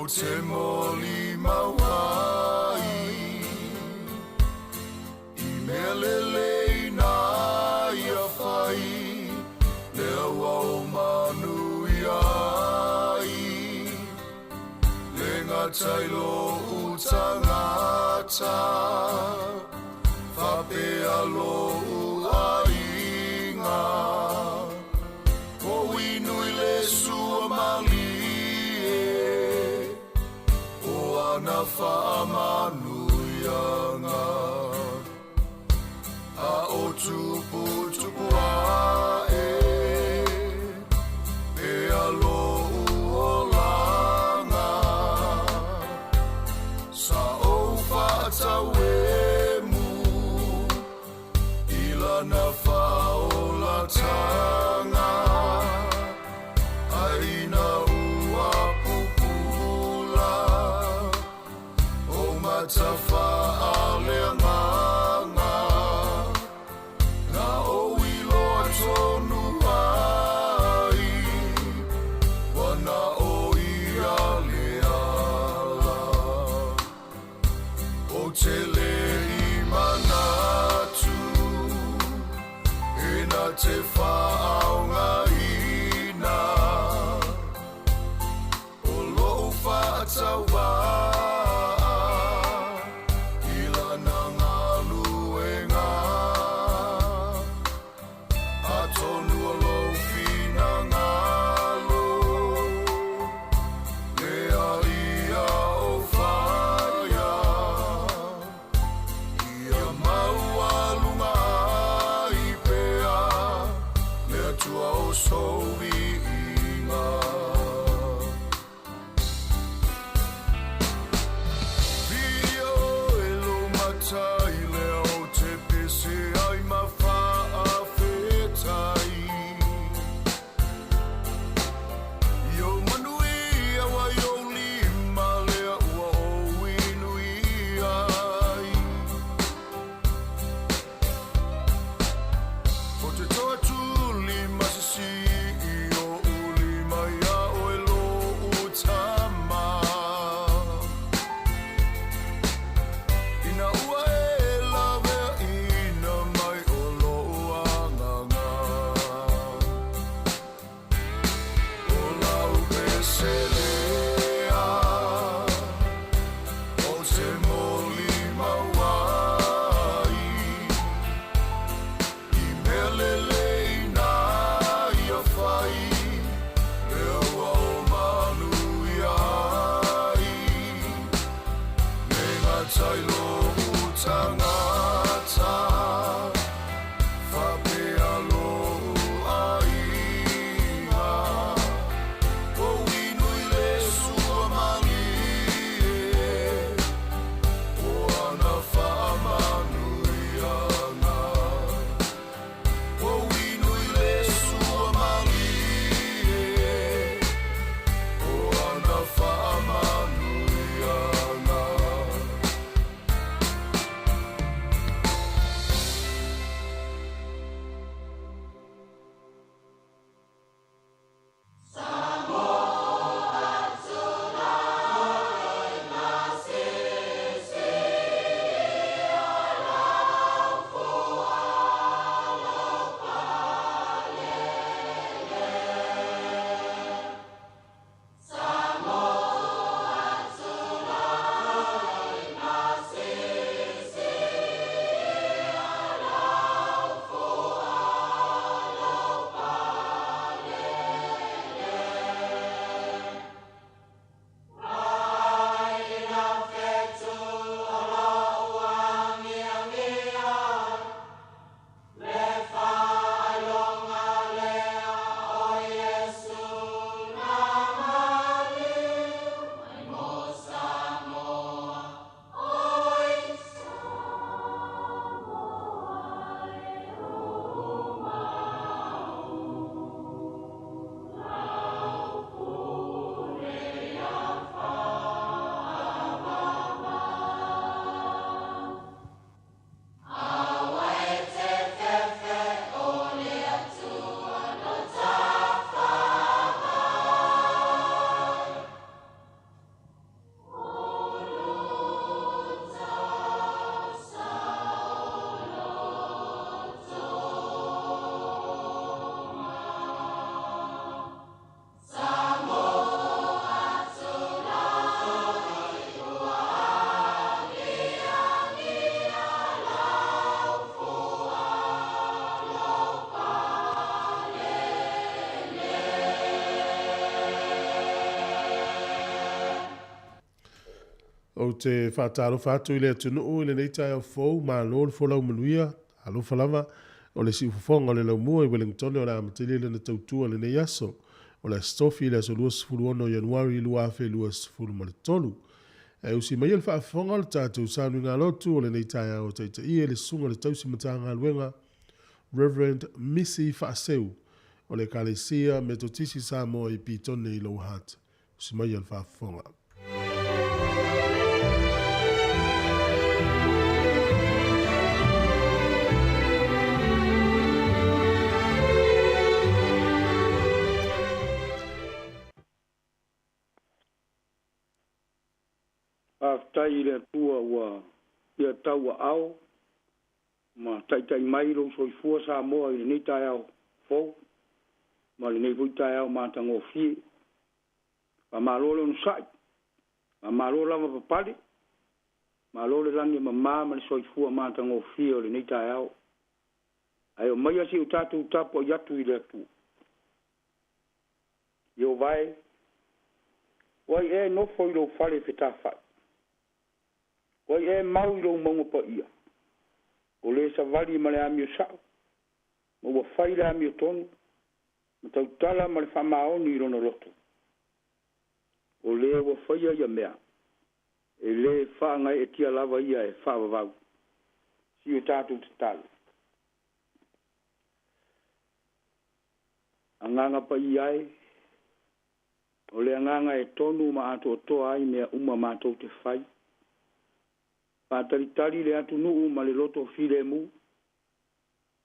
te moli mauai I mea lelei na ia whai Lea wau manui ai Le ngā tailo utangata Whapea lo uainga Ko inui le sua malie O ana whaamanuianga A o tupu tupu ae Pea lo uolanga Sa o whaatawemu Ilana whaolatanga Aina ua pupula O matafa aleanganga Na o ilo atonu ai Wana o ia leala O te lei manatu Ina te whaonga ina O loo whaatawa Ila na ngā luenga A tonu o lo whina ngalo Lea ia o whaia Ia maua lunga ai pea Lea tua o sowi inga o te whaatarofa atu i le atunu i le nei tai au fou, ma lo le folau manuia, alofa lava, o le siufofonga o le laumua i Wellington o le amatili le na tautua le nei aso, o le stofi le aso lua sifuru ono Januari lua afe lua sifuru ma le tolu. E usi mai le whaafonga le tātou sānu ngā lotu o le nei tai au teita i e le sunga le tausi matanga luenga, Reverend Missy Whaaseu, o le Kalesia Metotisi Samoa i pitone i Louhat. Usi mai le whaafonga. Tai le Atua ua ia tau ao ma tai mai lo soifua Samoa i nei tai ao fou ma le nei fui tai ao matango fie ma malo le unsai ma malo lava papali ma lo le langi ma le soifua matango fie o le nei tai ao ai o mai asi o tatu tapo yatu i le Atua io vai wai e no foi lo fale fetafa wai e mau i lo mongo pa ia. O le sa vali ma le amio sao. Ma ua fai le amio tonu. Ma tau tala ma le whamaoni i rono roto. O le ua fai ia mea. E le whaangai e tia lava ia e whaavavau. Si o tātou te tala. Anganga pa iai. O le anganga e tonu ma ato toa ai mea uma mātou te whai. Pātaritari le atu nuu ma le loto file mu.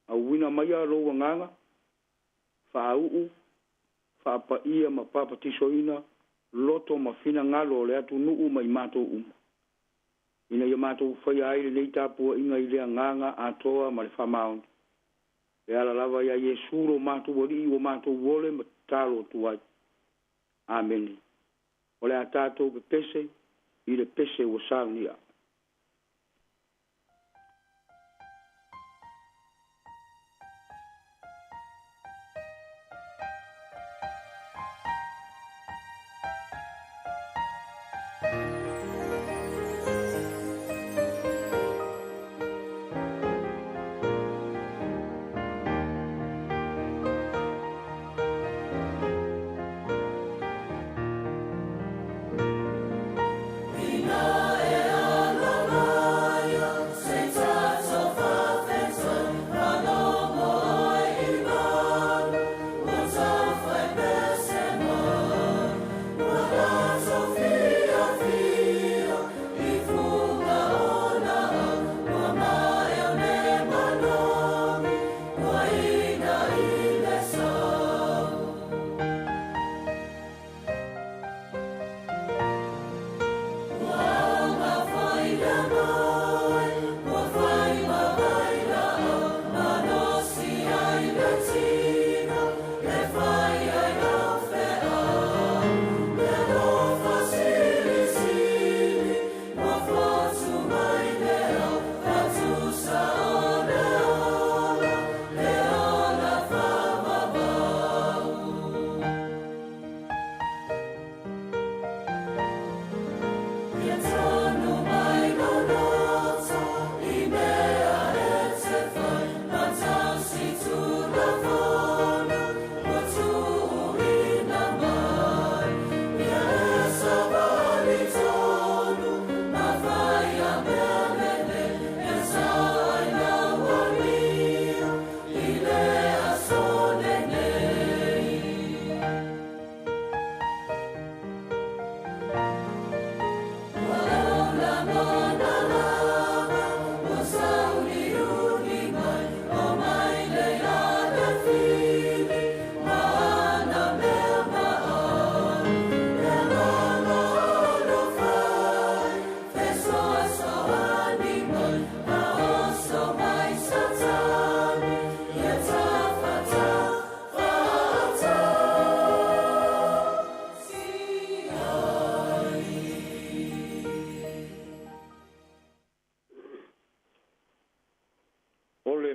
A wina mai a roa nganga. Wha uu. Wha pa ia ma papa tisoina. Loto ma fina ngalo le atu nuu ma i mātou Ina i mātou whai aile nei tāpua inga i lea nganga atoa ma le whamaon. E ala lava ia Yesuro mātou wari o mātou wole ma tālo tuai. Amen. O le a tātou pe pese. I le pese o saunia.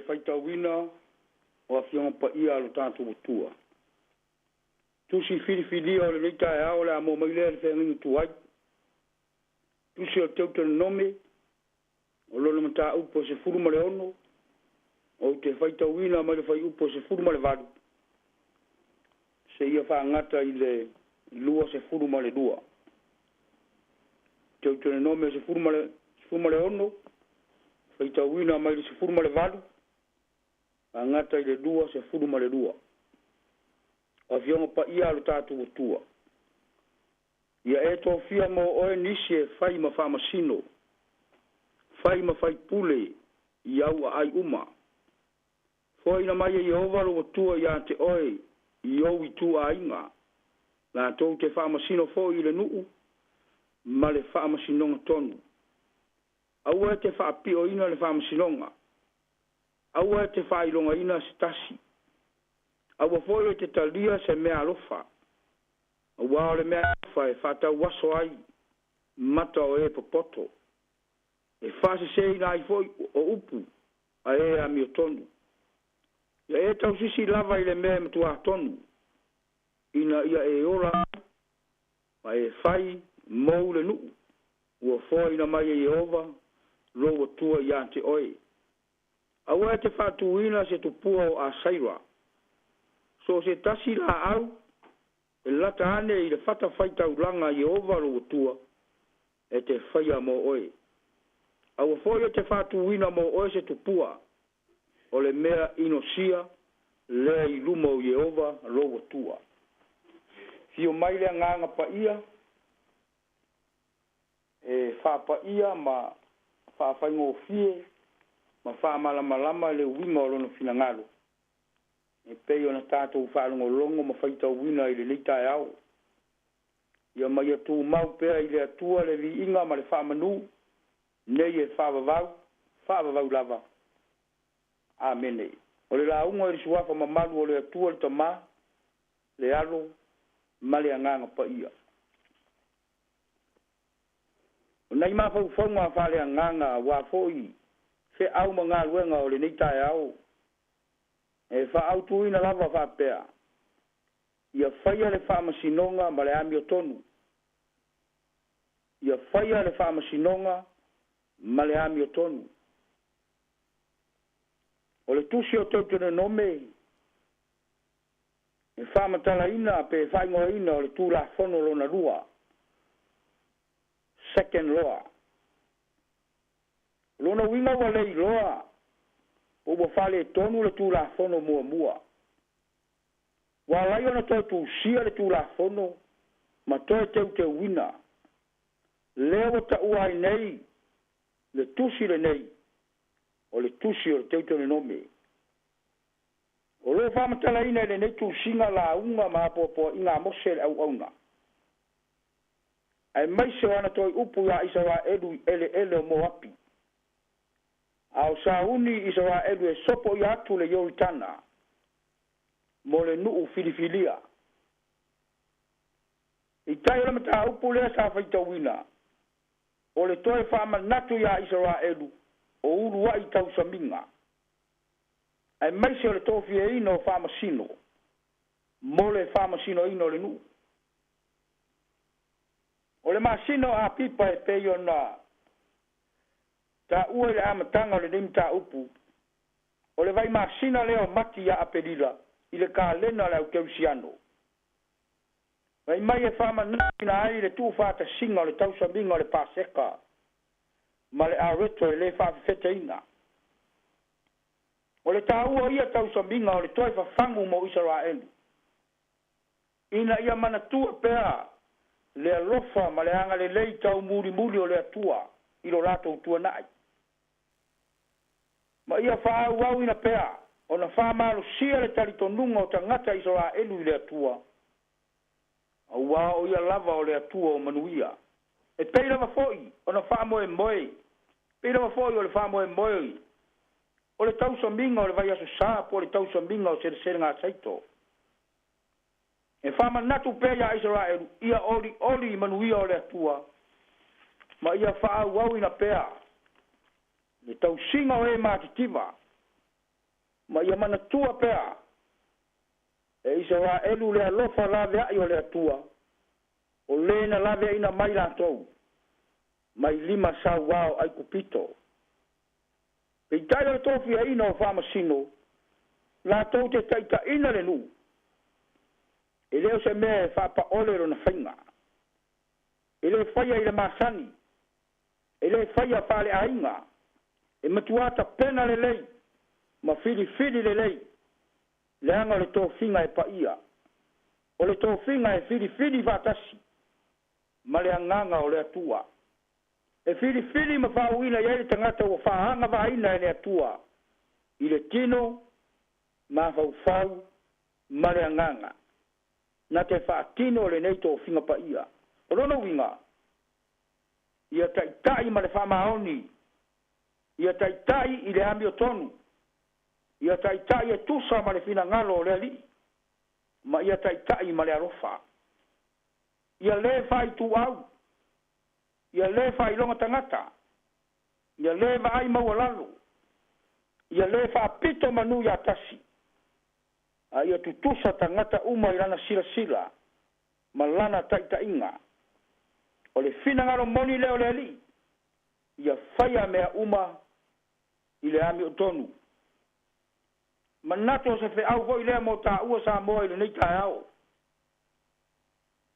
faitauina o afionga pa ia alo tātou tua. Tusi fili o le leita e ao le amo maile le whengingi tuai. tusi o teu nome o lona mata upo se furu ma le ono o te faita wina ma le fai upo se furu ma le valu se ia fa ngata i le lua se furu ma le dua teu nome se furu ma le ono faita wina ma le se furu ma le valu a ngata i le dua se furu ma le dua a fionga pa ia lo tatu tua ia e to fia mo o nisi e fai ma fa masino fai ma fai pule iau a ai uma foi na mai Jehova lo tua ia te oi iau i tu a inga la to te fa masino foi le nuu ma le fa masino tonu au e te fa pio ina le fa masinonga au e te fa ilonga ina stasi au foi te talia se me alofa au le me fa e fata waso ai mata o e popoto e fase se ina i foi o upu a e a mi tonu ia e tau sisi lava i le mea mtu a tonu ina ia e ora ma e fai mou le nuu ua foi na mai e Jehova lo wa tua ia te oe au e te fatu ina se tupua o a saira so se tasi la au e lata ane i le fata faita ulanga Jehova lo wa tua e te faia mo oe au foi te fatu ina mo oe se tupua o le mea inosia le i luma o Jehova lo wa tua fio mai le nganga pa ia e fa pa ia ma fa fa ngofie ma fa malama le winga o no finangalo e pe ona tato fa longo ma faita wina i le leita e au ia mai tu mau pe i le atua le vi inga ma le fa manu nei e fa vau lava amen o le launga i suafa ma malu o le atua le tama le alo ma le anganga pa ia nei ma fa fonga fa le anganga wa foi se au manga luenga o le leita e au e fa autu ina lava fa pea ia faia le fa masinonga ma le ami o tonu ia faia le fa masinonga ma le ami o tonu o le tusi o tau nome e fa matala ina pe fa ingoa ina o le tu la fono lona lua second law lona winga wa le loa o bo fale tonu le tu la fono mua wa lai ona tu sia le tu la fono ma te wina leo ta uai nei le tusi le nei o le tusi o te nome o lo fa matala ina le nei tu singa la unga ma po inga mosel au auna ai mai se ana toi upu ya isa wa edu ele mo api au sauni isa wa edu e sopo ya tu le yoitana mo le nuu filifilia i tai la mata upu le sa faita wina o le toi fa manatu ya isa wa edu o ulu wa i tau saminga ai mai se le tofi e ino fa masino mo le fa masino ino le nuu o le masino a pipa e peio na ta ua le amatanga o le nimta upu o le vai masina leo mati ya apelila i le ka lena le au keusiano vai mai e fama na ai le tu fata singa o le tausa minga o le paseka ma le areto e le fa fete inga o le taua ia tausa minga o le toi fa fangu mo Israel ina ia mana tua pea le alofa ma le anga le lei tau muri o le atua i lo rato tua nai ma ia fa au ina pea ona fa malo sia le talitonunga o tangata Israelu i le atua au o ia lava o le atua o manuia e pei lava foi ona fa moe pei lava foi o le fa moe o le tausa minga o le vai aso sa po le tausa minga o sere ngā saito e fama natu pe ya Israel ia oli manuia o le atua ma ia fa au ina pea le tausinga o e matitiva ma ia mana tua pea e Israel le alofa la vea i o le atua o le na la vea ina mai la tou mai 5 sauao ai kupito. Pei tai o tofi a ina o whamasino, la tau te taita ina le nu. E leo se mea e whapa olero na whainga. E le whaia i le masani. E le whaia whale ainga. E matuata pena le lei. Ma fili le lei. Le anga le tō whinga e paia. O le tō whinga e fili vatasi. Ma le anganga o le atua. E fili ma whauina iai le tangata o whaanga vaina e le atua. I le tino, ma whau, ma le anganga. Na te whaatino le nei tō whinga paia. O rono winga. Ia taitai ma le whamaoni. Ia taitai i le ami o tonu. Ia taitai e tusa ma le whina ngalo o le ali. Ma ia taitai ma le arofa. Ia le whai tu au. Ia le whai longa tangata. Ia le vai maua lalo. Ia le whaapito manu ia tasi. A ia tutusa tangata uma i rana sila. Ma lana taitainga. O le whina ngalo moni leo le ali. Ia whaia mea uma i le ami o tonu. Manato se fe au voi lea mo ta ua Samoa i le nei tae au.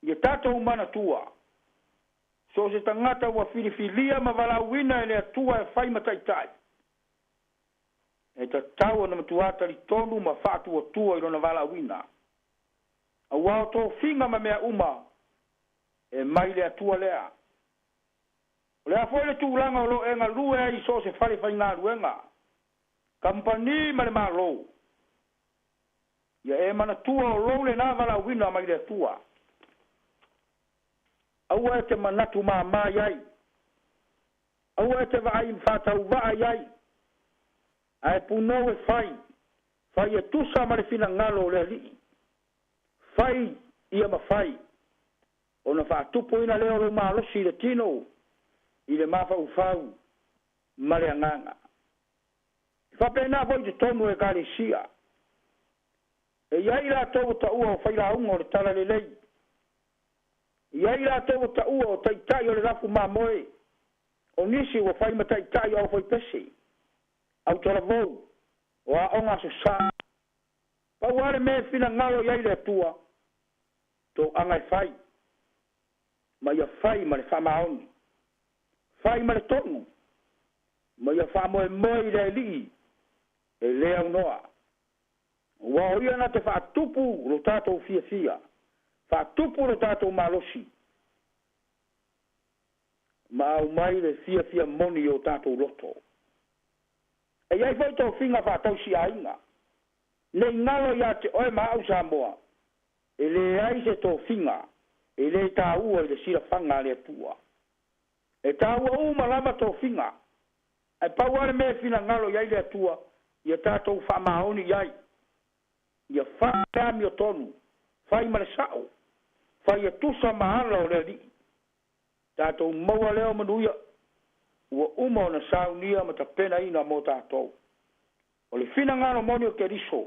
Ia tato umana tua. So se tangata ua filifilia ma walauina e le atua e whai mataitai. E ta tau ana matuata li tonu ma whatu o tua i rona walauina. A wao tō whinga ma mea uma e mai le atua lea. O lea foi le tūlanga o lo enga lue i so se whare whai ngā luenga. Kampani ma le mālo. Ia e mana tua o lo le nā walauina mai le atua. Aua e te manatu mā iai. Aua e te vaai mwhatau waa iai. A e puno e whai. Whai e tusa ma le whina ngalo le li. Whai ia ma whai. O na whaatupo ina leo lo mālosi le tino. I le mawhau whau. Ma le anganga. Whapena voi te tonu e kare sia. E iai la tau ta ua o whaila ungo le tala le lei. Iai la tau ta ua o taitai o le rafu mamoe. O nisi o whai ma taitai o whai pesi. Au tala vou. O a onga so sa. Pau are me fina ngalo iai le tua. Tō angai whai. Ma ia whai ma le whamaoni. Whai ma le tonu. Ma ia whamoe moe le li. E lea unoa. Wa ia na te whaatupu lo tātou fia. Whaatupu lo tātou malosi. Ma au mai le fia moni o tātou loto. E iai whai tō whinga whaatau si ainga. Ne ngalo ia te oe ma au Samoa. E le ai se tō whinga. E le tā ua i le sira whanga le atua. E tā ua malama tō whinga. E pauare me whina ngalo iai le atua. Ia tātou whamaoni iai. Ia whaami o tonu. Whai mare sao. Whai e tusa mahalo o le li. Tātou maua leo manuia. Ua uma o na saunia ma ta pena ina mo tātou. O le whina ngalo moni o keriso.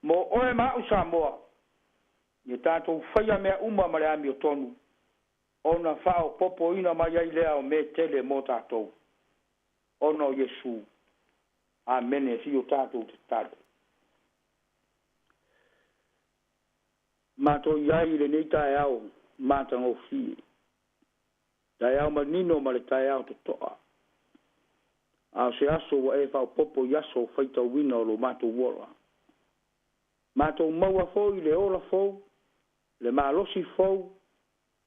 Mo oe mau Samoa. Ia tātou whaia mea uma ma le ami o tonu. Ona whao popo ina mai ai lea o me tele mo tātou. Ona o Yesu. Amen e si o tātou te tātou. Mātou iai le nei tae au, mātang o fie. Tae au manino ma le tae au te toa. Ao se aso wa e whao popo yaso whaita wina o lo mātou wora. Mātou maua fo i le ola fo, le mālosi fo,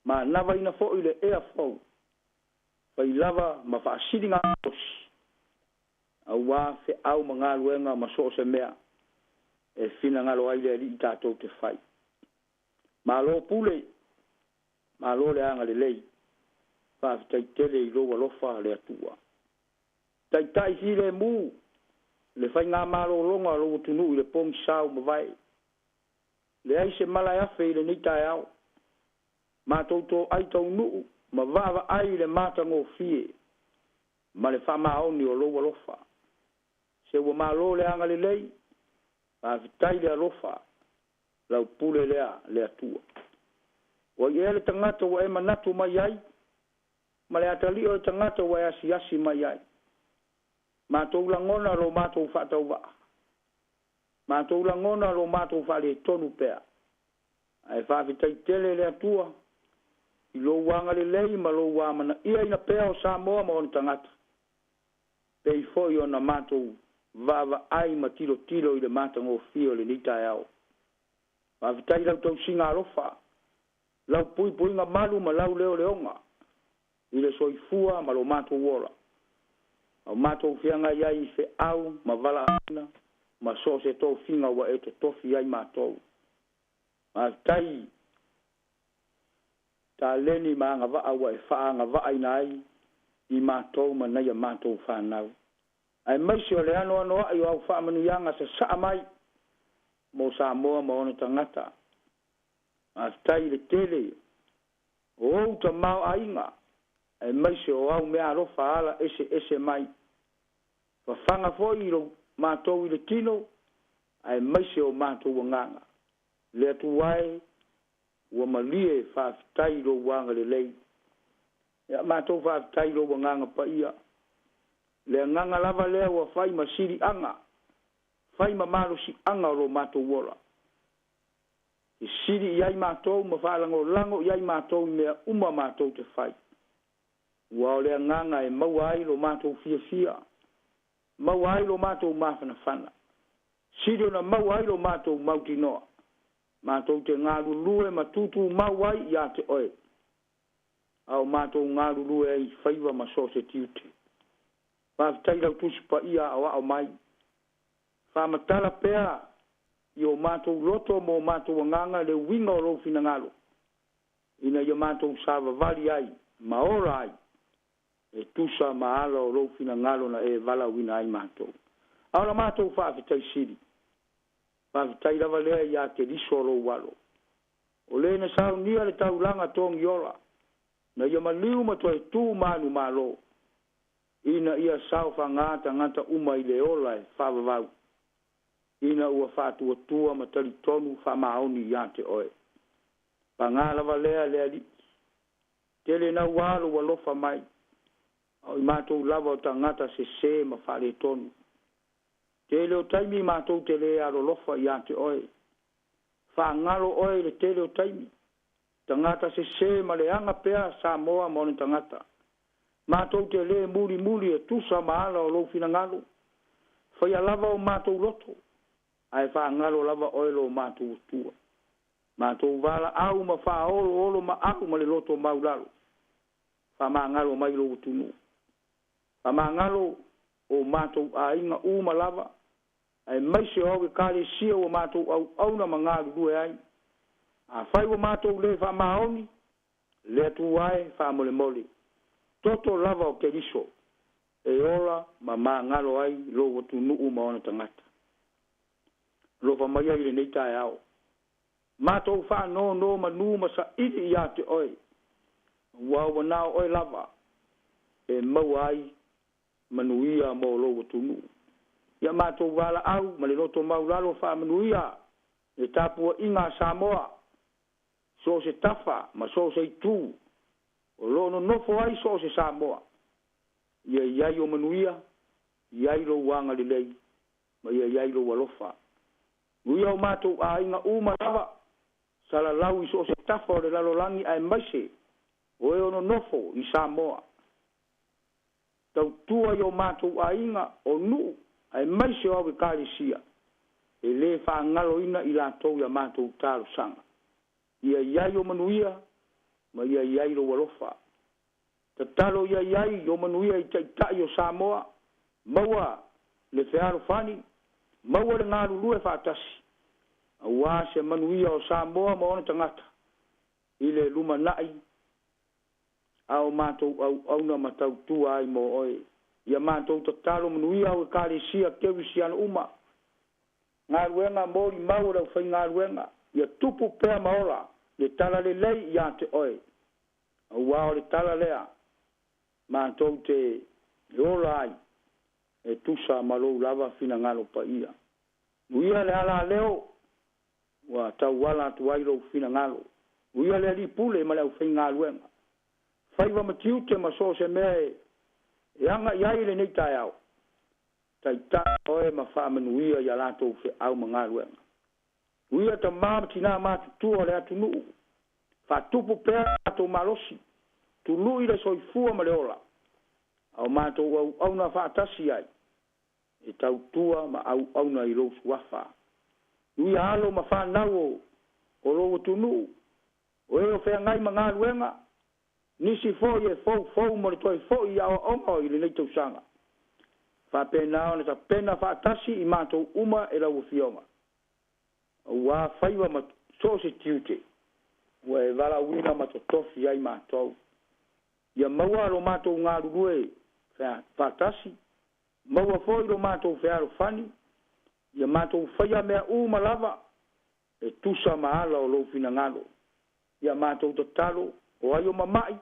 ma nava ina fo i le ea fo. Whai lava ma whaasiringa osi. Au wā fe au ma ngā luenga ma so se mea. E whina ngalo aile ali i tātou te whai. Ma lo pule. Ma lo le anga le lei. Whaafitai tele i roa lofa le atua. Tai si le mū. Le whai ngā malo longa lo tunu i le pong sao ma vai. Le ai se malai afe i le nitai au. Ma toto ai tau nuu. Ma vava ai le matango fie. Ma le whamaoni o roa lofa. Se ua malo le anga le lei. Whaafitai le alofa. Lau pule lea le atua. O i ele tangata wa e manatu mai ai. ma le atali o tangata wa asi mai ai matou langona lo matou whaatau wa matou langona lo matou whale tonu pea ai whawhitai tele le atua i lo wanga le lei ma lo wamana ia ina pea o Samoa ma on tangata pei foi ona matou vava ai ma tilo i le matango fio le nita au whawhitai lau tau singa alofa lau pui nga malu ma lau leo leonga i le soifua ma lo matou wora au matou fianga iai fe au ma vala ana ma so se to finga wa e to tofi ai matou ma tai ta leni ma nga va wa e fa nga va ai nai i matou ma na ya matou fa nau ai mai se le ano ai au fa manu yanga se sa mai mo Samoa mo ona tangata ma tai le tele o ta mau ainga ai mai se o au mea ro fa ala ese mai fa fanga foi lo matou i le tino ai mai se o matou nganga le tuai wa malie fa tai lo wanga le lei ya matou fa tai lo nganga pa ia le nganga lava le wa fai masiri anga fai mamalo si anga lo matou wola i siri iai matou ma fa lango iai matou me uma matou te fai wa le nganga e mawai lo matou fia mawai lo matou mafana siri na mawai lo matou mautino matou te ngalu lue matutu mawai ya te oe au matou ngalu lue ai faiva ma society fa tai lau tusi pa ia au mai fa matala pea yo matou loto mo matou nganga le winga o lo fina ngalo ina yo matou sava vali ai maora ai e tusa maala o lo fina ngalo na e vala wina ai matou au la matou fa fitai siri fa fitai lava lea ia te liso lo walo o le na sau nia le taulanga tong yola na yo maliu ma toi tu manu malo ina ia sau fa ngata uma i le ola e fa vavau ina ua fatu tua ma tali tonu fa maoni ya te oe pangala valea le ali tele na walo walofa mai au matou lava o tangata se ma fa le tonu tele o taimi matou tele aro lofa ya te oe fa ngalo oe le tele o taimi tangata se ma le anga pea Samoa mo ni tangata matou tele muli e tusa maala o lo fina ngalo fa ya lava o matou loto ai fa ngalo lava oilo matou tua matou vala au ma fa olo ma aku ma le loto maulalo fa ma ngalo mai lo tunu fa ma ngalo o matou ainga uma lava ai mai se o kale sia o matou au na mangalu due ai a fai o matou le fa maoni le tuai fa mole toto lava o keriso e ola ma ngalo ai lo tunu uma ona tangata lo fa mai ile nei tai au matou fa no manu ma sa ili ya te oi wa na oi lava e mawai manuia mo lo tunu ya matou wala au ma le loto maulalo fa manuia e tapu inga Samoa so se tafa ma so se tu o lo no fo ai so se Samoa ia yo manuia ia lo wanga le lei ma ia lo walofa uia o matou ainga uma lava sala lau iso se tafa o le lalolangi ai maise o e ono nofo i Samoa tau tua yo matou ainga o nu ai maise o awe kalisia e le wha ngalo ina i latou ya matou talo sanga ia iai o manuia ma ia iai lo walofa tatalo ia iai o manuia i taitai o Samoa maua le fearo fani maua le ngalu lue fatasi awa se manuia o Samoa mo ona tangata ile luma nai au matou au na matau tu ai mo oi ia matou tatalo manuia o kalisia kevisian uma ngaluenga mori mau le fai ngaluenga ia tupu pe maola le tala le lei ia te oi awa o le tala lea matou te lolai e tusa malo lava fina ngalo pa ia uia le ala leo wa tau wala tu ai lo fina ngalo uia le li pule ma le fai ngaluenga faiva matiu te maso se me anga yai le nei tai au tai ta oe ma fa manuia ya lato fe au mangalu uia ta ma tina ma tu ole atu nu fa tupu pe to malosi tu lui le soifua ma le ola au ma to au na fa tasi ai e tau tua ma au na i lo suafa uia alo ma fa nau o lo tu nu o e o fe ngai mangalu nisi fo ye fo mo to fo ya o ile le to sanga fa pena ona ta pena fa tasi i mato uma e la ufioma wa faiwa ma so se tiute we vala wina ma to tofi ai mato ya mawa lo mato nga ruwe fa tasi mawa fo lo mato fe alo fani ya mato faya me uma lava e tusa maala o lo fina ngalo ya mato to talo o ayo mamai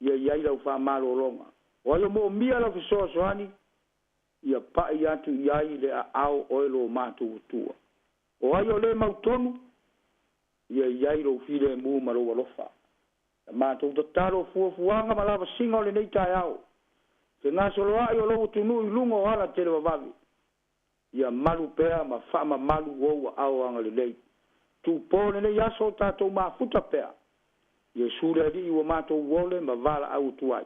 ia ia la fa malo longa o yo mo mia la fiso soani ia pa ia tu ia ile au oilo matu tua o ayo le mautonu ia ia lo file mu malo walofa matu to taro fuanga malava singa le nei tai au se ngaso lo ayo lo tunu lungo ala tele vavi ia malu pea ma fa ma malu wo au anga le nei tu pone le yaso tato ma futa pea Yesu le di wo mato wole ma vala au tuai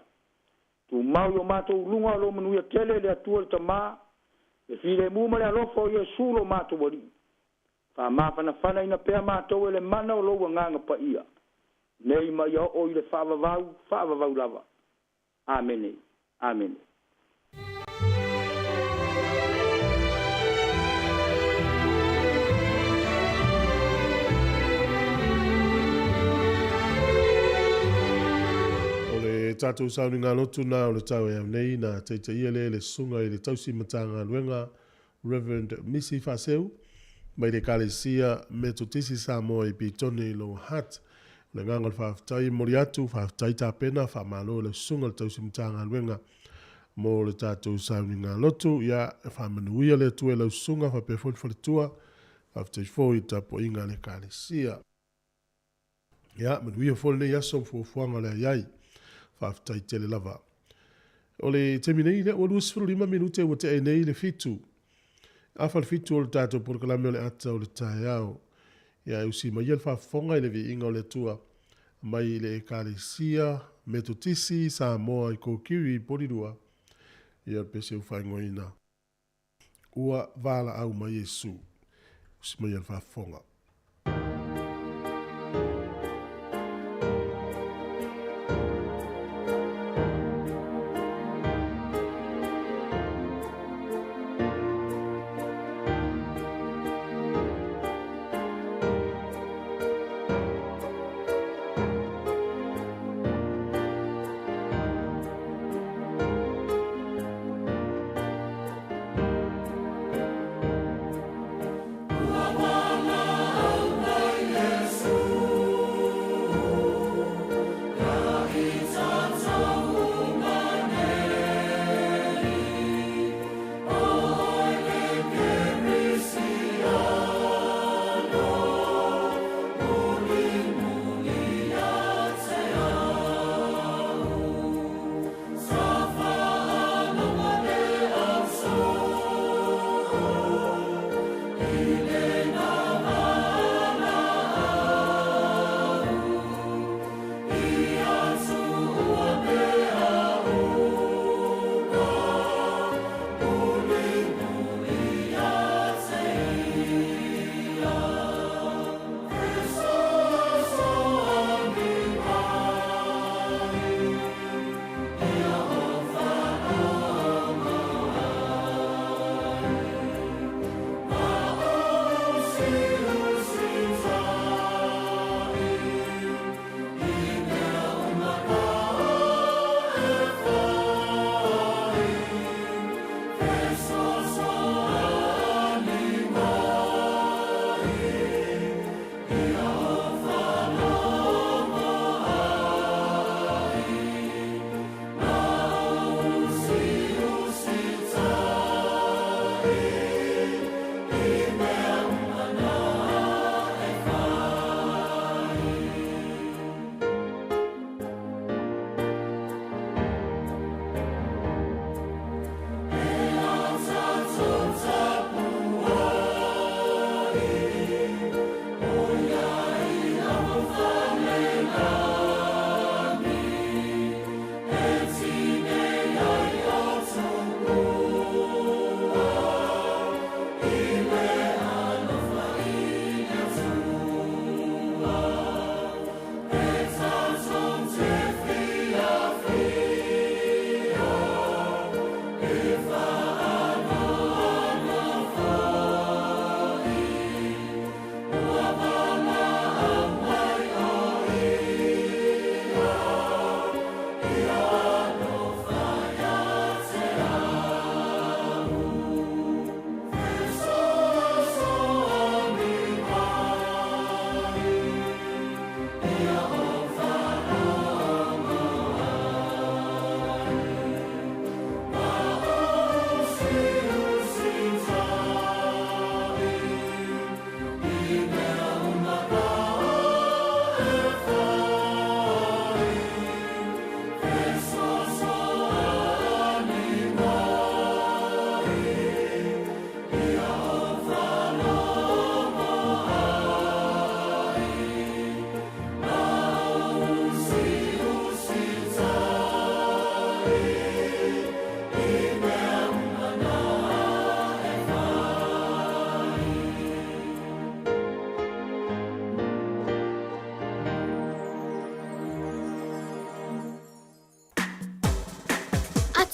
tu mau yo mato lunga lo manu ya tele le atu le tama e file mu ma le lofo Yesu lo mato woli fa ma fana ina pe mato le mana lo nganga pa ia nei ma yo o ile fa vau lava amen amen Tatou sauni ngā lotu nā o le tau e au nei nā teita ia le sunga i le tausi matanga luenga Reverend Missy Faseu mai le kalesia me totisi Samoa i pitone i lo hat le ngangal whaftai mori atu whaftai tā pena whamalo le sunga le tausi matanga luenga mo le tatou sauni ngā lotu ia whamanuia le tue lau sunga whapefoni whalitua whaftai fōi tapo inga le kalesia ia manuia fōi le yaso fuanga le iai whaftai tele lava. O le temi nei le o 25 minute o te nei le fitu. Afa le fitu o le tātou porkalame o le ata o le tae au. Ia usi mai el whafonga i le vi inga o le tua. Mai le ekalesia, metotisi, Samoa i kōkiri i porirua. Ia pese u whaingoina. Ua vala au mai Yesu. Usi mai el whafonga. Mama.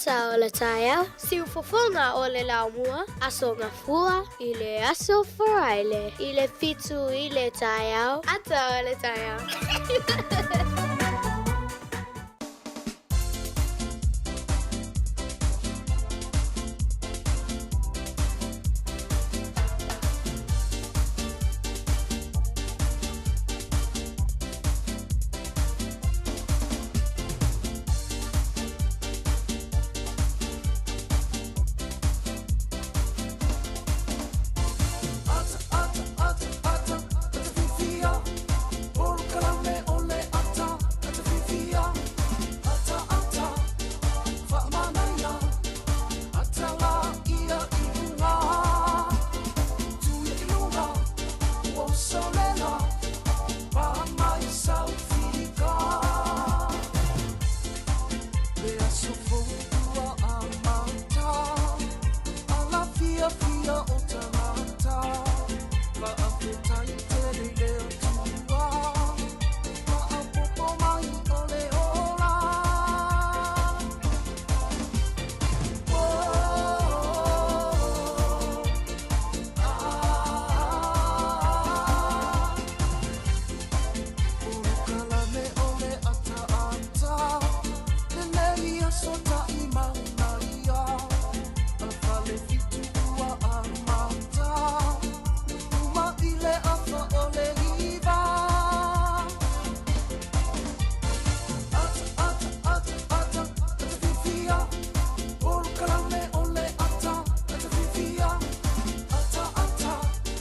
ata o le taiao, siufofonga o le laumua, aso ngafua, i le aso foraile, i le fitu i le taiao, ata o le taiao.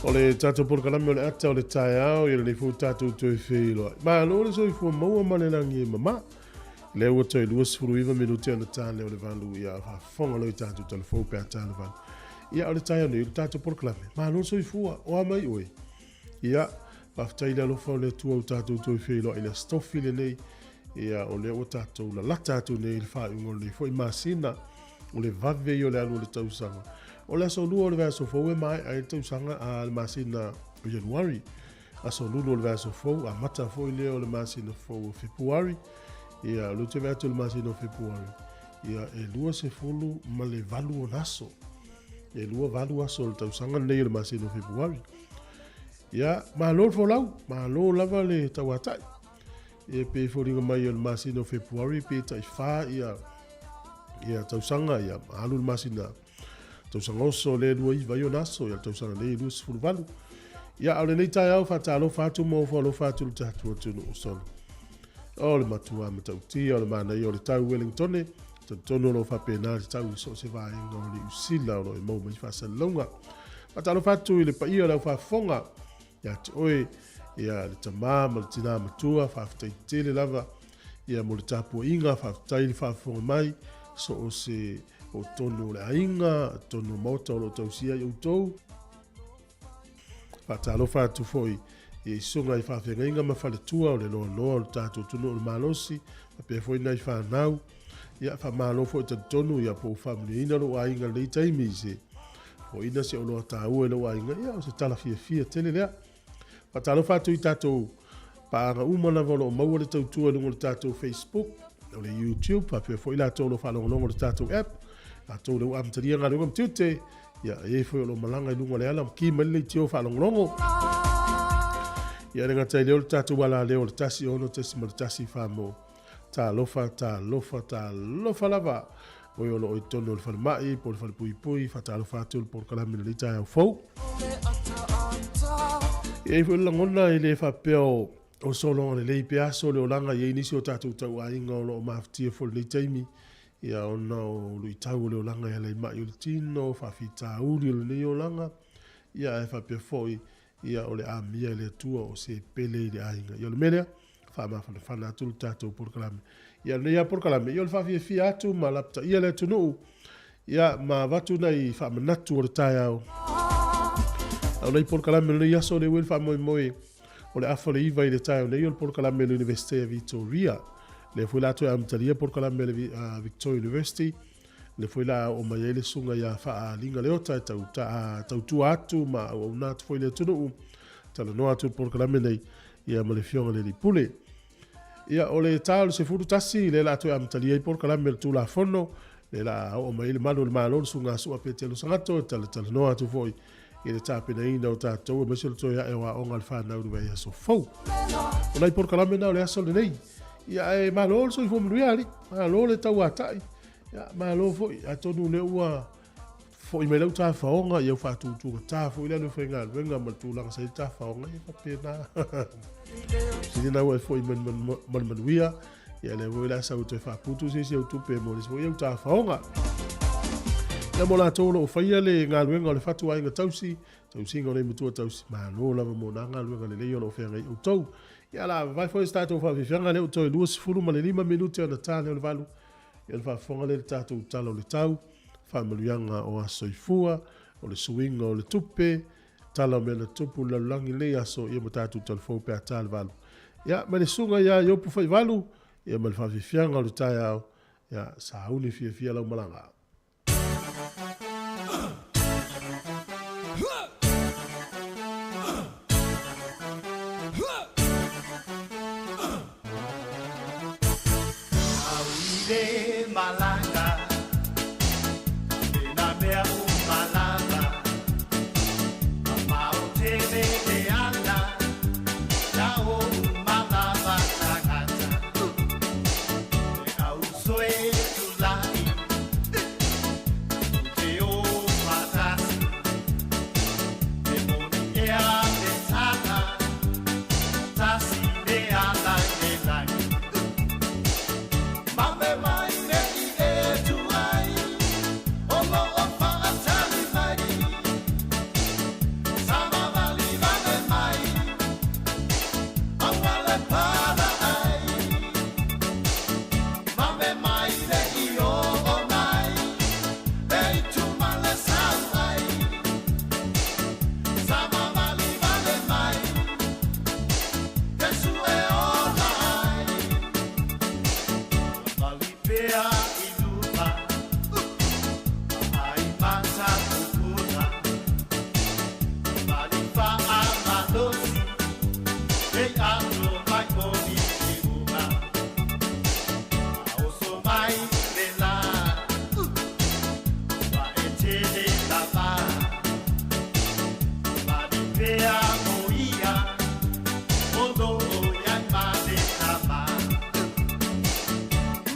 O le tatou polokalame o le ata o le taeao i lenei fou tatou toe wheiloa. Malo le soifua maua manenangi e mama. Le ua toi lua sifuru minuti ana tāne o le valu ia whafonga loi tatou telefou pe a tāne valu. Ia o le taeao nei le tatou polokalame. Malo le soifua o amai oe. Ia whaftai le alofa o le tua o tatou toe wheiloa i le stofi le nei. Ia o le ua tatou la tatou nei le whaungo nei fo i masina o le vave i o le alu le tausanga. O le aso lua o le vaso fou e mai a tausanga a le masina o Januari. Aso lua o le vaso fou a mata fou i leo le masina fou o Februari. Ia lo te vato le masina o Februari. Ia e lua se fulu ma le valu o naso. E lua valu aso le tausanga nei le masina o Februari. Ia malo le folau, malo lava le tawatai. E pe fōringa mai o le masina o Februari pe tai wha ia tausanga ia alu le masina. Tausanga oso le lua i vai o naso ia tausanga nei lua sifuru valu. Ia au le nei tai au whata alo whatu mo whalo whatu le tatu o tunu o sonu. O le matua ma tautia o le mana i o le tau Wellingtone. Tono lo whapena le tau so se vai inga o le usila o le mau mai whasalonga. Whata alo whatu i le pa ia lau whafonga. Ia te oe ia le tamā ma le tina matua whaftai tele lava. Ia mo le tapua inga whaftai le whafonga mai. So o se o tono le ainga, tono mauta o lo tausia i utou. Whatalo whatu foi i sunga i whawhenga inga ma whaletua o le loa loa o le tātou tunu o le malosi. Ma pia foi nai whanau. Ia whamalo foi ta tonu ia po whamle ina lo ainga le taimi se. O ina se o loa tāua lo ainga ia o se tala fia tele lea. Whatalo whatu i tātou paanga umana volo o maua le tautua lungo le tātou Facebook. O le YouTube, pa pia foi la tolo whalongonongo le tātou app. A tau leu amtaria ngā runga mtiute. Ia e foi o lo malanga i lunga le ala. Ki mali tio whalongonongo. Ia renga tai leo le tātou wala leo le tasi ono tesi ma le tasi whamo. Tā lofa lava. O i ono o i tono le whalemai, po le whalepui, whata lofa atu le porkalami le litai au fau. Ia e foi langona i le whapeo o solo le lei peaso le olanga i inisi o tātou tau a inga o lo maftia fo le taimi. Ia ona o lui tau le olanga ia lei mai o le tino, whawhita uri o le nei olanga. Ia e whapea foi, ia o le amia le atua o se pele i le ainga. Ia le melea, whamawhana atu le tātou porkalame. Ia le ia porkalame, ia le whawhia atu ma lapta ia le tunu. Ia ma watu nei whamanatu o le tai au. Au nei porkalame le ia so le wil whamoe o le afa le iwa i le tai au nei o le porkalame le University of Victoria. Le foi la to amtalia porkalame le Victoria University. Le foi la o mai ele sunga ia fa linga le ota tau tu atu ma o na foi le tunu tala no atu porkalame nei ia ma le fionga le pule. Ia o le tau se furu tasi le la to amtalia porkalame le tu la fono le la o mai le malo le malo sunga su pe telo sangato tala no atu foi e le tape na ina o tatou me sel to ya e wa onga fa na ru ya so fo o lai por kala me na le aso le nei ya e malo so fo mru ya li malo le tau atai ya malo fo atonu le ua fo i me lau ta faonga ia fa tu ta fo ile no fenga venga mal tu la sai ta faonga e fa pena si na wa fo i man wia ia le voila sa uto fa putu si o tu pe mo le fo ia ta faonga ya mo la tolo fa ia le nga venga le fatu ai nga tausi ngole mutu tausi ma no la mo na nga venga le yo no fenga o to ia la vai fo sta to fa vi fenga le o to lu fulu ma le 5 minuti na tale le valu ia fa fonga le tatu talo le tau whamaluanga o a soifua, o le suinga o le tupe, tala me le tupu la langi le aso ia matatu talfou pe a tala valu. Ia, me le sunga ia iopu fai valu, ia me le whawhiwhianga o le tai au, ia sa hauni fia lau malanga.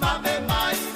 Mame mai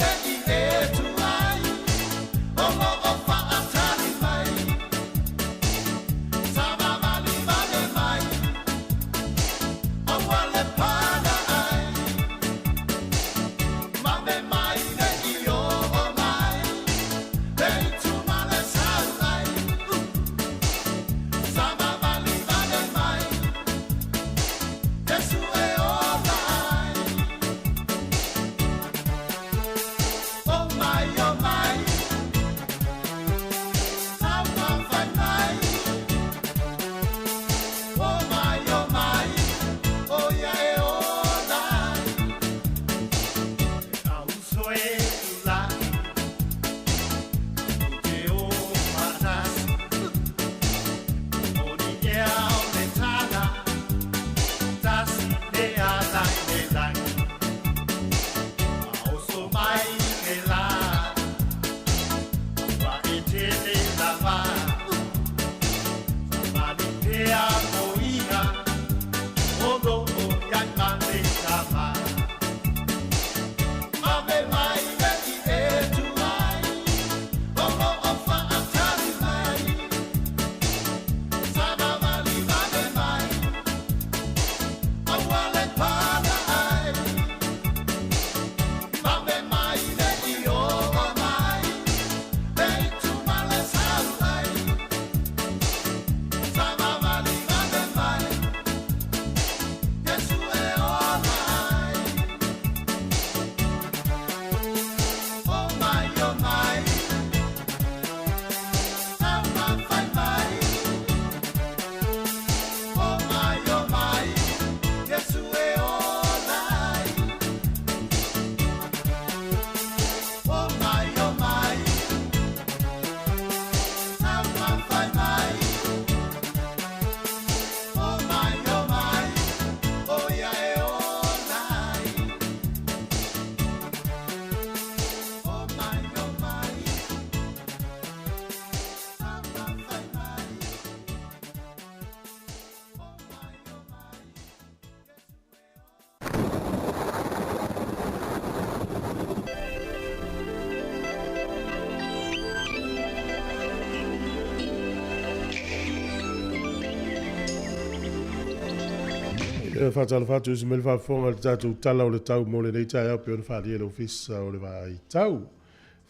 E whatala whatu isi mele whafonga le tātou tala o le tau mo le nei tai au pe ona whaari le ofisa o le vai tau.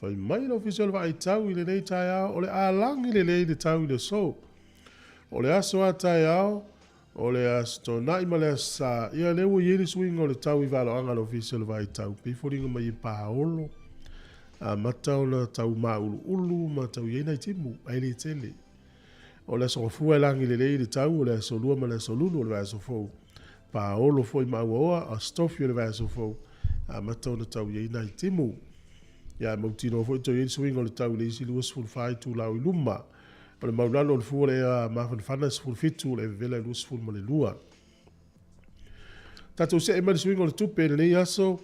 Whai mai le ofisa o le vai tau i le nei tai au o le alangi le nei le tau i le so. O le aso a tai au o le asto nai ma le asa ia le ua ieri swing o le tau i valo anga le ofisa o le vai tau. Piforinga mai i paolo. A matau na tau ma ulu ma tau iena i timu ai le tele. O le aso fua langi le nei le tau o le aso lua ma le aso lulu o le aso fou. Paolo foi mauoa a stofio le vai fo a matau na tau ye nai timu ya mautino foi to ye swing o le tau le isi luas full fight tu lau luma o le maulalo le fu le a mafan fanas full fit tu le vela luas full mo le lua tato se e mal swing o le tupe le yaso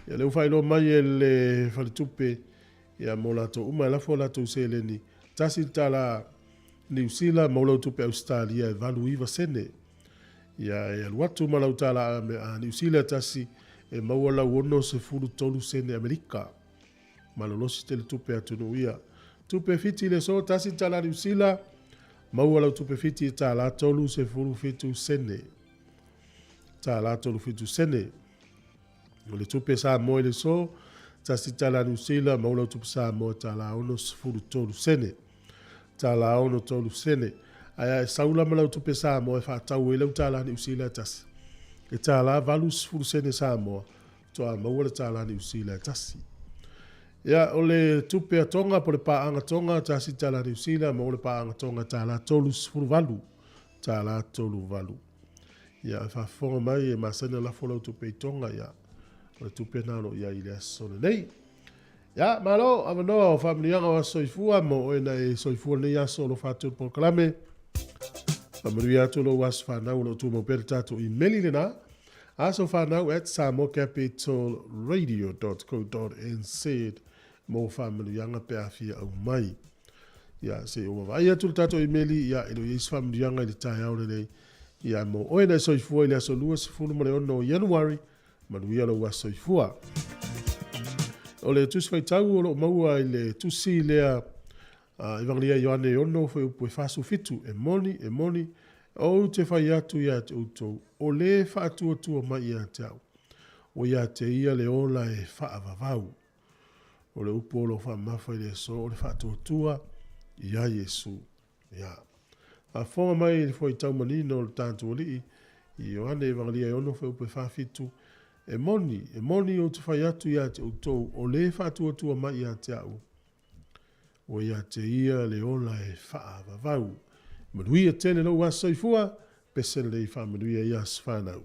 ya le fai lo mai le fa le tupe ya molato uma la fo la to se le ni tasi tala New Zealand mo lo tupe Australia valu iva sene ia luatu malau tala a New Zealand tasi e maua lau ono se furu tolu sene Amerika. Malolosi tele tupe atunu ia. Tupe fiti le so tasi tala New Zealand, maua lau tupe fiti tala tolu se furu fitu sene. Tala tolu fitu sene. O le tupe sa moe le so, tasi tala New Zealand, maua lau tupe sa moe tala ono se furu tolu sene. Tala ono tolu sene. Ai saula malau tupe sa mo e whaatau e lau tala ni usila tasi. E tala valus furusene sa mo toa maua tala ni usila tasi. Ia o le tupe a tonga po le paanga tonga tasi tala ni usila mo le paanga tonga tala tolus furu valu. Tala tolu valu. Ia e whaafonga mai e masana la folau tupe i tonga ia. O le tupe nano ia i le asone nei. Ia malo avanoa o whaminianga wa soifua mo o ena e soifua nei aso lo whātua po kalame. Pamanuia atu lo was whanau lo tu mopere tato i meli lena. Aso whanau at samocapitalradio.co.nz mo whamanuianga pe awhia au mai. Ia se o vai atu tato i meli ia ilo yeis whamanuianga i le tai au nei. Ia mo oena soifua i le aso lua se funu mare ono January. Manuia lo was soifua. O le tusi whaitau o lo maua i le tusi lea Evangelia Ioane ono foi upo e fasu fitu e moni o te fai atu ia te utou o le whaatu atua mai ia te au o ia te ia le ola e whaavavau o le upo o lo whaamawhai le so o le whaatu atua ia Yesu ia a fonga mai le foi tau manino o le tātu o li i Ioane Evangelia ono foi upo e whaafitu e moni o te fai atu ia te utou o le whaatu atua mai ia te au o ia te ia le ola e whaavavau. Manuia tele lau a soifua, pesele le i whamanuia i as whanau.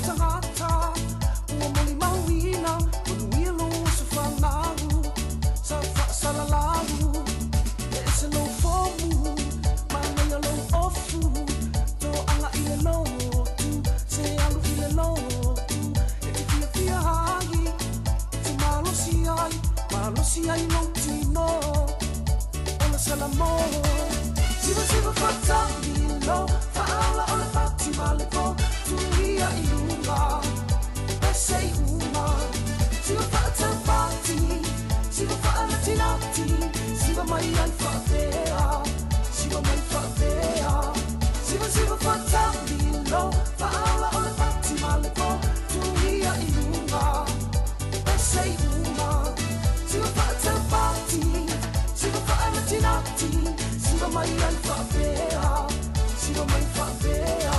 Tanga si ai no tino ona salamo siva fatamilo faala ona fatimalepo tuia ilunga sei uma siva fatamati siva faala tinati siva mai alfabea siva mai fabea siva fatamilo faala ona fatimalepo tuia ilunga sei uma siva fatamati siva faala tinati siva mai alfabea siva mai fabea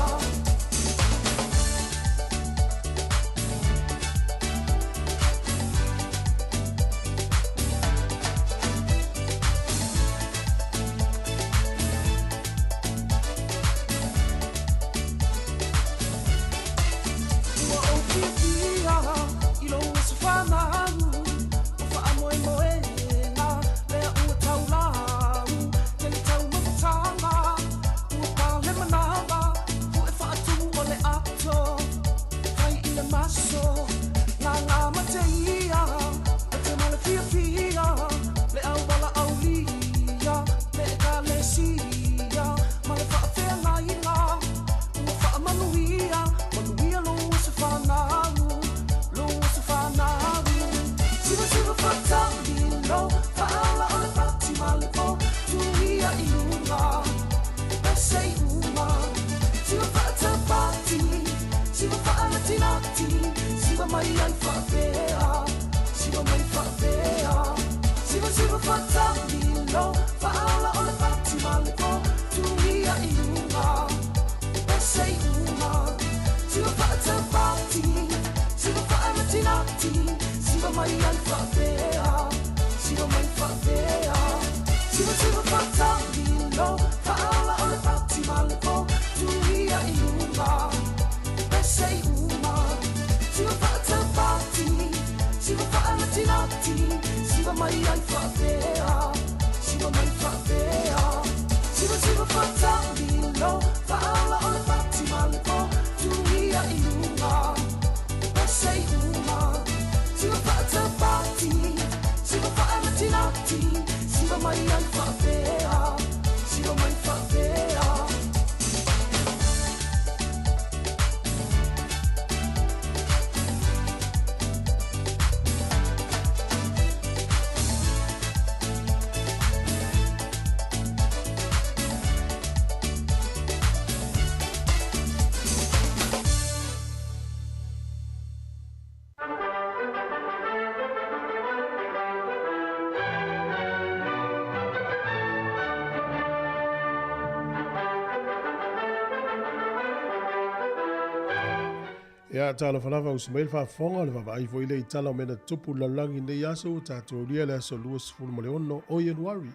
Ia tala falava o Ismail Fafonga le vavai foi le itala o mena tupu lalangi nei aso tatou lia le aso luas fulu ma le ono o Januari.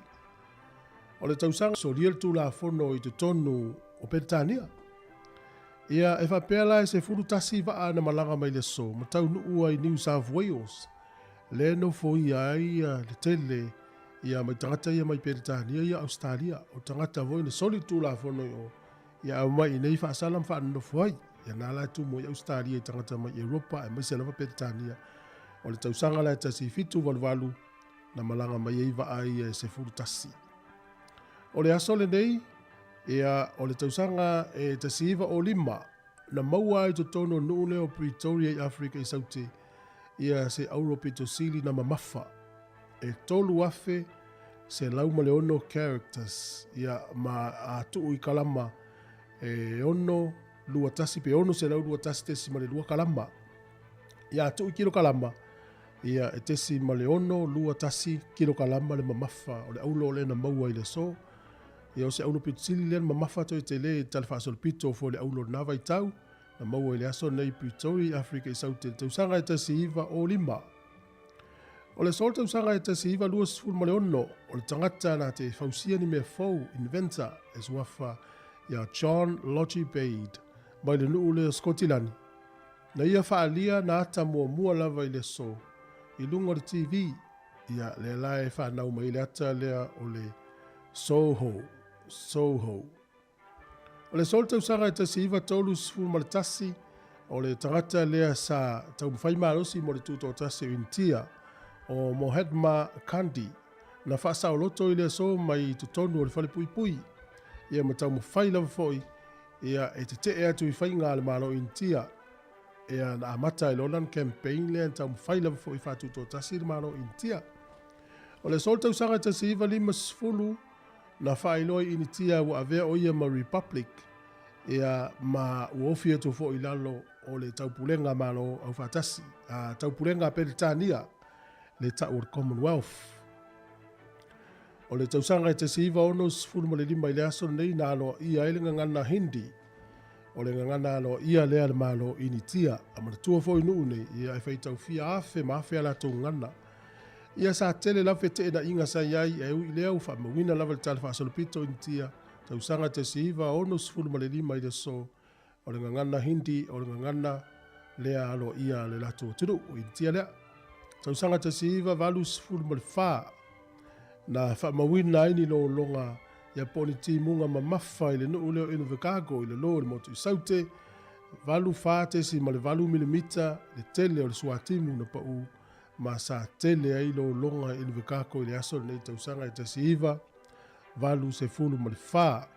O le tausanga so lia tu la fono i te tonu o Petania. Ia e whapea la e se fulu tasi va na malanga mai le so, ma tau nuu ai New South Wales. Le no foi ai le tele ia mai tangata ia mai Petania ia Australia. O tangata voi na soli tu la fono o ia mai nei fa salam fa no foi. Ia nala tu mo Australia i tangata mai Europa e mai se lava Petania. O le tausanga la tasi fitu valvalu na malanga mai eiva ai se fulu tasi. O le aso le nei, ia o le tausanga e tasi iwa o lima na maua i to tono nune o Pretoria i Afrika i sauti ia se Auropi to sili na mamafa. E tolu afe se lauma le ono characters ia ma atu i kalama e ono lua tasi pe ono se lau lua tasi tesi ma le lua kalama. Ia atu i kilo kalama ia e tesi ma le ono lua tasi kilo kalama le mamafa o le aulo le na maua i le so. Ia o se aulo pito sili le mamafa to i te le talfa asol pito fo le aulo nava i tau na maua i le aso nei Pretoria Afrika i sauti le tausanga e tasi iwa o lima. O le sol tausanga e tasi iwa lua sifuru ma le ono o le tangata na te fausia ni mea fau inventor e suafa ia John Logie Bade mai le nuu le Skotilani. Na ia whaalia na ata mua lava i le so. I lunga le TV, ia le lae whanau mai le ata lea o le Soho. O le sol tausanga e tasi iwa tolu sifuru ma le tasi, o le tangata lea sa tau mwhai marosi mo le tuto tasi intia, o Mohammed Kandi na whaasao loto i lea so mai tutonu o le whale pui pui. Ia matau mo whaila foi ia e te atu i whainga le malo intia. Ia na amata i lonan campaign lea tau mo whaila foi whatu tō tasi le malo intia. O le sol tau sanga tasi iwa lima sfulu na whailoi initia wa avea o ia ma Republic. Ia ma uofia tu fo ilalo o le taupulenga malo au fatasi. Taupulenga Peritania le tau o Commonwealth. O le tausanga e te siiva ono sifuru mo le lima i le aso nei na alo ia ele ngangana hindi. O le ngangana alo ia lea le malo initia. Amana tua fo inu nei ia e whaitau fia afe ma afe ala tau ngana. Ia sa tele la fete na inga sa iai e ui lea ufa mawina lava le tala fa asolopito initia. Tausanga te siiva ono sifuru mo le lima i le so. O le ngangana hindi o le ngangana lea alo ia le lato o tinu o initia lea. Tausanga te siiva valu sifuru mo le faa. Na whamawina ini lo longa ia poni timunga ma mawha i le nuu leo inu vekago i le lo le motu i saute. Valu whate si ma le valu milimita le tele o le suatimu na pau ma sa tele ai lo longa inu vekago i le aso nei tausanga i te siiva. Valu se fulu ma le wha.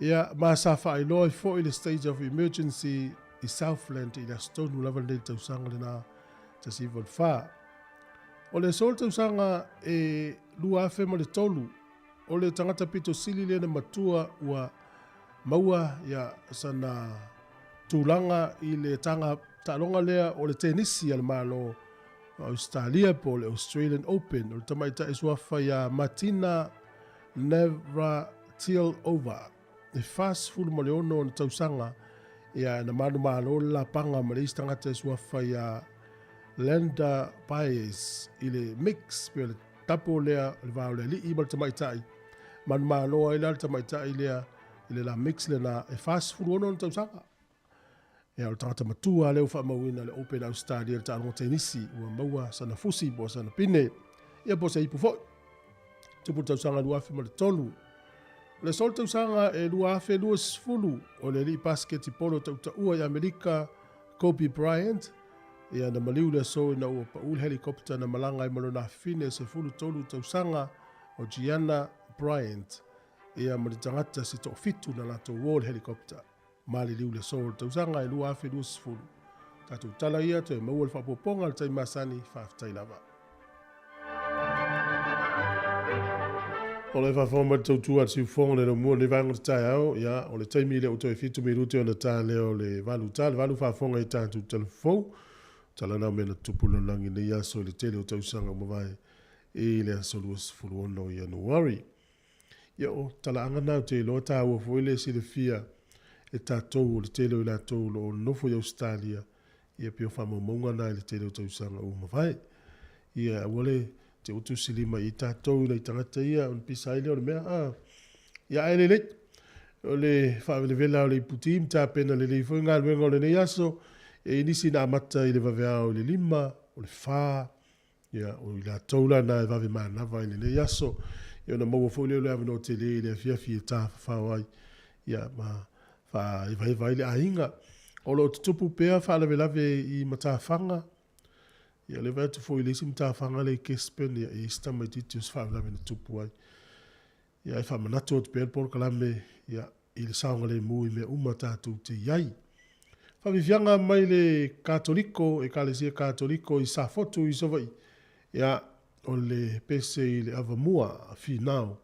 Ia ma sa wha i loa i fo i le stage of emergency i Southland i le astonu lava nei tausanga le na te siiva le wha. O le sol tausanga e lua afe ma le tolu. O le tangata pito sili le na matua ua maua ia sana tūlanga i le tanga talonga lea o le tenisi al malo Australia po le Australian Open. O le tamaita e suafa ia Martina Navratilova. E fast fulu ma le ono na tausanga ia na manu malo la panga ma le istangata e suafa ia Lenda Paes i le mix pe le tapo lea le vau le li i mal tamaitai. Man maloa i le tamaitai lea i le la mix le na e fast food ono tau sanga. Ia o tangata matua leo wha mawina le Open Australia le tārongo tenisi ua maua sana fusi bo sana pine. Ia po se ipu foi. Tupu tau sanga luafe ma le tolu. Le sol tau sanga e luafe lua sfulu o le li basketi polo tau taua i Amerika Kobe Bryant. Ia na maliu le so na ua paul helikopter na malanga i malona fine se fulu tolu tausanga o Gianna Bryant. Ia mali tangata si to fitu na lato wall helikopter. Mali liu le so tausanga i lua afe lua sifulu. Tatu tala ia to e maual whapoponga le taimasani whaftai lava. O le whawhoma le tautua si ufonga le no mua le vango te tai au. Ia o le taimi le uto e fitu mi rute o na tā leo le valu tā. Le valu whawhonga i tātu telefou. Tala na mena tupula langi ne ia so le tele o tausanga mawai e le aso lua sifuru ono i Januari. Ia o tala anga nau te loa tā ua fuile si le fia e tātou o le tele o le atou lo nofo i Australia. Ia pio whamamunga na i le tele o tausanga o mawai. Ia wale te utu silima i tātou na i tangata ia on pisa ile o le mea. Ia ele le o le whaamele vela o le iputim tā pena le leifo ngā luenga o le ne aso. E nisi na amata i le vaveao i le lima, o le wha, ia, o i la taula na e vave manava i le ne yaso. Ia na maua fo leo le avano te le i le fiafi e tā whawai. Ia, ma, wha i vai le ainga. O lo tutupu pea wha lave lave i matawhanga. Ia, le vai tu fo i lesi matawhanga le kespen, ia, i stama i titius wha lave na tupu ai. Ia, i wha manatu o te pēr por kalame, ia, i le saonga le mui me umatatu te iai. Whawiwhianga mai le katoliko, e kalesia katoliko i sa fotu i sovai. Ia, o le pese i le avamua a whinau.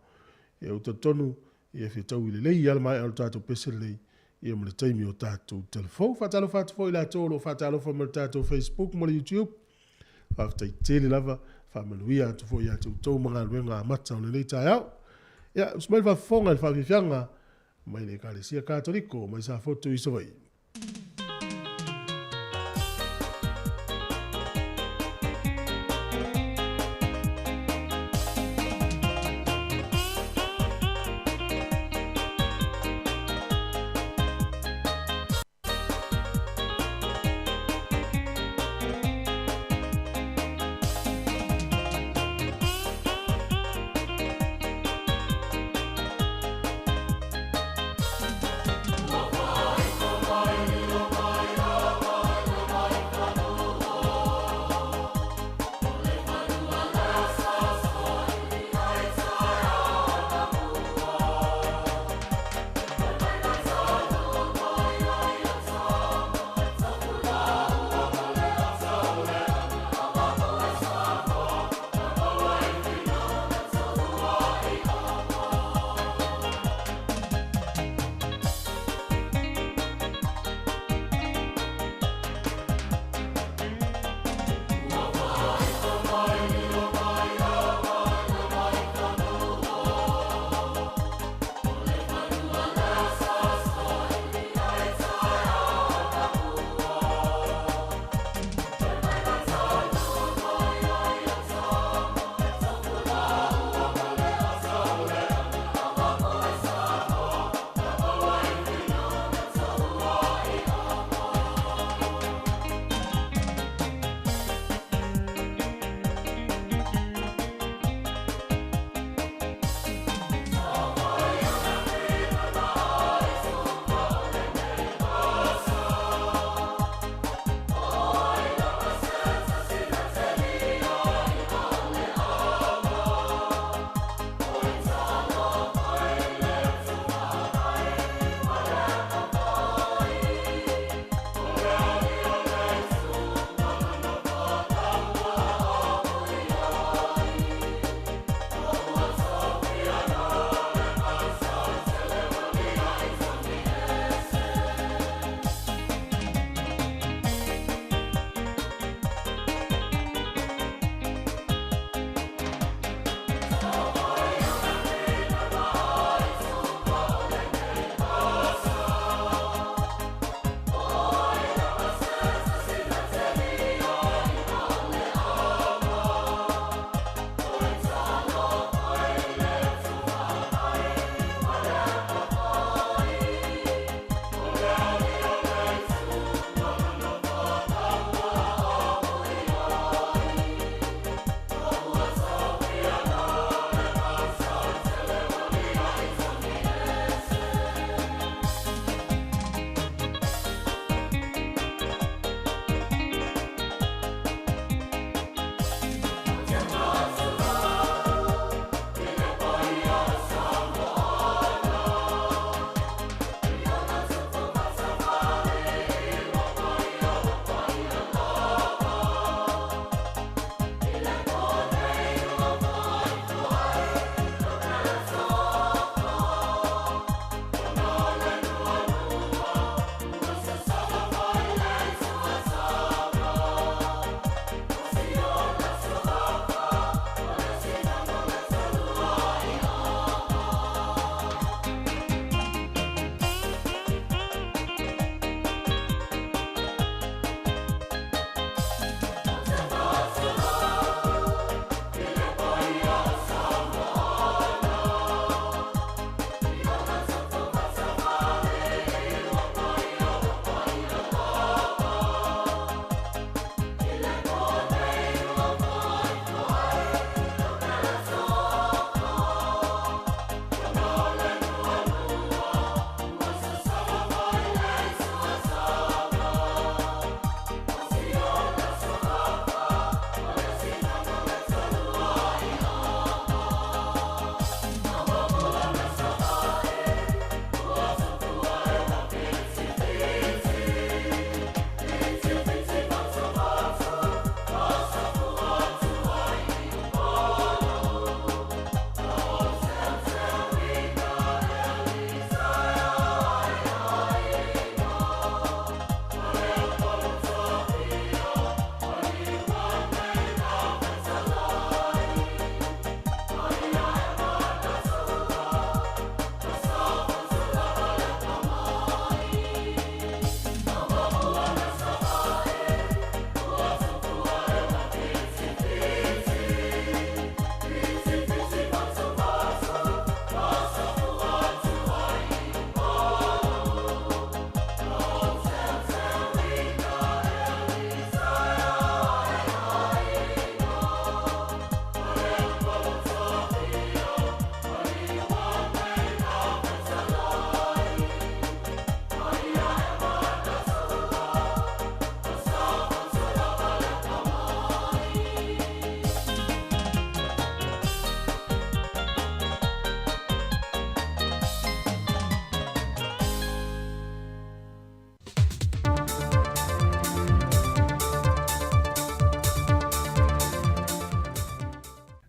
Ia utatonu, ia whitau i le lei ala mai alo tātou pese lei. Ia mo le taimi o tātou telefou. Whatalo whatafo i la tōlo, whatalo wha mo le tātou Facebook, mo le YouTube. Whawtai tele lava, whamanuia atu fo i atu tau mga luenga amata o le lei tai au. Ia, usmail whafonga le whawiwhianga mai le kalesia katoliko, mai sa fotu i sovai. Mawai,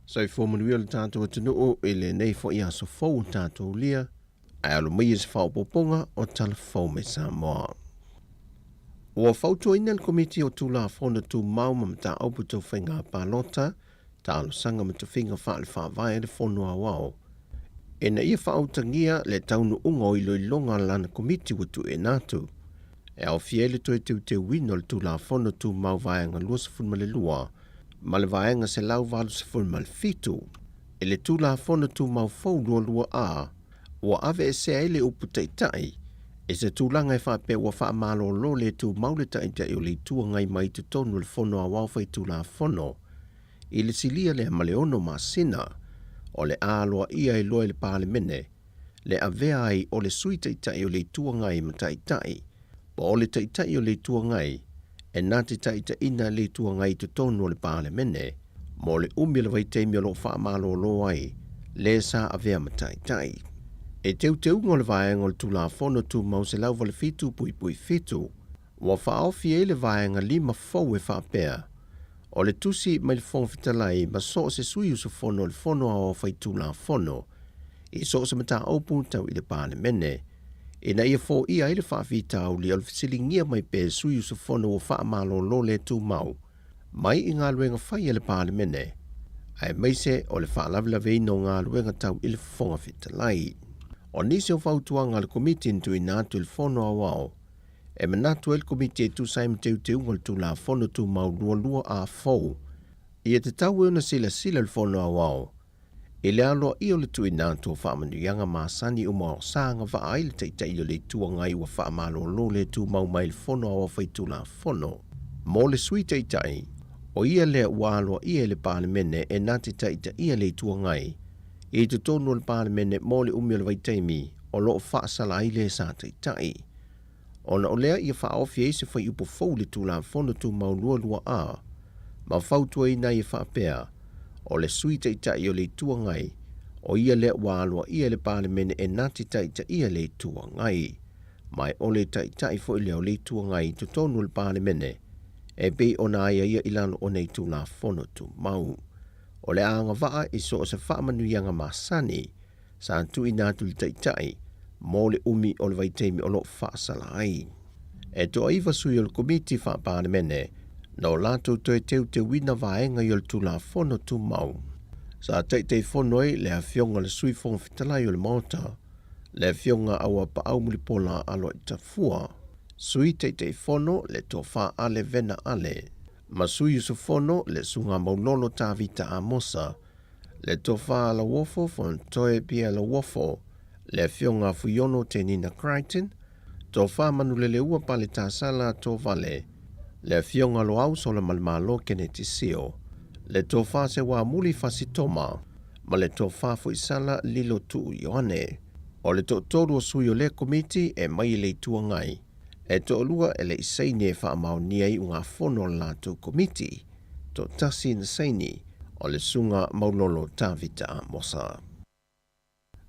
Sai fōmanuia le tātou atunuu I lenei fo I aso fau tātou lia, ai alo mai se whaopoponga o talafau me Samoa. Ua whautuaina le komiti o tulafono tu mau ma mta aupu tau whainga pālota, ta alo sanga ma tuwhinga whaale whaavai le whonua wao. E na ia whaautangia le taunu unga o ilo ilonga lana komiti watu e natu. E au fiele toe te wino le tulafono tu mau vaenga lua sa funma le lua, ma le vaenga se lau valu sa funma le fitu. E le tulafono tu mau fau lua a, ua ave e sea ele upu taitai, e se tūlanga e whape ua wha malo lo le tu maule taitai o le tua ngai mai tu tonu le whono a wawhai tulafono. I le silia le maleono masina, o le aloa ia e loe le pāle mene, le avea ai o le sui taitai o le tua ngai ma taitai, pa o le taitai o le tua ngai, e nati taitai ina le tua ngai tu tonu o le pāle mene, mo le umila vai teimi o lo wha malo lo ai, le sa avea ma taitai. E teu ngole vaenga le tulafono tu mau se lau vale fitu pui fitu, wa whaofi e le vaenga lima fau e whapea, o le tusi mai le whongfitalai ma so se sui usu fono le fono a o whai tulafono, I so se mata aupu tau I le pāle mene, e na ia fo ia I le whaafitau li al fisilingia mai pe sui usu fono o wha malo lo le tu mau, mai I ngā luenga whai e le pāle mene, ai mai se o le whaalavila no ngā luenga tau I le whongfitalai. O nisi o whautuanga le komiti intu I nātu le whono a wao, e manatu el komiti e tu saim teu ngol tu la whono tu mau lua a fau. I e te tau e una sila le whono a wao, e le aloa I o le tu I nātu o whaamanu ianga maasani o mao sanga wa ai le teitai o le tua ngai wa whaamalo lo le tu mau mai le whono a wao whai tu la whono. Mo le sui teitai, o ia le aloa ia le pāle mene e nati teitai ia le tua ngai, I tu tonu le pāle mene mo le umi o le vaitaimi o loo whaasala ai le sa teitai. Ona o lea ia whaofi e se whai upo fau le tu la whono tu mau lua a, ma whautua I na ia whaapea, o le sui teitai o le tua ngai, o ia le wālua ia le pāle mene e nati teitai ia le tua ngai, mai o le teitai fo I leo le tua ngai tu tonu le pāle mene, e bei ona ia ilano o nei tu la whono tu mau. O le anga waa I so o se whaamanu ianga masani, sa tu I nātu le teitai, mo le umi o le vaiteimi o lo whaasala ai. E to aiva sui o le komiti whaapāne mene, no lātou toi te wina vaenga I o le tu la whono tu mau. Sa teitei whonoi le a fionga le sui whonga fitalai o le mauta, le a fionga aua pa au mulipola alo I tafua, sui teitei whono le to wha ale vena ale, ma sui usu whono le sunga maulolo tā vita a mosa, le tofa la wofo fon toe pia la wofo, le fionga fuyono te Nina Crichton, tofa manulele ua pale tā sala to vale, le fionga lo au sola malmalo keneti sio, le tofa se wa muli fasitoma, ma le tofa fu isala lilo tu yoane, o le totoru o sui o le komiti e mai le tua ngai, e to lua ele isaini e whaamau ni ai unga whono la tu komiti, to tasi na saini o le sunga maulolo tāvita a mosa.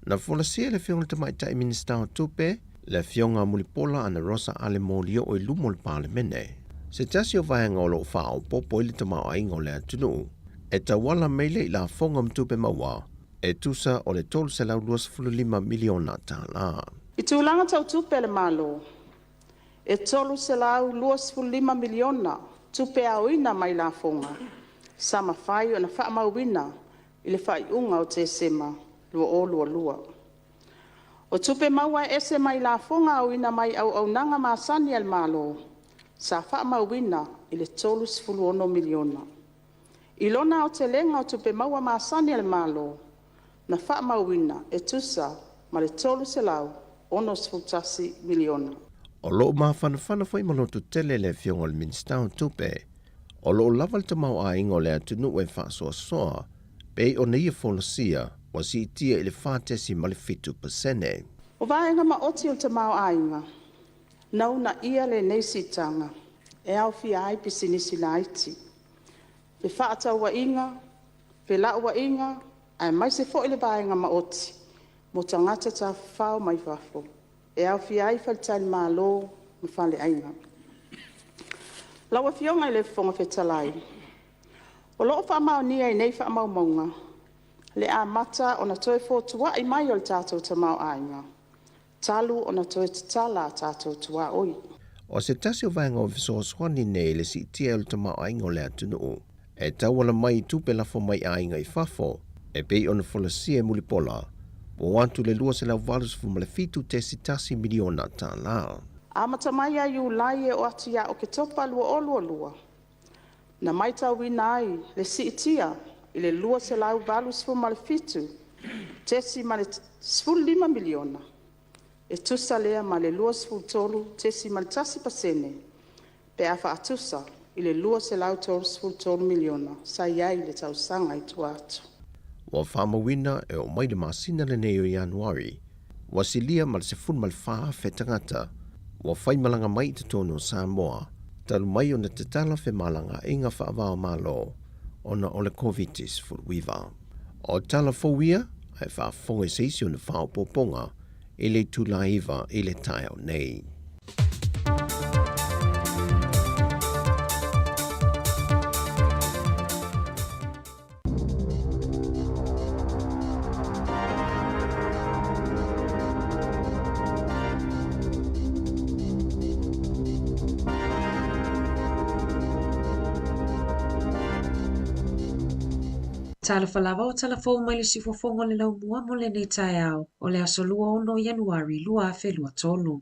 Na wholasia le fionga te mai tai minista o tupe, le fionga mulipola ana rosa ale molio o ilumo le pāle mene. Se tasi o vaenga o lo whao popo ili te mau aingo le atunu, e tawala meile I la fonga mtupe maua, e tusa o le tolu se lau 2.5 miliona tāla. I tūlanga tau tupe le malo, e tolu se lau 2.5 miliona tupe au ina mai la fonga. Sama whai o na wha mauwina I le whai unga o te sema lua. O tupe maua ese mai la fonga au ina mai au nanga masani al malo, sa wha mauwina I le tolu 10 miliona. I lona o te lenga o tupe maua masani al malo, na wha mauwina e tusa ma le tolu se lau 10 miliona. O loo mawhanawhana whai malotu tele le fionga le minsta o tupe, o loo lawal te mau a ingo le atunu e whasoa soa, pe o neia wholosia, o si itia I le whātesi ma le 5%. O vaenga ma oti o te mau ainga, nau na ia le neisitanga, e au fia ai pisinisi la iti. Pe whaata wa inga, pe la wa inga, ai mai se fo I le vaenga ma oti, mo tangata ta whao mai wafo. E au fia ai whaltani maa lo, ma whale ainga. Lawa fionga I le whonga whetalai. O loo wha mau nia I nei wha mau maunga, Le a mata ona toe fotua I mai o le tātou tamau ainga. Talu ona toe tatala tātou tua oi. O se tasi o vaenga o fesoasoani nei le si tia o tamau ainga o le atunuu. E tau ala mai tupe lafo mai ainga I fafo. E pei ona folasia mulipola. O wantu le lua se lau valus fu male fitu te sitasi miliona ta la. A mata mai a iu lai e o atu ia o ke topa lua o lua. Na mai tau wina ai le si itia I le lua se lau valus fu male fitu. Tesi male 5 miliona. E tusa lea ma le lua sful tolu tesi ma le tasi pasene. Pe afa atusa I le lua se lau tolu sful tolu miliona. Sa iai le tau sanga I tu atu. Wa whamawina e o mai le masina le nei o Januari. Wa silia ma le se fun ma le wha fetangata. Wa whaimalanga mai te tono Samoa. Talu mai o na te tala fe malanga inga whaavao malo. Ona o le COVID-19 furuiva. O tala fowia ai whaafonga seisi o na whao poponga. Ele tulaiva ele taio nei. Tala falava o tala fau mai le sifofongo le lau mua mo le nei tae au o le aso lua ono Januari lua afe lua tolu.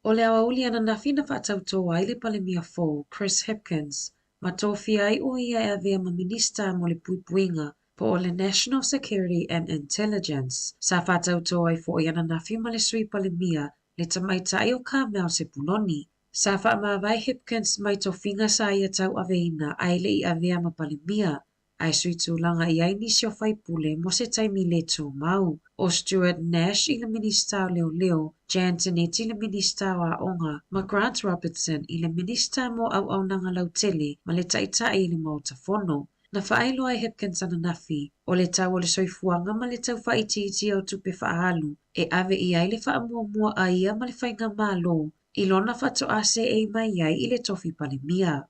O le awa uli ana na fina whaatautoa ai le palemia fau Chris Hipkins ma tofia ai o ia e avea ma minista mo le puipuinga po o le National Security and Intelligence sa whaatautoa ai fo o iana na fima le sui palemia le tamaitai o Carmel se punoni. Sa whaamawai Hipkins mai tofinga sa ia tau aveina ai le I avea ma palemia. Ai sui tūlanga I ai nisi o whaipule mo se taimi le tō mau. O Stuart Nash I le minista o leo leo, Jan Tinetti le minista o aonga, ma Grant Robertson I le minista mo au nanga lautele ma le taitai I le mautafono. Na whaelo ai Hipkins ana nafi, o le tau o le soifuanga ma le tau whaiti o tupe whaalu, e ave I ai le whaamua a ia ma le whainga malo, I lona whato ase e mai ai I le tofi palemia.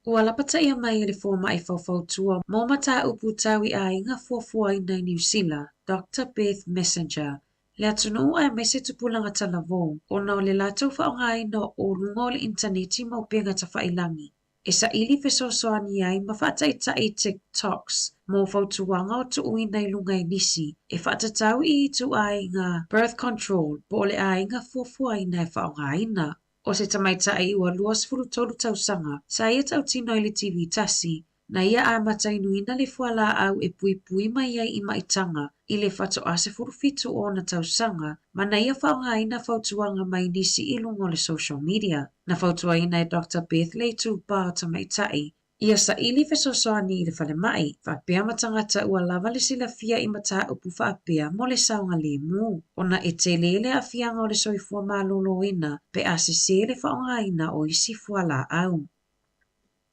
Ua lapata ia mai le forma I whawhautua mō mata upu tawi a inga fuafua I New Zealand, Dr. Beth Messenger. Le atunu ai mese tupulanga talavo, o na o le latou whaonga ina o lunga o le interneti maupenga ta whailangi. E sa ili fesosoani ai ma whaataitai TikToks, mō whautuanga o tu ui nei lunga I nisi, e whaatatau I tu a inga birth control, po le a inga fuafua ina e whaonga ina. O se tamaitai ua luas fulu tolu tausanga, sa ia tau tino I le TV tasi, na ia a matainuina le fuala au e pui mai ai I maitanga, I le whato ase furu fitu o na tausanga, ma na ia whaonga ina whautuanga mai nisi I lungo le social media. Na whautua ina e Dr. Beth le tu bao tamaitai, ia sa ili fesosoani I le whale mai, whapea matangata ua lava le sila fia I mata upu whapea mo le saunga le mu. Ona e te lele a fianga o le soifua malolo ina, pe ase se le whaonga ina o isi fuala au.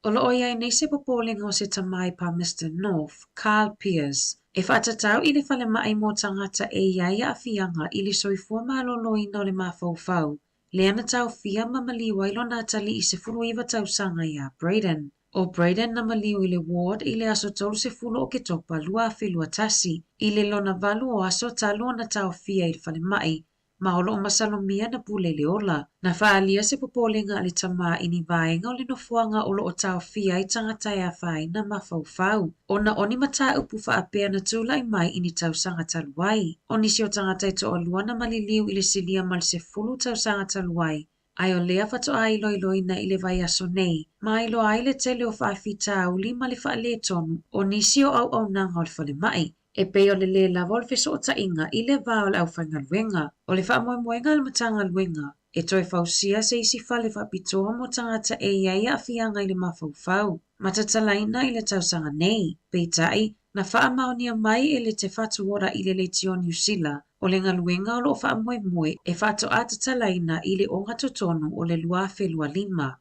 Olo o iai nei se popolinga o se tamai pa Mr. North, Carl Pierce, e whaatatau I le whale mai mo tangata e iai a fianga I le soifua malolo ina o le mawhauwhau. Le ana tau fia mamaliwa ilo na tali I se furuiva tau sanga ia Braden. O Braden na maliu I le ward I le aso tolu se fulu o ke topa lua afe lua tasi. I le lona valu o aso talu na tau fia I le whale mai. Ma olo o masalomia na pule le ola. Na whaalia se popolinga le tama I ni vaenga o le nofuanga olo o tau fia I tangatai a whai na mawhauwhau. O na oni mata upu whaapea na tūlai mai I ni tau sanga taluai. O nisi o tangatai to o lua na maliliu I le silia mal se fulu tau sanga taluai. Ai o lea whato ai loiloina I le vai aso nei, ma ai lo ai le tele o whaafita uli ma le wha le tonu, o nisi o au nanga o le whale mai. E pei o le lava o le wheso o tainga I le vā o le au whainga luenga, o le wha moemoenga le matanga luenga, e toi whausia se isi whale whapitoa mo tangata e iai a fianga I le mawhauwhau. Matatalaina I le tausanga nei, pei tai, na wha maonia mai e le te whatu ora I le tio New Zealand, o le ngaluenga o lo wha moe e whato atatalaina I le onga totonu o le lua whelua lima.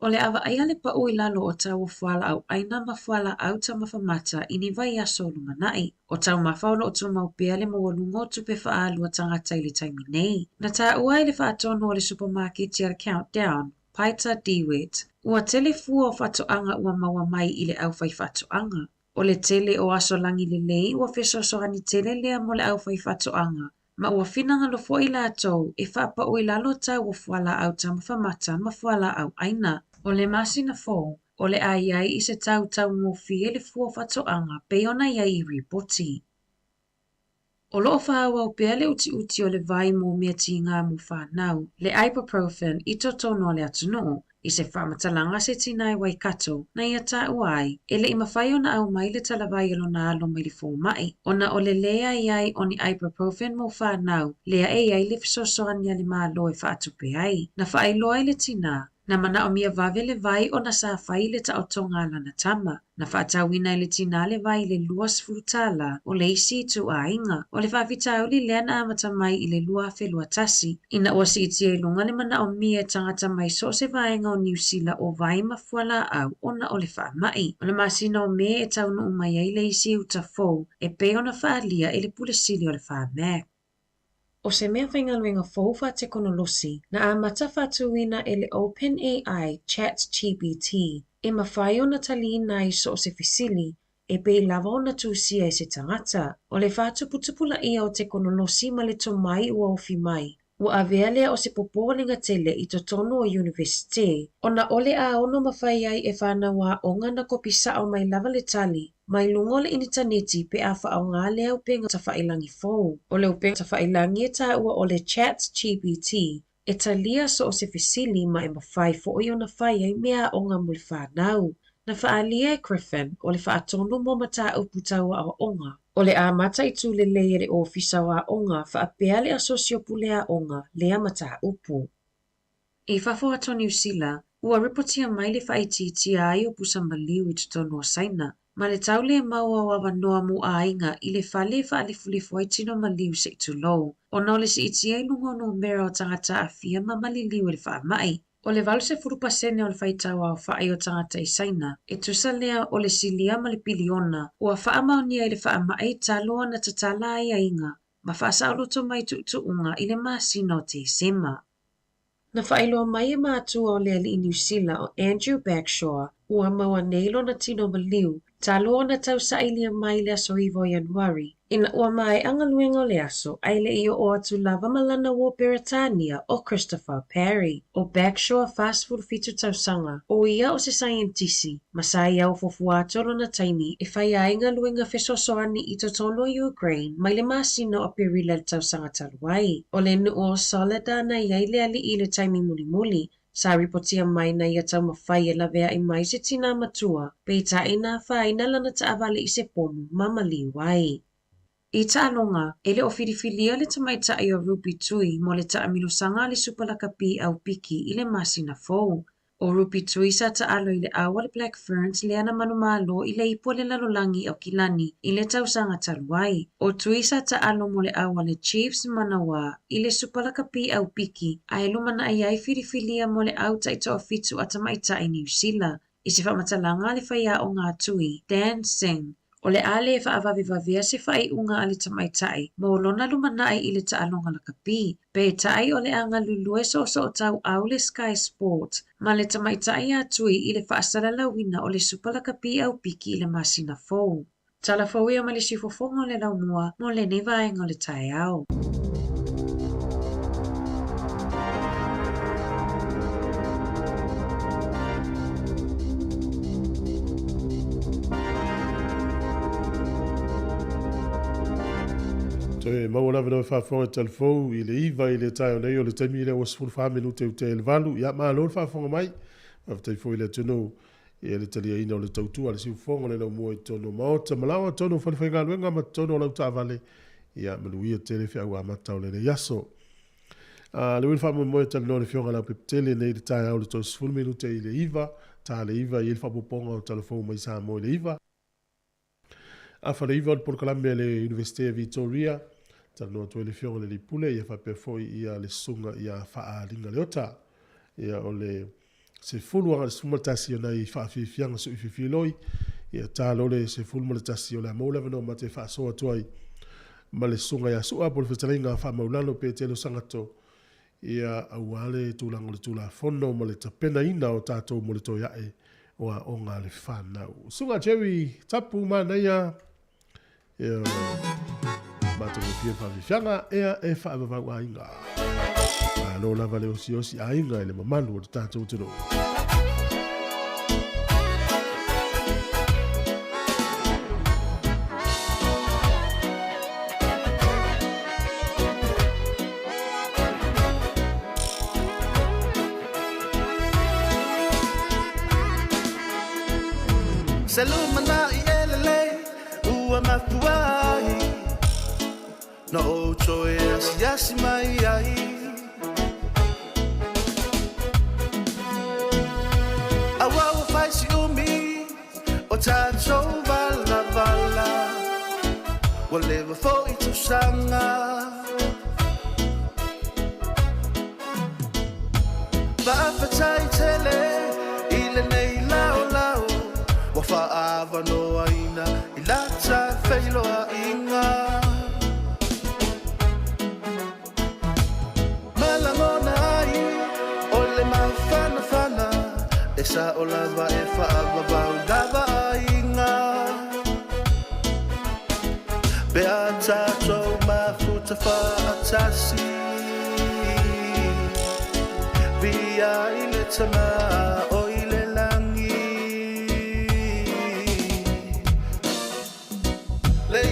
O le awa aia le pa ui lalo o tau whala au aina ma whala au ta mawhamata I ni vai aso lumanai. O tau mawhaulo o tu maupea le mawalungo tupe whaalua tangata I le taimi nei. Na ta ua I le whaatono o le supermarket I ar countdown, Paita Dewit. Ua tele fua o whatoanga ua maua mai I le au whai whatoanga. O le tele o aso langi lelei ua fesoasoani tele lea mo le au faifatoanga. Ma ua finanga lo fo i lātou e whaapa o i lalo tau o fuala au tamawhamata ma fuala au aina. O le masina fo, o le ai i se tau ngō fie le fua whatoanga pe ona iai i ripoti. O loo whaawa o pea le uti o le vai mō mea ti ngā mu whanau, le ibuprofen i to tono le atunoo, i se whamatalanga se tinai wai kato na ia tā uai, e le imawhai o na au mai le talawai alo na alo mai le fō mai. O na o le lea iai o ni ibuprofen mō whanau, lea e iai le fisosoania le mālo e whaatupe ai, na whaailoa i le tina, na mana o mia vave le vai o na sa whai le ta o tonga lana tama, na whaatawina i le tina le vai le luas fulutala o le isi tu a inga, o le whawhitau li lea na amata mai i le lua whelua tasi, ina o si iti e lunga le mana o mia tangata mai so se vaenga o New Zealand o vai mafuala au o na o le whaamai. O le masina o mea e tau no umai ai le isi uta fōu, e pe o na whaalia e le pulesili o le whaame. O se mea whaingaluenga fōu wha teknolosi, na amata whatuina e le OpenAI ChatGPT, e mawhai o na tali nai so se fisili, e pe lava o na tūsia e se tangata. O le whātuputupula ia o teknolosi ma le tomai ua ofi mai. Ua avea lea o se popolinga tele i to tono o universite. O na ole a ono mawhai ai e whanawa o ngana kopisa o mai lava le tali. Mai lungo le interneti pe a wha o ngā lea upenga ta whailangi fōu. O le upenga ta whailangi e tā ua o le ChatGPT. E talia so o se fisili ma e mawhai fo o i o na whai ai mea o ngā muli whanau. Na whaalia e Griffin o le whaatono mo mata upu taua o onga. O le amata i tū le leia le ofisa wa onga whaapea le asosiopu lea onga lea mata upu. I whafo ato New Zealand, ua ripotia mai le whaititia ai o pusa maliu i tutono saina. Ma le tau le maua wa wanoa mu a inga i le whale whaalifulifu ai tino maliu se tu low. O na o le si iti ai lungo no mera o tangata a fia ma maliliu e le whaamai. O le valu se furupasene o le whaitawa o whaai o tangata i saina, e tusa lea o le silia ma le piliona, ua whaamaunia i le whaamai taloa na tatala ai a inga, ma whaasauloto mai tuunga i le masina o te sema. Na whaailoa mai e mātua o le ali i New Zealand o Andrew Bagshaw, ua maua neilo na tino maliu, taloa na tau sailia mai le aso iwo Januari, ina ua mai angaluenga o le aso, ai le iyo o atu lava malana wo Beretania o Christopher Perry, o Bagshaw fast food fitu tausanga, o ia o se scientisi, masai au fofuatolo na taimi, e whai ainga luenga fesosoani i totono Ukraine, mai le masina o perila le tausanga taluai, o le nu o solida na iai le ali i le taimi muli muli, sa ripotia mai na ia tau mawhai e lavea i mai se tina matua, pe i ta ina whai na lana ta avale i se pomu mamali wai. I ta alonga, ele o whiriwhilia le tamaita i o Rupi Tui mo le ta aminosanga le supalaka pi au piki i le masina fōu. O Rupi Tui sa ta alo i le awa le Black Ferns le ana manumalo i le ipo le lalolangi au kilani i le tausanga taluai. O Tui sa ta alo mo le awa le Chiefs manawa i le supalaka pi au piki a e lumana ai ai whiriwhilia mo le au ta ito o fitu a tamaita i New Zealand. I se whamatalanga le whaia o ngā Tui, Dan Singh. O le ale e whaavavivavea se whai unga ali tamaitai, mo lona lumanai i le taalonga la kapi. Pe tai o le anga lulue so o tau au le Sky Sport, ma le tamaitai a tui i le whaasala lawina o le supala kapi au piki i le masina fōu. Tala fōu i o mali sifofonga o le laumua, mo le nevaenga o le tai au. Maua na whaafonga telefou i le iwa i le tai o nei o le taimi le was 45 minute u te elvalu. Ia maa lor whaafonga mai. Whaafonga fo i le tunu i le talia ina o le tautua le siufonga le lau mua i tono maota. Malawa tono whaliwhainga luenga ma tono lau taavale. Ia manuia tele whia ua amata o le le yaso. Le wili wha mua tali no le fionga lau peptele nei le tai au le tos 40 minute i le iwa. Ta le iwa i le whapoponga o telefou mai sa mo i le iwa. A wha le iwa o le Polokalame le Universite Victoria. Tano to le fionga le pule ia fa pe foi ia le sunga ia fa linga le ota ia o le se fulu anga suma tasi na i fa fi fianga su fi fi loi ia ta lo le se fulu mo tasi o la mo le no mate fa so atoi ma le sunga ia su a por fetalinga fa maulano pe te lo sangato ia awale tu lango le tu la fondo mo le tapena ina o tato mo le to ia e o a onga le whanau. Sunga Jerry, tapu mana ia, mātou e pia whawhiwhanga, ea e whaamawau a inga. Nō lava le osi a inga e le mamanu o te tātou te rō. Salumana ielele ua mafuai no ocho yasi mai ai awa fai si umi o tacho vala vala whatever for itu sanga va fatai tele ile nei lao lao wafa'ava no aina I lata whailo a inga malangona ai o le mawhana whana e sa o lava e wha'ava wau lava a inga Bea tātou mafuta wha'atasi Via I le tama o I le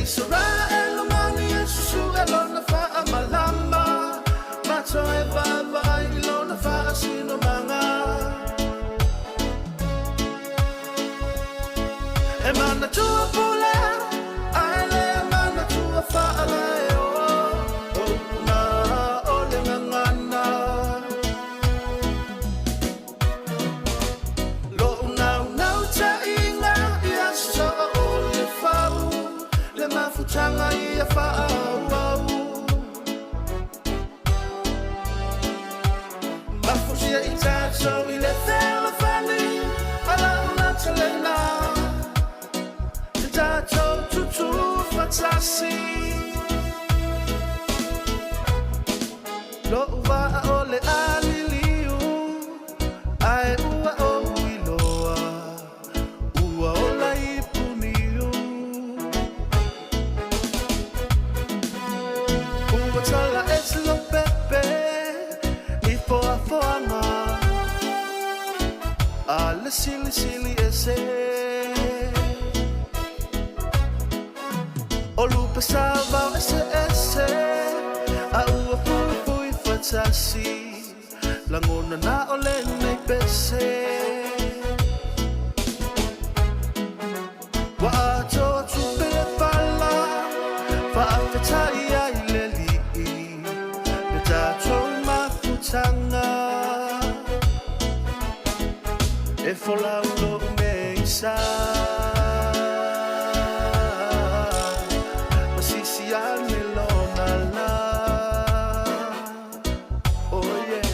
Sura elo mani esu elo na fa'a malama Mato e vava ilo na fa'a sino manga E mana tua pule Aele e mana tua fa'a leo O na ole ngangana Lo unau ta inga Ia so ole fau Mafutanga ia whaau Mafutia I tātou I le whela whani Ala una talena Te tātou tutu whatasi Lo ua o le aliliu Ai ua o iloa Ua o la ipuniu Tala es lo pepe Ni foa foanga Ala sili sili ese O lupa salva ese ese A ua fui fui fatasi Langona na o lenei pese Wa ato tupe fala Fa afetai ai leli Tanga e fola ulo meisa Masisi ane lona la Oh yeah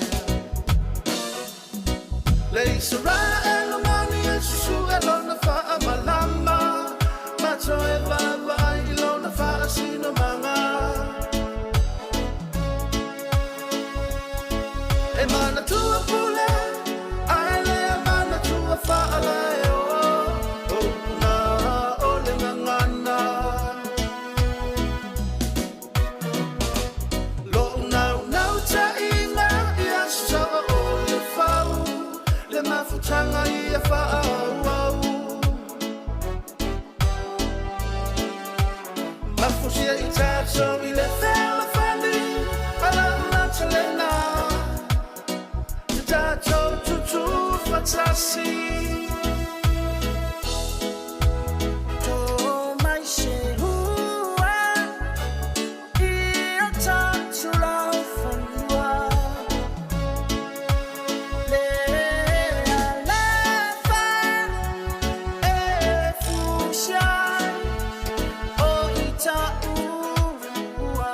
Leisa ra elo mani e susu elo na fa'a malama Mato e vava ilo na fa'a sino manga E mana tua pule Aele e mana tua whaala e o na ole ngangana Lo unau ta inga I aso o le whau Le mafutanga I a whaau Mafutia I tātou I le whela whani Ala una talena Tātou tutu whatasi Tō mai se hua I o tātou lau whanua Le alafa e fushai O I ta ua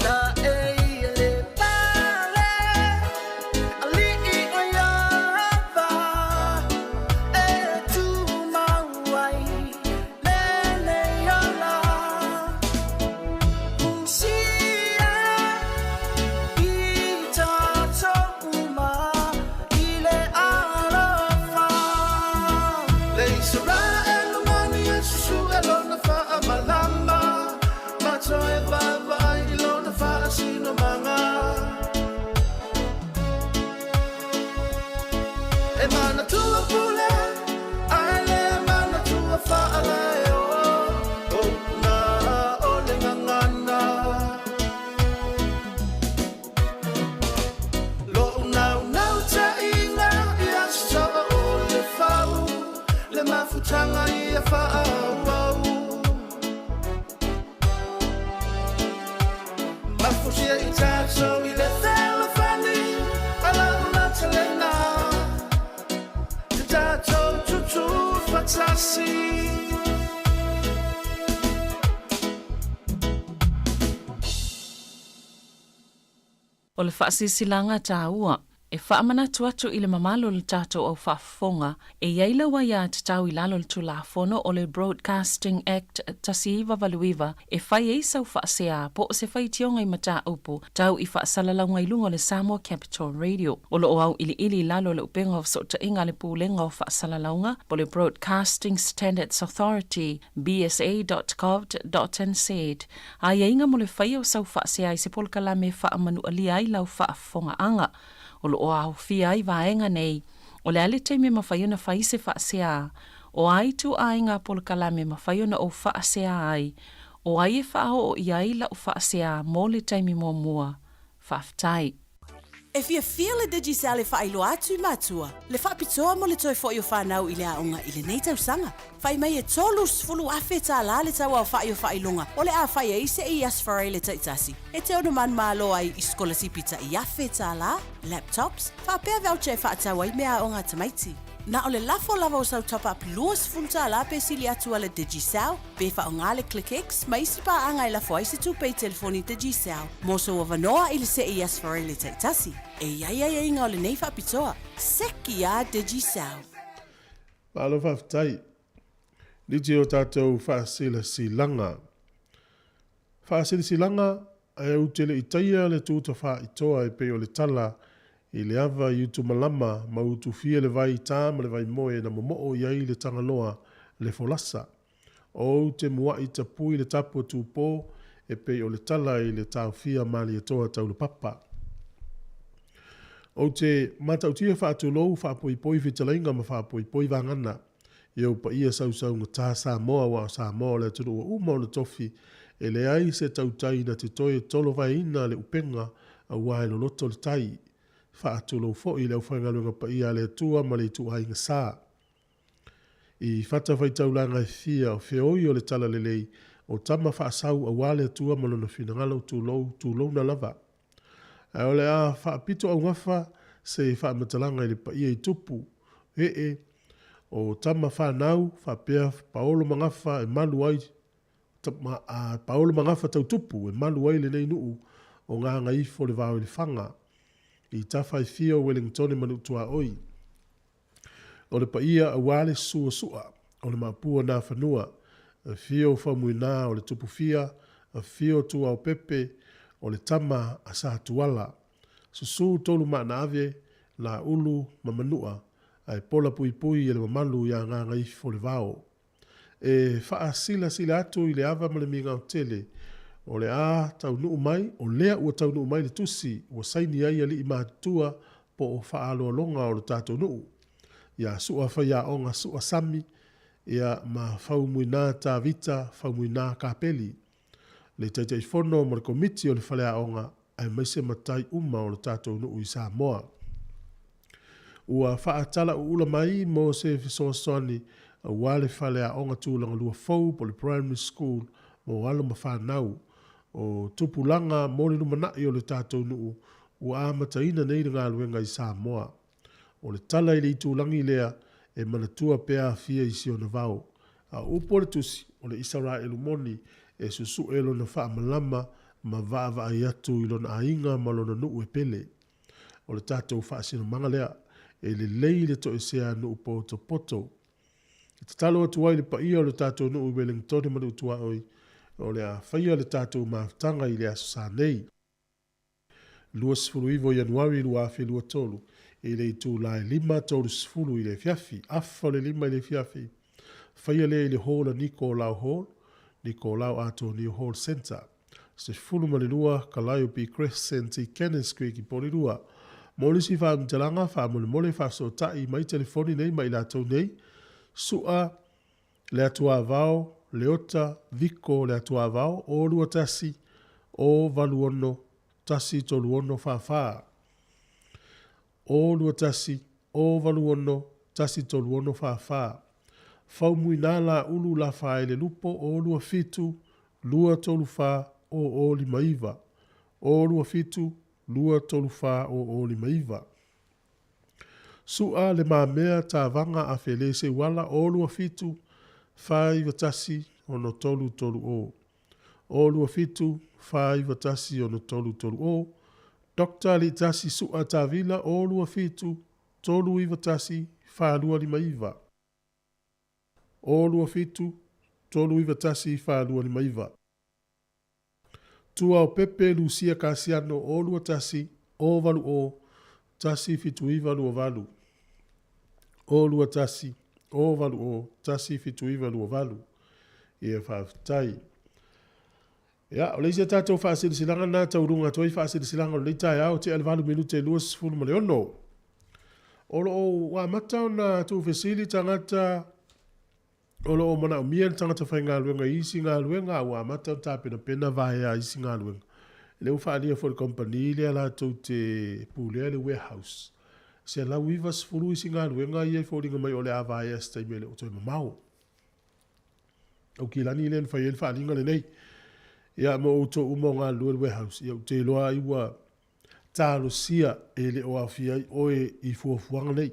La e le Ali i o ia tanga i a whaau mafusia i tātou i le tēla whani alau na talena te tātou tutu whatasi O le whaasisilanga tāua, e whaamana tuatu i le mamalo le tātou au whaafonga, e iaila wa ia te tau i lalo le tulafono o le Broadcasting Act tasiiwa valuiwa, e whai eisa u whaasea po o se whai tionga i mata upu, tau i whaasalalango i lunga le Samoa Capital Radio. O lo au ili lalo le upenga o sota inga le pūlenga o whaasalalango, po le Broadcasting Standards Authority, bsa.gov.nz. A inga mo le whai o sau whaasea i se polkala me whaamanu alia i lau whaafonga anga. O lo o au fia ai vaenga nei, o le ale teime mawhaiona whaise whaasea, o ai tu ainga polkalame mawhaiona o whaasea ai, o ai e whao o iaila o whaasea mō le teime mō mua, whaftai. E fia le Digicel e whailo atu matua, le whapitoa mo le toi fo o whanau i le aonga i le nei tausanga. Whai mai e tolu sfulu awhi tā la le tau au whailonga, o le a whai e se i asfarai le taitasi. E te ono man malo ai i skolasipi ta i awhi tā la, laptops, whapea voucher whaatau ai mea aonga tamaiti. Na o le lafo lava o sau top up luas funta la pe sili atua le Digicel, pe whaonga le ClickX, ma isi pa anga i lafo ai se tu pei telefoni Digicel, moso o vanoa i le se i asfarai le taitasi. E ia inga o le nei whapitoa, seki a Digicel. Malo whaftai, ni te o tātou whaasila silanga. Whaasila silanga, ai au tele i taia le tūta wha i toa e pe o le tala, i le awa i utu malama ma utu fia le vai tā ma le vai moe na momo iai le tangaloa le folasa. O te mua i ta pui le tapo tūpō e pe o le tala i le tau fia mali e toa tau le papa. O te matautia whaatulou whaapoipoi whitalainga ma whaapoipoi vangana i au pa ia sausau ngā tā Samoa wa Samoa le tunu o uma o le tofi e le ai se tautai na te toi tolo vai ina le upenga a wae lo loto le tai. Whaatulou fo i leo whaingalunga pa ia le tua ma le tu ainga sā. I whata whaitaulanga e fia o whioi o le tala lelei o tama whaasau a wale tua ma lona whinangalo tūlou na lava. A ole a whaapito au ngawha se whaamatalanga i le pa ia i tupu. O tama whanau, whapea paolo mangawha e malu ai. Paolo mangawha tau tupu e malu ai le nei nuu o ngā ngaifo le vāo i le whanga. I tawhai fia o Wellington manu tua oi. O le pa ia a wale sua, o le mapua nā whanua. A fia o whamuina o le tupu fia, a fia o tua o pepe, o le tama a sa tuala. Susu tolu maana ave, la ulu mamanua, ai pola pui pui e le mamalu ia ngā ngaifo le vāo. E wha sila atu i le ava ma le minga o tele, o le a tau nuu mai, o lea ua tau nuu mai le tusi, ua saini ai ali i mātua po o wha aloa longa o le tātou nuu. Ia sua whaia o ngā sua sami, ia ma whaumuina tā vita, whaumuina kāpeli. Le taitai whono ma le komiti o le whalea o ngā, ai maise matai uma o le tātou nuu i Samoa. Ua whaatala u ula mai mo se fisoasoni a wale whalea o ngā tūlanga lua fau po le primary school mo walo ma whanau. O tupulanga mōni numanai o le tātou nuu ua amataina nei ngā luenga i Samoa. O le tala i le tūlangi lea e manatua pea fia i sio na vau. A upo le tusi o le Israelu moni e susu elo na wha malama ma vaa ai atu i lona ainga ma lona nuu e pele. O le tātou wha sino mangalea e le leile to e sea nuu poto poto. I te talo atu ai le pa ia o le tātou nuu i Wellington manu tua oi. O le a whaia le tātou maafutanga i le aso sa nei. Lua sifuru iwo Januari lua afi lua tolu. I le tu lai lima tolu sifuru i le fiafi. Afa le lima i le fiafi. Whaia le i le hola Nicolau Hall. Nicolau Antonio Hall Center. Sifuru ma le lua Kalaio P. Crescent i Kenneth Creek i pori lua. Molisi wha mtalanga wha mole wha so tai mai telefoni nei mai la tau nei. Sua le atua vao. Leota, Viko, le atua vao, o lua tasi, o valuono, tasi to luono whawha. O lua tasi, o valuono, tasi to luono whawha. Faumuina la ulu la fa le lupo o lua fitu, lua tolu fa o lima iwa. O lua fitu, lua tolu fa o lima iwa. Sua le mamea ta vanga a felese wala o lua fitu, fai vatasi o no tolu tolu o. O lua fitu, fai vatasi o no tolu tolu o. Dokta li tasi sua ta vila o lua fitu, tolu i vatasi, fa lua lima iwa. O lua fitu, tolu i vatasi, fa lua lima iwa. Tua o pepe Lucia Casiano o lua tasi, o valu o, tasi fitu i valu o valu. O lua tasi, o valu o, tasi fitu i valu o valu. Ia whaafitai. Ia, o leisi a tātou whaasiri silanga nā taurunga toi whaasiri silanga o leitai au te alvalu minute luas fulu male ono. Olo o wa matau na tu fesili tangata olo o mana o mia tangata whai ngā luenga isi ngā luenga wa matau tāpena pena vahea isi ngā luenga. Leu whaalia for the company lea la tau te pūlea le warehouse. Se lau ivas fulu isi ngā luenga ia fōringa mai o le a vahea stai mele o toi mamau. Au ki lani len whai el whaalinga le nei. Ia mo o to umo ngā lua le warehouse. Ia te loa iwa tālo sia e le o awhia oe I fuafuanga nei.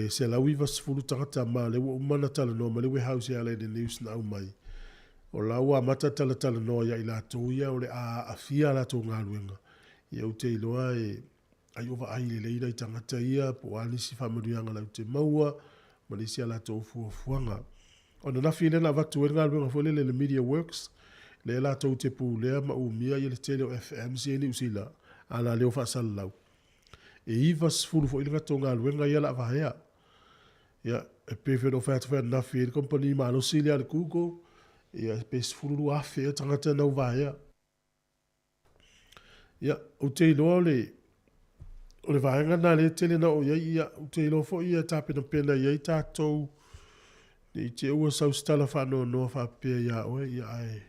Se lau ivas fulu tangata ma le wa umana tala no ma le warehouse ia le news na au mai. O lau a mata tala tala no ia I la tō ia o le a awhia la tō ngā luenga. Ia te loa ai ova ai le leira I tangata ia po anisi whamarianga lau te maua ma le sia la tō fuafuanga. O na nafi le na vatu e ngā luenga fo le media works. Le la tau te pū lea ma umia I le tele o FM si eni usila ala leo whaasala lau. E ivas fulu fo ilanga tō ngā luenga ia la vahea. Ia, e pewhero whaata whaata nafi e company ma alo sili ale Google. Ia, e pes fulu afe e tangata nau vahea. Ia, o te iloa o le vahenga na le tele na o ia ia, o te iloa fo ia tāpena pena ia I tātou ni te ua saustala whanau noa whapea ia oe ia ai.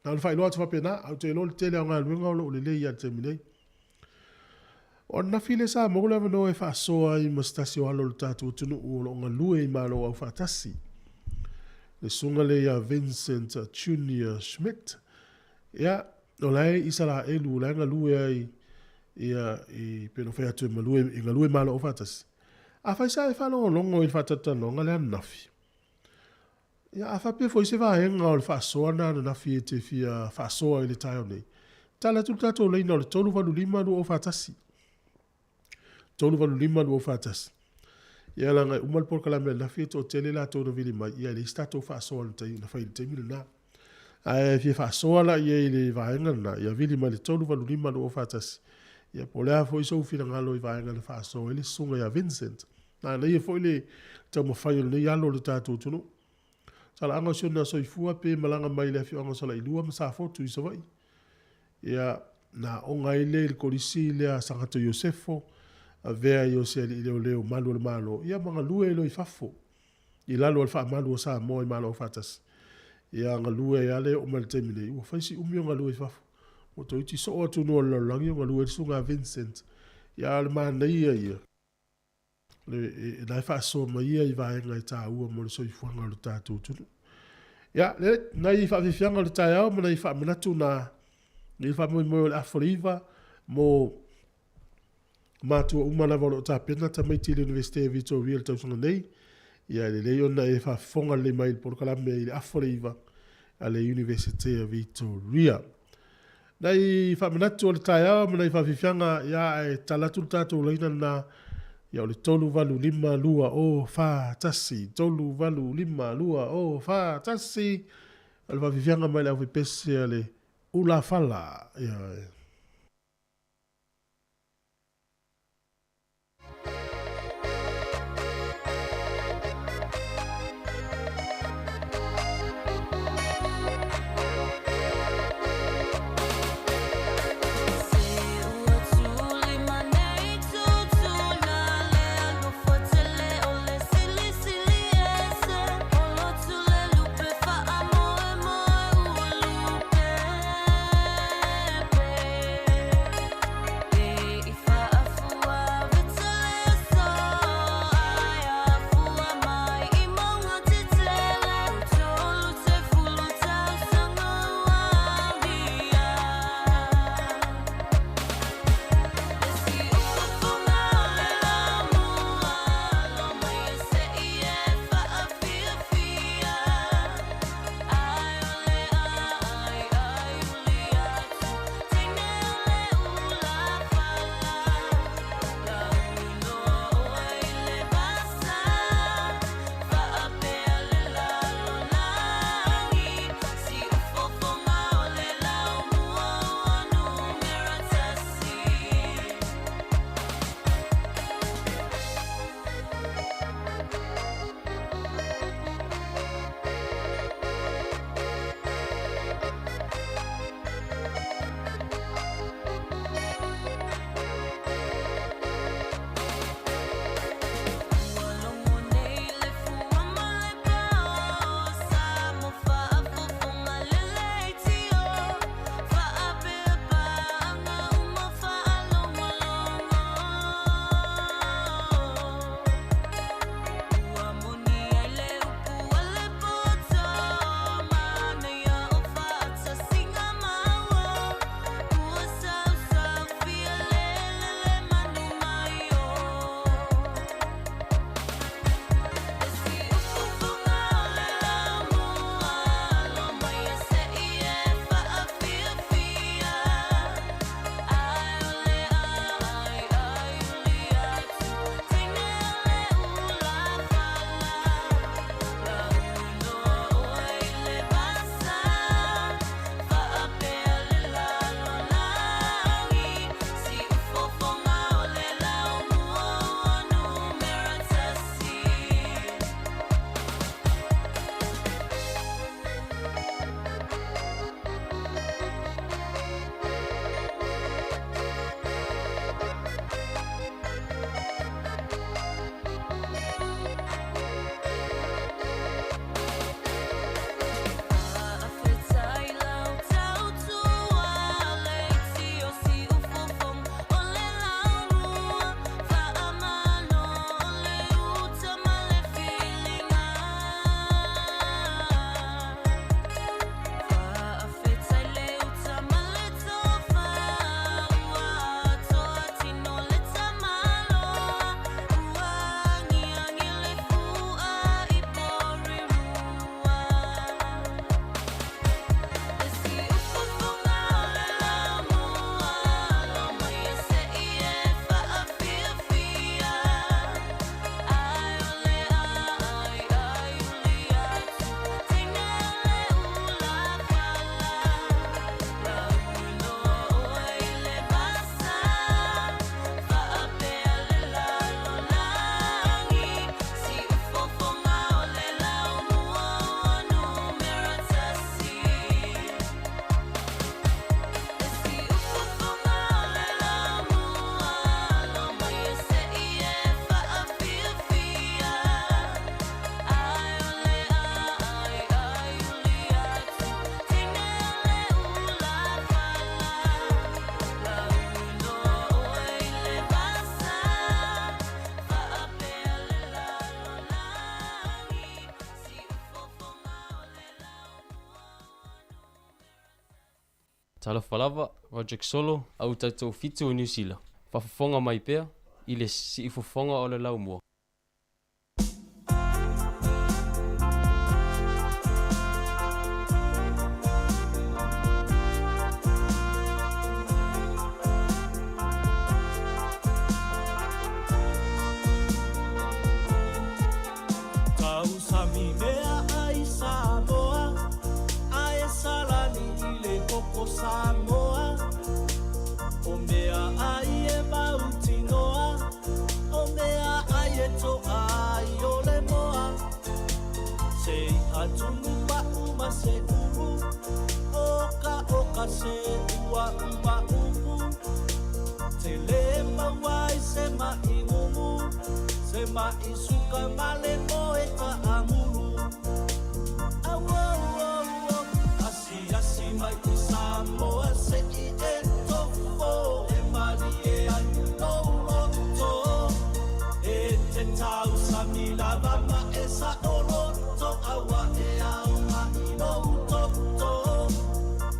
Nā le whailoa te whapena, au te iloa le tele au ngā luenga o le le ia te minei. O na file sa mo le no e fa so ai mastasi o alo tatu tunu o lo nga lue I malo au fatasi. Le sunga le ya Vincent Junior Schmidt. Ya, o lai isala elu la nga lue ai ia I peno fea tu malue I nga lue malo au fatasi. A fai sa e fa lo longo I fatata no nga le nafi. Ya a fa pe foi se va henga o le fa so na nafi te fia fa so I le tayo nei. Tala tu tatu le no le tolu valu lima lu au fatasi. Tolu valu lima lu o fatas. Ia langa umal por kalame na fito tele la tonu vili mai ia le stato fa so na fa te mil na. Ai fi fa so la ia le vaenga na ia vili mai le tolu valu lima lu o fatas. Ia polea foi so fina ngalo I vaenga le fa so ele sunga ia Vincent. Na ia foi le tamo fai le ia lo le tatu tunu. Sala anga so na so ifua pe malanga mai le fi anga so la ilua ma sa fotu I so vai. Ia na onga ile le kolisi le sangato Josefo. A vea I o se li leo malu le malo. Ia mga lue lo I fafo. I lalo al fa malu o sa mo I malo o fatas. Ia nga lue I ale o mal temine. Ua faisi umi o nga lue I fafo. O to iti so o tunu o lalangi o nga lue sunga Vincent. Ia al mana ia ia. Le nai fa so ma ia I vaenga I ta ua mo le so I fuanga lo tatu tunu. Ia le nai fa fianga lo ta au mo nai fa manatu na ni fa mo le aforiva mo matua umana valo ta pena ta mai tile University Victoria tau songa nei ia le leo na e fa fonga le mai por kala me le aforiva ale University of Victoria dai fa manatu le taia mo nei fa fianga ia e talatu tatu leina na ia le tolu valu lima lua o fa tasi tolu valu lima lua o fa tasi al fa fianga mai la pese ale ula fala ia Talafalava, Roger Solo, au tatou fitu o New Zealand. Fafafonga mai pea, I le si fofonga o le lau mua. Samoa, o mea ai e mautinoa, o mea ai e toa ai o le moa. Se atunu ma se umu, oka se ua umu. Te le mawai se mai mumu, se mai suka male mo e ta amuru. Asi mai I Samoa se I e tofo e mali e ai no roto e te tau sami lava ma e sa o roto awa e au ma I no toto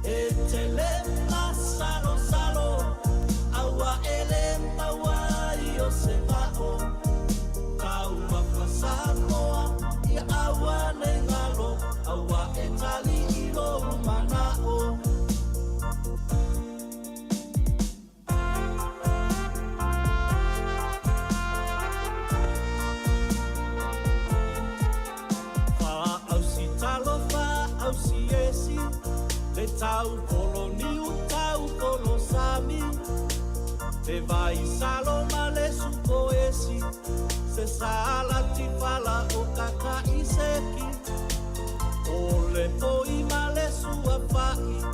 e te le na salo awa e le mawai o se mao tau ma pa Samoa I awa ne ngalo awa e tali I lo manao. Le tau koloniu, tau kolosami Te vai saloma le sukoesi Se sala ti fala o kaka iseki O le poi male sua fai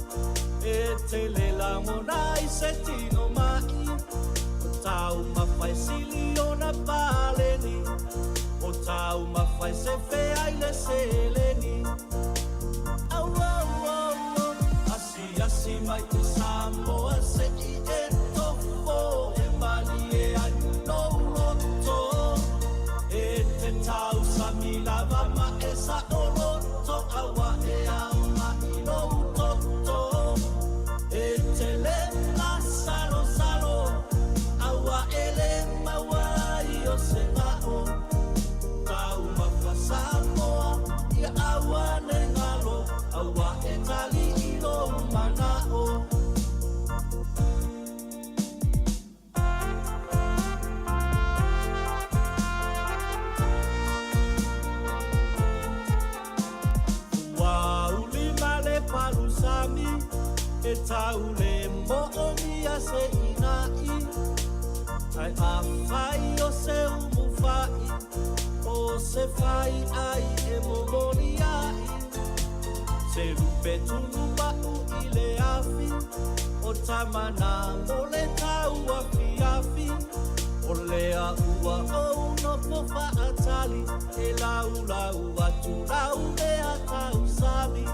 E te le lamonai se tino mai O tau ma fai siliona paleni O tau ma fai se fea le seleni Asi mai I Samoa se I e tofo e mali e ai no roto E te tau sami lava ma e sa o roto awa e au ma I no toto E te le na salo awa e le mawai o se ngao Tau ma pa Samoa I awa ne ngalo awa e tali I lo manao Wau lima le palusami E tau le mo'omi a se inai Ai a fai o se umufai O se fai ai e momoni ai Se lupe tunu ma'u I le afi O tamana mo le tau afi O le aua o no pofa atali E lau atu lau mea tau sami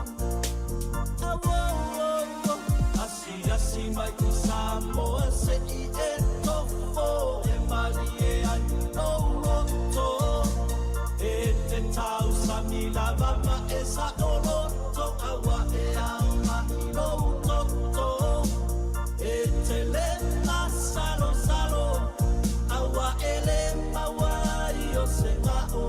Asi mai I Samoa se I e tofo E mali e ai no roto E te tau sami lava ma e sa o roto awa e au ma I no toto E te le na salo awa e le mawai o se ngao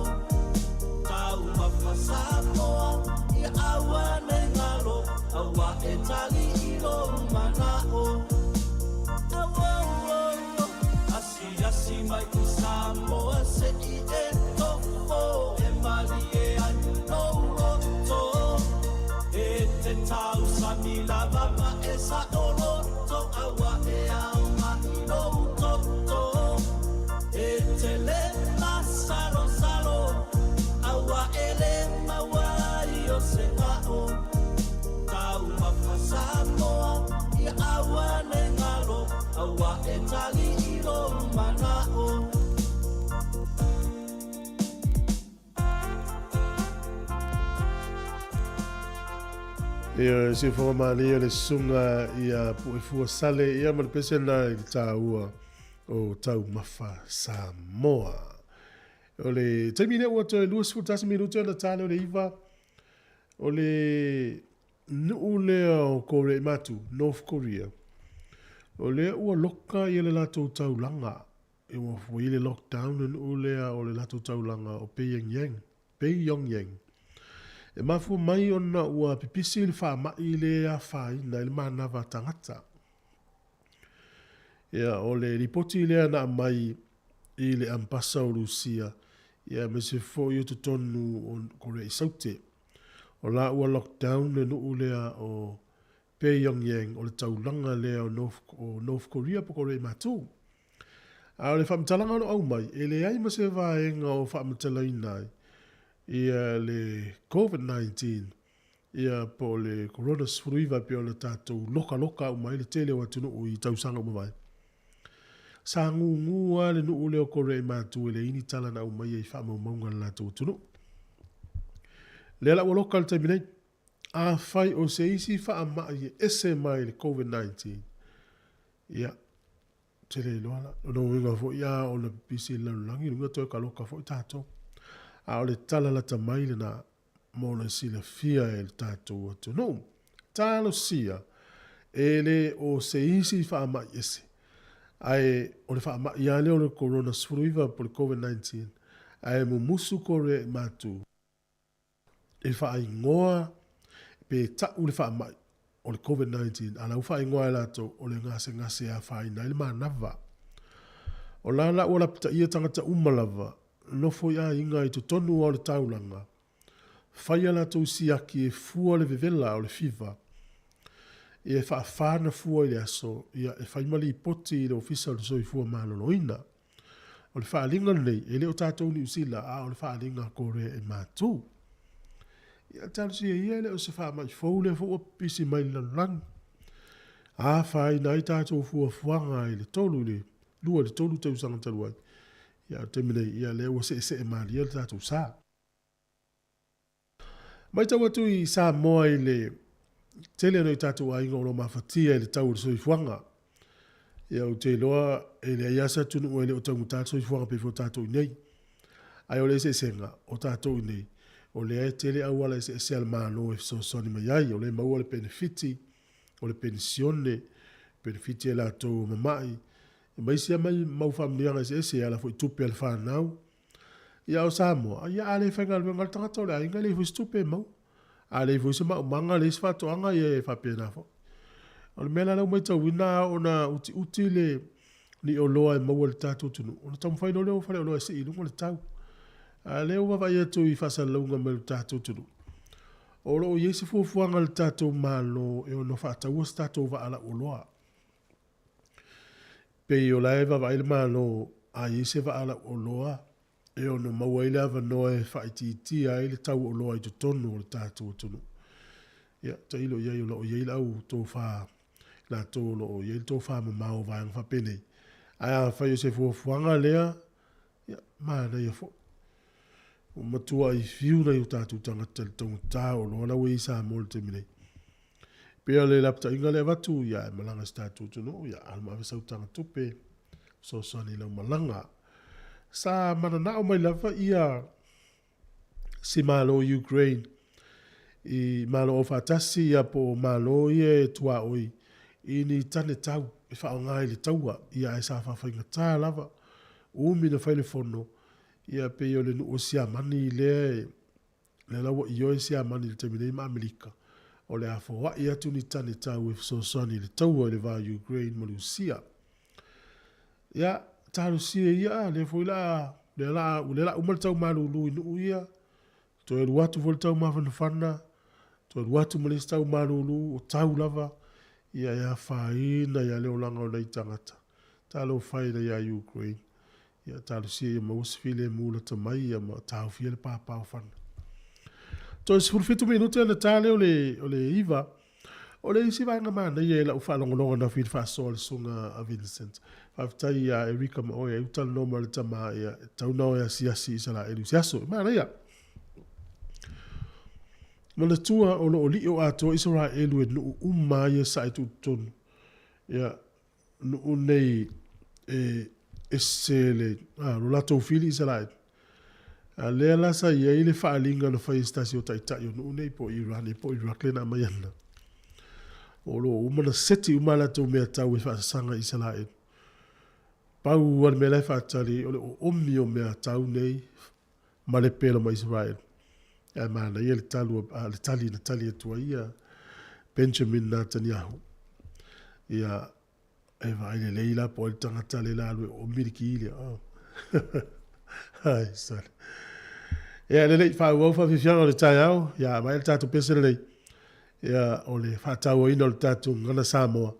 Tau ma pa Samoa I awa ne ngalo awa e tali I lo manao Asi mai I Samoa se I e tofo e mali e ai no roto E te tau sami lava ma e sa o roto awa e au ma I no toto E te le na salo awa e le mawai o se ngao Tau ma pa Samoa I awa ne ngalo awa e tali I lo manao Ia se fo mali le sunga ia pu fu sale ia mal pesena I taua o tau mafa Samoa. O le te mine o te luas fu tas minuto na talo le iva. O le nu lea o Korea matu, North Korea. O lea ua loka i le lato taulanga. E ua fui le lockdown nu lea o le lato taulanga o Pyongyang. E mafu mai ona ua pipisi le wha mai le a whai na le manawa tangata. Ia o le ripoti lea na mai i le ampasa o Rusia. Ia me se fo i tonu o Korea i saute. O la ua lockdown le nuu lea o Pyongyang o le taulanga lea o North Korea po Korea matu. A o le whamtalanga no au mai, e le ai ma se vaenga o whamatalaina nai. Ia le COVID-19, ia po le corona sfruiva pe o le tātou loka au mai le tele o atunu o i tausanga o mai. Sa ngua le nuu leo Korea matu e le ini tala na au mai e whamaumaunga la tātou atunu. Le ala ua loka le taiminei, a whai o se isi wha mai e ese mai le COVID-19. Ia, te le loala, o no winga fo ia o le pisi lanulangi, runga toi ka loka fo i tātou. A o le tala la tamai le na mona si le fia e le tātou atu. No, talo sia e le o se isi wha mai ese. Ai o le wha mai ia leo le corona sfruiva po le COVID-19. Ai mu musu kore matu. E wha ai ngoa pe tau le wha mai o le COVID-19. Ala u wha ai ngoa e lato o le ngase a wha ina. Ile maa nawa. O la o la pita ia tangata umalava. Nofo ia inga i to tonu o le taulanga. Whaia lato usiaki e fua le vevela o le fiva. E wha whana fua i le aso. Ia e whaimali i poti i le ofisa o le soi fua mahaloina. O le wha alinga nei. E le o tātou ni usila a o le wha alinga kore e mātou. Ia talo si ia le o se wha mai fau le fua pisi mai lang. A whai nai tātou fua fuanga i le tolu le. Lua le tolu tau sanga taluai. Ia temine ia le o se e maria le tātou sā. Mai tau atu i Samoa i le tele no i tātou a inga o lo mawhatia i le tau le soifuanga. Ia o te loa e le aiasa tunu o ele o tau tātou soifuanga pe fo tātou i nei. Ai o le se senga o tātou i nei. O le ai tele au ala se almano e so soni mai ai. O le maua le benefiti, o le pensione, benefiti e la tau mamai. E mai sia mai mau whamnianga se ala fo i tupe al whanau. Ia o Samoa, ia ale whainga le ngal tangata o le ainga le fo i tupe mau. Ale fo i se mau manga le sfa to anga e whapena fo. O le mela lau mai tau wina o na uti le ni o loa e mau le tātou tunu. O na tamu whaino leo whare o loa e se inu le tau. Leo wawai atu i whasa launga me le tātou tunu. O lo o iesi fuafuanga le tātou malo e o no whaatau o se tātou wa ala o loa. Pei o lae wawai le malo a iesi wa ala o loa. E o no mawaile ava noe whaititi a le tau o loa i to tonu o le tātou tunu. Ia, ta ilo iei o lo o iei lau tō wha la tō lo o iei tō wha ma mao vāng whapene. Ai a whai o se fuafuanga lea, ia, maa nei a fo. O matua i fiu nei o tātou tangata le tonga tā o loa lau e isa mo le temine. Pea le lapta inga le watu, ia e malanga si tātou tunu, ia alma avesau tanga tupe, so sani lau malanga. Sa manana o mai lava ia si malo Ukraine i malo o fatasi ia po malo ia tua oi i ni tane tau e whaonga i le taua ia e sa whawhainga tā lava umi na whaile fono ia pe o le nu o sia mani le lawa i o sia mani le temine ma Amerika o le afo wa ia tu ni tane tau e so soni le taua le va Ukraine mo Rusia ia taru sia ia le foila le la umal tau malu lu inu ia to e watu vol tau mafana to e watu malis tau malu lu o tau lava ia ia faina ia le olanga o nei tangata talo faina ia Ukraine ia talu sia ia mausfile mula tamai ia ma tau fia le papa o fana to e sifurfitu minuta na tale o le iva o le isi vanga mana ia la ufa longa na fil fa sol sunga a Vincent aftai ia Erika ma oia utal no mal tama ia tau no ia siasi sala elu siaso mana ia mana tua o lo li o ato Israel e no umma ia sai tu ton ia no nei e sele lo lato fili Israel A lea lasa ia i le whaalinga no whai stasi o taitai o nune po i rane po i rakle na mai ana. O lo umana seti umana tau mea tau e whaasanga i sala e. Pau wan mea lai whaatari o le o omi o mea tau nei ma le pēla ma Israel. E maana ia le tali na tali atua ia Benjamin Netanyahu. Ia e vai le leila po le tangata le la o miriki ile. Ai, sorry. Ia le lei whau fa fifianga o le tai au. Ia mai le tatu pese le lei. Ia o le whatau ina o le tatu ngana Samoa.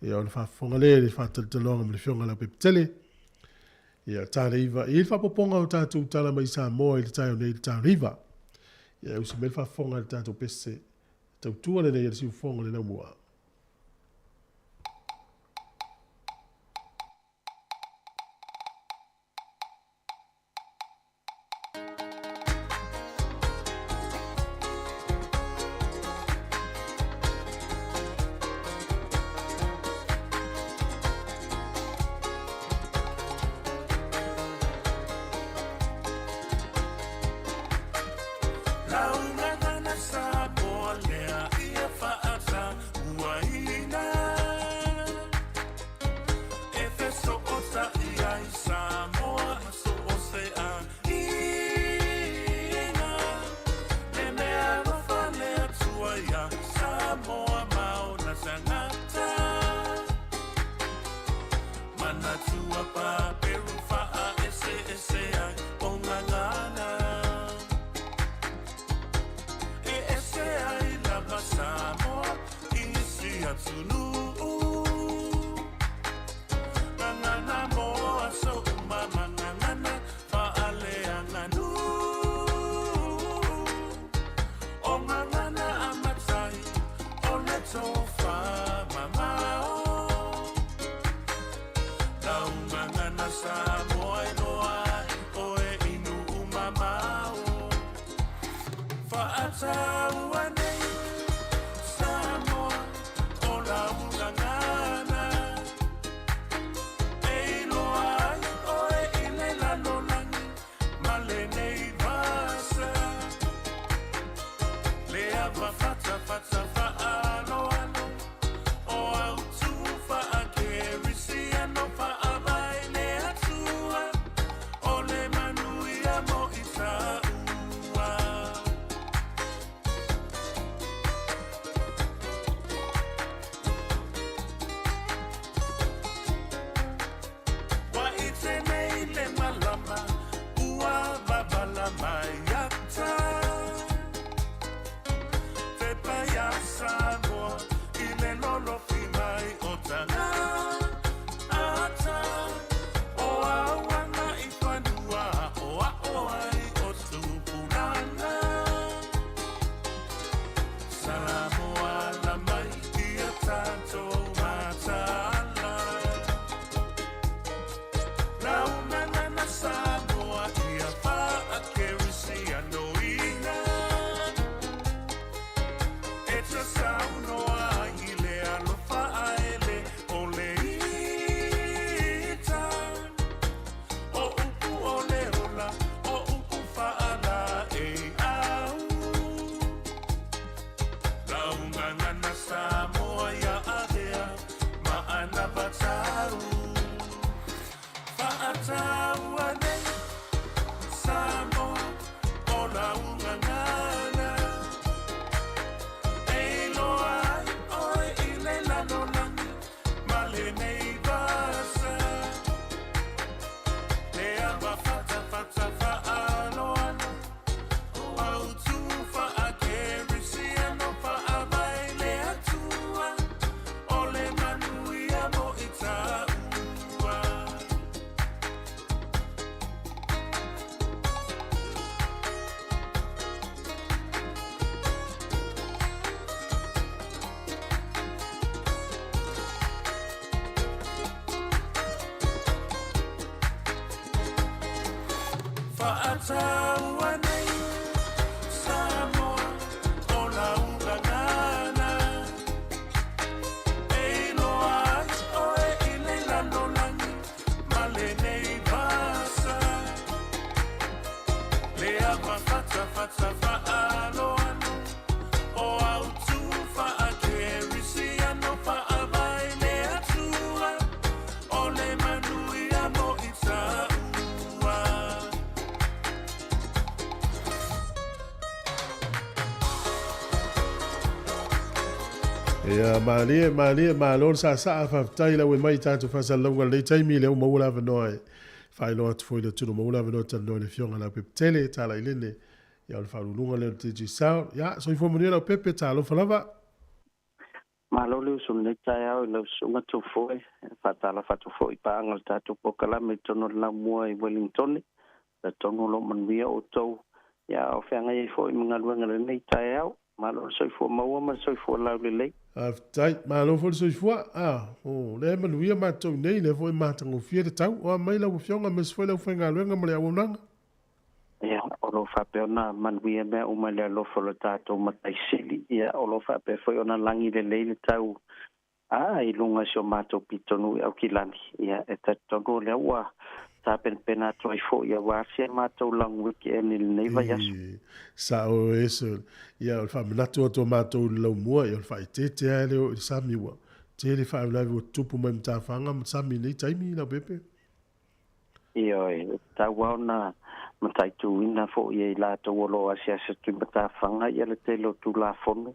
Ia o le whafonga le whatalonga mo le fionga la pepitele. Ia tāre iwa. I le whapoponga o tatu tala mai Samoa i le tai o nei le tāre iwa. Ia usi me le whafonga le tatu pese. Tau tua le nei le siu fonga le na mua. Ia malia sa faafetai lau e mai tatou faasalauga lelei taimi le uma ua lavanoa e faailoa atu foi le tunu ma ua lavanoa talanoa i le fioga lau pepetele talailene ia o le faaluluga le o le tigisao ia soifua manuia lau pepe talofa lava Malo le usun le tai au le usunga tu foi fatala fatu foi pa angal tatu pokala me tono la mua i Wellington le tono lo manuia o tou ia o feanga i foi mangaluanga le nei tai au malo soifua maua ma soifua lau le lei afetai malo foi soifua o le manuia matou nei le foi matagofia le tau o mai lau fioga ma se foi lau faigaluega ma le auaunaga ia o lo fape ona manuia mea uma le alofo le tatou mataisili ia o lo fape foi ona langi le lei le tau i lunga si o matou pitonu au kilani ia e tatonu le ua tapenpena atu ai fo ia wasi matou langu wiki e ni nei vai aso sa o eso ia o le faamanatu atua matou le laumua ia o le faaitete ae leo i le sami ua te le faaiolavi ua tupu mai matafaga ma sami nei taimi lau pepe ia e taua ona mataituina fo ia i latou o lo asiasa tui matafaga ia le tele o tulafono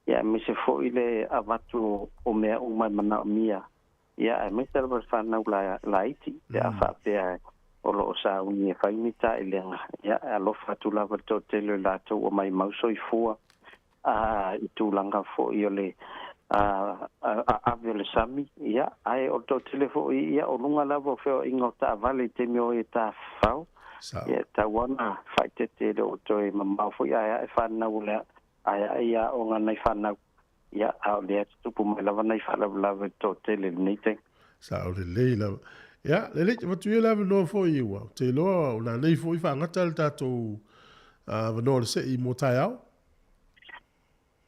ia me se fo i le avatu o mea uma manaʻomia ia e me tala fanau la iti ia faapea o loo sauni e faimi taʻilega ia e alofa atu lava le toʻatele o latou o mai mau soifua i tulaga foʻi o le ave o le sami ia ae o le toʻatele foʻi ia o luga lava o feoaʻiga o taʻavale i temi o e tafao ia tauana faitete le o toe mamau foʻi ae ae fanau lea ae ae ia o ganai fanau ia au le tupu mai lava nei faalavulava to tele nei te sa o le lei lava ia le lei watu ia lava no fo i ua te loa o na nei fo i whaangata le tātou vanoa le se i mo tai au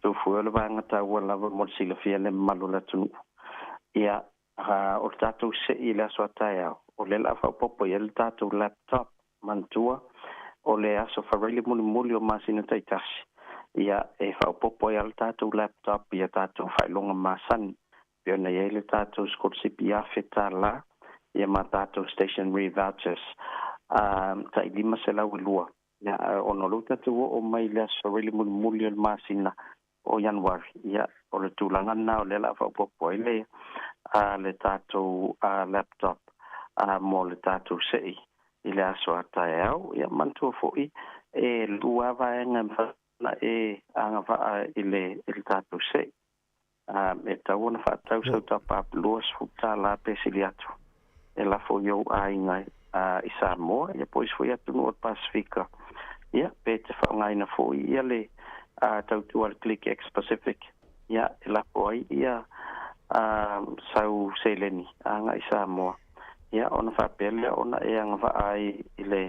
tu fuela vangata ua lava mo sila fia le malu la tunu ia o le tātou se i le aso tai au o le la popo ia le tātou laptop mantua o le aso whareile muli o masina taitasi ia e whaupopo e al tātou laptop ia tātou whailonga māsani. Pio nei e le tātou skotisipi a whetā la ia mā tātou stationary vouchers. Tai lima se lau lua. Ia ono lu tātou o mai le aso really muli o māsina o Januari. Ia o le tūlanga nā o le la whaupopo e le tātou laptop mo le tātou sei i le aso atai au. Ia mantua fo'i e lua vaenga mwha na e anga va ile tātou se e tau na fa tau so tapa luas futa la pesiliatu e la fo yo ainga i Samoa e pois foi atu no Pasifika ia pe te fa ngai na fo ia le tau tu al click ex Pacific ia e la poi ia sau seleni anga i Samoa ia ona fa pele ona e anga va ai ile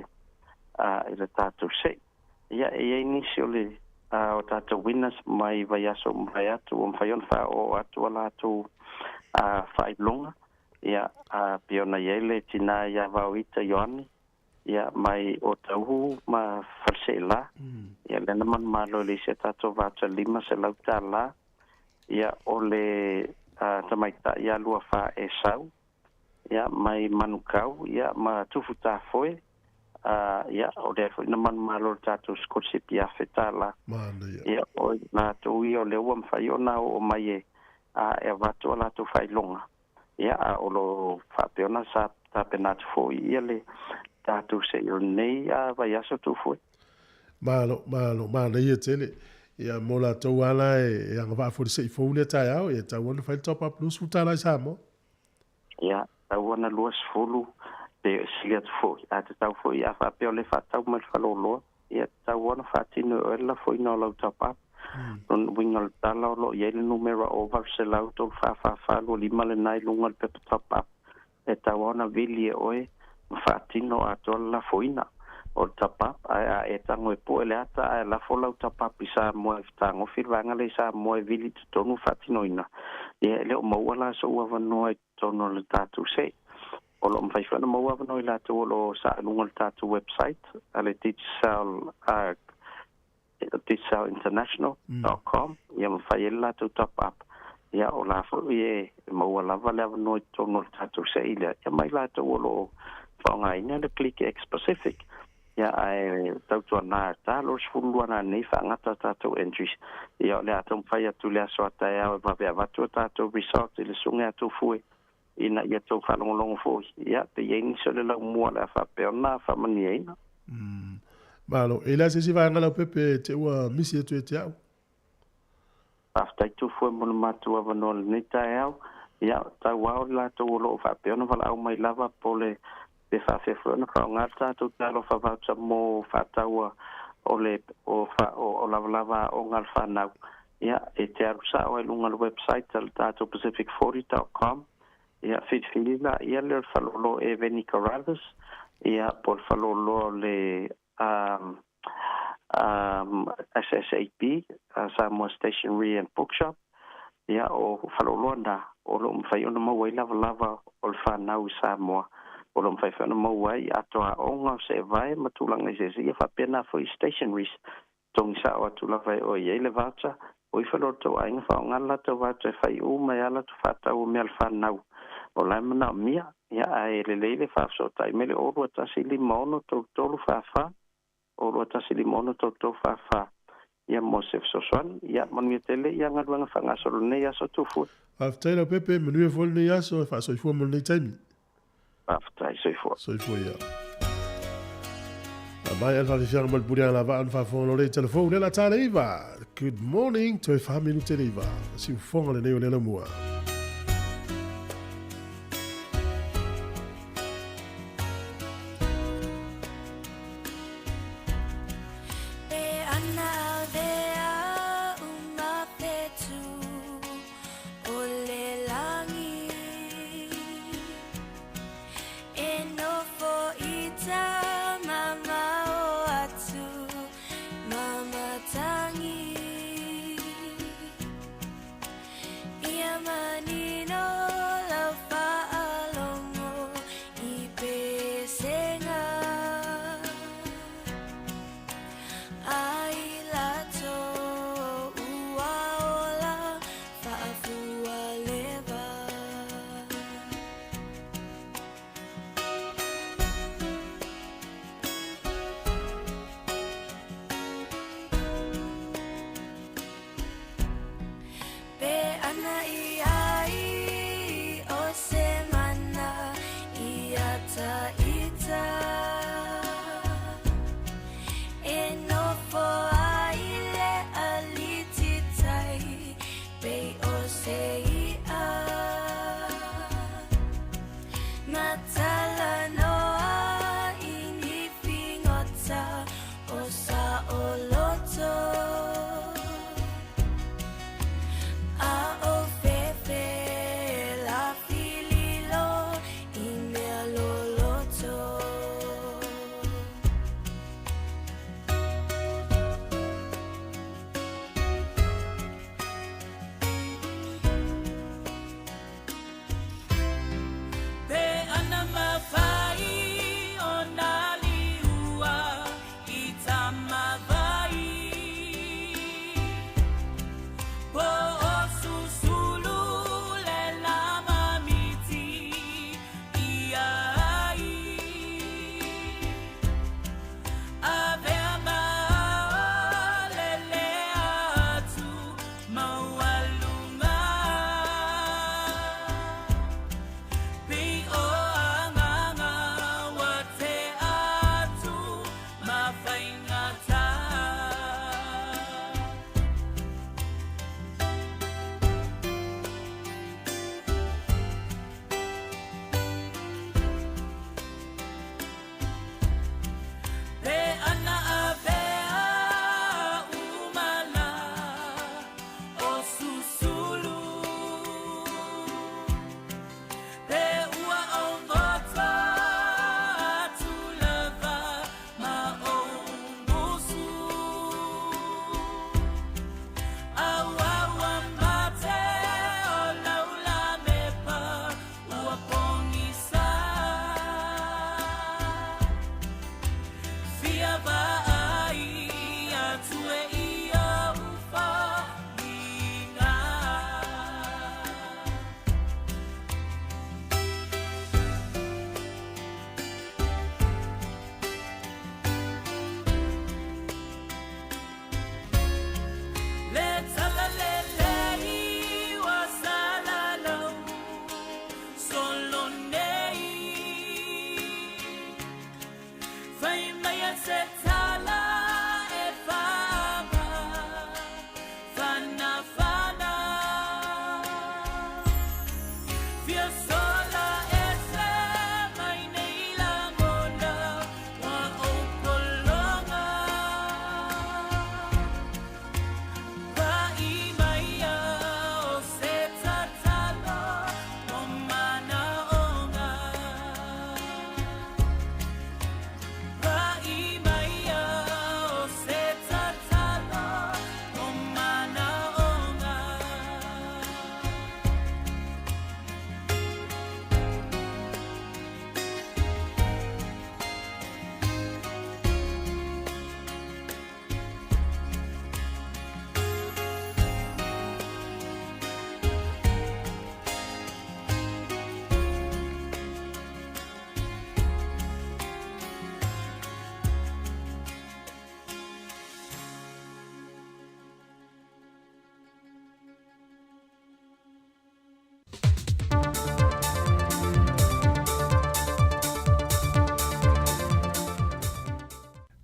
tātou se ia e inisio le o tātou winners mai vai aso mai atu o mwhaion wha o atu ala atu whailonga ia piona iele tina ia vau ita Ioani ia mai o tauhu ma whalse la ia lena man malo le se tātou vata lima se lauta la ia o le tamaita ia lua wha e sau ia mai manukau ia ma tufu tā foe ia o le foi na man malo tātou skotisipi a whetala ia o nā tau i o le ua mwhai o nā o mai e watu o lātou whailonga ia o lo whapeona sa tape nātu foi ia le tātou se o nei vai aso tu foi malo ia tele ia mo lātou ala e anga whaafori se i fōu le tai au ia tau anu whail top up plus futala i Samoa ia tau ana luas fulu pe silia fo a te tau fo ia fa pe le fa tau mal fa lo ia tau ona fa tino ela fo ina lo tapa non wingal tala lo ia le numero over se la to fa lo lima le nai lungal pe tapa e tau ona vili oe fa tino a to la fo ina o tapa a e tango e po le ata a la fo lo tapa pisa mo tango firvanga le sa mo vili to no fa tino ina ia le mo wala so wa no e to no le tatu se o lo mwhai whana maua wano i lātou o lo sa anunga le tātou website ale teachcellinternational.com ia mwhai e lātou top up ia o la fo e maua lava le wano i tono le tātou se ilia ia mai lātou o lo whaonga ina le click ex Pacific ia ai tautuana talo sfuluana nei whaangata tātou entries. Ia o le atou mwhai atu le aso atai au e mawea watu tātou resort i le sunga atu fue. Ina ia tau whalongolongo fui. Ia pe ieni so le lau mua le whapeona whamani eina. Malo, e la se si vai ngala pepe te ua misi e tu e te au. Aftai tu fue mona matua vano le nei tae au. Ia tau au la tau lo whapeona wala au mai lava po le pe whawhewhuna whaongar tātou talo whawauta mō whataua o le o lava o ngal whanau. Ia e te arusa o e lunga le website al tātou pacific40.com. Ia whiwhirila ia le whalolo e Veni Carruthers. Ia por whalolo le SSAP, Samoa Stationery and Bookshop. Ia o whalolo na o lo mwhai ona maua i lava o le whanau i Samoa. O lo mwhai whana maua i Atua o ngau se vai matulanga i sesi. Ia whapena fo i stationeries. Tongi sa o atula vai o i eile voucher. O i whalolo tau ainga whaongala tau voucher e whai mai ala tu whatau o mea le whanau. O lai mana o mia, ia a e leile whaaso tai mele o rua tasi lima ono tau tolu whaafaa. O rua tasi lima ono tau tolu whaafaa. Ia Mosef Soswan, ia manuia tele, ia ngaruanga whangasolo nei aso tufu. Aftai la pepe, manuia fol nei aso, e whaasoi fua mo nei taimi. Aftai, soi fua. Soi fua ia. Mai al whawhianga mal puri ala waan whaafono le telefone, le la tāle iwa. Good morning, toi whaminu te iwa. Si ufonga le neo le la mua.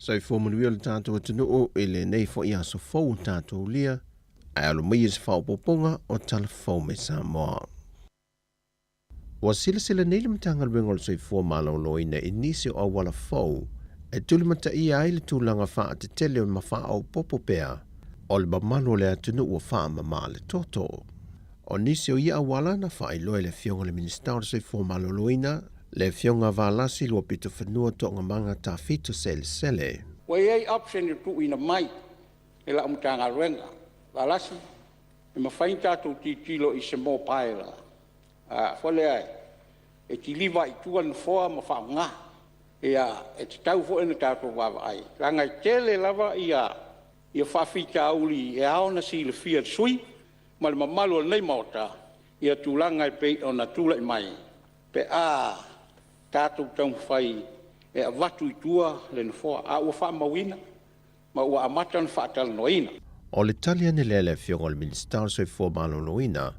Sai fōmanuia le tātou atunuu e lenei fo'i aso fou tātou lia, ai alo mai se whaopoponga o talafou me Samoa. Wa sila nei le matanga luenga le soifua malauloina e nisi o awala fou, e tuli mata ia ai le tūlanga wha te tele o mawha au popo pea, o le mamalo le atunuu o wha mama le toto. O nisi o ia awala na wha iloe le fionga le minister o le soifua malauloina, le fionga valasi lua pito whanua to'anga manga ta fito sele. Wai ei option i tu ina mai, e la umtanga ruenga. Valasi, e mawhain tātou tilo i se mō paela. Whale ai, e ti liva i tuan foa ma wha ngā. E te tau fo ena tātou wawa ai. Rangai tele lava i whawhita auli e aona si le fia sui, ma le mamalo nei maota, i tūlanga i pei o na tūla i mai. Pe tātou tau whai e watu i tua le nfoa. Ua wha mawina, ma ua amata na wha tala noina. O le talia ne lele fionga le minister soi fua malo noina,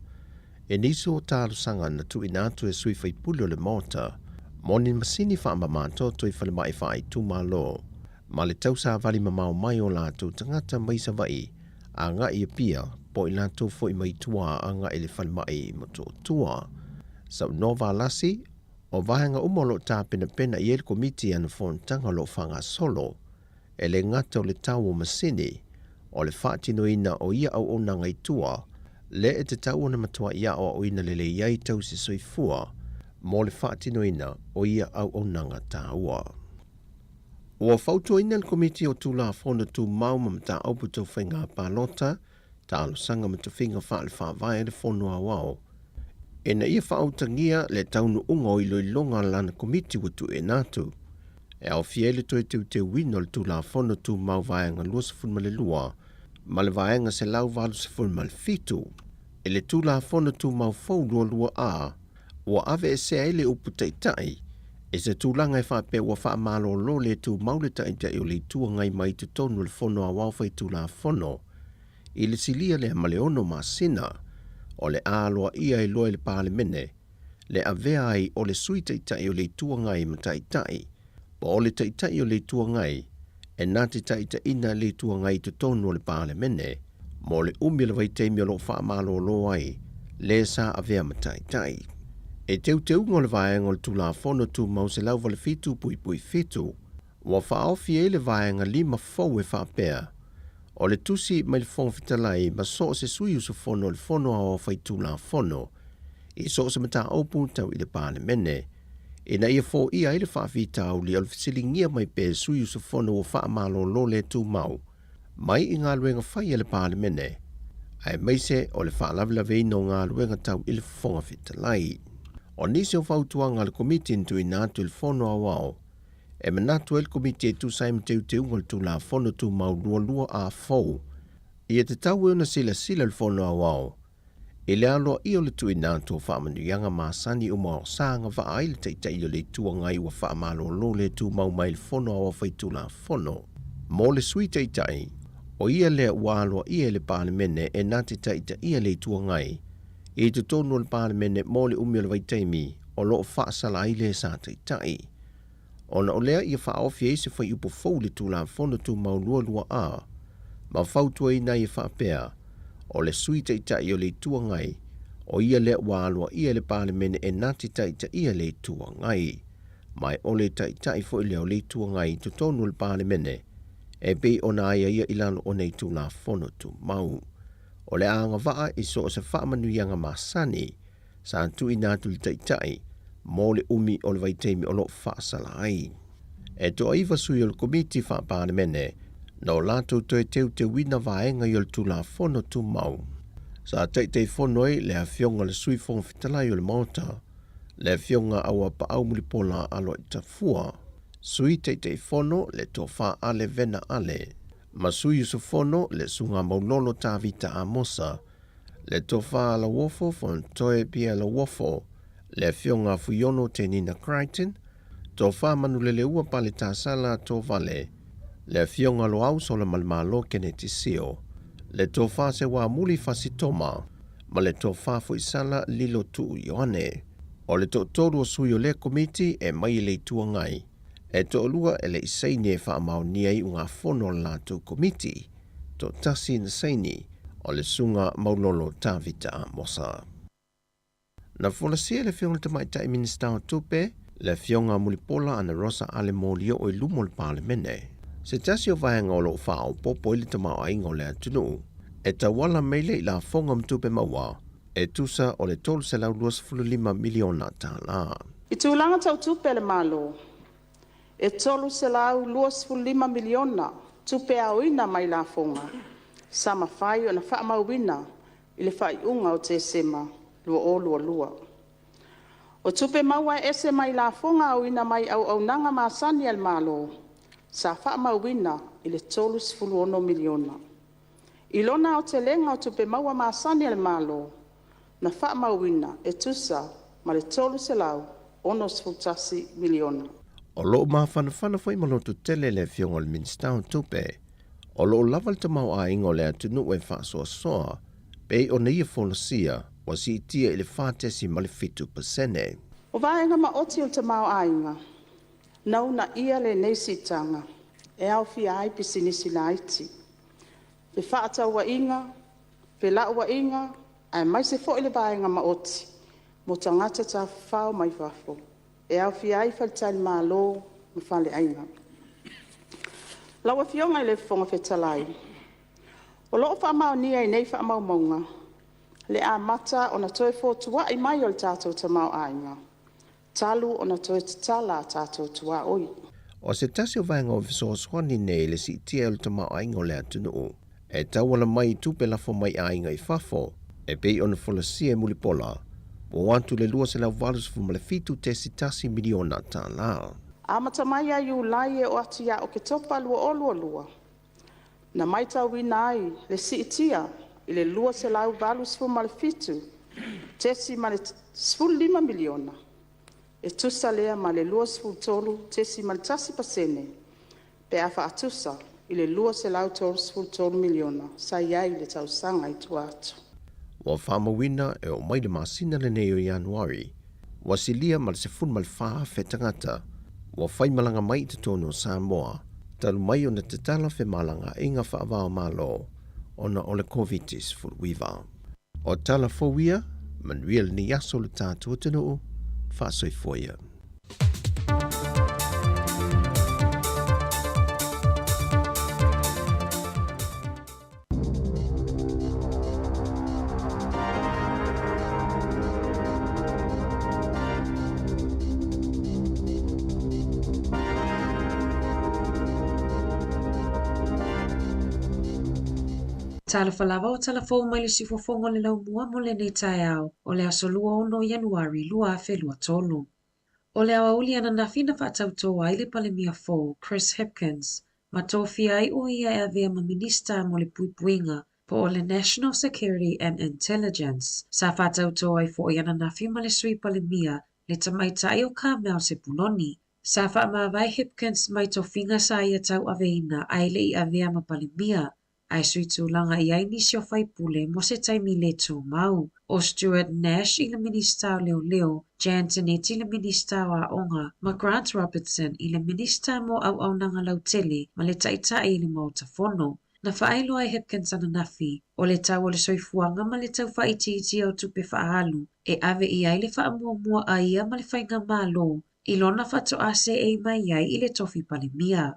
e niso o tālo sanga na tu inatu e sui whai pulio le mota, moni masini wha amamato to i whale mai wha i tu malo, ma le tau sa vali mamao mai o lātu tangata mai sa vai, a ngā i pia, po i lātu fo i mai tua a ngā i le whale mai i moto tua. Sau nova lasi, o vahanga umolo tā pena i el komiti ana fontanga lo whanga solo, e le ngata o le tau o masini, o le whaatino ina o ia au onanga i tua, le e te tau ona matua ia o ina le iai tau si soifua, mo le whaatino ina o ia au onanga tā ua. Ua whautua ina le komiti o tūla whona tū mauma mta aupu tau whainga pālota, tā alo sanga mta whinga whaale whaavai le whonua wao, e na ia whaautangia le taunu unga o ilo ilonga lana komiti watu e natu. E au fiele toi te wino le tūla whono tū mau vaenga lua sifun ma le lua, ma le vaenga se lau valu sifun ma le fitu. E le tūla whono tū mau fau lua a, ua ave e se ele upu taitai, e se tūlanga e whape ua wha malo lo le tū mau le taitai o le tua ngai mai tu tonu le whono a wau whai tūla whono. I le silia le maleono ma sina, o le aloa ia i loe le pāle mene, le avea ai o le sui taitai o le tua ngai ma taitai, po o le taitai o le tua ngai, e nati taitai ina le tua ngai te tonu o le pāle mene, mo le umila vai teimi o lo wha malo lo ai, le sa avea ma taitai. E teu ngole vaenga o le tula whono tu mau se lau vale fitu pui fitu, wa wha ofi e le vaenga lima fau e wha pēr, o le tusi mai le whong fitalai ma so se sui usu whono le whono a o whai tūla whono, i so se mata aupu tau i le pāne mene, e na ia fō ia i le whawhita au li o le fisilingia mai pē sui usu whono o wha malo lo le tū mau, mai i ngā luenga whai i le pāne mene, ai mai se o le whaalavilawe ino ngā luenga tau i le whonga fitalai. O nisi o whautuanga le komiti intu i nātu il whono a wao, e manatu el komiti e tu saim teu ungal tu la whono tu mau lua a fau. I e te tau euna sila le whono a wao. E le aloa i o le tu i nātu o whaamanu yanga maasani o mao sanga wa ai le teitai o le tua ngai wa whaamalo lo le tu mau mai le whono a whai tu la whono. Mo le sui teitai, o ia le waloa i e le pāle mene e nati teitai ia le tua ngai. I te tonu le pāle mene mo le umio le vaitaimi o loo whaasala i le sa teitai. Ona o lea ia whaofi e se whai upo fau le tulafono tu maulua lua a. Ma fautua ina ia whaapea o le sui taitai o le tua ngai o ia lea wālua ia le palemene e nati taitai ia le tua ngai. Mai o le taitai fo leo le tua ngai tu tonu le palemene e bei ona aia ia ilano o nei tulafono tu mau. O le anga waa i so o se whaamanuianga masani sa antu ina tu le taitai mo le umi o le vaitemi o lo whaasala ai. E to aiva sui o le komiti whaapalemene no lato toe te wina vaenga i o le tulafono tu mau. Sa teitei whonoi le a fionga le sui fonga fitalai o le mota, le fionga aua pa au mulipola alo i tafua, sui teitei whono le tofa ale vena ale, ma sui usu whono le sunga maulolo ta vita a mosa, le tofa ala wofo fon toe pia la wofo, le fionga fuyono te Nina Crichton, tofa manulele ua pale ta sala to vale, le fionga lo au sola malmalo keneti sio, le tofa se wa muli fasitoma, ma le tofa fu isala lilo tu yoane. O le totoru o sui o le komiti e mai le tua ngai, e to lua e le isaini e wha maoni ai unga fono la tu komiti, to tasi na saini o le sunga maulolo tavita a mosa. Na folasia le fionga tamai tai minista o tupe, le fionga mulipola ana Rosa ale molio o ilumo le palemene. Se tasi o vaenga o lo whao popo ili tamau ainga o le atunu, e tawala meile i la fonga mtupe maua, e tusa o le tolu se lau 25 miliona tala. I tūlanga tau tupe le malo, e tolu se lau 25 miliona tupe au ina mai la fonga. Sama fai o na wha mauina i le whai unga o te sema lua o lua. O tupe maua e se mai la fonga au ina mai au nanga masani al malo, sa wha mauina i le tolu 10 miliona. I lona o te lenga o tupe maua masani al malo, na wha mauina e tusa ma le tolu se lau ono 10 miliona. O loo mawhanawhana fai malotu tele le fionga le minsta o tupe, o loo lawal te mau a ingo le atunu e wha soa, pe o neia folosia, wa si itia ili whātesi ma le 5%. O vaenga ma oti o te mau ainga, nau na ia le neisitanga, e au fia ai pisinisi na iti. Pe whaata wa inga, pe lau wa inga, ai mai se fo ile vaenga ma oti, mo tangata ta whao mai wafo, e au fia ai whaltani maa lo, ma whale ainga. Lawa fionga le fonga fetalai. O loo wha mau nia i nei wha mau maunga, le a mata o na toe fo tua i mai o le tātou ta mau ainga. Talu o na toe tala tātou tua oi. O se tasi o vaenga o viso swani nei le si tia o le ta mau ainga o le atunu, e tawala mai tupe lafo mai ainga i fafo, e pei ona folasia e mulipola, o wantu le lua se lau valus fu ma le fitu te sitasi miliona ta la. Amata mai ai ulai e o atu ia o ke topa lua o lua. Na mai tau wina ai le si itia i le lua se lau valus fu ma le fitu, tesi ma le 15 miliona. E tusa lea ma le lua sfu tolu tesi ma le tasi pasene, pe afa atusa i le lua se lau tolu sfu tolu miliona, sa iai le tau sanga i tu atu. Wa whamawina e o mai le masina le nei o Januari, wa silia ma le se fun ma le wha fe tangata, wa whai malanga mai te tono Samoa, talu mai o na te tala fe malanga inga whaavao malo, ona o le COVID-19 fulwiva. O tala fowia, manuel ni yaso le tātua tenu, whaasoi foia. Tala falava o tala fo mai le sifofongo le lau mua mo le nei tae au, o le aso lua ono Januari lua afe lua tolu. O le awa uli ana nafina whaatau toa ai le palemia fo, Chris Hipkins, ma tofia ai o ia e avea ma minista mo le puipuinga po o le National Security and Intelligence. Sa whaatau toa ai fo i ana nafi ma le sui palemia le tamaitai o ka mea se punoni. Sa wha ma vai Hipkins mai tofinga sa ia tau aveina ai le i avea ma palemia. ai sui tūlanga i ai nisi o whaipule mo se taimi le tū mau. O Stuart Nash i le minista o leo, Jan Tinetti le minista o Aonga, ma Grant Robertson i le minista mo au nanga lautele ma le taitai i le mautafono. Na whaelo ai Hipkins ana nafi, o le tau o le soifuanga ma le tau whaiti au tupe whaalu, e ave i ai le whaamua a ia ma le whainga malo, i lona whato ase e mai ai i le tofi palemia.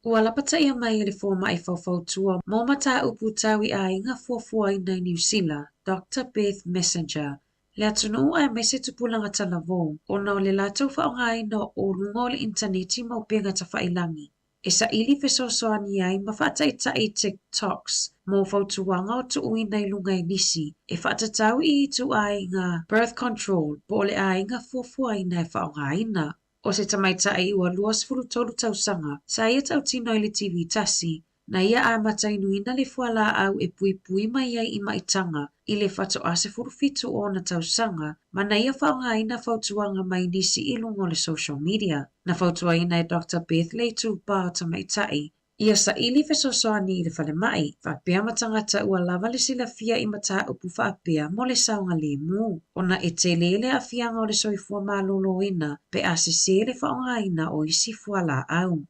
Ua lapata ia mai i le fōma i whautua mō mata upu tau i a inga fuafua i nei New Zealand, Dr. Beth Messenger, le atunu ai mai se tupulanga talavo, o na o le lātou whaonga ina o runga o le interneti mau penga ta whailangi. E sa ili fesosoani ai ma whaataitai TikToks, mō whautuanga o tu ui nei lunga i nisi, e whaatatau i tu ai ngā birth control, po le ai ngā fuafua i nei whaonga ina. O se tamaitai ua 23 tausanga, sa ia tau tino i le TV tasi, na ia a matainuina le fuala au e pui mai ai i maitanga, i le whato ase furufitu o na tausanga, ma na ia whaongaina whautuanga mai nisi i lungo le social media. Na whautuaina e Dr. Beth le tūpā o tamaitai, ia sa ili fesosoani i le whale mai, whapea matangata ua lava le sila fia i mata upu whapea mo le saunga le mu. Ona e te lele a fianga o le soifua maloloina, pe asese le whaongaina o isi fuala au.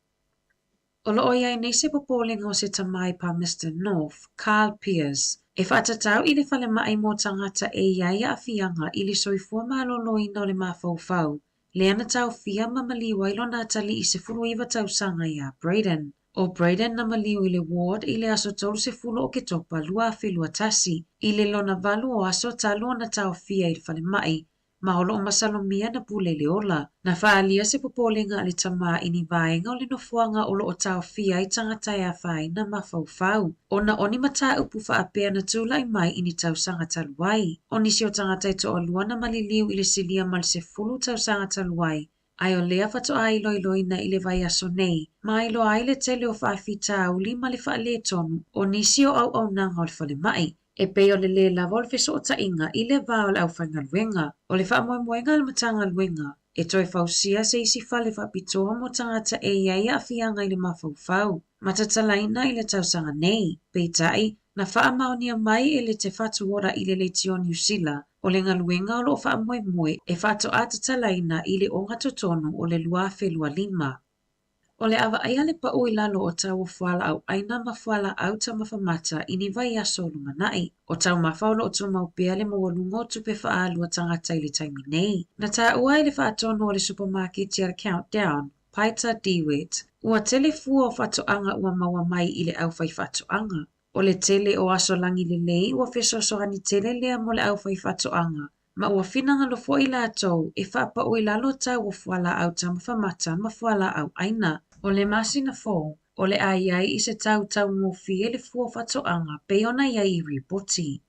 O loo iai nei se popolinga o se tamai pa Mr. North, Carl Pierce, e whaatatau i le whale mai mo tangata e iai a fianga i le soifua maloloina o le mawhauwhau, le ana tau fia mamaliwa ilo nā tali i se furuiva tau sanga i a Braden. O Braden na maliu i le ward i le aso tolu se fulo o ke topa lua whelua tasi, i le lona valu o aso talu o na tau fia i le whale mai, ma olo o masalomia na pule le ola. Na whaalia se popolinga a le tama i ni vaenga o le nofuanga olo o tau fia i tangatai a whai na mawhauwhau. O na oni mata upu whaapea na tūla i mai i ni tau sanga taluai. O nisi o tangatai to o lua na maliliu i le silia mal se fulu tau sanga taluai. Ai o lea whato ai loiloina i le vai aso nei, ma ai lo ai le tele o whaafita au lima le wha le tonu, o nisi o au nanga o le whale mai. E pe o le lava o le feso o ta inga i le vā o le au whainga luenga, o le wha moemoenga le matanga luenga. E toi whausia se isi whale whapitoa mo tangata e iai a fianga i le mawhauwhau. Matatalaina i le tausanga nei, peitai, na wha maonia mai e le te whatuora i le leitio New Zealand, o le ngaluenga o lo wha moe e whato atatalaina i le onga totonu o le lua whelua lima. O le awa aia le pa ui lalo o tau o whala au aina ma whala au ta mawhamata i ni vai aso lumanai. O tau mawhaulo o tu maupea le mawalungo tupe whaalua tangata i le taimi nei. Na ta ua i le whaatono o le supermarket i a countdown, Paita Dewet, ua tele fua o whatoanga ua maua mai i le au whai whatoanga. O le tele o aso langi le lei ua fesosoani tele lea mo le au whai whatoanga. Ma ua finanga lo fo i lātou e whapa o i lalo tau o whala au ta mawhamata ma whala au aina. O le masina fo, o le ai i se tau ngō fie le fua whatoanga pe ona iai i ripoti.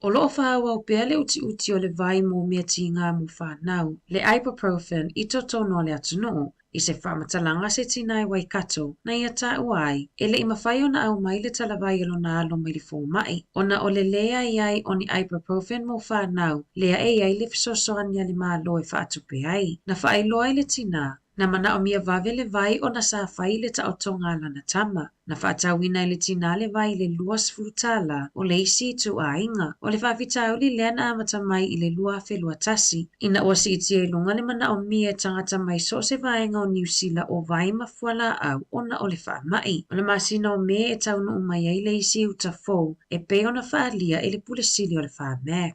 O loo whaau au pea le uti o le vai mō mea ti ngā mu whanau, le ibuprofen i to tono le atunu, i se whamatalanga se tinai Waikato, na ia ta uai, e le imawhai o na au mai le talawai alo na alo mai le fō mai. O na o le lea iai o ni ibuprofen mō whanau, lea e iai le fisosoania le maa loe whaatupe ai, na whaailoa i le tina. Na mana o mia vave le vai o na sa whai le ta o tonga lana tama. Na whaatawina i le tina le vai le luas furutala o le isi tu a inga. O le whawhitau li leana amata mai i le lua whelua tasi. Ina o si iti e lunga le mana o mia tangata mai so se vaenga o New Zealand o vai mafuala au o na o le wha mai. O le masina o mea e tau no umai ai le isi uta fō e pe o na whaalia e le pule sili o le wha mea.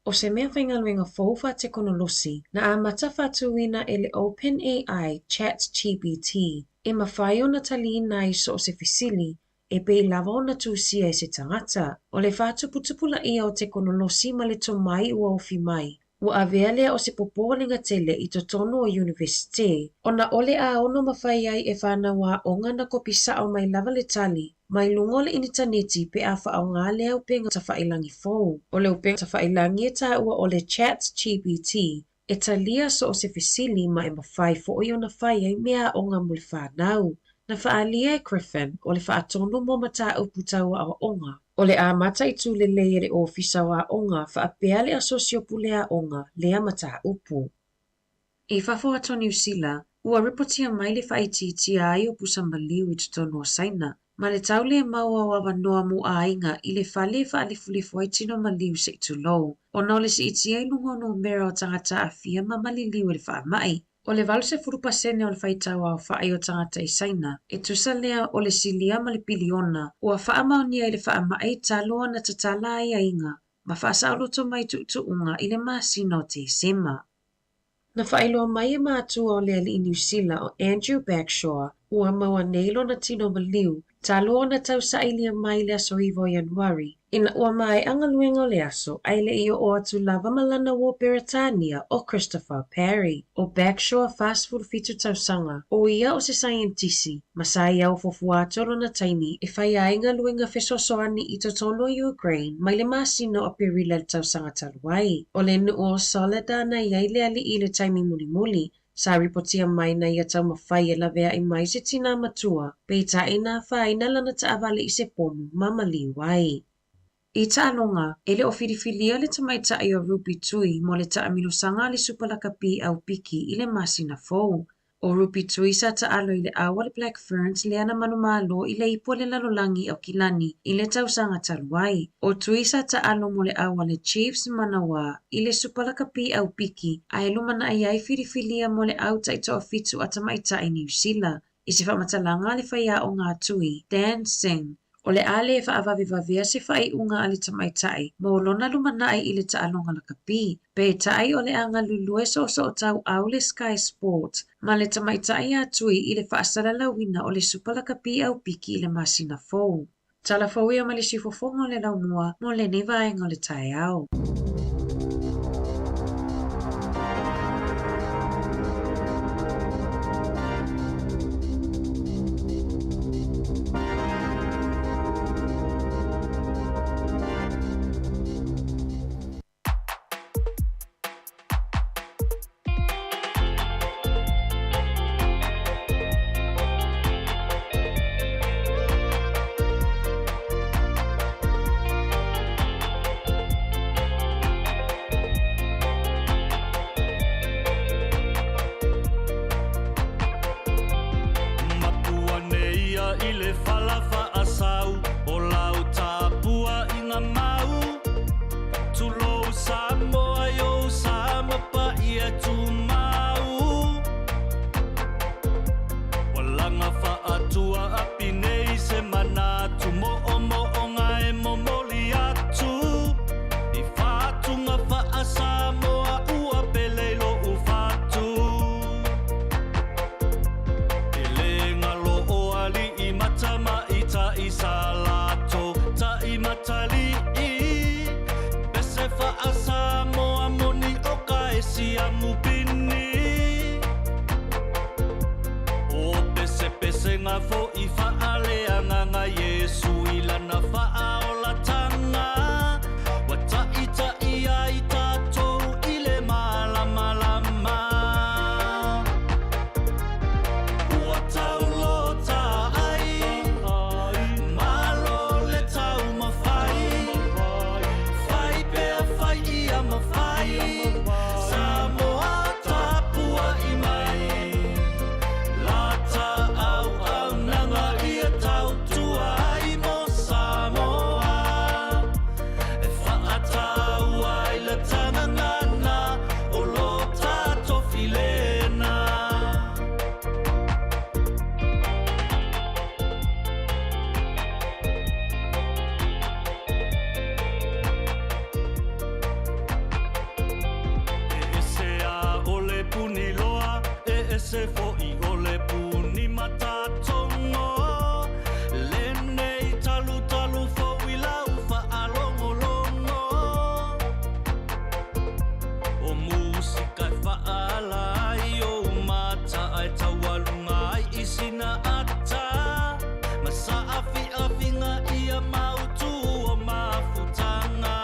O se mea whaingaluenga fōwha te konolosi, na a mata whatuina e le OpenAI ChatGPT, e mawhai o na tali nai so o se fisili, e pe lava o na tūsia e se tangata. O le whātuputupula ia o te konolosi ma le tomai ua ofi mai. Ua avea lea o se popolinga tele i to tono o universite, o na ole a ono mawhai ai e whanawa o ngana kopisa o mai lava le tali, mai lungo le initaneti pe a wha o ngā lea upenga ta whailangi fōu. O le upenga ta whailangi e ta ua o le ChatGPT, e talia so o se fisili ma e mawhai fo o i o na whai ai mea o ngā muli whanau. Na whaalia e Griffin o le whaatono mo mata uputaua a onga. O le a mata i tū le lei le ofisa o a onga whaapea le asosio pule a onga le a mata upu. I whafo ato New Zealand, Ua ripotia mai le whaititia ai o Pusamaliu I tutonu o Saina. Ma le tau le maua o awanoa mu ainga I le whale whaalifulifu ai tino maliu se itulou. O nao le si iti ai lungo no mera o tangata a fia ma maliliu le wha mai. O le 80% o le whaitau au whaai o tangata I Saina, e tusa lea o le silia ma le piliona, ua wha maoni ai le wha mai taloa na tatala ai ainga, ma wha sauloto mai tuunga I le masino te sema. Na whaailoa mai e mātua o lea li I New Zealand o Andrew Backshaw, ua maua neilo na tino maliu, taloa na tau sailia mai le aso iwo Januari, ina ua mai angaluenga o le aso, ai le iyo o atu lava malana wo Beretania o Christopher Perry, o Backshaw fast food fitu tausanga, o ia o se scientisi, masai au fofua atolo na taimi, e whai ainga luenga fesosoani I totono Ukraine, mai le masino o perila le tausanga taluai, o le nu o solida na iai le ali I le taimi muli muli, sa ripotia mai na ia tau mawhai e lavea I mai se tina matua, pe ta ina whaina lana ta avale I se pomu mamali wai. I ta alonga, ele o whiriwhilia le tamaita I o Rupi Tui mo le ta aminosanga le supalakapi au piki I le masina fou. O Rupi Tui sa ta alo I le awa le Black Ferns le ana manumalo I le ipo le lalolangi o Kilani I le tausanga taluai. O Tui sa ta alo mo le awa le Chiefs Manawa I le supalakapi au piki a e lumana ai ai whiriwhilia mo le au taito o fitu a tamaita I New Zealand. I se whamatalanga le whaia o ngā tui, Dan Singh. O le ale e whaavavivavea se whai unga ale tamaitai, mo lona lumanai I le taalonga lakapi. Pe tai o le anga lulue so o tau au le Sky Sport, ma le tamaitai a tui I le whaasala lawina o le supalakapi au piki I le masina fou. Tala fou ia ma le sifofonga o le laumua, mo le nevaenga o le tai au. se fo'i o le puni matatongo lenei talu talu fo'i lau fa'alongolongo o musika fa'alai o mata ai tawalunga ai isina ata masa afi-afinga ia mautu o mafutanga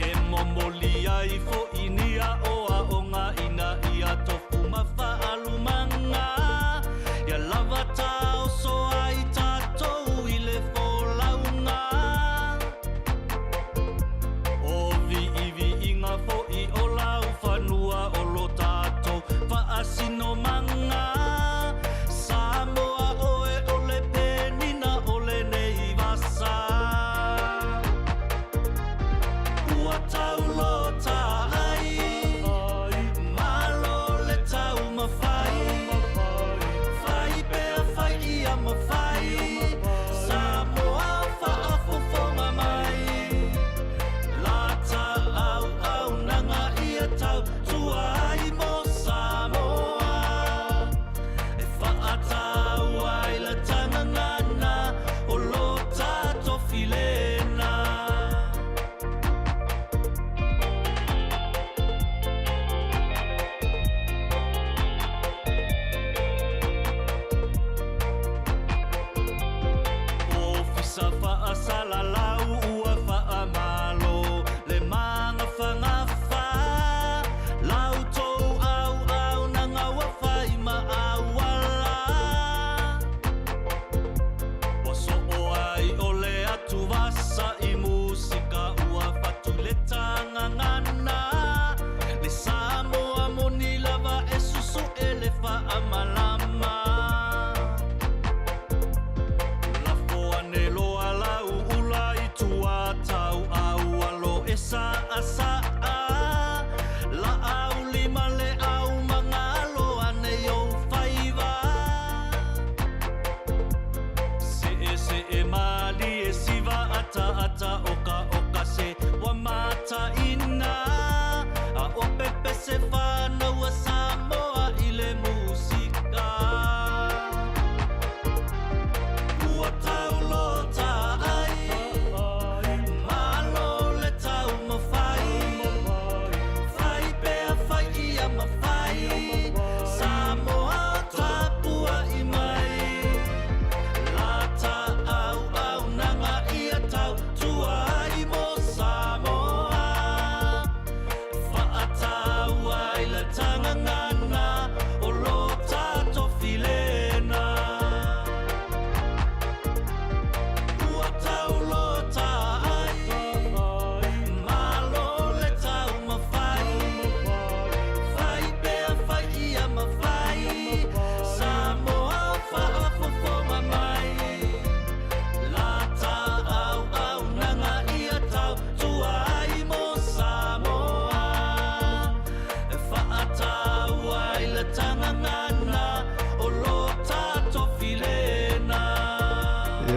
e momoli ai fo'i nia o ina ia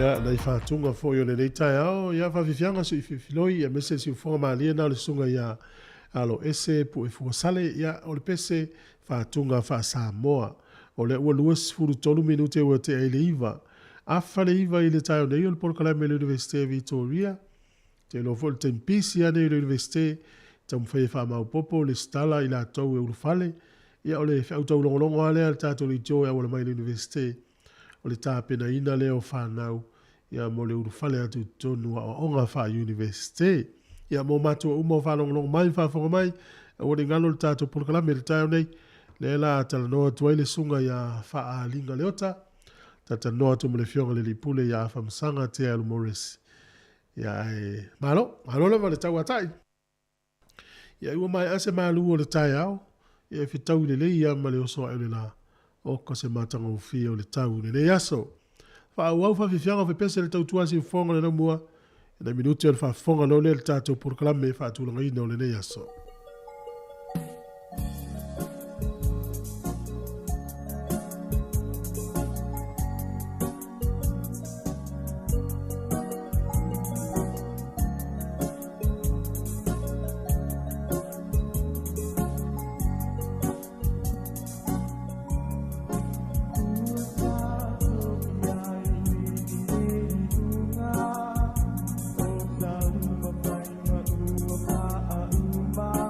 Ia, nei whātunga fo i o nei tai ao, ia whawhiwhianga su i whiwhiloi, ia mese si ufonga maalia na le sunga ia alo ese pu e fuasale, ia o le pese whātunga wha Samoa. O le ua luas furu tolu minute ua te eile iwa. Afa le iwa i le tai o nei o le Polokalame le Universite Victoria. Te lo fo le tempisi ane i le Universite, tam whai wha maupopo le stala i la tau e urufale. Ia o le whiautau longolongo ale al tātou i tio e wala mai le Universite. O le tāpena ina leo whanau, ia mo le urufale atu tonu a onga wha Universite. Ia mo matua umo whanonglong mai whafonga mai, o le ngalo le tātou Polokalame le tai o nei, le la tala noa tuai le sunga ia wha a linga leota, tata noa tu mo le fionga le lipule ia whamsanga te alu Morris. Ia e malo le le tau atai. Ia ua mai ase malu o le tai au, ia e fitau le le ia ma le oso au le la, o ka se matanga o fia o le tau le le aso. Wha au whiwhianga o pese le tau tuasi ufonga le namua, ina minuti o le whafonga no le tātou Polokalame wha atulanga ina o le le aso. Uma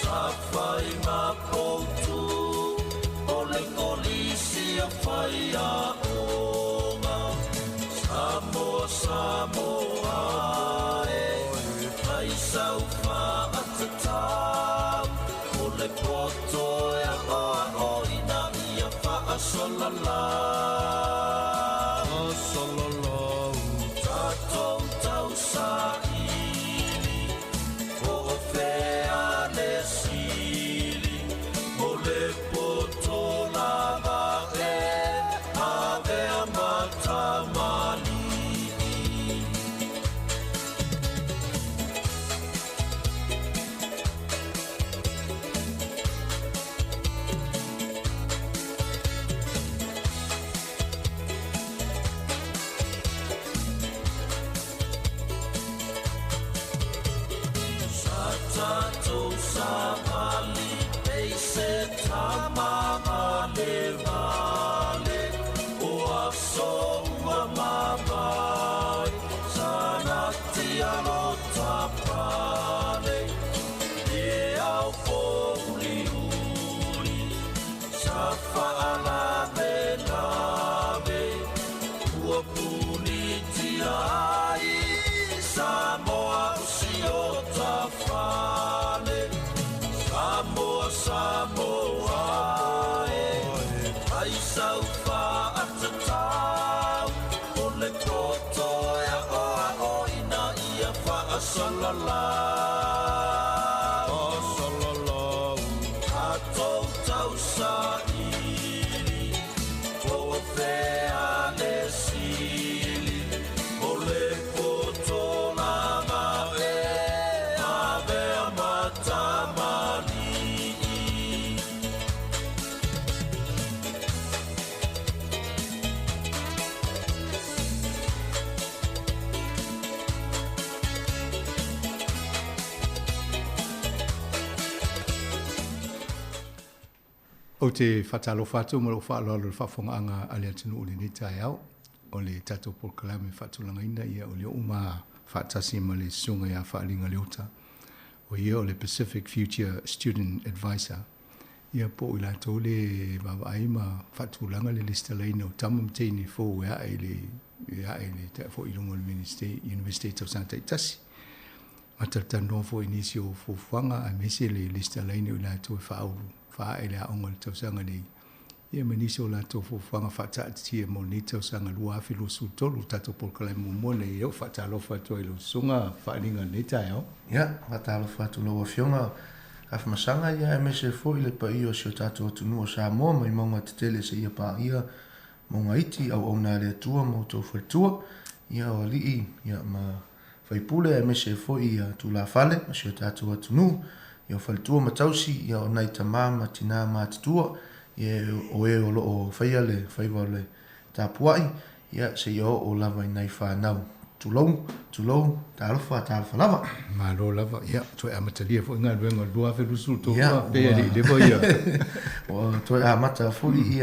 Safai makotu ole kolisi a fai a onga Samoa Samoa ai sau fa atata ole poto ya o ina ia fa asolala asolala tatou tau sa O te whatalo whatu mo lo whaalo alo whafongaanga alea tunu o le ne tai au. O le tato polkalame whatulanga ina ia o le uma whatasi ma le sunga ia whaalinga leota. O ia o le Pacific Future Student Advisor. Ia po i la tau le wawai ma whatulanga le lista leina o tamam teini fō ea e le te fo i lungo le University of Santa Itasi. Matatano fo inisi o fōwhanga a mese le lista leina o la tau e whaulu. Fa ele a onga le tausanga nei. Ia manisi o la tau fōwhanga whataatia mo ni tausanga lua afi lo su tolu tato polkalai mo le eo whatalo whatu e lo sunga whaalinga nei tai au. Ia, whatalo whatu lo fionga afi masanga ia e mese fo ile pa iyo si o tato o tunu o Samoa mai maunga te tele se ia pa ia maunga iti au ona le atua mo tau whaltua. Ia o lii ia ma whaipule e mese fo ia tu la fale ma si o tato o tunu. Ia whaltua matausi, ia o nei tamama tina mātitua, ia o e o loo whaia le whaiwa le tāpuai, ia se ia o lava i nei whanau. Tulou, tālofa lava. Malo lava, ia, toi amatalia fo inga luenga lua whelusu tōkua, pēa li lewa ia. O toi amata furi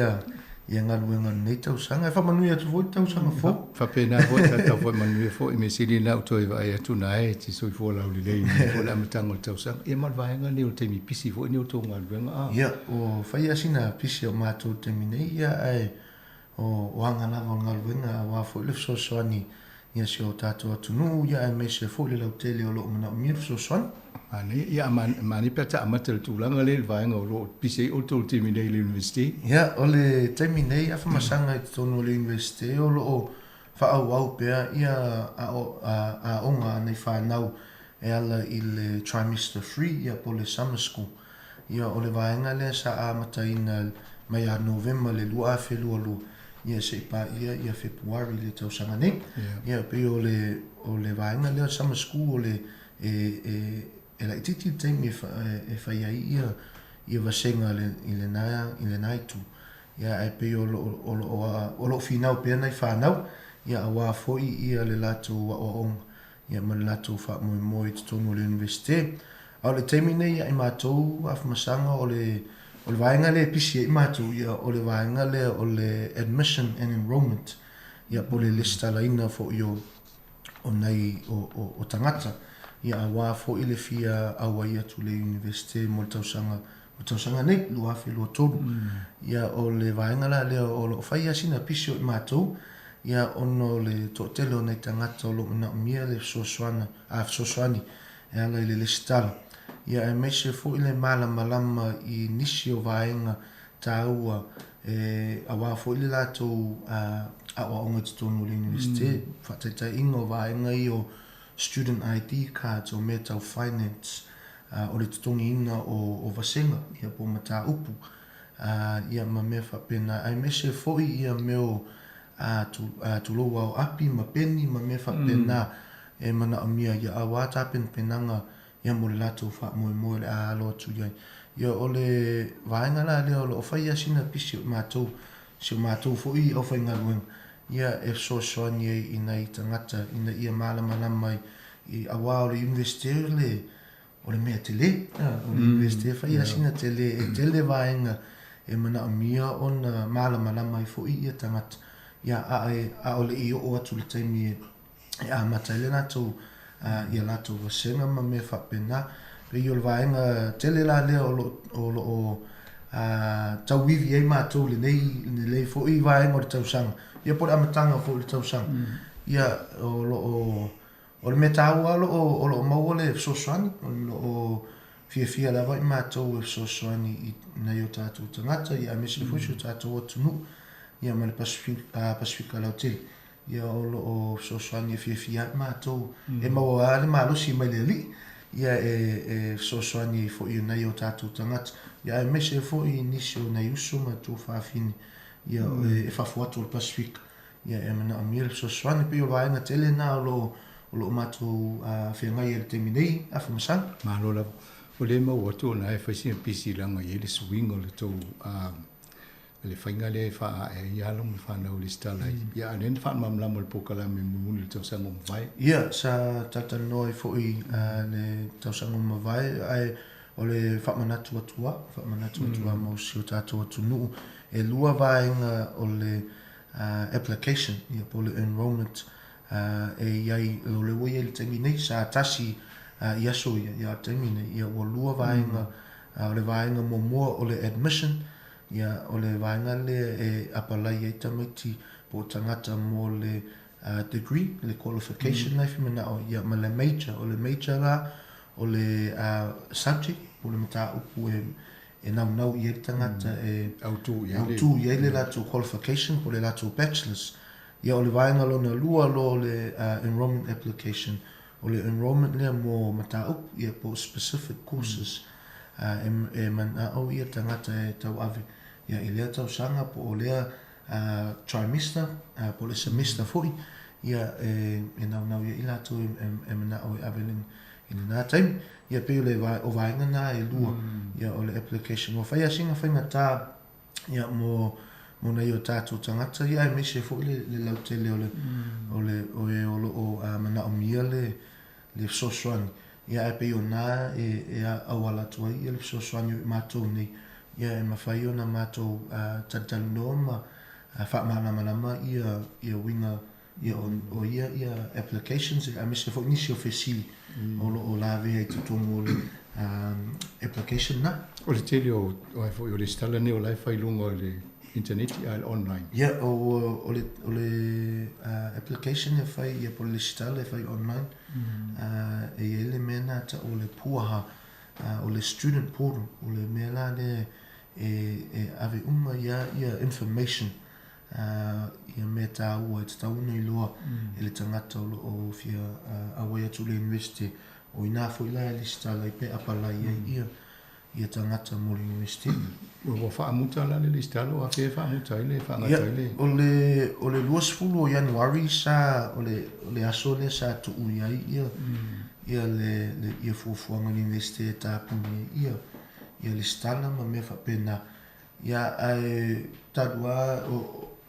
ia ngā luenga nei tausanga, e whamanui atu fo i tausanga fo. Whapena fo i tata fo i manui fo i me siri nau toi vai atu na e, ti soi fo lau li lei, fo la amatanga o tausanga. Ia malvaenga ni o teimi pisi fo i ni o tō ngā luenga. Ia, o whaia sina pisi o mātou teimi nei, ia ai o anga lava o ngā luenga, wā fo i lefso soani, ia si o tātou atunu, ia e me se fo i lau tele o loo mana o mirfso soani. Ia mani peta amata le tūlanga le vaenga o lo pisi o tō teimi nei le university. Ia, o le teimi nei, a whamasanga i tono le university, o lo whaau au pēr, ia a onga nei whanau e ala i le trimester 3, ia po le summer school. Ia o le vaenga le sa amata ina mai a November le lua a whelua lua. Ia se pa ia February le tausanga nei. Ia pe o le vaenga le summer school o le e la ititi teimi e whaiai ia vasenga i le naitu. Ia e pe o lo finau pēr nei whanau, ia a wā foi ia le lato o onga. Ia ma le lato wha moi te tono le universite. Au le teimi nei ia i mātou awhamasanga o le vaenga le pisi i mātou, ia o le vaenga le o le admission and enrollment. Ia po le lista laina fo i o nei o tangata. ia awa fo ile fia awa ia tu le university mo tausanga nei lua fe lua tolu ia o le vaenga la le o lo fai asina pisio i matou ia ono le totele o nei tangata o lo na mia le sosoani e ala i le listala ia e meise fo ile malama i nisi o vaenga taua e awa fo ile latou a onga tonu le university fatata ingo vaenga i o student ID cards o metal finance o le tutongi ina o vasenga ia po mata upu ia ma me fa pena ai mese foi ia meo tu lo wa api ma peni ma me fa pena e mana amia ia awata penanga ia mo le lato fa mo le alo tu ia o le vaenga la le o fa ia sina pisi matou si matou foi o fa ngalwen ia e so ni ina i tangata ina ia malama mai i awa o le university o le mea tele o le university fa ia sina tele vaenga e mana amia ona malama mai foi ia tangata ia a o le i o atu le taimi e a matale na tu ia la tu vasenga ma me fa pena pe yo le vaenga tele la le o tawivi e matou lenei foi vaenga o le tausanga ia por amatanga fo le tausanga ia o le metaua o lo mau le sosoani o fia lava i matou e sosoani i nei o tatou tangata ia mese fusi o tatou atunu ia ma le Pasifika Lautele ia o sosoani e fia matou e maua le malosi mai le ali ia e sosoani fo i nei o tatou tangata ia e mese fo i nisi o nei uso ma tu faafini ia e fafuatu le Pasifika ia e mana amir sosoani pe o vaenga tele na lo matou whiangai e le temi nei a whamasang. Mahalo la. O le mau atu na e whaisi en pisi langa i le swing o le tau le whainga le wha e ialong le whanau le stalai. Ia ane wha mamlamo le pokala me mumuni le tausango mawai. Ia sa tata noi fwoi le tausango mawai ai o le whamanatu atua mausi o tatou atu nuu e lua vaenga o le application ia po le enrollment e iai lo le wai le temi nei sa tasi iaso ia temi nei ia o lua vaenga o le vaenga momoa o le admission ia o le vaenga le e apalai e tamaiti po tangata mo le degree le qualification nei fimena o ia ma le major o le major la o le subject o le mata upu e nau i e tangata e autu i le lato qualification po le lato bachelor's ia o le vaenga lona lua lo le enrollment application o le enrollment lea mo mata upu ia po specific courses e mana au ia tangata e tau ave ia i lea tau sanga po o lea trimester po le semester foi ia e nau ia i lato e mana au e ave in na time ia pe o vaenga na e lua ia o le application o whaia singa whainga tā ia mo nei o tātou tangata ia e mese fo le lautele o mana o mia le sosoani ia e pe o nā e awala tua ia le sosoani o mātou nei ia e mawhai o na mātou tatalino ma whaamanamanama ia winga ia o ia applications a mese fo nisi o fesili o lawe ai tutongo le application na o le tele o le stala ne o lai whailunga o le internet ia online ia o le application e whai ia po le stala e whai online e ele mena ta o le puaha o le student portal o le mela le e ave ia information ia me tā ua e tatauna i loa e le tangata o fia awai atu le university o ina fo ila e listala i pe apalai ia tangata mo le university o whaamuta la le listala o a fe whaamuta i le whaangata i le o le 2 o Januari sa o le aso le sa tu uiai ia le fuafuanga ni university e tāpuni ia listala ma me whapena ia ai tadua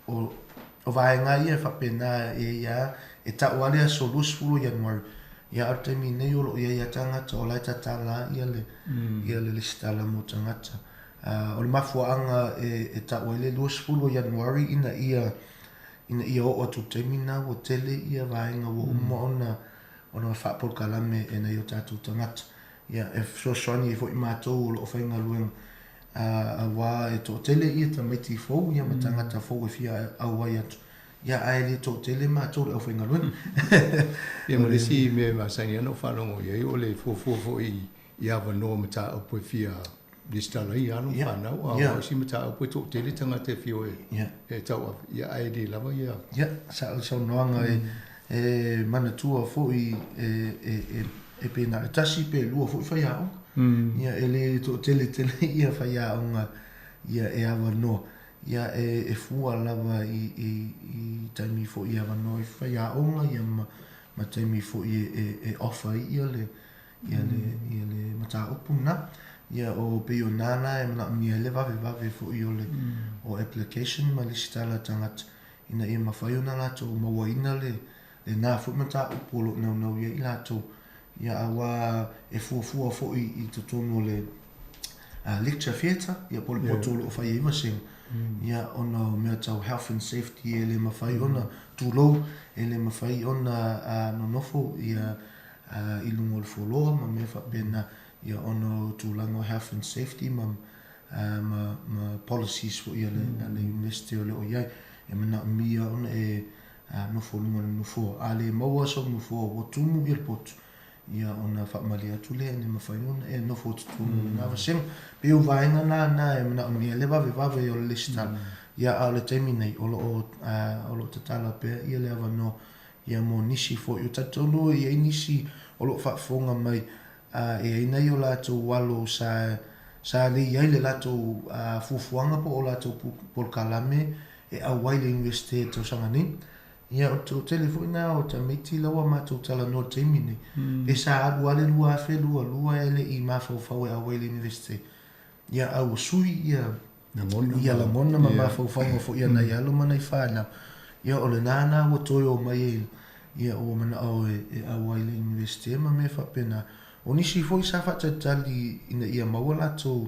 o vaenga ia whapena ia e taua lea so 2 Januari ia ar taimi nei o ia tangata o lai tatala ia le listala mo tangata o le mafuaanga e taua le 2 Januari ina ia o atu taimi na o tele ia vaenga o uma ona whaapol kalame e nei o tātou tangata. Ia, e soani e fo i mātou o lo whainga luenga. A wā e tō tele ia ta maiti fōu, ia ma tangata fōu e fia au ai atu. Ia ai le tō tele mātou le au whainga luenga. Ia ma le si me masangi ano whanongo ia, o le fō i awa noa ma tā au poe fia listala i anu whanau, a si ma tā au poe tō tele tangata e fio e tau afi. Ia ai le lava ia. Ia, sa noanga e mana tua fōu e pēnā e tasi pe lua fōu i whai au. Ia e le tō tele ia whai aunga ia e awa noa. Ia e fua lava i taimi fo i awa noa i whai aunga ia ma taimi fo i offa ia le mata upu na. Ia o pe o nana e mana mia le vave fo i o application ma le sitala tangata. Ina ia mawhai o na lato maua ina le nā fo mata upu lo nau ia i lato. Ia awa e fua fo i totono le lecture theatre. Ia pole potolo o whai ima sing. Ia ona mea tau health and safety e le mawhai ona tūlou e le mawhai ona nonofo ia i lungo le wholoa ma mea whapena ia ona tūlango health and safety ma policies fo ia le university o le o iai e mana mia ona e nofo lungo le nofo a le maua so nofo o tumu i le potu ia ona whaamali atu le ne mawhai ona e nofo tumu na waseng pe u vaenga na e mana mia le vave o le listal ia a le taimi nei o lo tatala pe ia le awa no ia mo nisi fo i tatolo ia nisi o lo whaafonga mai e nei o lato walo sa le iai le lato fufuanga po o lato pol kalame e a waile universite tau sangani ia o tō telefona o ta meiti lawa mātou tala no taimi nei e sa alu ale lua afe lua ele i mawhau e a waile universite ia au sui ia la mona ma mawhau fo ia na ialo mana i whāna ia o le nāna o toi o mai ia o mana au e a waile universite ma me whapena o nisi foi sa whatatali ina ia maua lato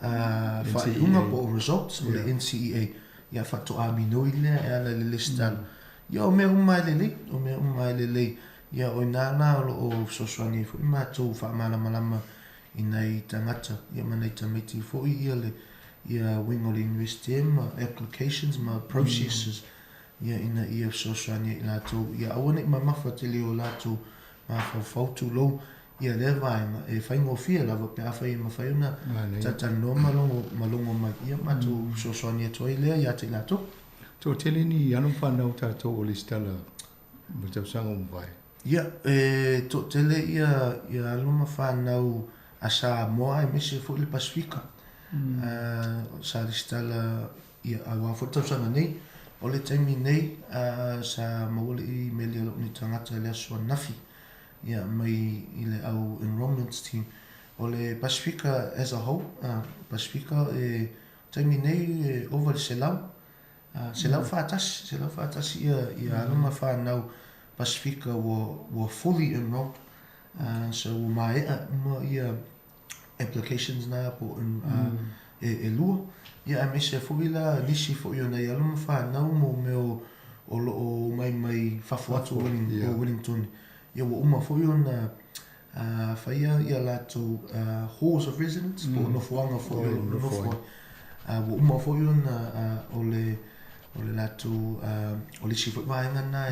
whaiunga po o results o le NCEA ia whato a minoi lea e ala le listal ia o mea umai lelei ia o nāna o soswani foi mātou whaamalamalama ina i tangata ia mana i tamiti foi ia wing o le university ma applications ma processes ia ina ia soswani i lato ia awane ma mawhatele o lato ma whautu lo ia le vaenga e whaingo fia lava pe a whai ma whaiuna tatano malongo mai ia matu soswani e toi lea ia te lato. Tō tele ni anum whanau tātou o le stala ma tau sanga umwai? Ia, tō tele ia aluma whanau a Samoa e mese fo i le Pasifika. Sa le stala ia awa fo tau sanga nei, o le taimi nei sa mawale i mele alo ni tangata le asua nafi. Ia mai i le au enrollments team. O le Pasifika as a whole, Pasifika e taimi nei over le selau. Selau whātasi ia alama whanau Pasifika were fully enrolled. So o maea ia applications na po e lua. Ia a mese fuila nisi fo i ona i alama whanau mo meo o mai whafuatu o Wellington. Ia wa uma fo i ona whaia ia lato halls of residence po nofuanga fo i nofua. Wa uma fo i ona o le lato o le sifo vaenga na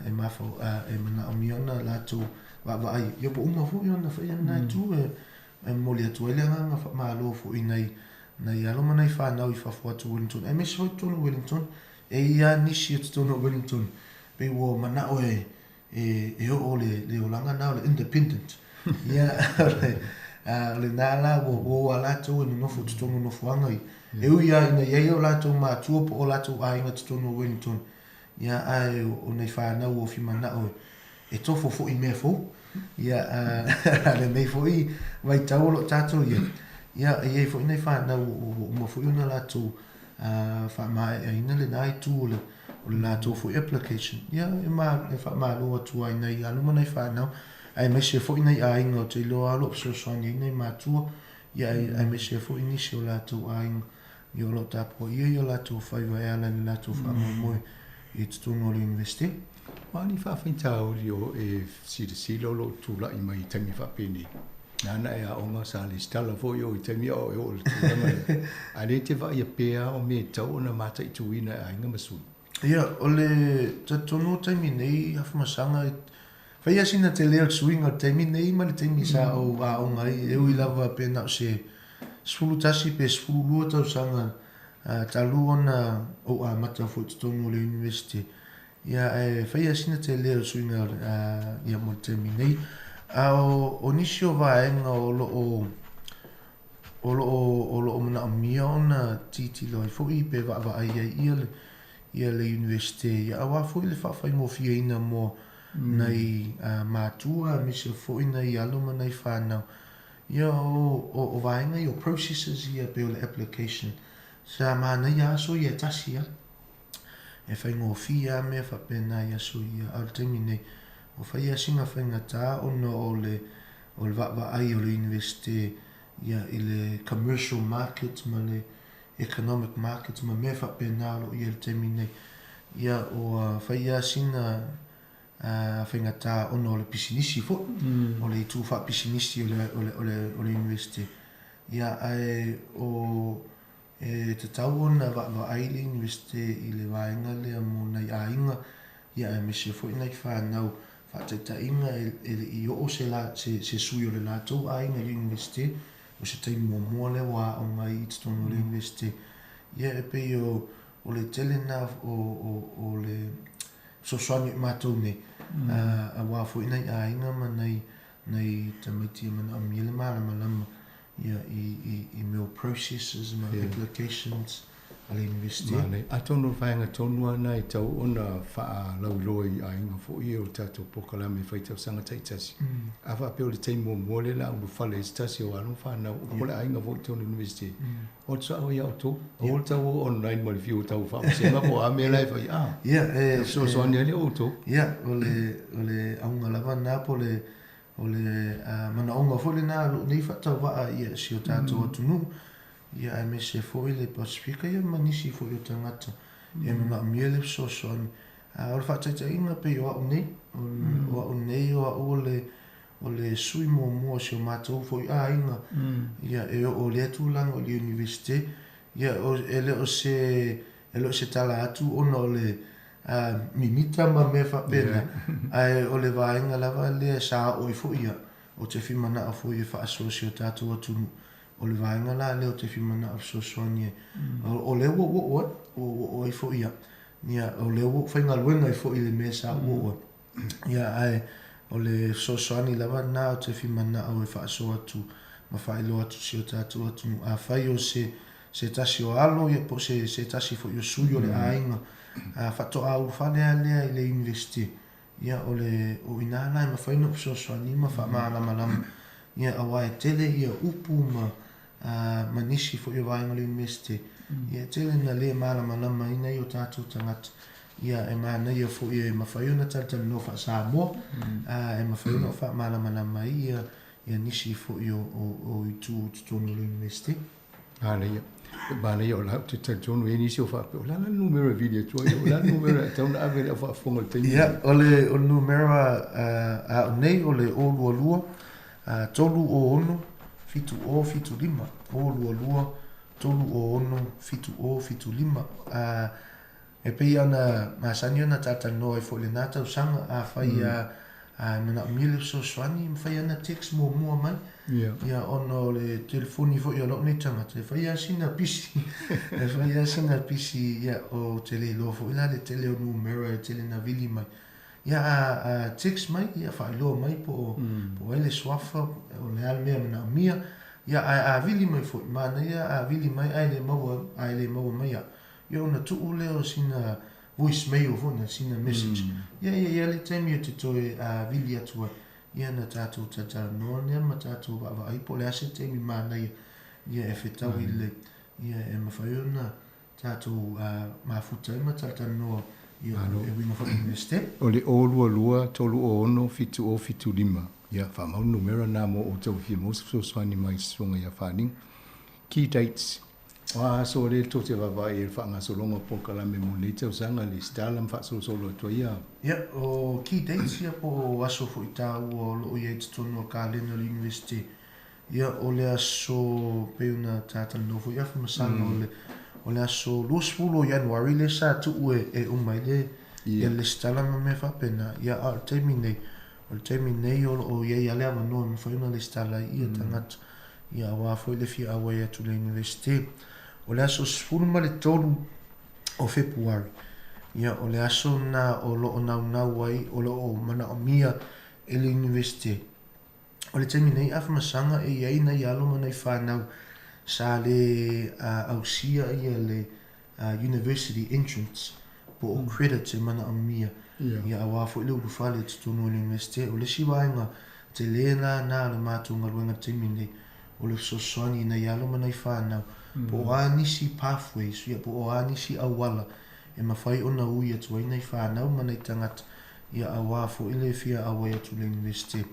e mafo e mana o miona lato wa ai ia wa uma fo i ona whaia na tu e moli atu ele nga maalo fo i nei alo mana i whanau i whafuatu Wellington. E mesi hoi tono Wellington e ia nisi atu tono Wellington pe wo mana o e o le olanga na o le independent ia le nala wo alato e no fu tono no fuanga e u ia ina ia o lato ma tu po o lato a inga tono Wellington ia ai o nei whana o fi mana o e tofo fo i me fo ia le nei fo i vai taulo tato ia e fo nei whana o mo fo na lato fa mai ina le nai tu o le lato fo application ia e ma lo tu ai nei alu mana i whana ai me se fo nei a inga te lo alo so soani nei ma tu ia ai me se fo inisi o lato a inga i o lo tapo ia i o lato whaiva e ala ni lato wha mo i tutono o le university Mani whawhainta ori o e silo lo tūla I mai taimi whapeni. Nana e a onga sa le stala fo yo I taimi o e o le tūlanga. A le te wha ia pēa o me tau na mata I tuina a inga masu. Ia, o le tatono taimi nei hafa masanga whaia sina te leo swinga taimi nei ma le taimi sa o a onga I e ui lava pēna o se sfulu tasi pe sfulu lua tau sanga talu ona o a mata fo tatono le university. Ia whaia sina te leo swinga ia mo taimi nei. O nisi o vaenga o lo mana amia ona titi loi fo I pe va ai ia le university. Ia awa fo I le whawhai mo fia ina mo nei mātua me se fo ina I aloma nei whanau. Ia o vaenga I o processes ia pe o le application. Sa mana ia so ia tasi ia. E whai ngō fia me whapena ia so ia al taimi nei. O whaia singa whainga tā ono o le wa ai o le university ia I le commercial markets ma le economic markets ma me whapena lo ia le taimi nei. Ia o whaia singa whainga tā ono o le pisinisi fo. O le itu wha pisinisi o le university. Ia ai o te tau ona wa ai le university I le waenga lea mo nei a inga. Ia me se fo inai whanau whaateta inga I o se sui o le lātou a inga university. O se taimi mua le wā o ngai I tatono le university. Ia e pe o le telena o le sosoani mātou nei. A wā fo inai a inga ma nei tamaiti mana amile malama. Ia I meo processes ma applications a le university. Mane, a tono whaenga tonua nei tau ona wha lauloi a inga fo I o tato pokalame whaitau sanga taitasi. A wha peo le teimo mole la ulu whale stasi o anu whanau o pole a inga fo I tono university. O tsa o iau tō, o tau o online ma le fiu tau wha msema po a mea lai whai a. Ia, so ania le o tō. Ia, o le aunga lava nā po le mana onga fo le nā nei whatau waa ia si o tātou atunu. Ia me se fo I le pasifika ia manisi fo I o tangata. E mga miele so soani. O le whataita inga pe o au nei. O au nei o le sui mua se o mātou fo I a inga. Ia e o le atulang o le university. Ia ele o se tala atu ona o le mimita ma me whapena. Ai o le vaenga lava le sa oi fo ia. O te whimana a fo I whaasosio tātou atunu. O le vaenga la leo te whimana a sosoani. O leo o I fo ia. Ia o leo whainga luenga I fo I le mesa o. Ia ai o le sosoani lava na o te whimana a oi whaaso atu. Ma whaelo atu si o tātou atunu. A whai o se tasi o alo ia po se tasi fo I o sui o le ainga. A whato au whanea lea I le university. Ia o inala I ma whaino sosoani ma wha malama. Ia awa e tele ia upu ma nisi fo I o vaenga le university. Ia tele na le malama ina I o tātou tangata. Ia e mana ia fo I ma whaiona tata no wha Samoa. E ma whaiona wha malama ia nisi fo I o I tūtono le university. Ana ia. Bana ia o lau te tatono e nisi o whape. O lana numera video tua ia. O lana numera tauna avere a whaafonga le teimi. Ia, o numera a nei o le o lua. Tolu o ono, fitu o, fitu lima. O lua, tolu o ono, fitu lima. E pei ana, masani ana tata noa e fo le nata usanga a whai mana mile so swani, whai ana text mua mai. Ia ono le telefoni fo ia lo nei tangata. E whai asina pisi. E whai asina pisi ia o tele lofo. Ila le tele o numera e tele na vili mai. Ia text mai, ia whaeloa mai po ele swafa o le almea mana mia. Ia a vili mai fo mana ia a vili mai aile maua mai ia. Ia ona tuu leo sina voice mail fo na sina message. Ia le taimi o te toe a vili atua. Ia na tātou tatara noa nea ma tātou wa aipo le ase taimi mana ia e whetau I le. Ia e mawhaiona tātou mafutai ma tatara noa. O le o lua, tolu o ono, fitu lima. Ia, whamau numera nā mo o tau fia mo so swani mai sunga ia whaning. Key dates, Wa so le to te va e fa nga so longa po kala me mo le te usanga le stala mfa so so lo to ia. Ya o ki dates ia po aso fo ita o lo ia te tono ka le no university. Ya o le aso pe una tata no fo ia fa masanga o le aso los fulo January le sa tu e umai le ia le stala me fa pena ia al termine o ia le ama no me fa una le stala ia tangat ia wa fo le fi awa ia tu le university. O le aso sfuru ma le tolu o February. Ia o le aso na o lo o nau ai o lo o mana o mia e le university. O le temi nei afa masanga e iai na ialo mana i whanau sa le ausia ia le university entrance po o credits e mana o mia. Ia a wafo ile udu whale te tonu o le university. O le siwainga te lena na le mātou ngaruenga temi nei o le soswani na ialo mana i whanau. Po o anisi pathways, ia po o anisi awala e mawhai o na ui atu aina i whanau mana i tangata ia a wafo ile fia awai atu le university.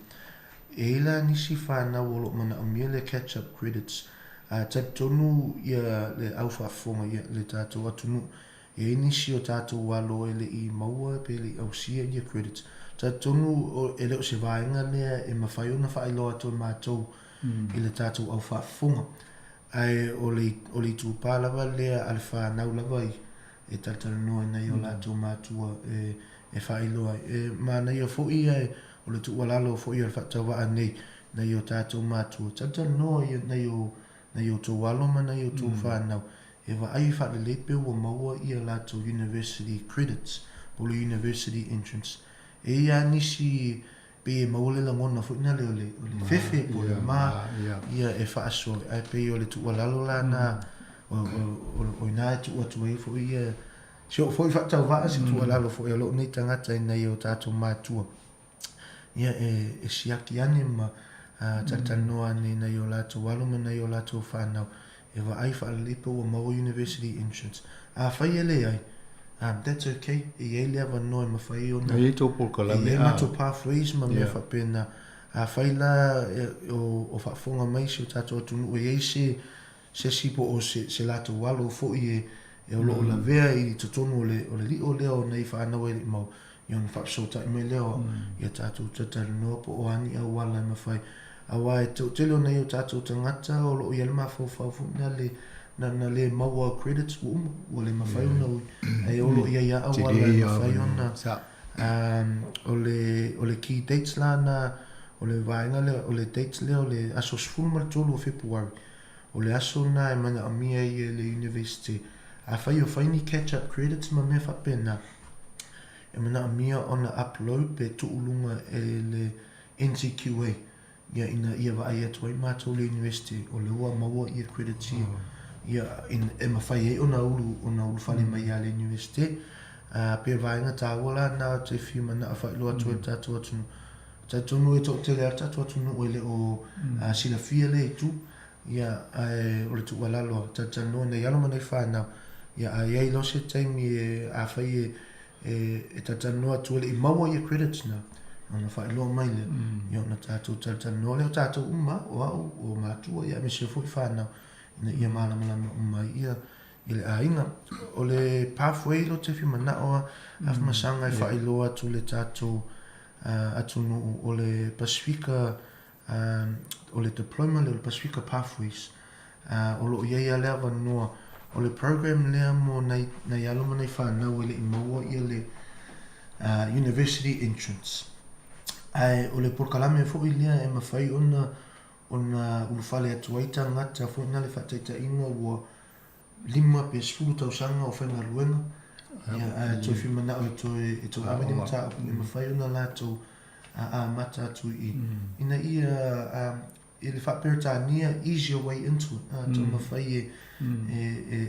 E ila nisi whanau o lo mana o mia le catch-up credits. Tatonu ia le au whafonga ia le tātou atunu. E nisi o tātou walo ele i maua pe le au sia ia credits. Tatonu ele o se vaenga lea e mawhai o na whaelo atu e mātou i le tātou au whafonga. Ai o le tūpālawa lea ale whanau lawa i e tatara noa nei o lātou mātua e whailoa. Mā nei o fōi ai o le tuwalalo o fōi al whatawa nei nei o tātou mātua. Tatara noa nei o tō walo ma nei o tō whanau. E wa ai whare lepe o maua i a lātou university credits o le university entrance. E ia nisi pe maule la ngona fo ina le fefe po ma ia e fa aso ai pe o le tu walalo la na o ina tu atu e fo ia so fo fa tau va si tu walalo fo ia lo nei tangata ina i o tatu matua ia e siaki ane ma tatanoa ni na i o la tu walo ma na i o la tu whanau e wa ai fa le po o mau university entrance a fa ia le ai that's okay. E ele ava no ma fai ona. E to por kala me. E ma to pathways ma me fa pena. A fai la o fa fonga mai se tato tu no e se si po o se la to walo fo e o lo la vea i to tono le o le o nei fa ana we mo yon fa so ta me le o ia tato tatar no po o ani a wala ma fai. A wa e to tele nei o tato tangata o lo ia ma fo na le na le maua credits o le mawhai ona ai olo ia awala le mawhai ona o le key dates la na o le vaenga le o le dates le o le aso sfulma tolu o February o le aso na e mana amia i le university a whai o whaini catch up credits ma me whapena e mana amia ona upload pe tuulunga e le NCQA ia wa ai atu ai mātou le university o le ua maua i credits ia ia e mawhai e ona ulu whale mai a le university pe vaenga tāwala na te whima na a whaelo atu e tātou atunu tatunu e tō te lea tātou atunu o le o sila fia le tu ia o le tu walalo tatanu nei alo manai whanau ia a iei lo se taimi e a whai e tatanu atu le i maua i credits na ona whaelo mai le ia ona tātou tatanu le o tātou o mātua ia me se fui whanau na ia malama mai ia ile ainga o le pathway lo te fi mana o af masanga e whaelo atu le tātou atunu o le Pacifica o le diploma le Pacifica Pathways o lo ia lea noa o le program lea mo na ialo mana i whanau ele i maua ia le university entrance o le porkalame e fo i lea e mawhai ona ulufale atu aita ngata fo ina le whataita inga ua 5 tausanga o whainga ruenga ia toi fi mana o e toi ameni mata e mawhai ona lato a mata atu i ina ia le whaperitania easier way into it to mawhai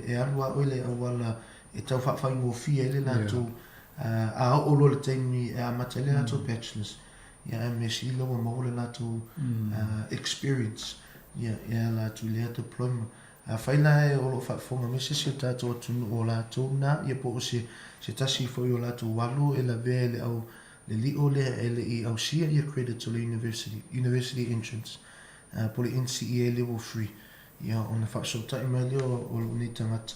e alua oile awala e tau whawhai mo fia ele lato a olo le taimi e a mata ele lato bachelors ia me sila wa maule lato experience ia lato lea diploma a whaila e olo whafonga me se tato atunu o lato na ia po se tasi fo o lato walo e la vea le au le li o lea ele i au sia ia credit to the university entrance po le NCEA level 3 ia ona whaasotai mai leo o le tangata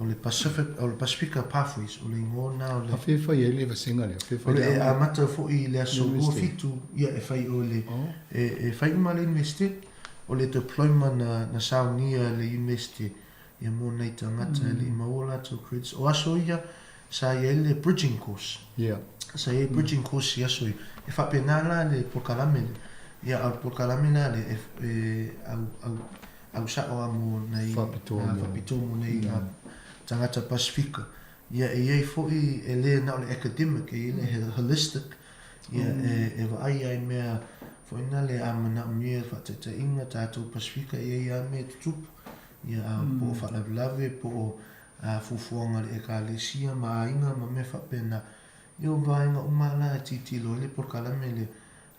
o le Pacifica Pathways o le ingona o le Awhiwhai e le vasenga leo. o le amata fo i le aso lua fitu ia e whai o le e whai ma le university o le deployment na saunia le university ia mo nei tangata le maola to credits o aso ia sa ia le bridging course sa ia bridging course ia so e whapenala le pokalame ia al pokalame na le au sa o amo nei whapitomo nei tangata Pacifica ia e ei foi e le na le academic e le holistic ia e vai ai mea foi na le amana mia fatata inga tato Pacifica ia me tup ia po falablave po fufuanga le ekalesia ma inga ma me fapena yo vai nga umala titilo le por kalame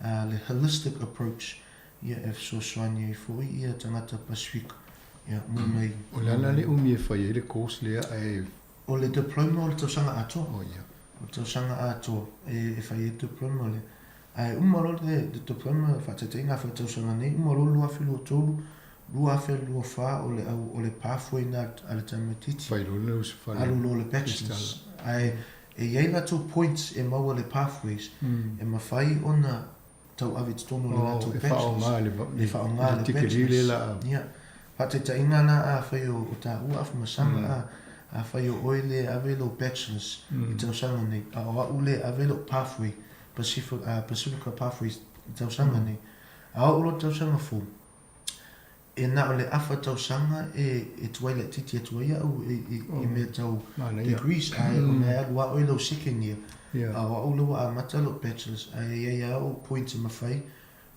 le holistic approach ia e so swani foi ia tangata Pacifica ia mo mai o lana le umi e whai le course lea ai o le diploma o le tausanga ato o tausanga ato e whai e diploma le ai umaro le diploma fatata inga fa tausanga nei umaro lua filu tolu lua fe lua fa o le pathway na ale tamatiti whai lo le usi whale alu le bachelors ai e iei la 2 points e maua le pathways e mawhai ona tau avit tono le la 2 bachelors le whaonga le bachelors ia fatata inga na a whai o ta ua afu masanga a whai o oile avelo bachelors i tausanga nei a oa ule avelo pathway Pacifica Pathways i tausanga nei a o ulo tausanga fu e na ole afa tausanga e tuaila titi e tuaia au i me tau degrees ai o na alua oilo second year a oa ulo a matalo bachelors ai o points in mawhai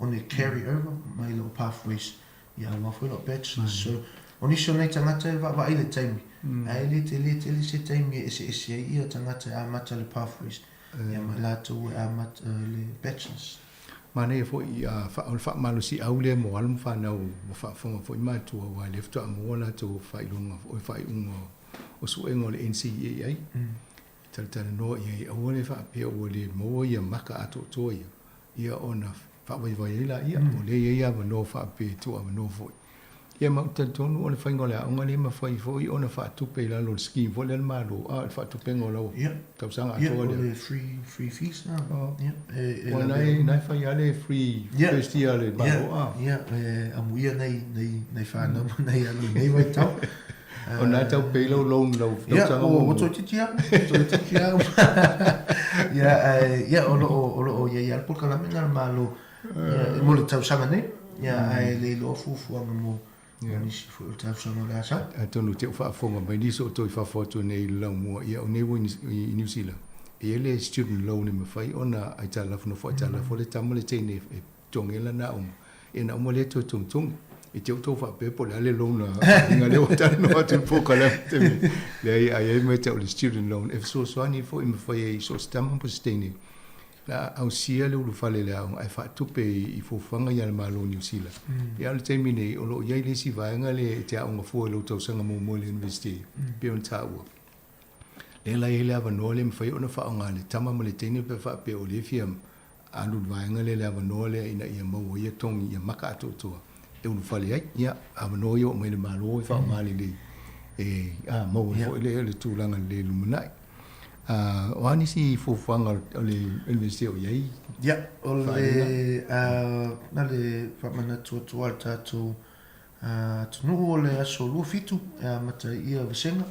on e carry over mai lo pathways ia wa foi lo bachelors so oni so nei tangata va ile taimi ai le se taimi e se ia tangata a matalo pathways ia ma la tu a mat le bachelors mana e foi a fa malu si aule mo alm fa na o fa foi mai tu wa left to mo la tu fa ilunga o fa o su engol NCA ai tal no ia o le fa pe o le mo ia maka ato to ia ona fa vai la ia o le ia no fa pe tu a no foi ia ma tonu o le fa ngola o ngale ma foi ona fa tu pe la lo ski vo le malo a fa tu pe ngola ia tau sanga ato le free fees ia nai fa ia le free first year le malo ia amu ia nei fa no nei alo nei vai tau o na tau pe lo ia o to titia ia o ia por kalame na malo mo le tau sanga nei ia ai le lo fufu mo ni si fu tau sanga la sa tonu te fa fonga mai ni so to fa foto nei lo mo ia o nei i New Zealand e le student loan me fai ona ai tala fo fo tala fo le tamole tene e tongela na e na mo le to tung e te to fa pe po le loan nga le ota no atu po kala te le ai me te le student loan e so ani fo me fai so stam po stene la au sia le lu fale le ai fa tupe i fo fanga ya malo New Zealand ya le termine o lo ya le si va nga le te au nga fo lo to sanga mo le university pe on tawo le la ile ava no le mfai ona fa nga le tama mo le tene pe fa pe o le fiam alu va nga le ava no le ina ia mo ia tong ia maka to e lu fale ai ia ava no yo mo le malo fa nga le e mo fo le tu langa le luminai o ani si fufanga o le university o iai ia o le na le whamana tua alta tu tunu o le aso lua fitu mata ia vasenga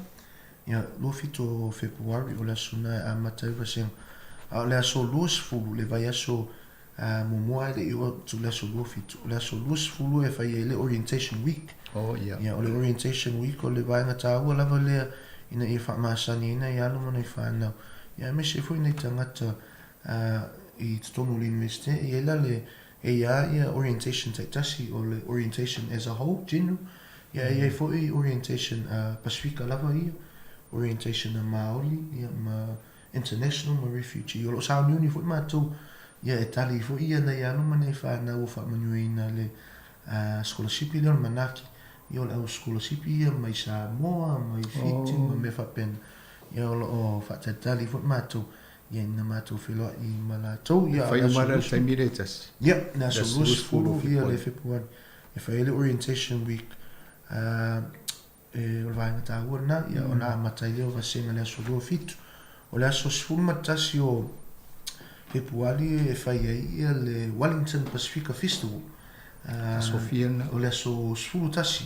ia lua fitu o Februari o le aso na mata ia vasenga o le aso lua sifulu le vai aso momoa le iwa tu le aso lua fitu le aso lua sifulu e fai le orientation week ia o le orientation week o le vai ngata ua lava lea ina ia whaamasani ina ia alo mana i whanau. Ia me se fui nei tangata i tonu le university, ia la le ia orientation taitasi o le orientation as a whole, general. Ia fui orientation Pacifica lava ia, orientation a Maori, ia ma international, ma refugee. O lo sao niuni fui mātou, ia e tali fui ia nei alo mana i whanau o whamanui ina le scholarship i leo manaki. Ia le au scholarship ia mai Samoa, mai Fiji, ma me whapena. Ia o whatatali fut mātou. Ia ina mātou whiloa i malatou. Whai umara taimiretas. Ia, nā so lus fulu ia le Februari. E whai ele orientation week e o vainga ta ua na ia ona matai leo vasenga le aso lua fitu o le aso sifuru matasi o Februari e fai ai ia le Wellington Pacifica Festival Sofia na o le aso sifuru tasi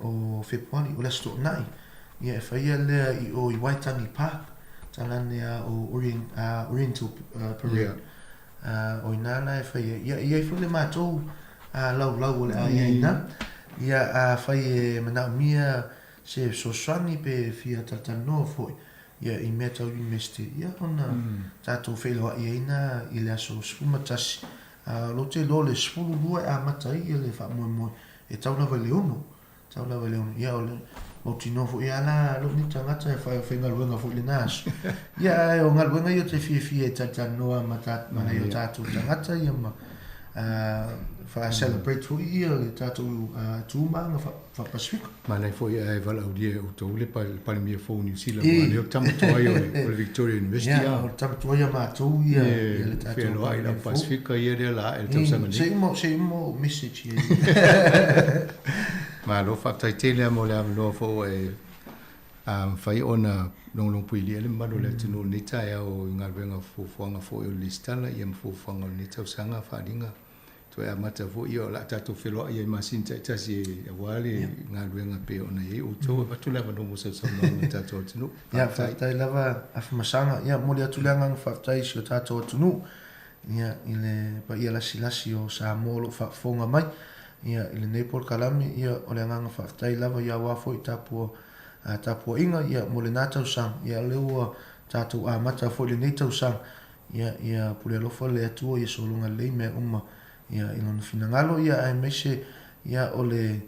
o Februari o le aso nai ia e fai ia lea i o i Waitangi Park talane o Oriental Parade o inana e fai ia i fai le mātou lau o le aina ia fai e mana mia se sosani pe fia tatanoa foi ia i mea tau university ia ona tātou whailoa i eina i le aso sifuru matasi lo te lo le sifuru lua a matai ia le wha moe e taulawa leono ia o le o tino fo ia la lo ni tangata e whai ngaluenga fo le naso ia o ngaluenga i o te fia e tatanoa mana i o tātou tangata ia ma fa celebrate fo ia le tātou tūmanga fa Pacifico mana i foi ai vala o dia o tole pa mia fo New Zealand ma le tamatoa o le Victoria University o tamatoa ia mātou ia le tātou fa ai la Pacifica ia le la el tamsanga ni se mo message ma lo fa tai tele mo le no fo e fai ona long pui le malo le tino ni tai o ngalwenga fo fanga fo o listala ia fo fanga ni tau sanga fa dinga to e mata fo io la tato felo ia masin tai tasi e wale ngalwenga pe ona e o to ba tu lava no mo se so no tato tino ia fa tai lava afmasanga ia mo le tulanga fa tai so tato tino ia ile pa ia la silasi o Samoa lo fa fonga mai ia i le Nepal kalami ia o le nganga whaftai lava ia wafo i tapua inga ia mo le nātau sang ia leua tātou a mata fo le nei tau sang ia pule alofa le atua ia solunga lei mea uma ia ilona finangalo ia ai meise ia o le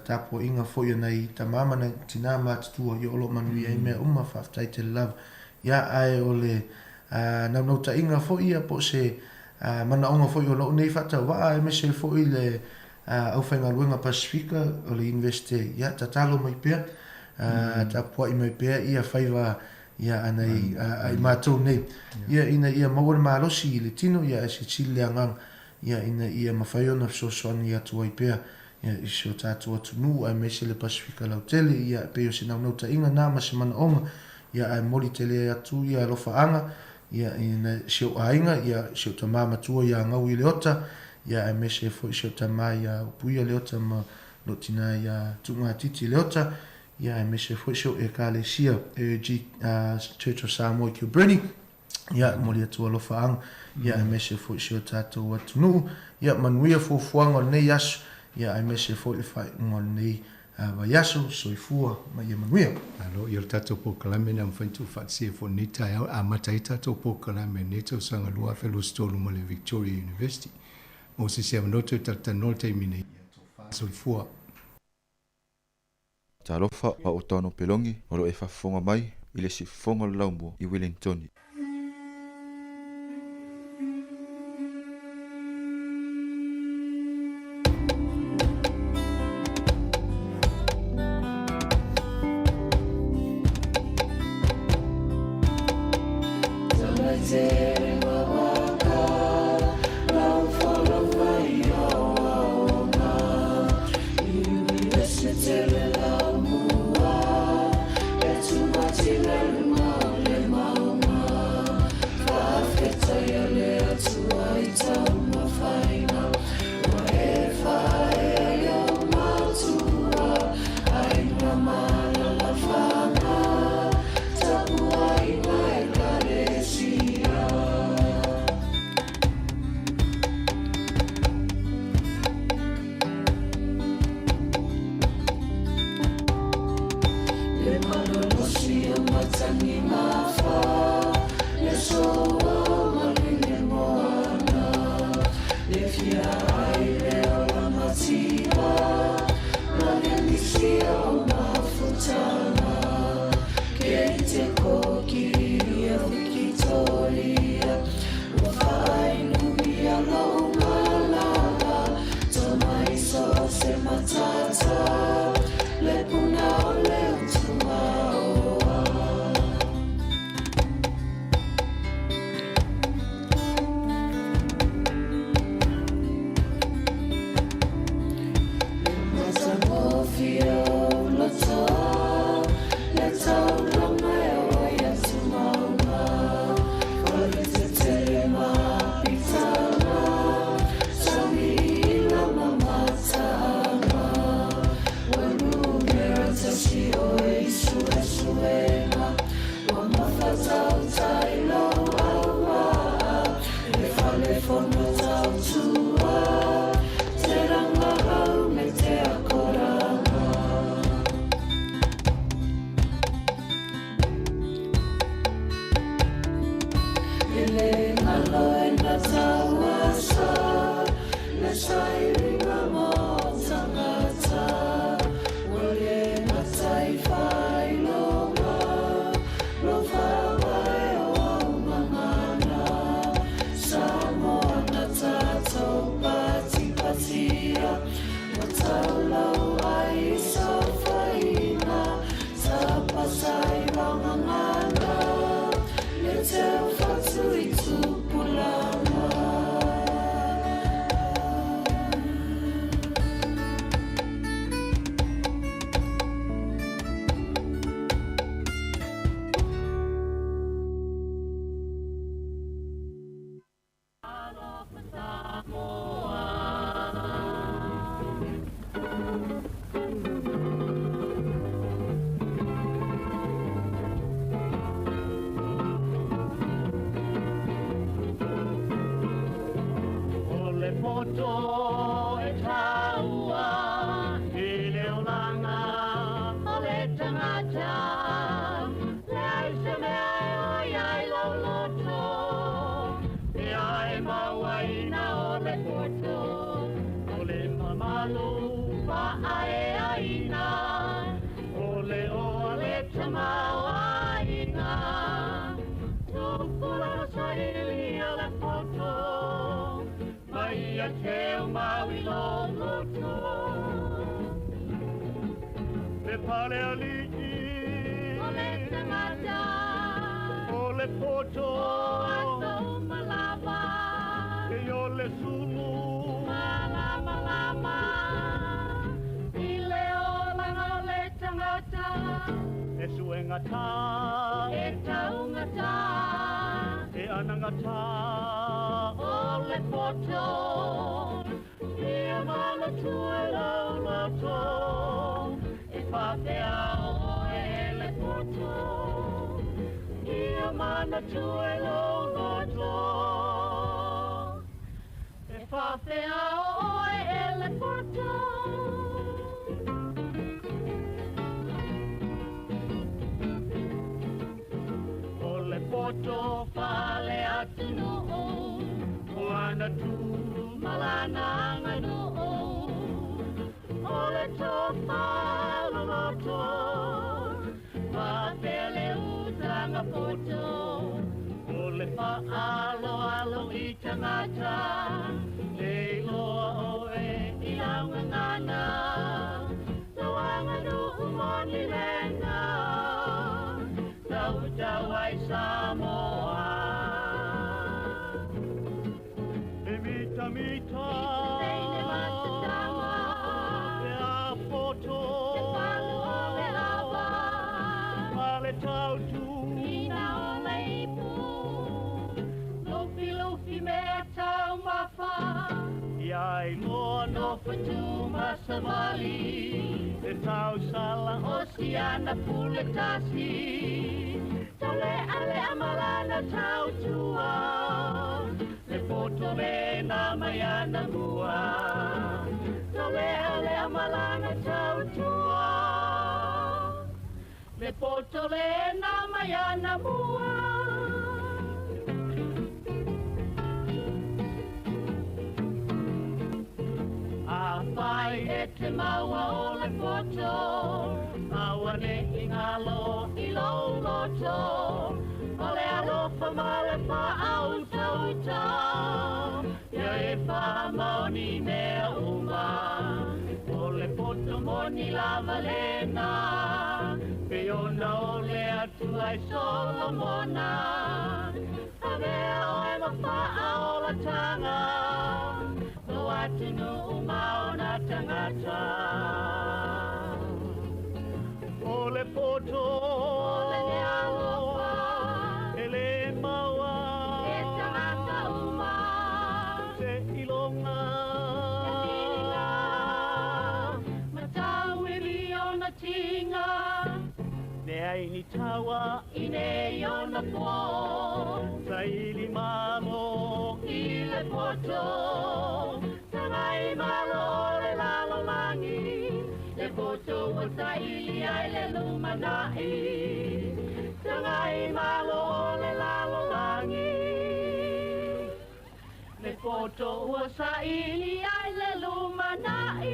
tapua inga fo ia nei tamama na tina mātutua ia olo manu ia mea uma whaftai te lava ia ai o le naunauta inga fo ia po se mana onga fo i o lo nei fata wa ai meise fo i le au whainga luenga Pacifica o le university ia tatalo mai pia tapua i mai pia ia whaiva ia anai ai mātou nei ia ina ia mawar maalosi i le tino ia e se chile angang ia ina ia mawhaiona sosoani ia tuai pia ia isio tātua tunu ai meise le Pacifica lau tele ia peo se naunauta inga nā ma se mana onga ia ai moli tele atu ia lofa anga ia ina sio ainga ia sio tamama tua ia ngau i leota ia ai mese fo sio tama ia puia leota ma lotina ia tunga titi leota ia ai mese fo sio e kalesia e Church of Samoa ki Bruni ia moli atu lofa ang ia ai mese fo sio tato watunu ia manuia fo fuanga nei as ia ai mese fo le fai ngol nei va yaso soifua ma ia manuia alo ia tato po kalame na mfantu fatsi fo nita a matai tato po kalame neto sanga lua felo stolu ma le Victoria University o se sia noto tata nolte mine soifua talofa pa o tono pelongi o lo e fafonga mai i le sifonga laumbo i Wellington. foto e taua I le olanga o le tangata le ai se mea o iai lau loto e ai mawaina o le foto o le mamalu pa ae aina o le tamawaina tupula sa ili a le foto mai a te o maui lo loto le pale aliki o le tangata o le foto o aso malama e o le sulu malama lama I le olanga o le tangata e suengata e taungata e anangata o le foto I amana tue lau loto e whapea o e le foto I amana tue lau loto e whapea o e le foto Foto fale atinu o ana tu malana nganu o le tofa loto ma pele utanga foto o le fa alo I tangata le loa o e ilanga ngana Tawanganu umoni lena Tawai Samoa Mita mita Seine matatama Te a foto Te palu o le lava Pale tautu Ina o le ipu Lupi mea tau mafa Iai loa no fatu masavali Te tau sala Oceana puletasi Tole ale amalana tau tua Le foto le na mayana mua Tole ale amalana tau tua Le foto le na mayana mua A whai e te maua o le foto Maua ne I ngalo I lo loto O le alofa ma le wha au tauta Ia e wha maoni mea uma O le foto moni lava lena Pe ona o le atu ai Solomona A mea o e ma wha o la tanga No atinu umaona tangata O le foto O le alofa E le maua E tangata uma Se ilonga E tinga Matau e liona tinga Ne ai ni tawa I ne iona po Sa ili malo I le foto Tangai malo le lalo langi Le foto o sa ili ai le lumanai Tangai malo le lalo langi Le foto o sa ili ai le lumanai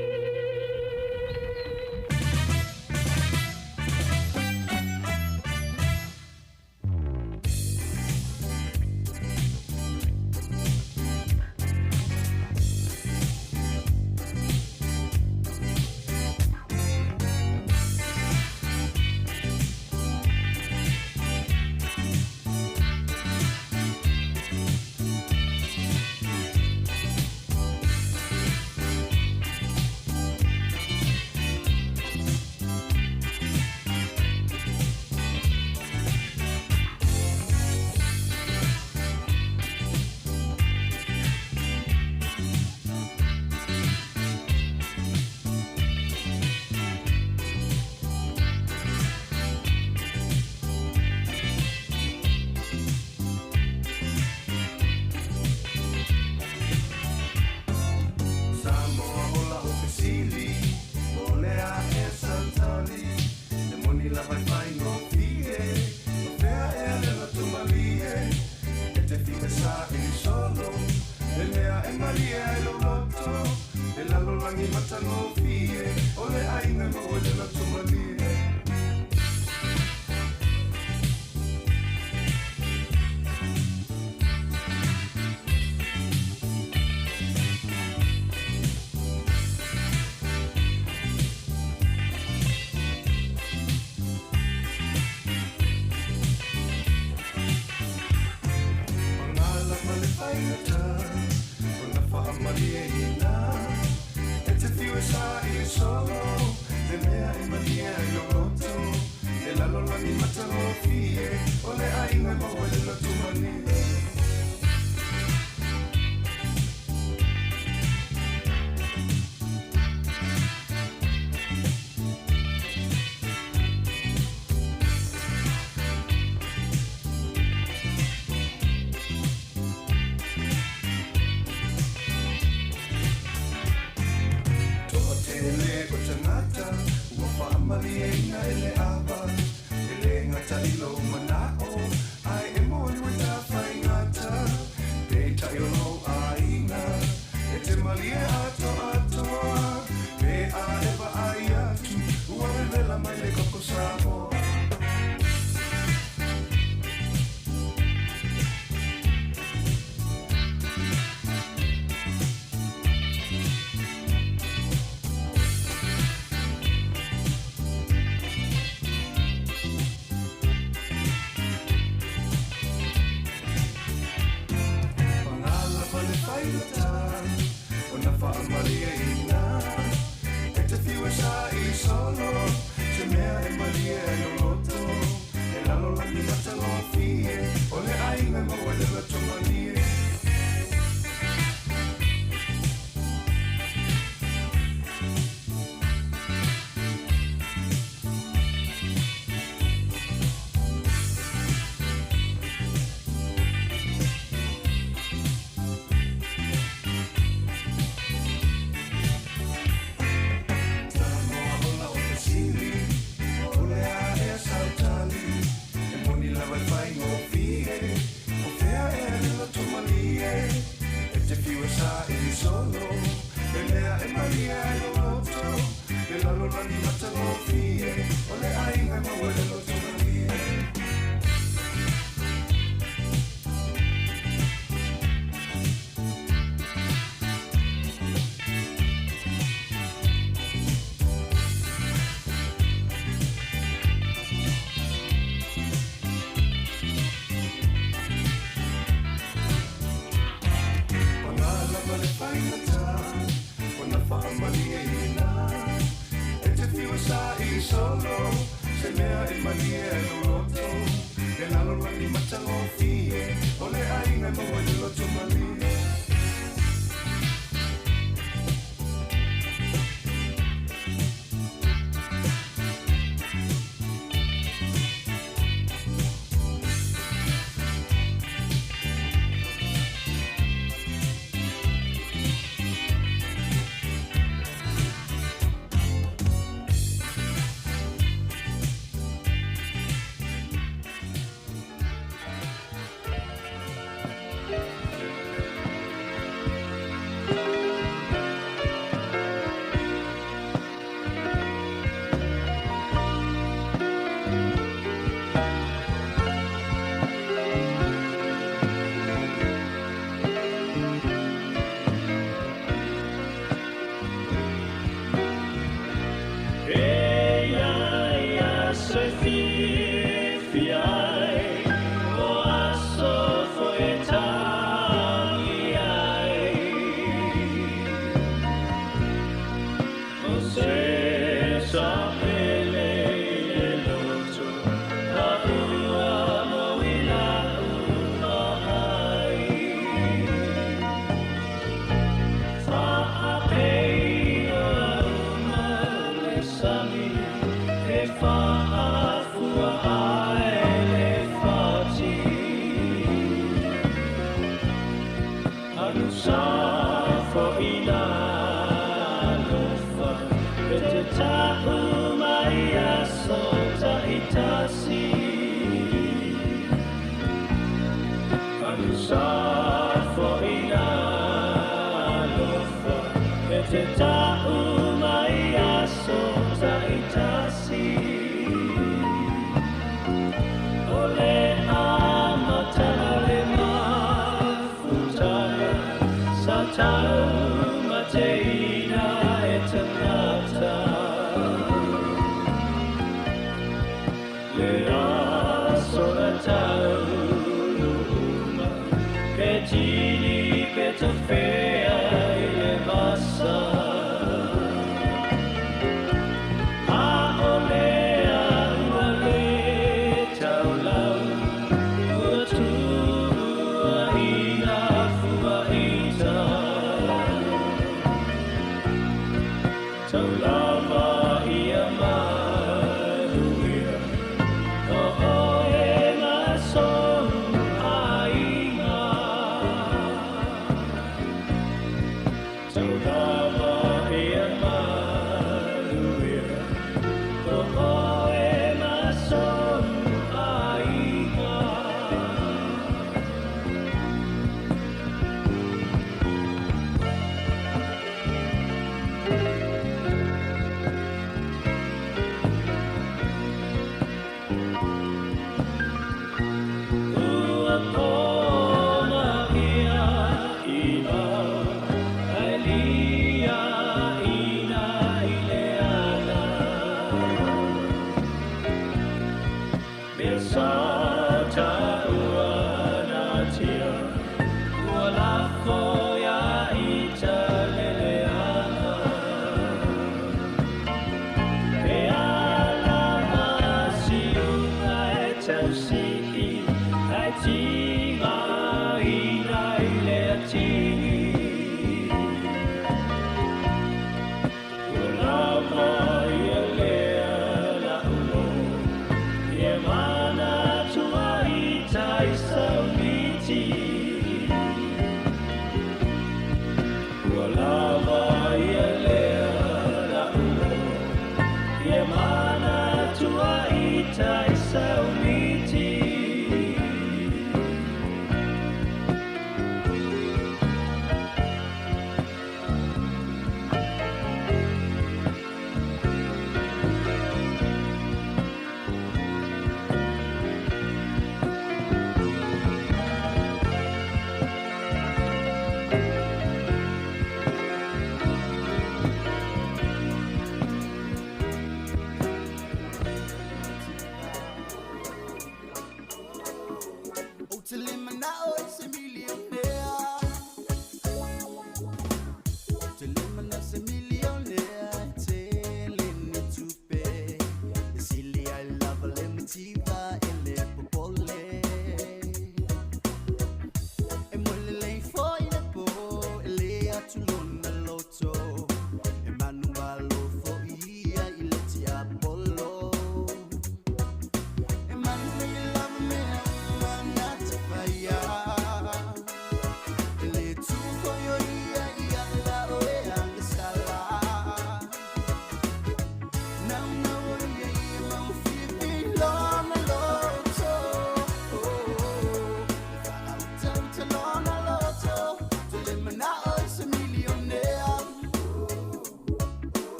Thank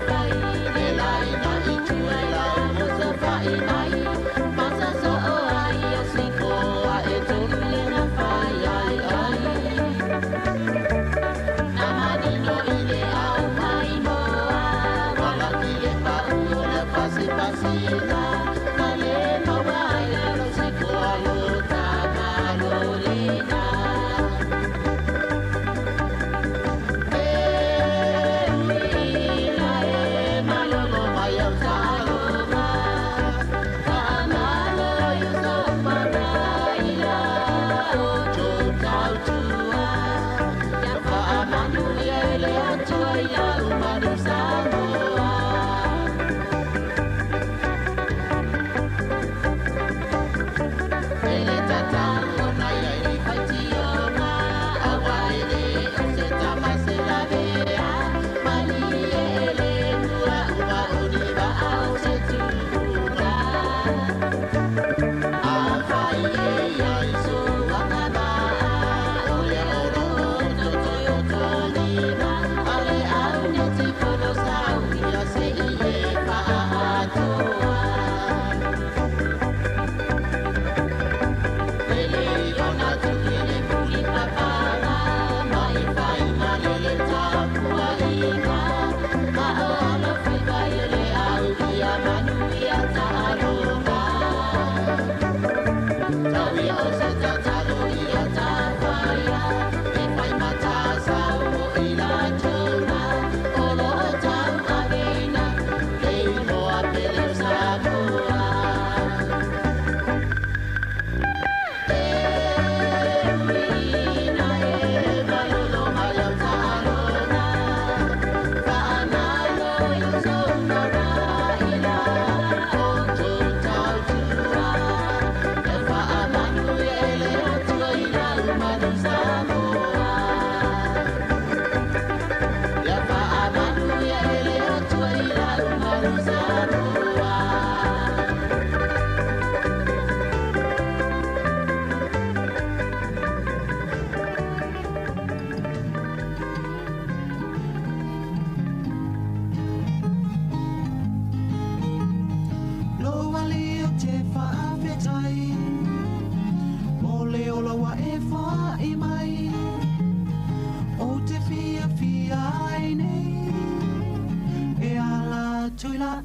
you.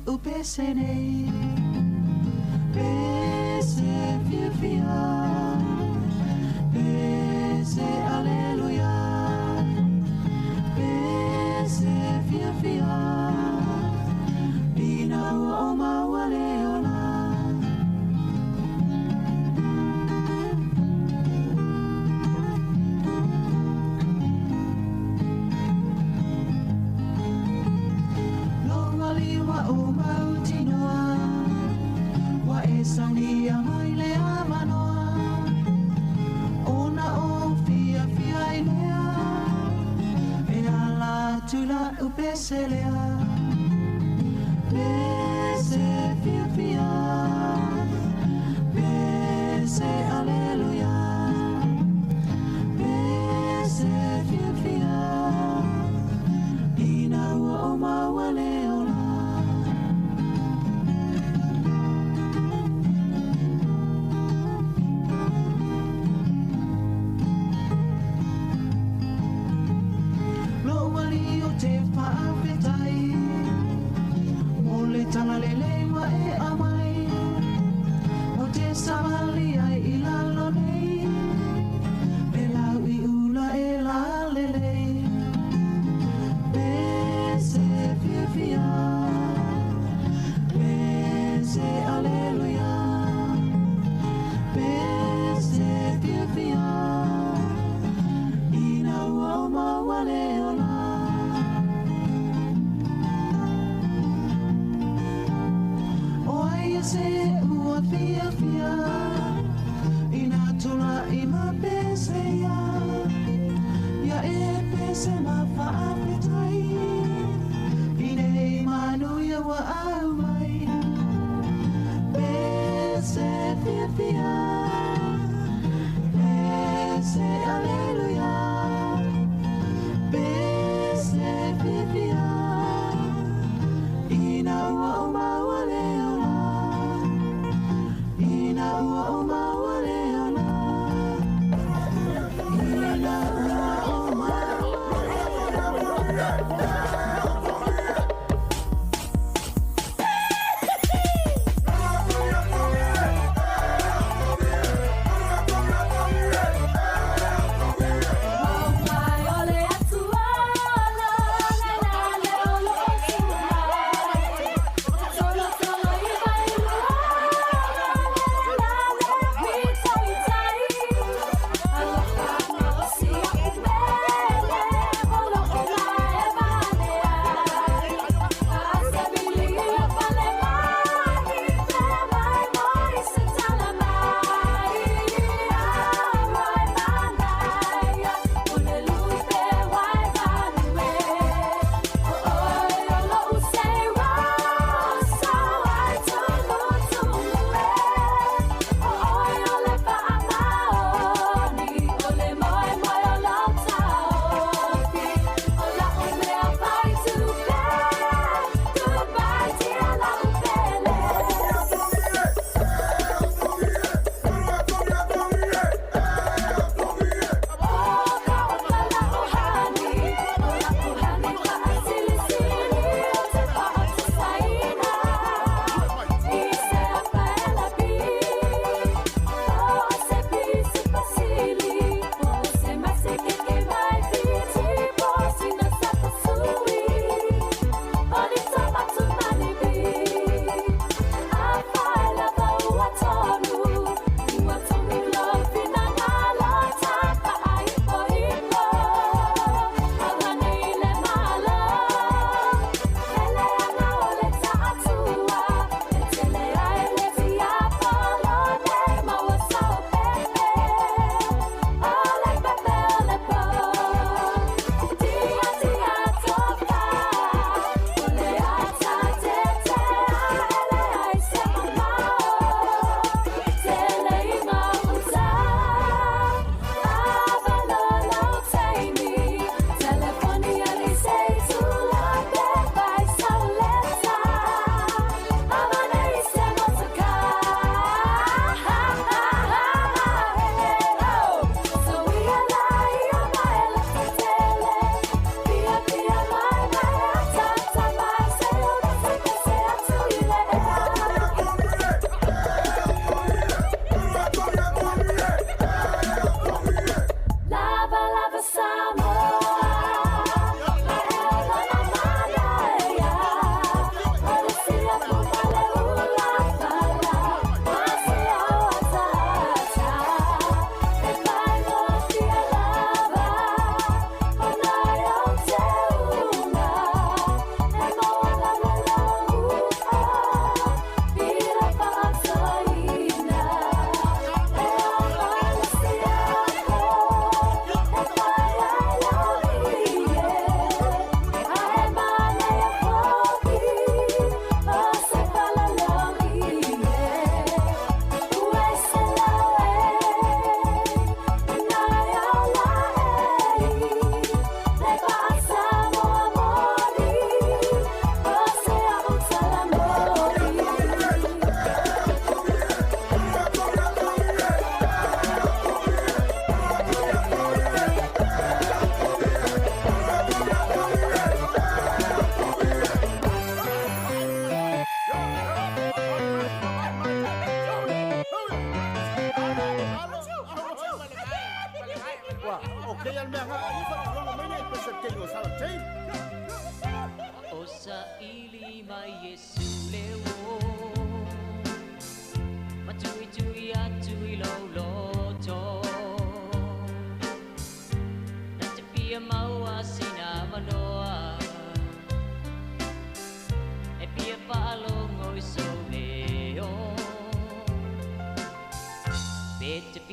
upese nei pese fia fia pese alleluia pese fia fia ina o mawale ona o mautinoa wa esania mai le amanoa ona o fia fia ilea e ala tula upeselea pese fia fia pese alleluia pese fia fia ina o mawale tala lelewa e amai o te samali ai I lalo nei e lau I ula e la lelei pese fia fia pese alleluia pese fia fia ina ua mawale ola se ua fia fia ina tula I ma pese ya e pese ma whaapetai ine manu ya wa au mai pese fia fia pese alleluia pese fia fia ina ua mawale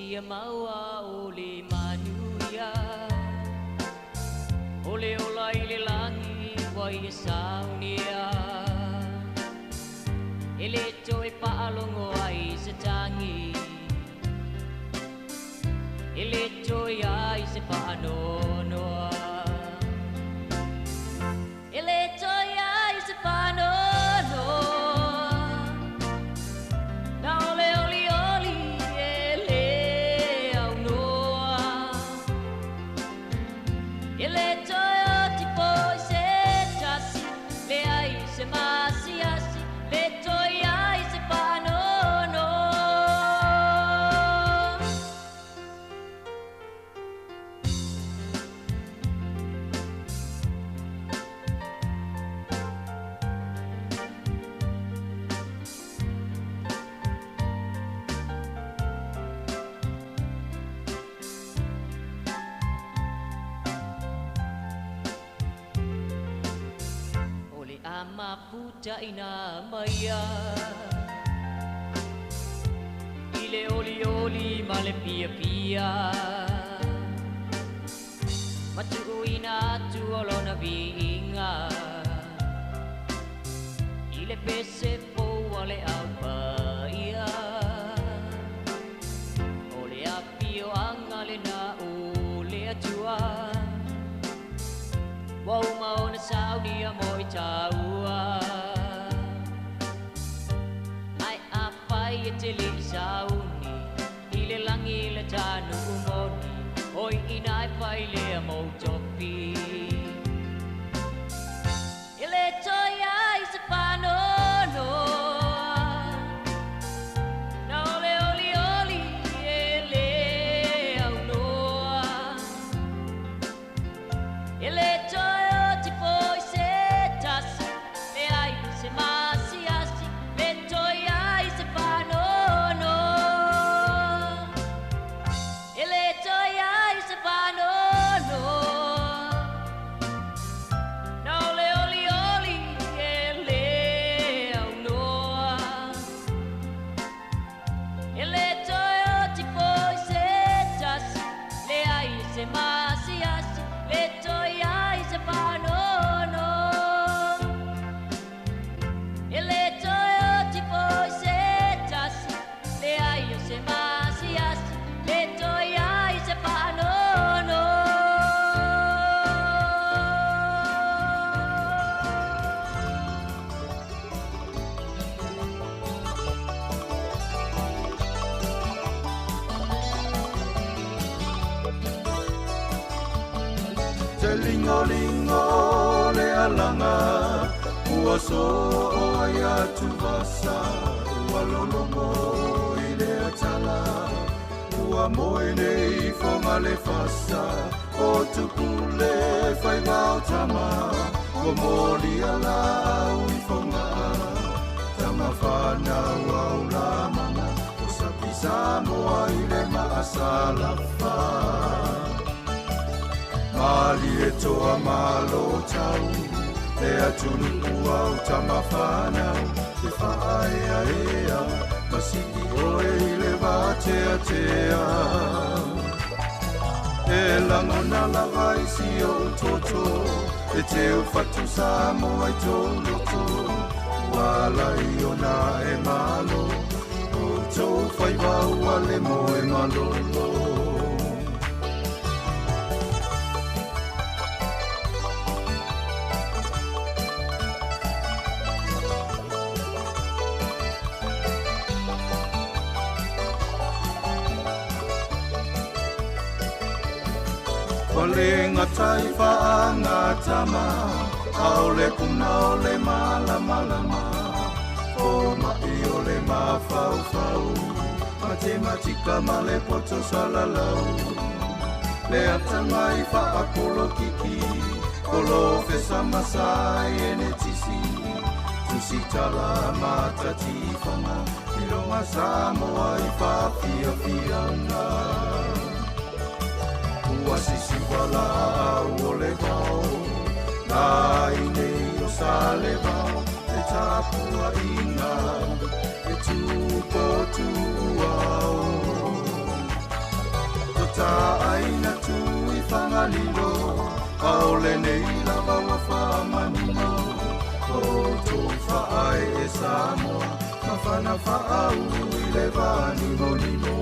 ia maua o le manuia o le ola i le langi wai e saunia e le toe paalongo ai se tangi e le toi ai se whaanonoa e le toi ai se whaanonoa na ole oli oli e le au noa e le toi o ti poi se tasi le ai se masi asi le toi ai se whaanonoa Maputa ina maya ile oli oli male pia pia matu ina tu olona vinga ile pese po wale alpaia ole apio angale na ole atua Wau maona saudi a moi taua Ai a pai e te li sauni I le langi le tanu umoni Oi inai pai le a mou topi I le toi ai se panono Na ole oli oli e le au noa E le toi Lingo le alanga ua so o ia tuvasa ua lolomo I le atala ua moe nei fonga le fasa o tupule fai mau tama o moli ala ui fonga tama whana au la mana o sapisa moa I le maasala wha Mali e toa malo tau, e atunu uau tamawhanau, te whaea ea, masiki oe I le vatea tea. E langona lawai si o toto, e te whatu Samoa I tō loto, wala I ona e malo, o tō whaiwau ale mo e malolo. Walenga taifa angatama Aole kuna ole malama O mai ole mafau fau Matematika male poto salalau Le atanga I fa akolo kiki Kolo fesa masai ene tisi Tusi tala mata tifanga Ilonga Samoa I fa fia fianga Wasisi wala o le vau Nai nei o sa le vau E tapua ina E tupo tuau malilo a o lenei lava ua whaamanino o tō whaai e Samoa ma whana whaau i le wānimo nino.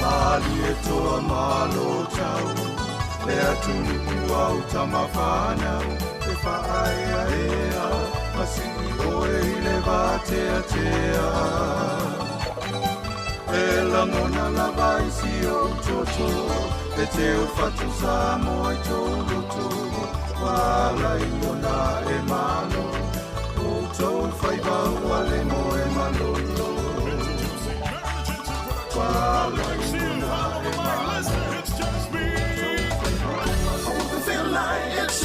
Mali e toa malo tau, le atunu au tamawhanau, e whaai a ea, masini oe i le vate a tea. E langona lava i si o toto, e te o whatu Samoa i tō loto, wala i ona e malo, o tō whaibau a le mo e malolo. Wala i ona e malo. It's just me. I want to feel like it's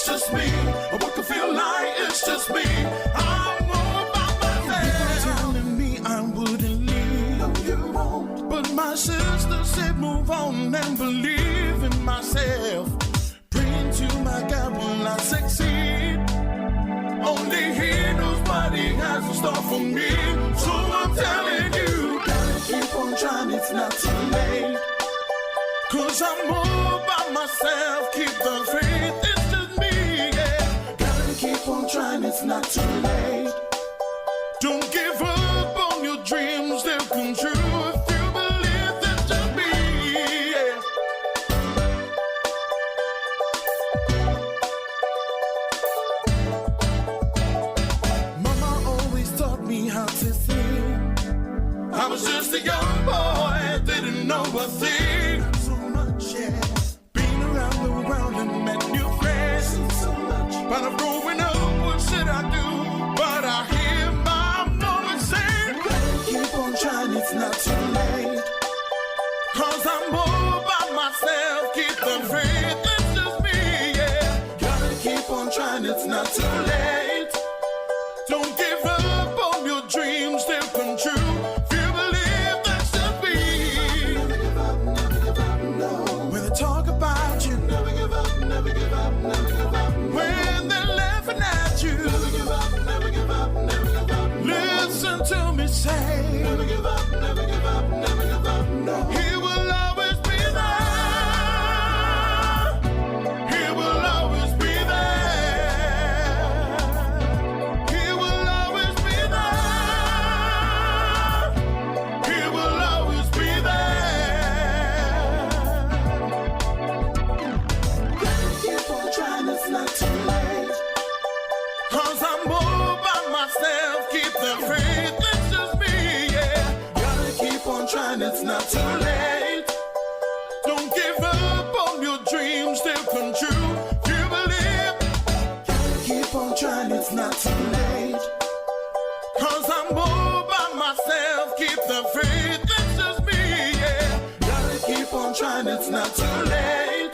just me. I want to feel like it's just me. I'm more about myself. People telling me I wouldn't leave. No, you won't. But my sister said move on and believe in myself. Praying to my God will I succeed. Only He knows what He has in store for me. So I'm telling you, gotta keep on trying. It's not too late. 'Cause I'm all by myself, keep the faith, it's just me, yeah. Gotta keep on trying, it's not too late. Don't give up on your dreams, they'll come true if you believe it's just me, yeah. Mama always taught me how to sing. I was just a young boy, didn't know a thing. Been around the world and met new friends. But I'm growing up, what should I do? But I hear my mama say, gotta keep on trying, it's not too late. 'Cause I'm all by myself, keep the faith, it's just me, yeah. Gotta keep on trying, it's not too late. Don't give up on your dreams, they'll come true. If you believe, that's just me. Never give up, never give up, no. When they talk about you, never give up, never give up, never give up. When they're laughing at you, never give up, never give up, never give up. Listen to me say, never give up, never give up, never give up, no. He will always be there. He will always be there. He will always be there. He will always be there. Gotta keep on trying, it's not too late. 'Cause I'm all by myself, keep the faith, it's just me, yeah. Gotta keep on trying, it's not too late. Don't give up on your dreams, they'll come true. If you believe, gotta keep on trying, it's not too late. 'Cause I'm all by myself, keep the faith, it's just me, yeah. Gotta keep on trying, it's not too late.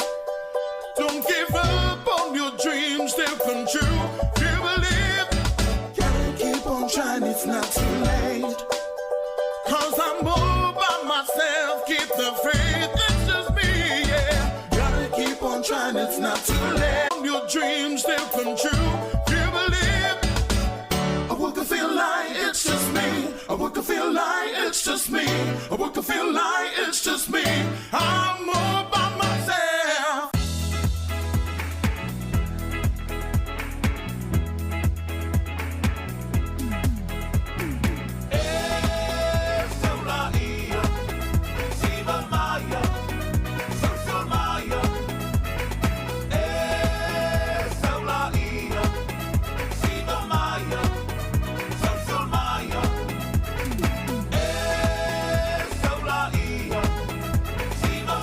Don't give up on your dreams, they'll come true. If you believe, gotta keep on trying, it's not too late. 'Cause I'm all by myself, keep the faith, it's just me, yeah. Gotta keep on trying, it's not too late. Your dreams, they'll come true. If you believe, I would feel like it's just me. I would feel like it's just me. I would feel like it's just me. I'm all by myself.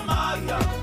Maya.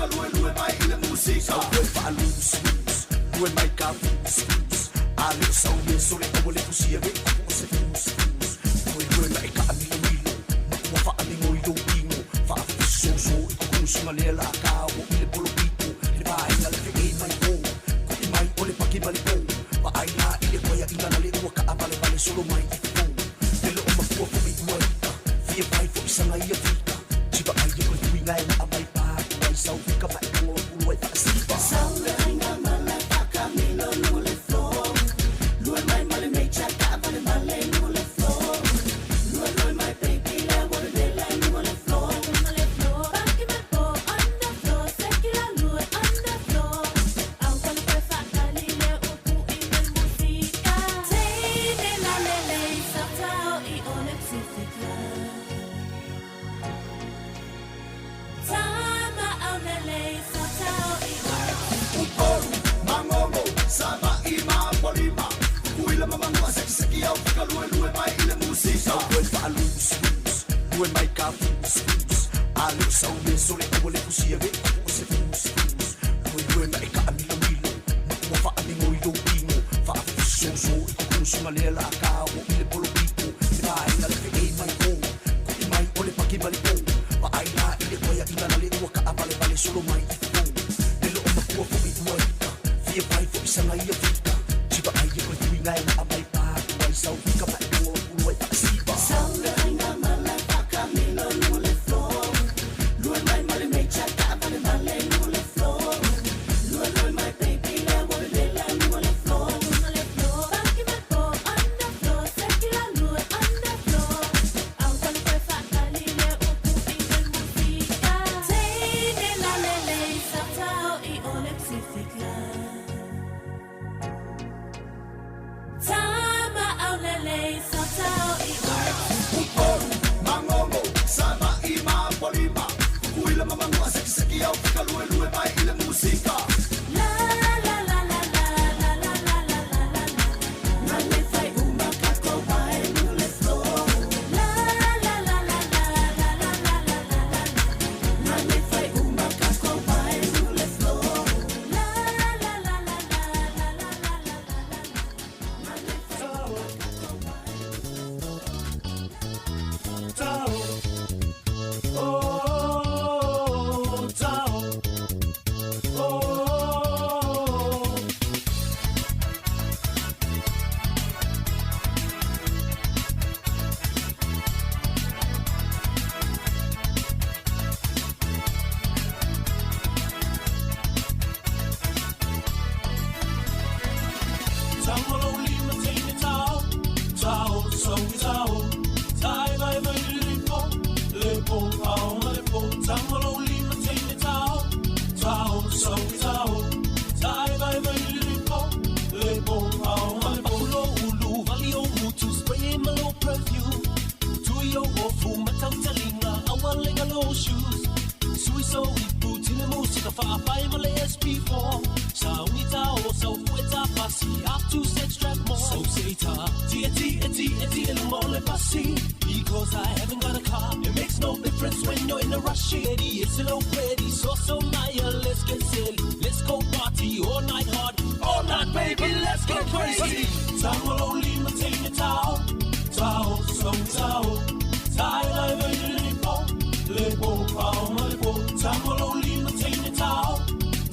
fika lue mai ile musika Lue fa lus Lue mai ka fus Ale sau ye sole ole kusia me se fus Lue mai ka milo Wa fa ali mo yo pingo Fa so kusunga le la ka o ile polo pito Le ba ina le fe mai po Ku mai ole pa ki mali po Wa aina ile koya ina le o ka abale bale solo mai po Ele o ma po mi ua Fia pai fo isanga ia fika Chiba ai ko tuinga na amai pa Wai sau fika pa ko uai fa sipa Sau le ainga mala pa camino no le flow Lue mai male me chaka vale male no le flow Lue mai baby la wale le la no le flow Male flow Baki me po under flow Sekila lue under flow Au wale pe fa kali le upu i me musika Teine la lele Satao i ole psifika Tama au lele Satao i ole Uporu, mangomo, sama ima polima Kuila mamangua seki au fika lue mai ile musika Lue fa lus Lue mai ka fus Ale sau me sole ole kusia me se fus Lue mai ka amilo Wa fa amilo yo pingo Fa so kusunga le la ka o ile polo pito Le ba ina le fe mai po Ku mai ole pa ki mali po Wa aina ile koya ina le ua ka abale bale solo mai Ele o makua fo mi ua Fia pai fo isanga ia fika Chiba ai e koe tuinga na amai pa Wai sau fika pa e o uai pa sipa Sau le ainga mala pa camino no le flow Lue mai male me chaka vale male no le flow Lue mai baby le wale le la no le flow Male flow Baki me po under flow Sekila lue under flow Au wale koe fa kali le upu i me musika Teine la lele Satao i ole psifika Tama au lele Satao i ole Uporu, mangomo, sama ima polima Kuila mamangua seki au fika lue mai ile musika La la la la la la la la la la la Nale fai uma kako mai no le flow La la la la la la la la la la la Nale fai uma kako mai no le flow La la la la la la la la la Nale fai Tao Oh Tao Oh Tamolo lima teine tao Tao so tao Tai vai vai lipo Lepo ao lepo Tamolo lima teine tao Tao so tao Tai vai vai lipo Lepo ao lepo Ulo ulu vali o mutu Spray my low perfume Tuyo ofu matau talinga Awalenga low shoes Sui so ipu tine musika Fa'afai male SP4 Sa unita o sa fueta pasi Up to sex trap more So sita Eti el mole pasi Because I haven't got a car It makes no difference when you're in a rush Eddie, it's a low ready So Maya, let's get silly Let's go party all night hard All night baby, let's get crazy Tamolo lima teine tao Tao, so tao Tai lai vai lipo Lepo, pao malipo Tamolo lima teine tao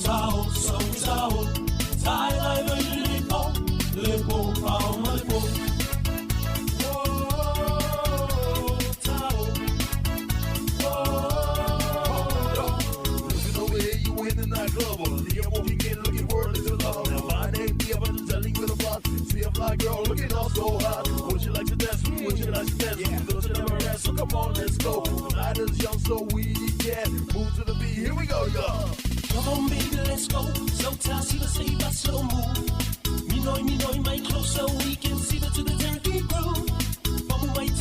Tao, so tao Tai lai vai lipo Lepo, pao malipo Looking over here, you in the nightclub. The more we get looking world is love. Now my name be up and telling with a block. See a fly girl looking all so hot. Would you like to dance? Would you like to dance? Yeah. Go to the rest, so come on, let's go. The night is young, so we can move to the beat. Here we go, y'all. Come on, baby, let's go. So tossy, let's see that slow move. Me know, my close so we can see the to the turkey groove. Mamu might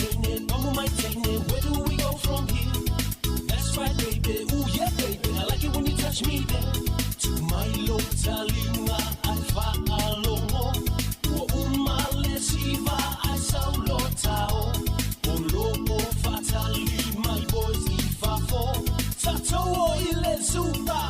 take it. Where do we go from here? That's right, baby. Ooh, yeah, baby. I like it when you touch me there. To my low talinga, I follow. Wo umale siva, I saw lotao. Olopo fatali, my boys, if I fall. Tato, ile super.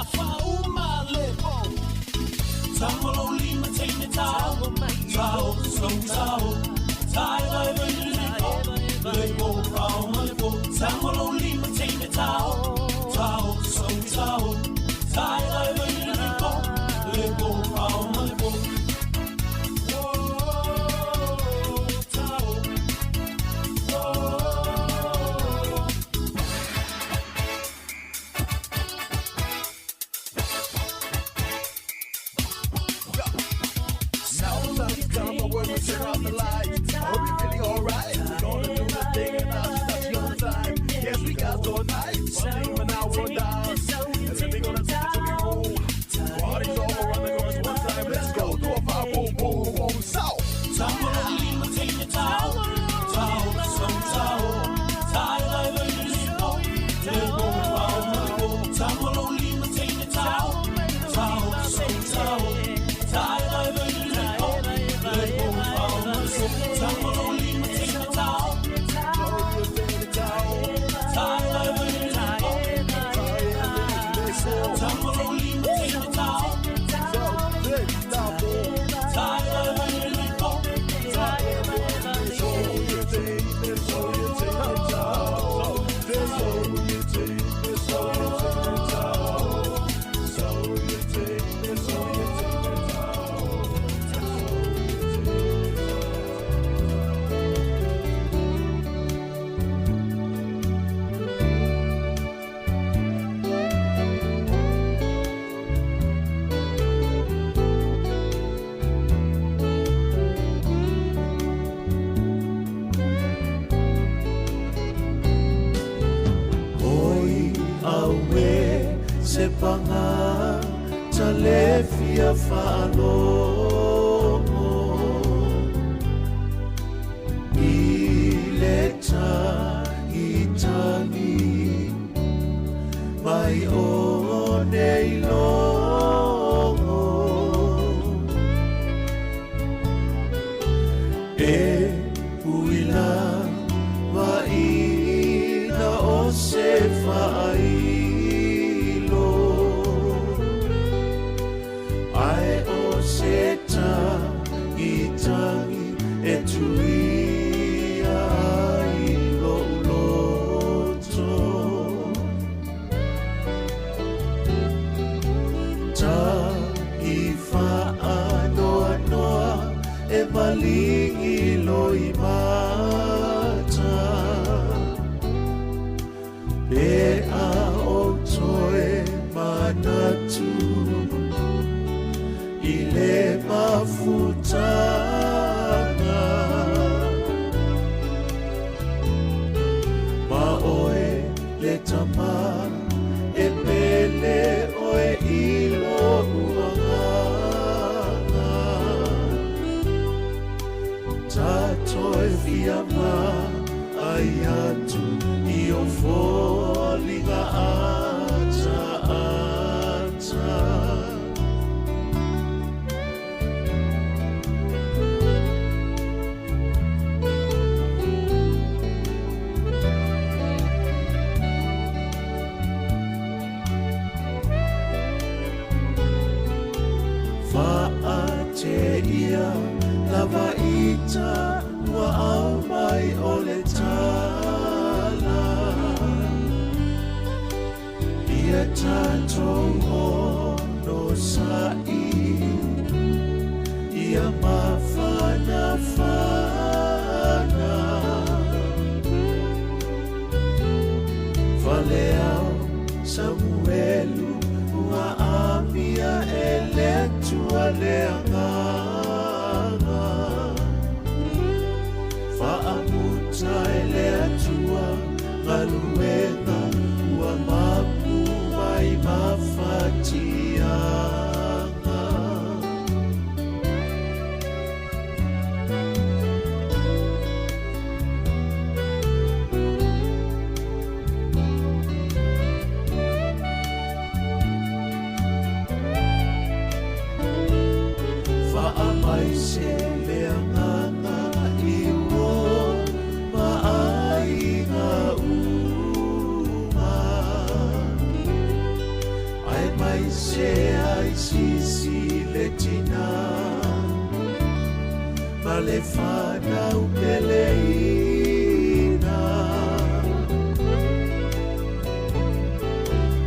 le whanau ke leina.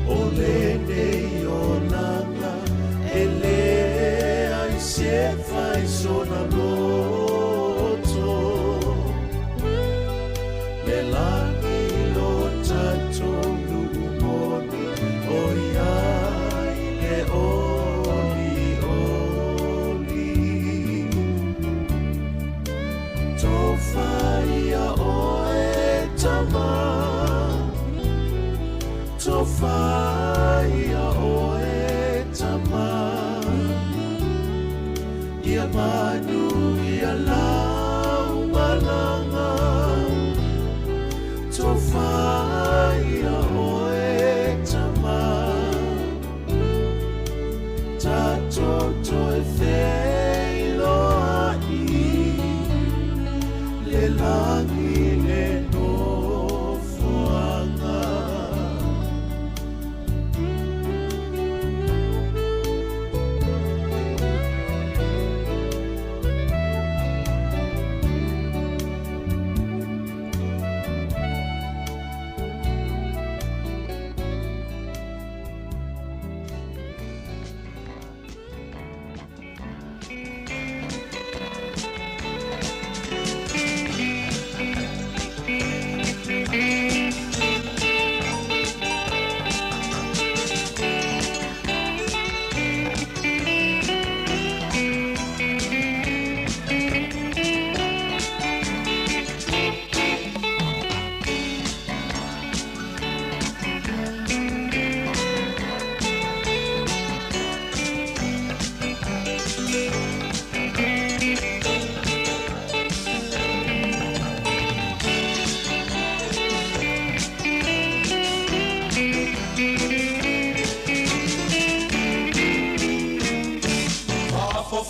O lenei o langa e lea I se fai sona loto. Le langi lo tatou lumoni o iai le oli oli. Tofaya o e tama, tofaya o e tama. Ia manu ia lau malanga. Tofaya o e tama. Tatoto e feilo ai. Le langi le nofoanga.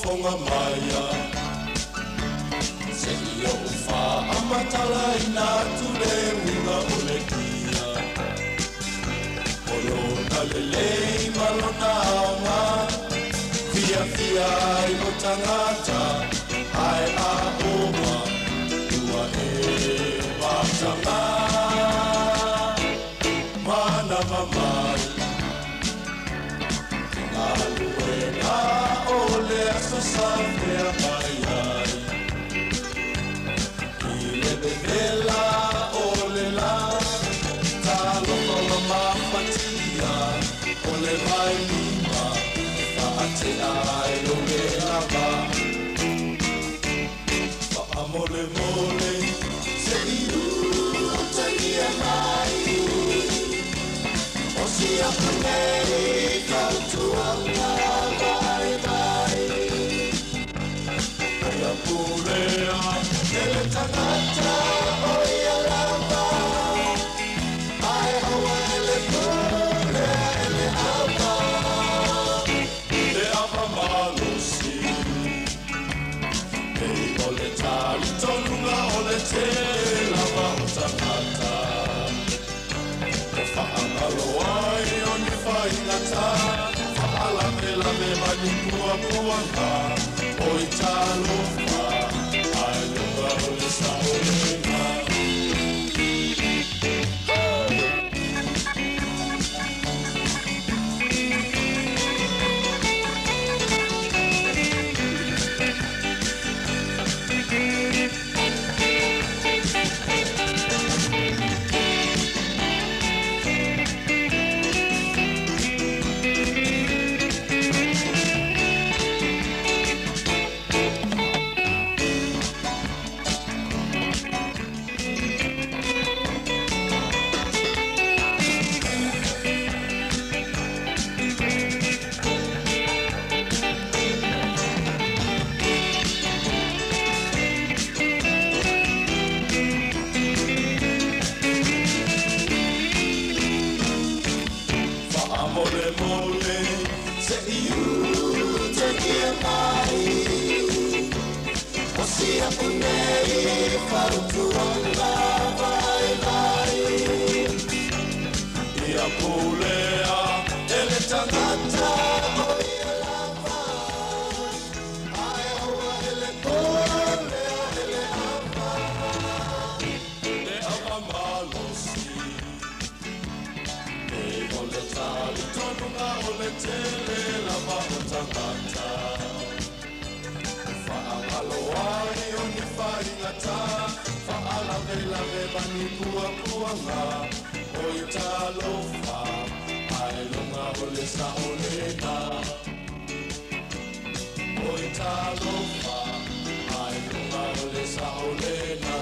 Fonga maya se yo fa amatala ina tule unga olekia olo dalele malona ma fia fia ilo tangata ai a oma tua e batama mana mamai aluena ole asosame a maiai ile bebela ole la talo kola mafatia ole mai lima faate ai ole lava fa amole mole se iu tania mai osia punei kautuanga Pulea, ele tangata, oia lava. Ai hawa ele pulea, ele ava. Le ava malusi. Ei ole tali tonunga, ole te lava o tangata. E whaangalo ai o ni whaingata. Whaala me lame mani kua kuanga. Oi talo fa, ai lunga ole sa olenga. Ole le tele lava o tangata Whaangalo ai o ni whaingata Whaalave lave mani pua puanga O i talofa Ai lunga o le saolena O i talofa Ai lunga o le saolena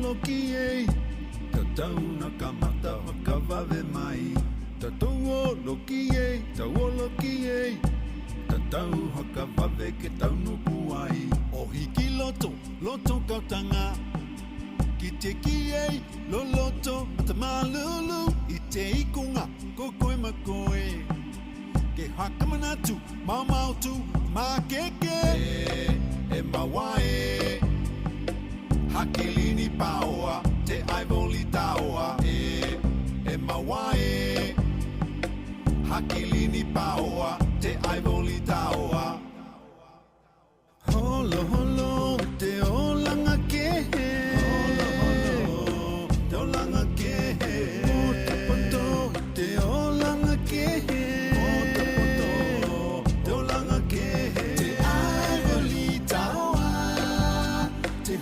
Lokiei, tatau na kamata makavave mai. Tatau lokiei, lokiei, tatau hakavave ke tau nuku ai. O hiki loto kautanga. Ki te kiei, lo loto, mata malulu. I te ikunga, kokoe makoe. Ke haka manatu, maumautu, makeke. E mawae. Hakilini paoa, te aivoli taoa, e mawae. Hakilini paoa, te aivoli taoa. Holo holo, te olanga ke. Holo holo, te olanga ke. Poto poto, te olanga ke. Poto poto, te olanga ke. Te aivoli taoa, te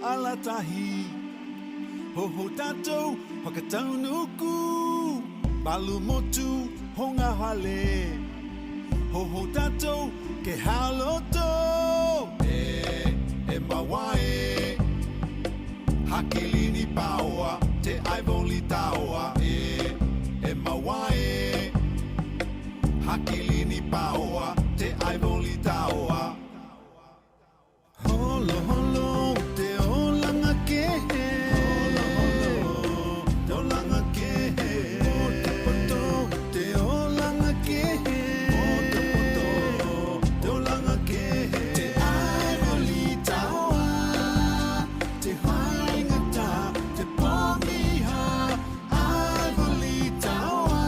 alatahi Hoho tatou Hakatau nuku Balu motu Honga hale Hoho tatou Ke haloto E mawae Hakilini paoa Te aivoli taoa E mawae Hakilini paoa Te aivoli taoa Holo holo te olanga ke Holo holo te olanga ke Poto poto te olanga ke Poto poto te olanga ke Te aivoli taoa Te haingata te pongiha Aivoli taoa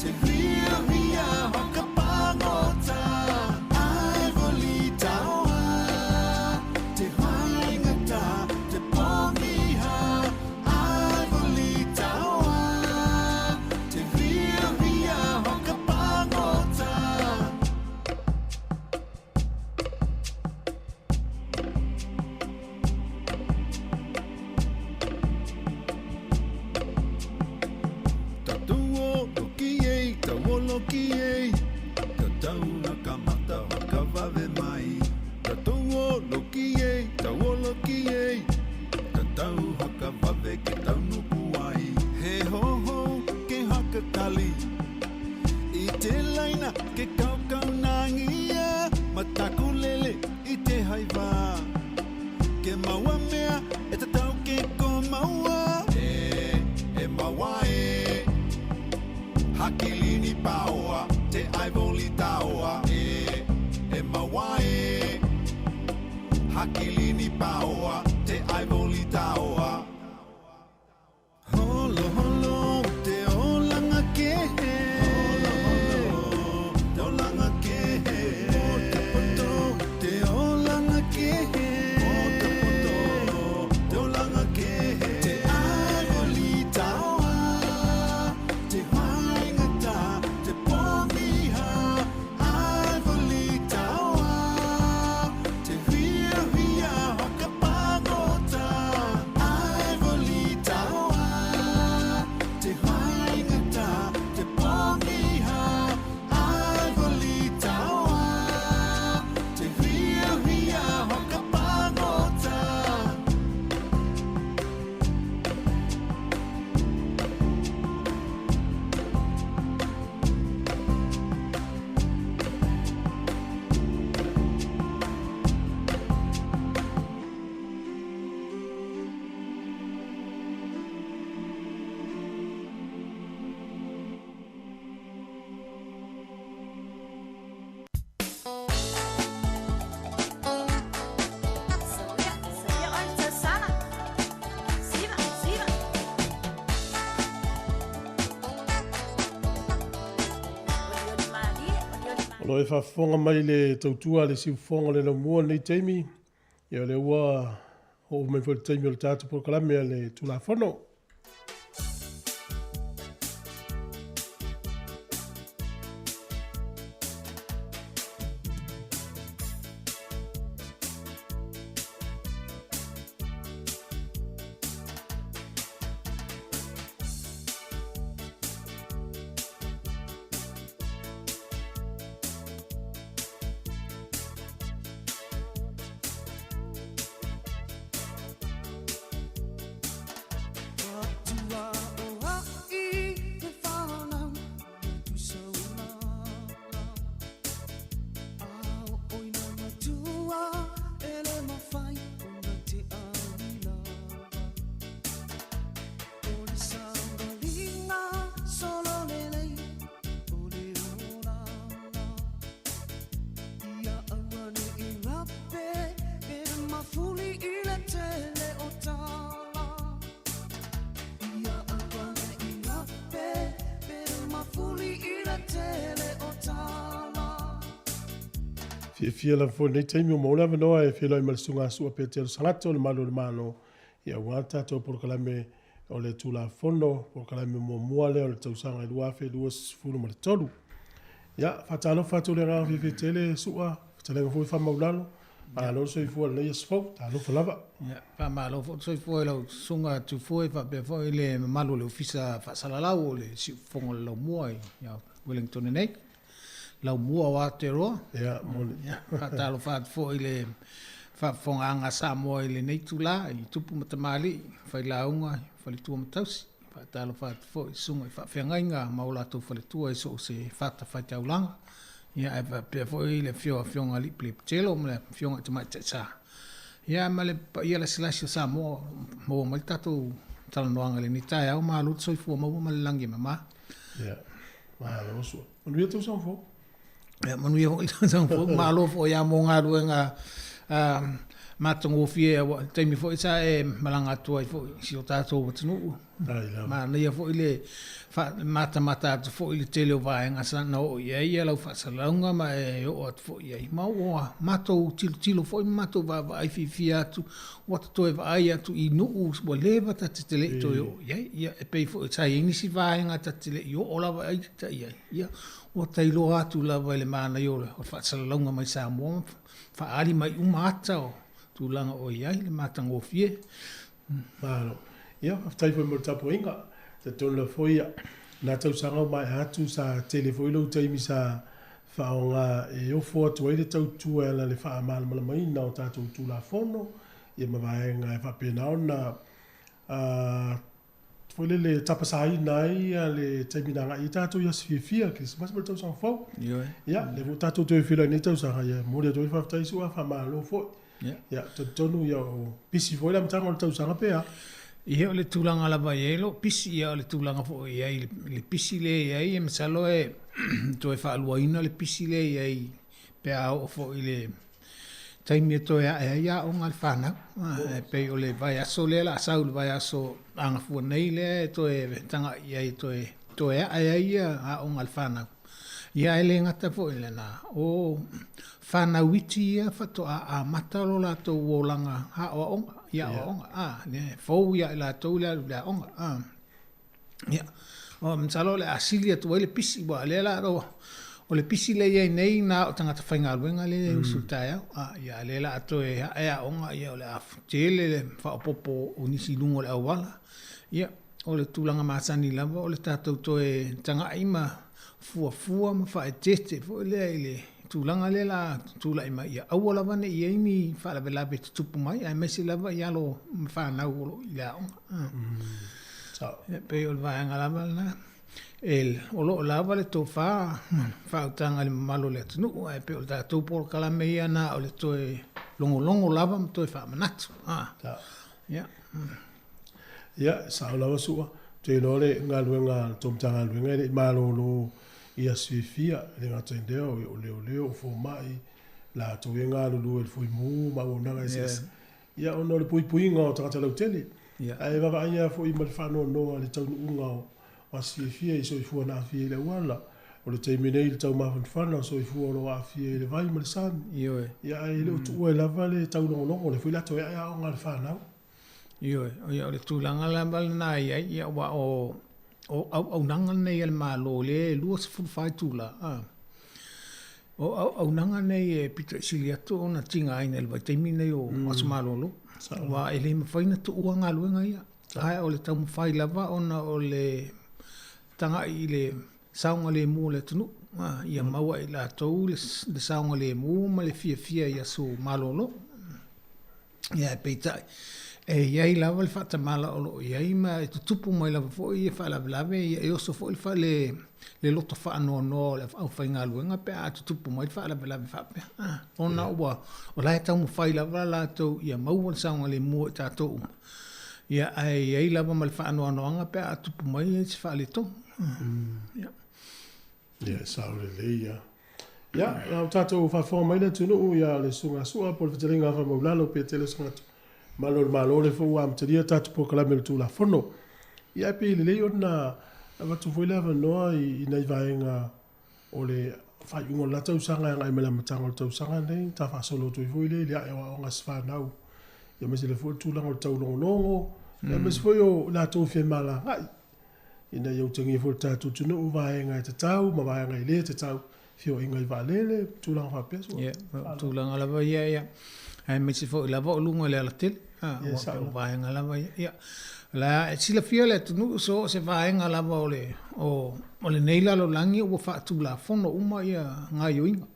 Te ria ria hakapa No e whafonga mai le tautua le si fonga le mua nei teimi. Ia le ua ho mai fo le teimi o le tātu po kalamea le tula whono. Fia la fo nei taimi o mauna vanoa e fia lai malisunga sua pe te sangato le malo le mano ia wata to por kalame o le tula fono por kalame mo moale o le tausanga i luafe duas fulu ma le tolu ia fatalo fatu le ngā fi tele sua fatale fo fa maulalo pa lo so i fo le yesfo ta lo falava ia pa malo fo so i fo lo sunga tu fo fa pe fo le malo le ofisa fa salalau le si fongo lo moai ia Wellington nei lau mua wa te roa. Ia, mole. Talo whaat fo i le whafonga Samoa i le neitula, i tupu matamali, whai launga, whai tua matausi. Talo whaat fo i sunga i whawhiangainga, maulatu whai tua i so se whata whai taulanga. Ia, e pia fo i le whionga li ple ptelo, ma le whionga te mai te sa. Ia, ma le ia le silasi o Samoa, mo ma le tatou talanoanga le nitai au, ma alut soi fua maua ma le langi mama. Ia, ma lo so. Manuia tau sang fo? Manuia ho i tau fo, ma lo fo ia mo ngā ruenga matongo fie, taimi fo i sa e malanga atua i fo i si o tātou watinu. Ma nia fo i le mata atu fo i le tele o vaenga sana o ia ia lau whasalaunga ma e o atu fo ia i maua matou tilo fo i matou va ai fi atu wata toe va ai atu i nuu wa leva ta te tele to ia e pei fo i sa i nisi vaenga ta tele i o lava ai ta ia o tailo atu lava i le mana i o whasalaunga mai sa mua whaali mai umata o tūlanga o ia i le matango fie. Mālo. Ia, haftai fo i mora tapo inga. Te tōna foia. Nā tau sanga mai atu sa telefoi lau taimi sa whaonga e ofo atu aile tau tua ala le wha amala malamai na o tātou tūla whono. Ia mawaenga e whapena ona. Foile le tapasai nai le taimi nanga i tātou ia sifia ki se masi mara tau sanga whau. Ia, le vo tātou tue whila ni tau sanga ia. Mori atu i whaftai sua whamalo foi. Ya, tonu ya pisi foi la mtanga o tau sanga pea. Ia o le tūlanga lava ielo, pisi ia o le tūlanga fo ia i le pisi le ia i e masalo e toe whaaluaina le pisi le ia i pea o fo i le taimi e toe a ia o ngal whanau. E pei o le vai aso le la asau le vai aso anga fua nei le toe tanga ia i toe a ia a o ngal whanau. Ia ele ngata fo i le na o whanau iti ia whato a matalo la tau wolanga ha o onga. Ia o onga, ne fou ia la tau le onga, ia, o msalo le asili atu le pisi wa le la ro, o le pisi le ia nei na o tangata whainga luenga le usultai au, ia le la atu e onga, ia o le tele le whaopopo o nisi lungo le awala, ia, o le tūlanga māsani lava, o le tātou toe tanga ima fua ma whae tete, fo le tūlanga le la tūla ima ia aua lava ne ia imi whaalawe lawe te tupu mai ai mesi lava ia lo whanau olo i la onga pe o le vaenga lava na olo lava le tō whautanga le mamalo le atunu ai pe o le tātou polo kalame ia na o le toe longo lava ma toe whaamanatu ia sao lava sua te lore ngā luenga tōmtanga luenga i malo lo ia sifia le ngata ndeo o leo fo mai la to yenga lu le fo mu ma ona ga ses ia ono le pui nga o tata le tele ai va ia fo i mal fa no le tau unga o sifia i so i fo na fi le wala o le teimi nei le tau mawhanwhana so i fua lo afia i le vai ma le sani. Ia e le utu e lava le tau nongonongo le whilato e a o ngā le whanau. O le tūlanga lamba le nā ia wa au nanga nei al malo le lua se fulfai tūla. Au nanga nei e pita sili atu o na tinga aina le vai teimi nei o asu malolo. Wa e le mawhaina tu ua ngā luenga ia. Ai o le tau mawhai lava ona o le tanga i le saunga le mua le tunu. Ia maua i la tau le saunga le mua ma le fia ia su malolo. Ia e peitai. E iai lava le whata mala o lo iai ma e tutupu mai lava fo i e wha lava lava e oso fo i wha le loto wha no le au whai ngā luenga pe a tutupu mai wha lava lava wha pe. Ona ua o lai tau mu whai lava la tau ia maua le saunga le mua i tātou uma. Ia ai iai lava ma le wha noanga pe a tupu mai e si wha le tau. Ia sao le leia. Ia, au tātou wha mai le tunu ia le sunga sua po le whitaringa wha maulalo pe tele sangatu. Malo le fo am teria tatu po kala mel tu la fono ia pe le le ona ava tu foi lava no i nei vaenga o le fai ungo la tau sanga ngai mela matanga tau sanga nei ta fa solo tu foi le ia o nga sfa nau ia me se le fo tu la tau longo ia me se foi o la tu fe mala ai ina yo tengi fo tatu tu no vaenga te tau ma vaenga le te tau fio ingai valele tu la fa peso ia tu la lava ia ai me se fo lava o lunga le ala tele o vaenga lava ia la sila fia le tunu so se vaenga lava o le neila lo langi o fa tu la fono uma ia nga yoinga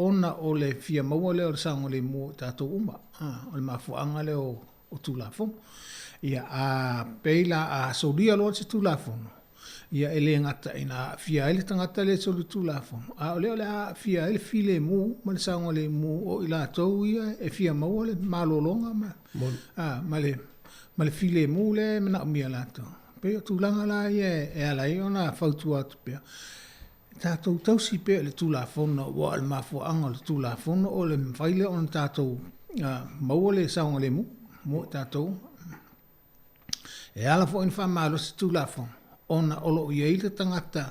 ona o le fia maua le o le sango le mo tato uma o le mafuanga le o tu la fono ia a peila a solia lo se tu la fono ia ele ngata ina fia ele tangata le so tu la fono a ole a fia ele file mo ma le sango le mo o ila to ia e fia maua le malolonga ma le file mo le na mia la to pe tu langa la ia e ala ona fautu atu pe tatou tausi pe le tu la fono o al mafuanga le tu la fono o le faile on tatou maua le sango le mo tatou e ala fo in fa malo se tu la fono ona olo iei le tangata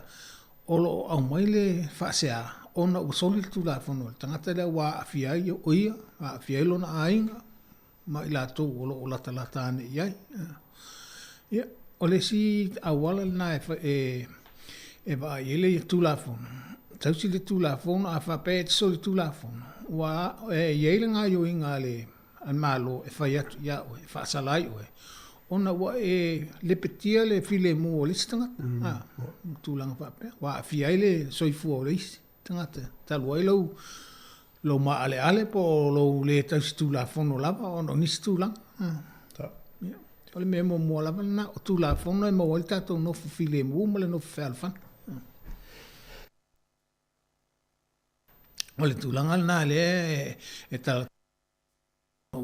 olo au mai le whaasea ona usoli le tula fono tangata le wa afiai o ia afiai lona ainga ma ila tō olo o lata ane iai ia o le si awala na e va iele tula fono tausi le tula fono a whape te soli tula fono wa iele ngā yo inga le an malo e whaiatu ia o e whaasalai o e ona wa e le petia le file mo o le tangata tūlanga whapea wa fiai le soifu o le isi tangata talu ai lo ma ale po lo le tausi tūla fono lava o nisi tūlanga o le mea mo lava na o tūla fono e mo o le tatou nofu file mo ma le nofu whealfana o le tūlanga na le e tala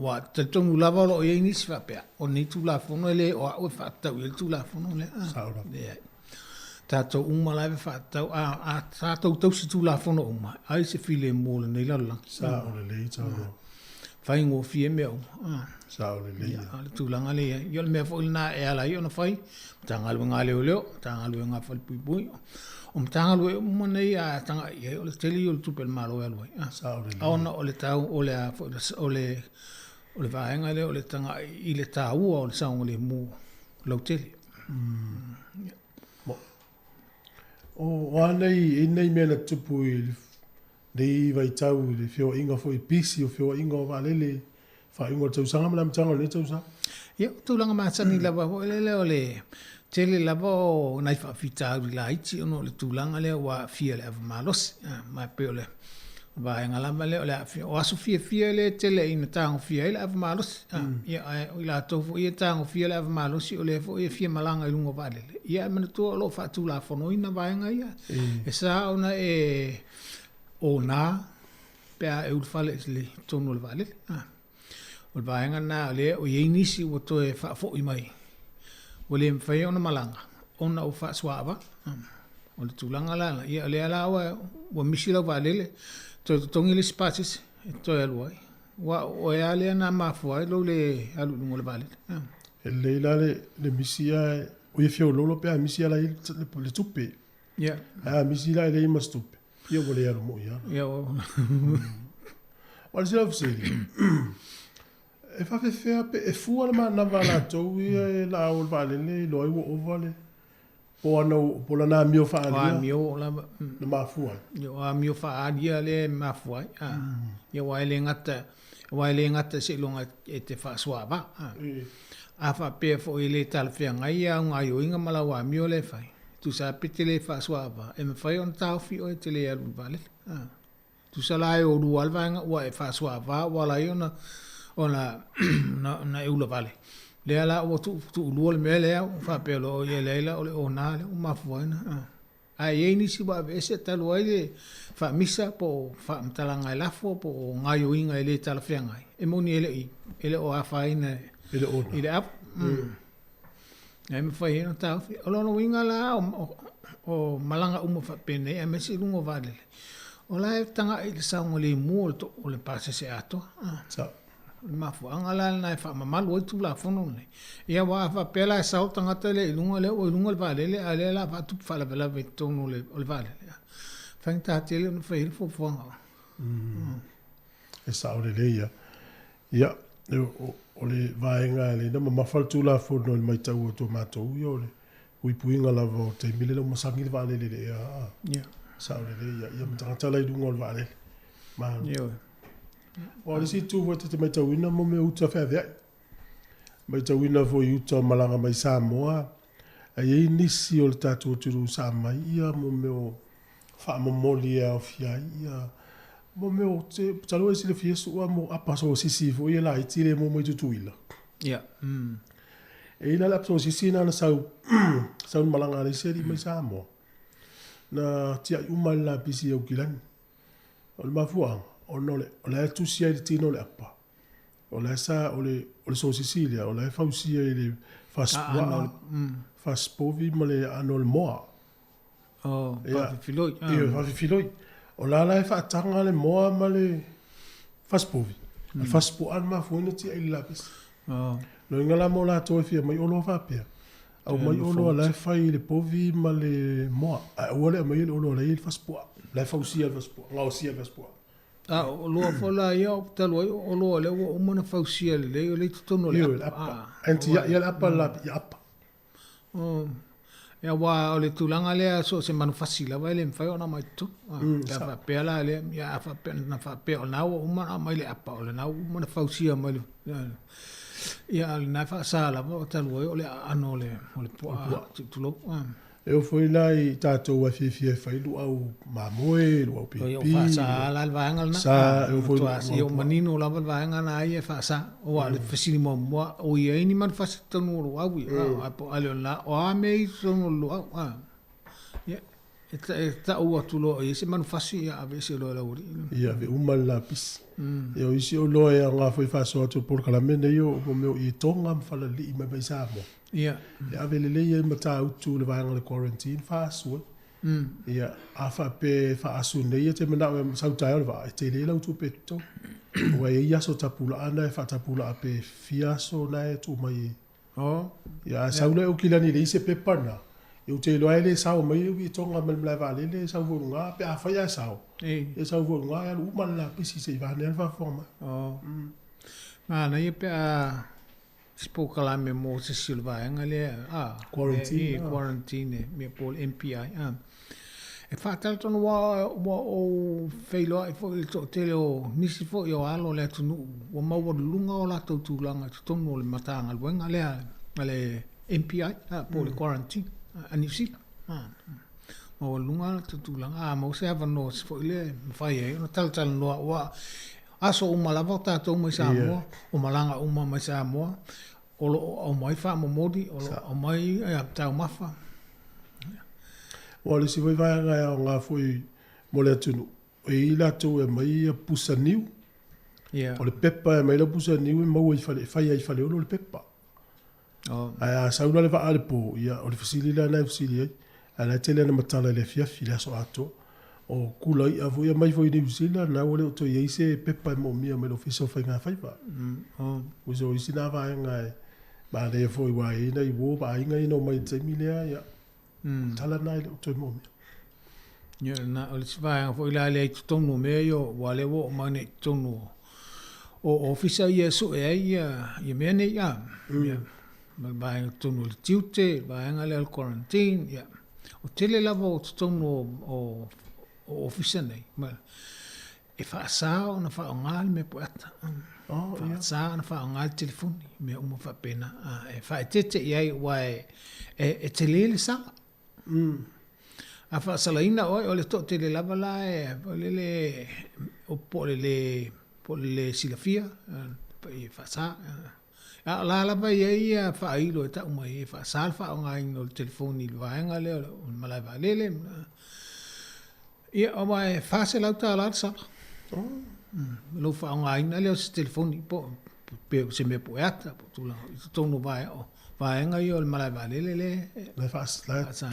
wa te tongu lava lo e nisi whapea o ni tūla fono ele o au e whaatau ele tūla fono le tātou uma lai whaatau a tātou tausi tūla fono uma ai se file mo le nei lalo lang sa o le lei tau whai ngō fie mea uma sa o le lei le tūlanga le i ole mea fo ilina e ala i ona whai tangalu ngā leo tangalu ngā whali pui pui o mtangalu e uma nei a tanga i o le teli o le tupel malo e alwai sa o le lei aona o le tau o le vaenga le o le tanga i le tāua o le saunga le mu lautele. O anei nei mea na tupu i nei vai tau le fio inga fo i pisi o fio inga o valele fa inga o tausanga mana mtanga o le tausanga. Ia, tūlanga māsani lava o le tele lava o nai whaafita au la iti ono le tūlanga le wa fia le ava malosi. Mai pe o le vaenga lava le o aso fia le tele ina tango fia le ava malosi. Ia, o la tofu ia tango fia le ava malosi o le fo ia fia malanga i lungo valele. Ia, mana tua lo whaatu la fono ina vaenga ia. E sa ona o nā pea e ulfale le tonu le valele. O le vaenga nā le o iei nisi o to e whaafo i mai. O le mwhai ona malanga. Ona o whaaswaawa. O le tūlanga lana. Ia le ala o misi lau valele. To tongi le spaces. E to e aluai. O e ale ana mafua e lo le alu lungo le valele. E le la le misi a o ia fio lolo pea misi ala le tupe. Yeah. Misi la ele mastupe. Ia vole alo mo ia. Ia. Wala sila fuseli. E fa fea pe e fua le mana vala tau ia e la o vale le lo i wo vale. Po la na mio fa alia. Mio la na mafua. Yo mio fa alia le mafua. Ia wa ele ngata se longa e te fa swaba. A fa pe fo ile tal fea ngai a nga yo inga mala wa mio le fai. Tu sa pete le fa swaba. E me fai on tau fi o te le alu vale. Tu sa la o du alvanga wa e fa swaba wala yo na eula vale. Le ala o tu luol mele fa pelo ye leila o le onale o mafuana. Ai ni si ba vese talo ai fa misa po fa mtalanga lafo po ngayo inga ele tala fenga. E moni ele o afa ina ele ona. Ele ap. Ai me fa hino ta o no winga la o malanga umo fa pene e me si lungo vale. O la e tanga i sa ngole molto o le passe se ato. Sa mafu angala na fa mamalu o tu la fono ne ia wa fa pela e sa tanga tele lunga le o lunga vale le ale la fa tu fa la bela vetono le o vale fa ta tele no fa il fo fo e sa o le ia o le vaenga le na ma fa tu la fono le mai tau o to mato yo le ui puinga la vo te mile le masangi le vale le ia sa o le ia mta tala i lunga vale ma ia o le si tu vo te mai tauina mo me uta fa vea. Mai tauina vo uta malanga mai Samoa. Ai nisi o le tatu o turu Samoa ia mo me o fa mo moli e o fia ia. Mo me o te talo e sile fia sua mo apaso sisi vo ia la itile mo mai tutuila. Ia. E ina la apaso sisi na sau malanga le seri mai Samoa. Na tia umal la pisi au kilani. O le mafuanga. O le tu sia le tino le apa. O le sa o le so Sicilia, o le fausia le faspovi ma le anol moa. Oh, filoi. Ia filoi. O la fa tanga le moa ma le faspovi. Al faspo an ma fuina ti ai lapis. Oh. No ingala mo la to fia mai olo fa pe. Au mai olo la fa le povi ma le moa. O le mai olo le faspo. La fausia le faspo. La osia le faspo. O loa fola ia o talo ai o loa le o mana fausia le o le tono le apa. Anti ia le apa la ia apa. Ia wa o le tulanga le so se manufasi la vai le mfai ona mai tu. Ia fa pela le ia fa pe na fa pe o na o mana mai le apa o le na o mana fausia mai le. Ia le na fa sala o talo ai o le ano le po tulo. Eu fui lá e tatou a fifia fai lu au mamoe, lu au pipi. Eu faço a la vaanga na. Sa eu fui eu menino la vaanga na ia faça o ale fasili mo o ia ni man faça tonu lu au a ale na o a me sono lu au. Ia eta o tulo ia se man fasi a vese lo la uri. Ia ve uma lapis. Eu isi o lo e nga foi faço atu por kala mene yo o meu i tonga fala li me vai sa mo. Ia. Ia ve le ia mata utu le vaanga le quarantine faço. Ia afa pe fa asu ne ia te mena sa utai o va te le la utu petto. O ia so tapula ana e fa tapula pe fiaso na e tu mai. Oh. Ia sa ule o kilani le se pepana. Eu te loa le sao mai i tonga mal mla vale le sao vonga pe afa ya sao. E sao vonga ya u mal la pisi se va ne va forma. Oh. Ma na ia pe a spokala me mo se silva ngale quarantine me pol MPI. E fa tal ton wa o feilo e fo il tele o nisi fo yo alo le tu o ma wo lunga o la tu langa tu ton le matanga luenga le MPI pol quarantine. Ani si o lunga tu langa mo se ava no fo ile fai e no tal no wa aso umala vota to mo Samoa o malanga uma mai Samoa o mai fa mo modi o mai a tau mafa o le si vai nga nga foi mo le tunu e ila to e mai pusa niu o le pepa e mai la pusa niu e mau fai o le pepa. A sauna le va ale po ia o le fasili la na fasili ala tele na matala le fia fila so ato o kula ia vo ia mai vo i New na o le to ia se pepa mo mia me lo fiso fa nga fa ba o so isi na va nga ba le vo i wa ina i wo ba inga ino mai te milea ia tala na le to mo Ia na o le sivaenga fo ila le tonu me yo wale wo mane tonu o ofisa ia so ia me ne ia ma ba tonu le tiute ba nga le quarantine ia o tele lava o tonu o ofisa nei ma e fa sa na fa ngal me poeta fa sa na fa ngal telefoni me uma fa pena e fa tete ia wa e tele sa a fa salaina o le to tele lava la o le o po le silafia e fa sa la lava ia fa ilo ta uma e fa sa fa ngai no telefoni va nga le mala va lele ia o mai fa se la ta la sa lo fa ngai na le telefoni po pe se me poeta po tu la to no va nga io mala va lele le fa sa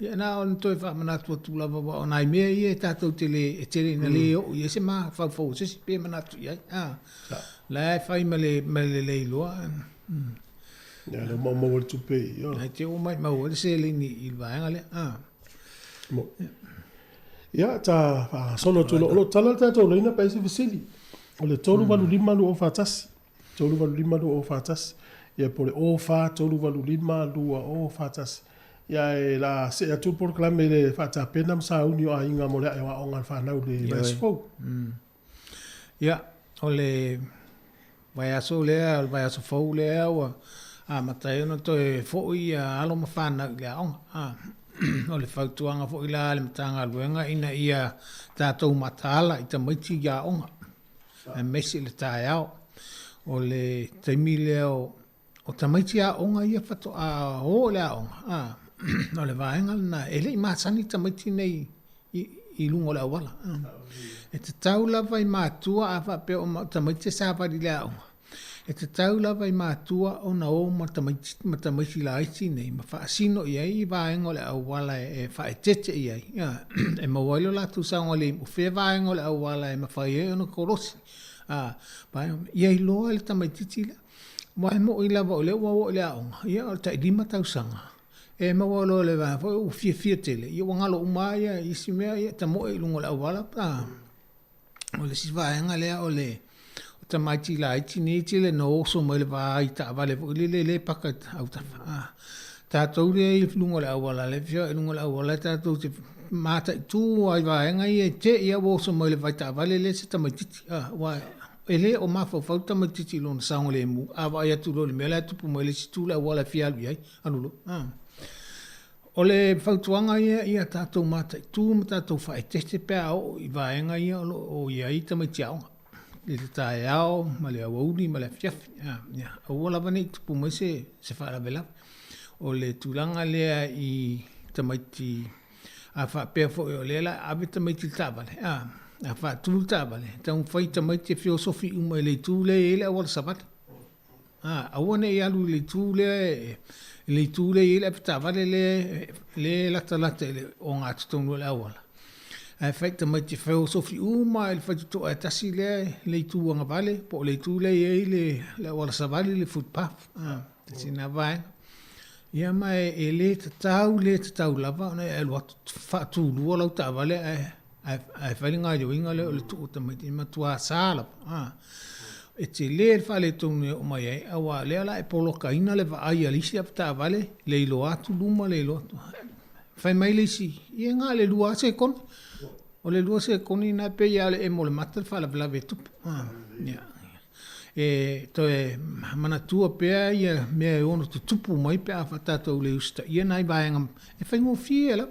ia na on toi fa mana tu la va on ai me ia ta to tele na le o ia se ma fa se pe mana tu ia la fai le lo ya le mo tu pe yo ai te o mai ma o se le ni il va ngale mo ya ta solo tu lo tala ta to le na pe se visili o le tolu valu lima lu o fatas tolu valu lima lu o fatas ya por o fa tolu valu lima lu o fatas ya la se tu por clame le fata pena sa uni o inga mo le o ngal fa na le resfo ya o le vai aso lea vai aso fo lea wa matai no to fo ia alo mafana le on o le fautuanga fo ila le matanga luenga ina ia tato matala ita maiti ya on e mesi le taiao o le taimile o tamaiti ya on ia fato a o le on no le vaenga na ele ma sani tamaiti nei i lungo le wala e te tau lava i mātua a wha pe o tamaiti sa pari lea o. E te tau lava i mātua o na o matamaiti la iti nei. Ma wha asino i ai i vaenga le au wala e wha e tete i ai. E mawailo la tu saunga le o whea vaenga le au wala e ma wha i ai o na korosi. I ai loa le tamaiti la. Wa e mo i lava o le ua o le aonga. Ia o ta i lima tau sanga. E mawalo le va fo o fia tele. Ia wangalo umaya i si mea ia ta mo i lungo le au wala. O le si vaenga lea o le o ta maiti la iti ni tele no oso mo le va i ta vale fo le paka au ta ta tau le i lungo le au wala le fia i lungo le au wala ta tau te mata i tu ai vaenga i e te ia oso mo le va i ta vale le se ta maiti wa ele o ma fo ta maiti lo na sango le mu ava ia tu lo le mela tu mo le si tu la wala fia lu ai anulo o le fautuanga ia tātou mata i tū ma tātou whae tete pēr o i vaenga ia o ia i tamai aonga. Le te tae ao, ma le awauni, ma le fiafi. O wala nei tupu mai se whae la vela. O le tūlanga lea i tamai a wha pēr fo o lela, ave tamai ti tāwale. A wha tūl tāwale. Tāu whai tamai te filosofi uma i le tūle e le awala sabate. Awane i alu le tūle le tūle i le pitavale le lata le o ngā tutonu le awala. Ai whai tamai te filosofi uma i le whai tuto e tasi le tūanga vale, po le tūle i le awala sabale le footpath. Sina vai. Ia mai e le tatau lava, ona e lua whaatūlua lau ta vale ai whai ngā yoinga le o le tuo tamai te matua sāla. E te le whale tonu o mai ai, awa lea la e polo ka ina le wa ai alisi apta vale, le ilo atu luma le ilo atu. Whai mai le si, ia ngā le lua se koni, o le lua se koni na pe ia le e mo le mata le whala vila vetupu. E to e mana tua pea ia mea e ono tu tupu mai pea whatatou le usta, ia nai vaenga, e whai ngō fie la.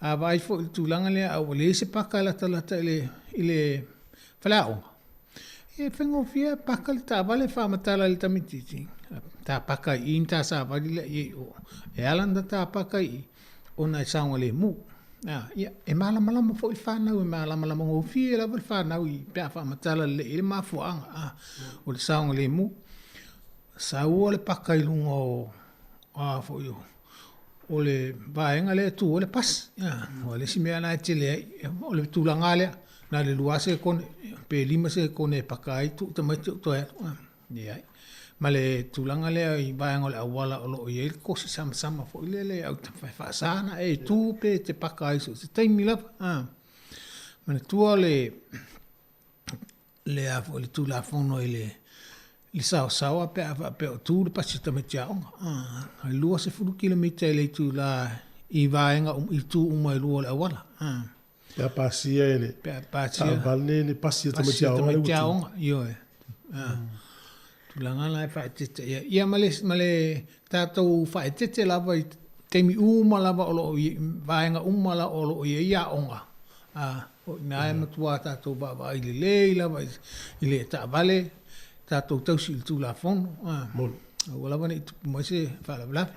A vai fo i tūlanga lea, au le se paka lata i le whalaonga. E whengo fia paka li tā vale whamatala li tamititi. Tā paka i in tā sā wali le i o. E alanda tā paka i o nai saunga le mu. E malamalama fo i whanau, e malamalama ngō fia la wali whanau i pia whamatala le i le mafuanga. O le saunga le mu. Sa ua le paka i lunga o fo i o. O le vaenga le tu o le pas. O le si mea nai tele o le tūlanga lea. Na le lua se kone, pe lima se kone pakai tu tamai tu to e. Ia. Ma le tulanga lea I vaenga le awala o loo iei kosi sama fo ile au whaasana e tū pe te paka aiso te taimi lapa. Ma le tua le a fo le tū la fono le sao pe o tū le pasi tameti aonga. Ai lua se 4 kilomita le tū la I vaenga I tū umai lua le awala. Pea pasia ele. Pea pasia. Vale le pasia tameti aonga. Io e. Tulanga lai whaetete. Ia male tātou whaetete lava I teimi uma lava o loo vaenga uma la o loo ia onga. O ina e matua tātou baba I le lei lava I le ta vale tātou tausi il tū la fono. Mon. O lava ne I tupu mai se whalavlawe.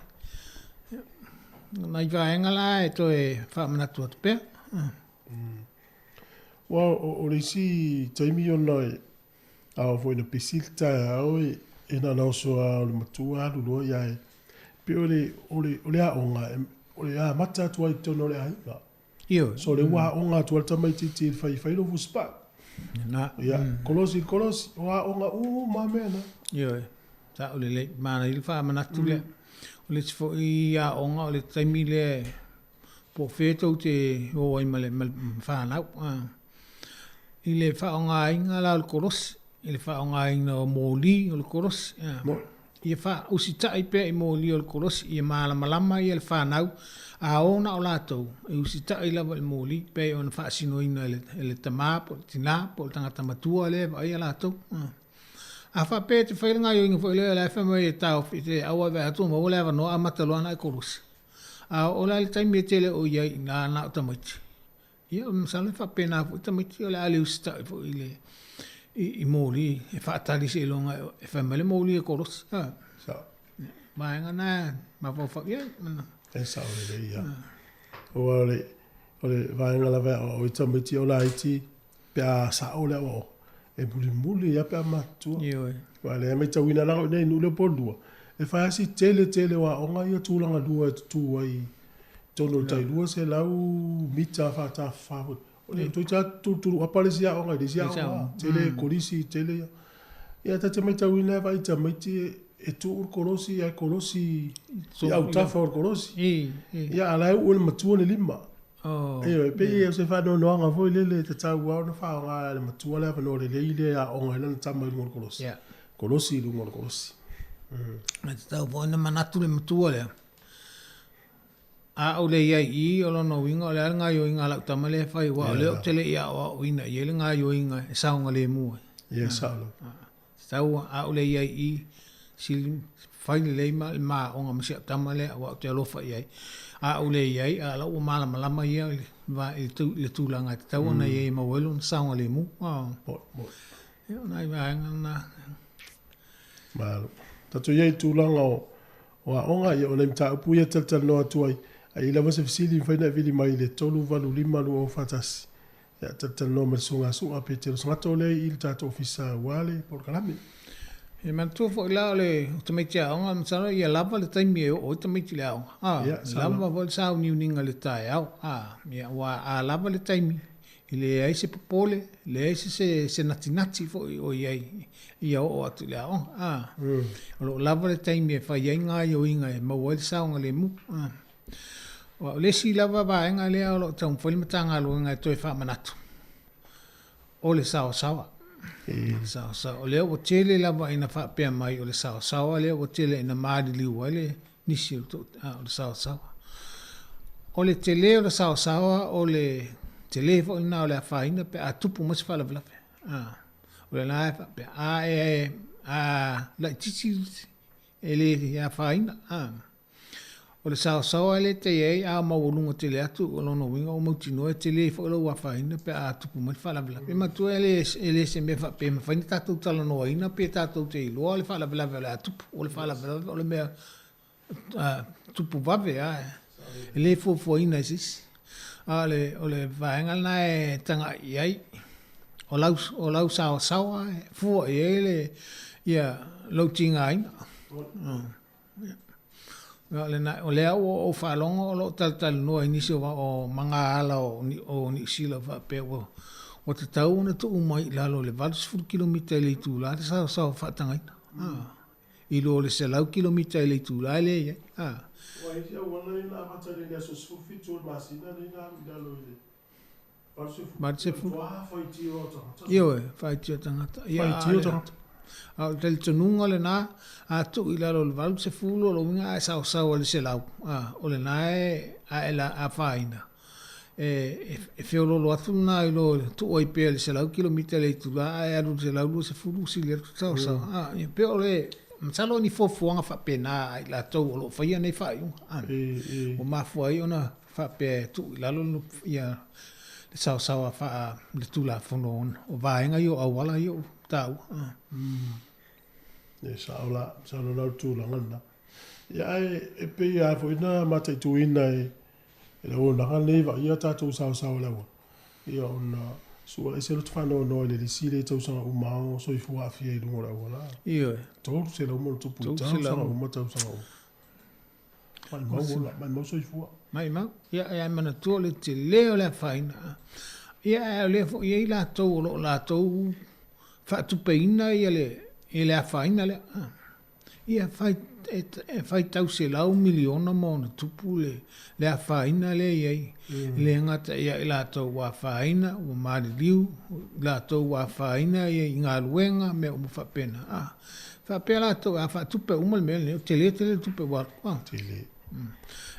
Nai vaenga la e to e whamanatua te pea. Wa o le si taimi o noi a foi na pisilta au e na no so a le matua lu ia e pe ole a onga ole a mata tu ai tono le ai io so le wa onga tu alta mai ti fai lo fuspa na ia kolosi wa onga ma mena io ta ole le mana il fa manatu le ole si fo ia onga ole taimi le po feto te o ai male fa na ile fa onga inga la kolosi ele fa onga ina moli o le korosi ia fa usita I pe I moli o le korosi ia malama ia le fa nau a ona o latou e usita I lava le moli pe ona fa sino ina ele tama po tina po tangata matua le va ia latou a fa pe te fa nga yo inga fo le fa mai tau te awa va tu mo le va no a matalo na korosi a ola le taimi tele o ia na tamati ia msale fa pe na fo tamati o le ale usita fo ile I moli e whaatari se longa e whamele moli e koros. Maenga na ma fa ia. E sao le ia. O ole vaenga la vea o itamiti o la iti pe a sao le o e muli ia pe a matua. Wale e meita wina lao nei nule pondua. E whai asi tele wa onga ia tūlanga lua tu ai tono tai lua se lau mita whata whawut. Ole tu tu aparecia onga disia tele korisi tele ia tata mai tau ina vai ta mai e tu korosi ai korosi ia utafa o korosi ia ala o le matua le lima e pe ia se fa no anga foi le tata wa no fa nga le matua le no le ile a onga le tama le korosi korosi lu ngor korosi tata o na manatu le matua le a o le ia I o lono winga o le alanga yo inga la tamale fai wa le o tele ia o ina ye le nga yo inga e saunga le mu ye saulo sau a o le ia I sil fai le ma o nga msia tamale wa te lo fai ai a o le ia a la o mala malama ia va le tulanga tau na ye ma welo saunga le mu e ona I va na malo tatu ye tulanga o onga ye o le mta pu ye tel no atuai ai lava se fisili faina vili mai le tolu valu lima lu o fatasi ya tata no me sunga pe te sunga tole il tato ofisa wale por kalame e man tu fo la le tometia onga msana ia lava le taimi o tometia la lava vol sa ni ninga le tai au ia wa a lava le taimi ile ai se popole le ai se natinati fo o ia o atu le o lava le taimi fa ia nga yo inga e mo wel sa nga le mu o le si lava ba nga le o tau foi matanga lo nga toi fa manatu o le sao o le o tele lava ina fa pe mai o le sao le o tele ina mali li o le nisi o le sao o le tele o le sao o le tele fo ina o le fa ina pe a tupu mas fa la o le la fa pe la titi ele ya fa ina o le sao ele te ei a maulunga te le atu o lono winga o mautino e te le fo lo wa faina pe a tupu mai fala bla pe ma tu ele se me fa pe ma faina tatu tala no ina pe tatu te lo le fala bla bla tupu o le fala bla o le me tupu va ve ele fo ina sis ale o le vaenga na e tanga iai o lau sao fu ele ia lo tinga ina o lea o whalonga o lo tal noa inisi o manga ala o ni sila wa pe o te tau na tu umai lalo le 24 kilomita le tu la te sao whatangaina I lo le se lau kilomita i le tūlai le ia. Wai si au wana ina amata le ngea so sufi tu masina le ina lo ile. Marsefu. Fai tio o tangata. Io fai tio tangata. Fai tio tangata. Au tele tonunga le nā, tu i lalo le valu se fulo lo winga e sau le se lau. O le nā e la a whaina. E whiololo atu nā i lo tu oi pēr le se lau kilomita le tula e alu se lau se fulu si le sau. Pēo le, msalo ni fofuanga whapena i la tau o lo whaia nei whaiunga. O mafua i ona whape tu i lalo ia le sau a wha le tula whono ona. O vaenga i o awala i o tau. E saola lau tūlanga na. Ia e pe ia fo ina matai tu ina e le o nanga neva ia tātou sao lewa. Ia ona sua e se lotu whanau no le si le tau sanga umao so i fua afia i lungo lewa la. Ia. Tōru se lau moro tupu tau sanga uma tau sanga uma. Mai mau so i fua. Mai mau. Ia e mana tua le te leo le whaina. Ia e le fo ia i la tau o lo la tau whaatupeina ia le a whaina le. Ia whai tau se lau miliona mo na tupu le a whaina le iei. Le ngata ia i la tau wa whaina, o maari liu, la tau wa whaina ia i ngā luenga me o mwhapena. Whapea la tau a whaatupe umal mea leo, tele tupe wala. Tele.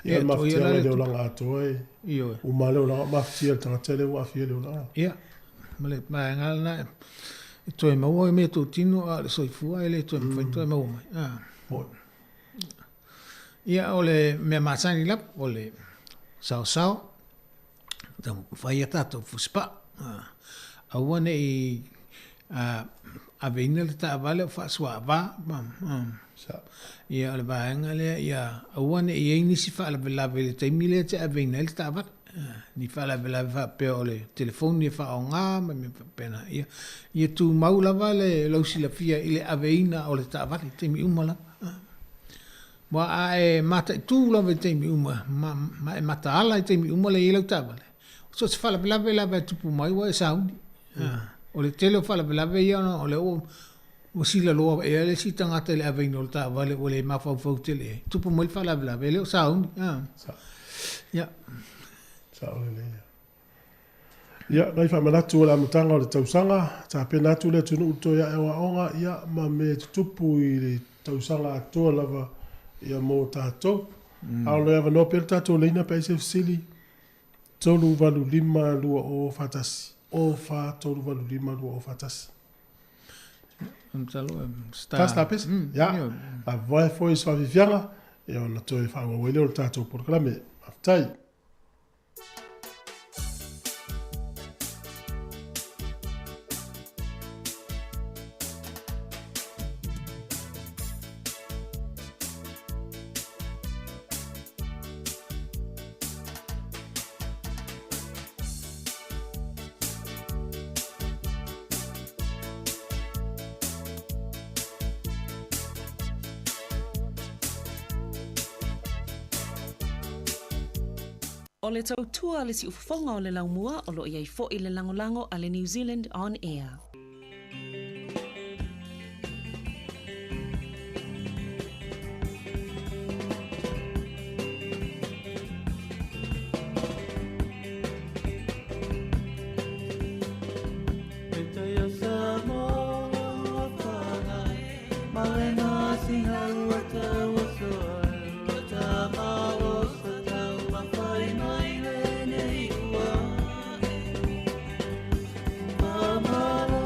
Ia maftia le leo langa atoa e. Iyo. Uma leo langa maftia le tangata leo afia leo langa. Ia. Male mai ngala na. Toi maua me to tino a le soifua ele toi foi toi maua mai. Ia ole me masani lap ole sao. Então vai tato fuspa. Awane I a veina le ta vale fa swa va. Ia ole baenga le ia awane I ni si fa la vele te mile te a veina le ta va. Ni fala vela va pe ole telefone ni fa onga me pena ia tu maula vale lo si la fia ile aveina ole ta va te mi umala wa e mata tu la te mi uma ma mata ala te mi umala ile ta vale so se fala vela va tu pu mai wa saudi ole tele fala vela ia no ole o si la lo e le si tanga tele aveina ole ta vale ole ma fa tele tu pu mai fala vela vele saudi ya Saolele. Ia, ngai whamanatu o le amutanga o le tausanga, ta penatu le tunu uto ia e waonga, ia ma me tupu I le tausanga atoa lava ia mō tātou. Ao le awa no pēr tātou leina pa ise fsili, tolu valu lima lua o fatasi. O fa tolu valu lima lua o fatasi. Tasta pes? Ia, a vai foi swa vivianga, ia ona toi whaua wele o le tātou porklame. Aftai. O le tautua le si ufafonga o le laumua o lo iai fo I le langolango a le New Zealand On Air. Mama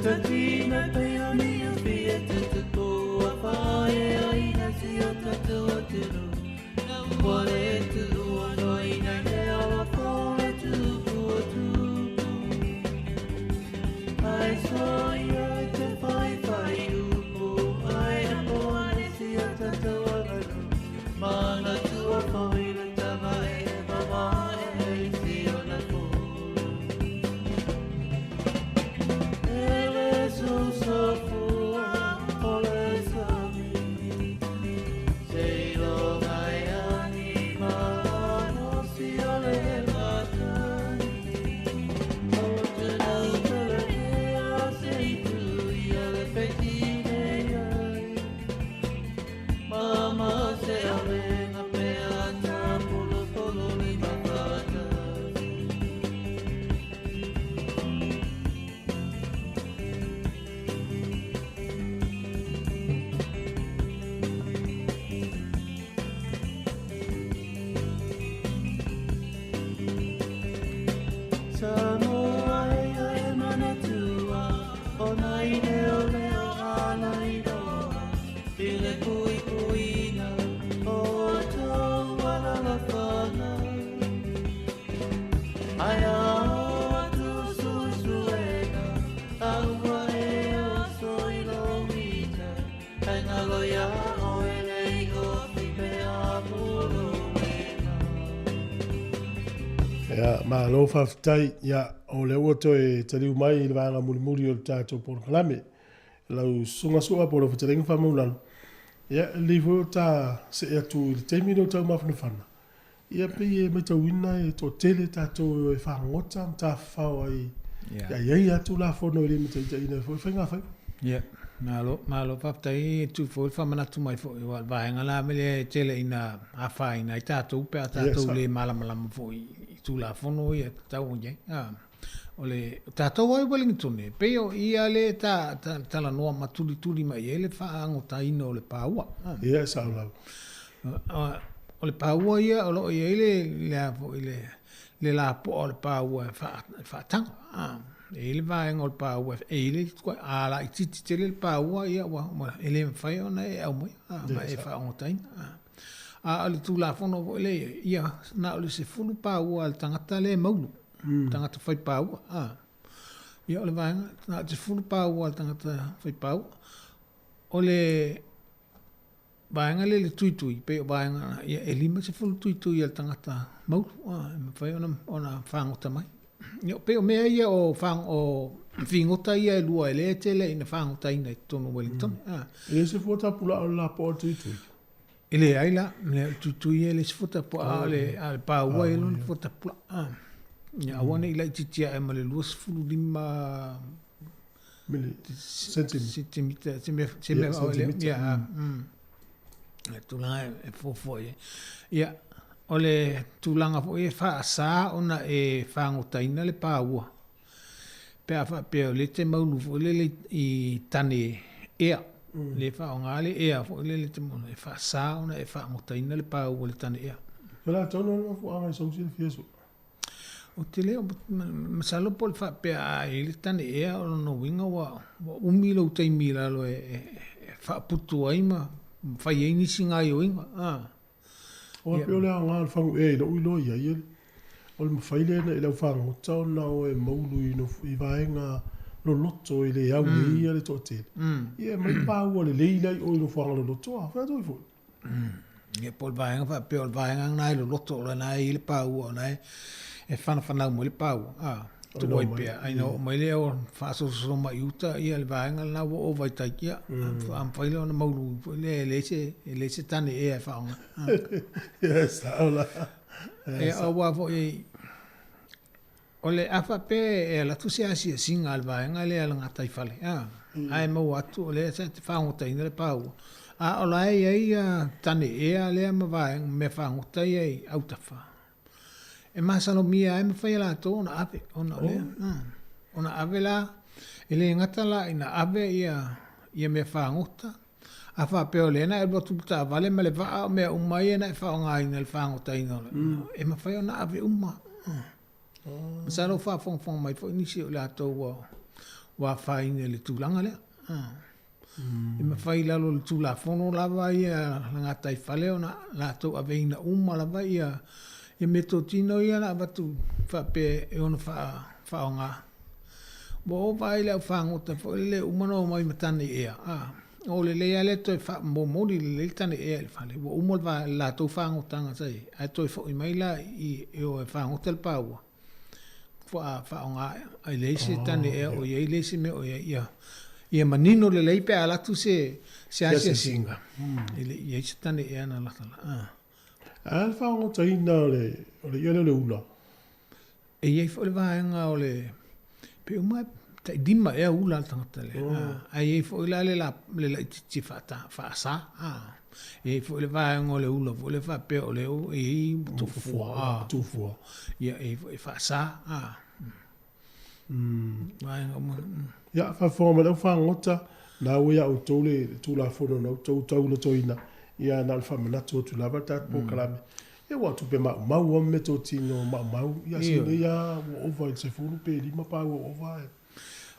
Katina peoni a fia te ko a whae aina si o tatua te ro. Wale tu ano ina te awa kore tupu o tupu. Ai soi ai te whai whai upo. Ai apo ane si o tatua gano. Mana tua whaile tawa e mama e si o na ko. Ele so so fua, ole so mi. Sei lo mai anima, no si ole matai. O te nau tele ea sei tu i ole petine ai. Mama se ole na pea ta polo polo le mapata. Samoa e mana tua, o nai leo leo ala i roa. I le kui kuina, o tau ala la whana. Ai a atu sui suena, aua e o soi lo mita. Ai ngā loia o e lei o whipe a puro mena. Ia, malo whawhitai, ia, o le ua toi tariu mai i le vanga muri o le tātou por kalame. Lau sunga sua por o whatarenga whamaulano. Ia, li vo tā se ea tu i le teimi no tau mawhana whana. Ia, pe e me tau ina e tō tele tātou e whangota, tā whau ai. Ia, iei atu la whono i le me tau ina whainga whai. Ia, malo whaptai tu fo whamanatu mai fo i wal vaenga la me le tele ina a whaina i tātou pe a tātou le malamalama fo i tu la whono i a tau o iei. O le tātou ai Wellington e, peo ia le tala noa maturi mai e le whaangota ina o le pāua. Ia, sao lau. O le pāua ia, o lo ia le la po o le pāua e whaatanga. E le vaenga o le pāua, e le ala i titi tele le pāua ia, e le mwhai ona e au mai, ma e whaangota ina. O le tū la whono o le ia, na o le se fulu pāua le tangata le maulu. Tangata whai pāua. Ia o le vaenga, na te fulu pāua le tangata whai pāua. O le vaenga le tuitui, pe o vaenga, ia e lima se fulu tuitui le tangata maulu. E mwhai ona whaangota mai. Ia pe o mea ia o whingota ia e lua e le tele ina whaangota ina i tono Wellington. E se fuata pula o la po tuitui. E le aila, le tuitui e le se fuata po a le pāua e lona fuata pula. Ia awane ila i titia e ma le lua se fulu lima sentimita. Ia, le tūlanga e fofo e. Ia, o le tūlanga fo e wha asā ona e whaangotaina le pāua. Pea wha peo le te maulu fo le i tane ea. Le wha o ngā le ea fo le te maulu. E wha asā ona e whaangotaina le pāua le tane ea. Pela tōna o fo anga i sausi le fiesu. O te leo, masalo po le wha pea a e le tane ea o no winga wa umilo teimi lalo e wha putu aima. Whai e nisi ngā i o inga. O peo lea ngā le whangu e lo ilo ia ia. O le mawhaile na i lau whangu tau na o e maulu i vaenga lo loto i le au ia le tō tele. Ia mai pāua le leilai o i lo whanga lo loto a whea toi fo. Ia po le vaenga wha peo le vaenga ngā i lo loto o le nā i le pāua o nā e whanau mo le pāua. Tu wai pia, ai no mai le o whaasoso mai uta ia le vaenga na o vai taikia. Am whaile o na maulu, le se tane e ai whaonga. Yes, aula. E awa fo e, o le awha pe e la tu se asia singa al vaenga le ala ngatai whale. Ai mau atu o le se te whaongota ina le pāua. O la e tane e a le ama vaenga me whaongota i autawha. E masalo mia e mawhai la tō, ona ave, ona lea. Ona ave la, e le ngata la, ina ave ia mea whaangota. A wha peo lena, e lotu ta vale, ma le waa mea umai e na e whaonga ina le whaangota ina. E mawhai ona ave uma. Masalo wha whongwhong mai, fo inisi o la tō wa faina le tulanga le e ma fai lalo le tulafono lava ia langa tai fale ona la to aveina lava ia e meto tino ia na batu fa pe e ona fa onga bo vai le fangota fo le umano mai matane ia o le le to fa mo le tane e le fale bo umol va la to fangota nga sai ai to fo mai la i o fangota le pau fa onga ai le se tane e o ye le se me o ia manino le lei pe ala tu se singa ele ye se tane e na la al fangota ina o le ia le una e ye fo le vaenga o le pe uma tai dima e ula tangata le ai fo la ti fa sa e fo le vaenga o le ula fo le fa pe o le e tu fo ia e fa sa vaenga ya fa forma le fangota na we ya o tole tu la fono no to le toina ia na fa mana tu la vata po kalame e wa tu pe ma o me to tino ma ya se ya o va se fulu pe di ma pa o va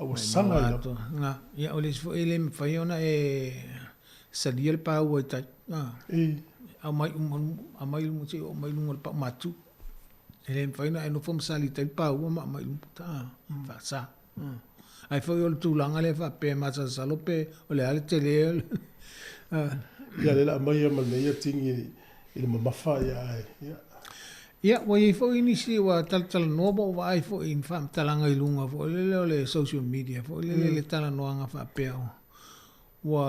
o sanga na ya o le fo ele me fa yona e salia le pa o ta a mai mo se o mai lungo pa matu ele me fa yona e no fom sali te pa o ma mai ta fa sa ai fo yo tu langa le fa pe ma sa salope o le ale tele ya le la mai ma le ya tingi ile mafa ya wa i fo ini si wa tal no bo wa i fo in fam talanga ilunga fo le social media fo le tala no anga fa pe wa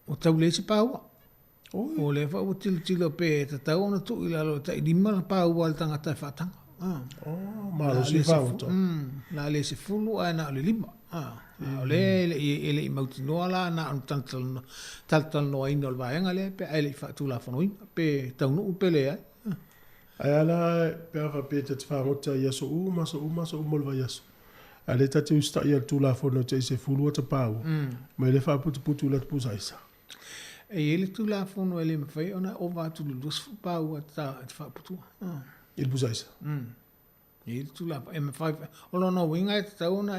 o tau le si pa wa o le fa o til pe ta ta ona tu ila lo ta di mal pa wa tanga ta fa tanga ma lo si fa to la le se fulu ana le lima le ele mauti no ala na tal no ai no va en ale pe ele fa tu la fono pe tau no pe le ai ala pe fa pe te fa mota ya so mo va ya so ale ta tu sta ya tu la fono te se fulu ta pa ma le fa putu la pu saisa e ele tu la fono ele me fa ona o va tu lu pa wa ta fa putu il pu saisa il tu la M5 o no winga ta una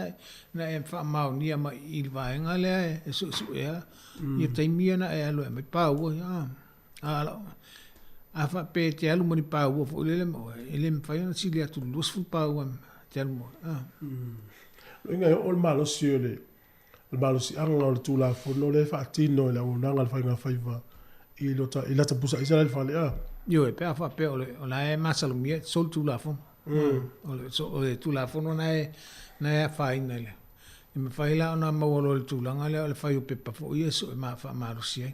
na M5 mau ni ma il va en ale su ya e te mia na e lo me pa o ya a fa pe te alu mo ni pa o fo ele me fa na si le tu lus fu pa o te alu mo winga o malo si le el malo si anga o tu la fo no le fa tino la una ngal fa nga fa il ta pusa isa le fa le yo e pe fa pe o la e masalo mia sol tu la fo o le tu la fono na e fai nele e me fai la ona ma wolo le tu langa le fai o pepa fo yeso e ma fa ma rosia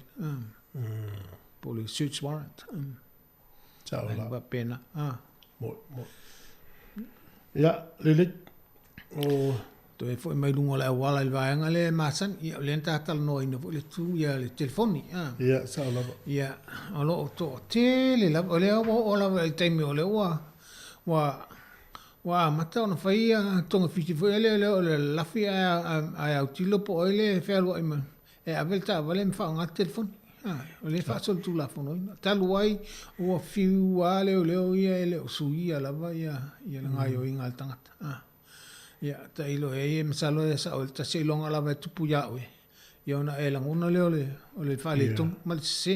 po le search warrant ciao la va pena mo ya le o to e fo mai lungo la wala le vaanga le masan i le ta tal no ino le tu ya le telefoni ya ciao la ya alo to tele la ole o la time ole wa mata ona faia tonga fiti foi le la fia a utilo po ele fe algo e a velta vale me fa un telefon le fa sol tu la fono tal wai o fiu ale o le ia ele suia la va ia la ngai o inga tangata ya ta ilo e me salo esa o ta se longa la va tu puya we ia ona e langona le o le fa le ton mal se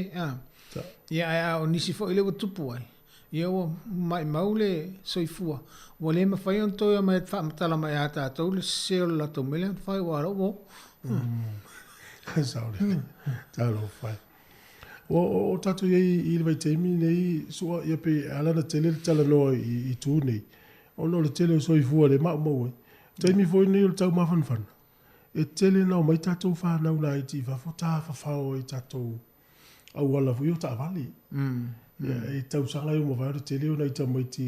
ya o nisi fo ele o tu puai ia o mai maule soifua o le ma fai on toia mai fa matala mai ata tau le se la to mele fai wa ro saule talo fai o tatu ye i le vai temi nei so ia pe ala na tele tala no i tu nei o no le tele soifua le ma mo temi foi nei o tau ma fan e tele no mai tatu fa na una i ti fa fota fa o i tatu au wala fu yo ta vali e tau sanga yo mo va le tele o na i ta mai ti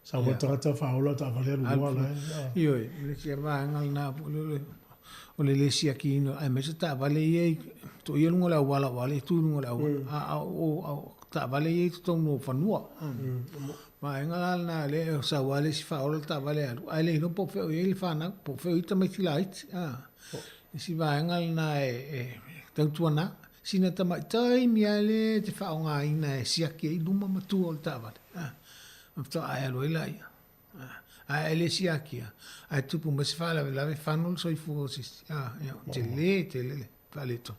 sa wa ta fa o la ta vale lu wala io le si va ngal na o le si aki no ai me ta vale ye to yo ngo la wala tu ngo la o ta vale ye to no fa no ma ngal na le sa wale si fa o ta vale ai le no po fe o ye fa na po fe ita mai light si va ngal na e tau tuana sina tama tai miale te fa nga ina si aki luma matu o ta vale after ai lo ila ele sia kia. Ai tupu ma se fala la fanul so fu sis. Tele paleto.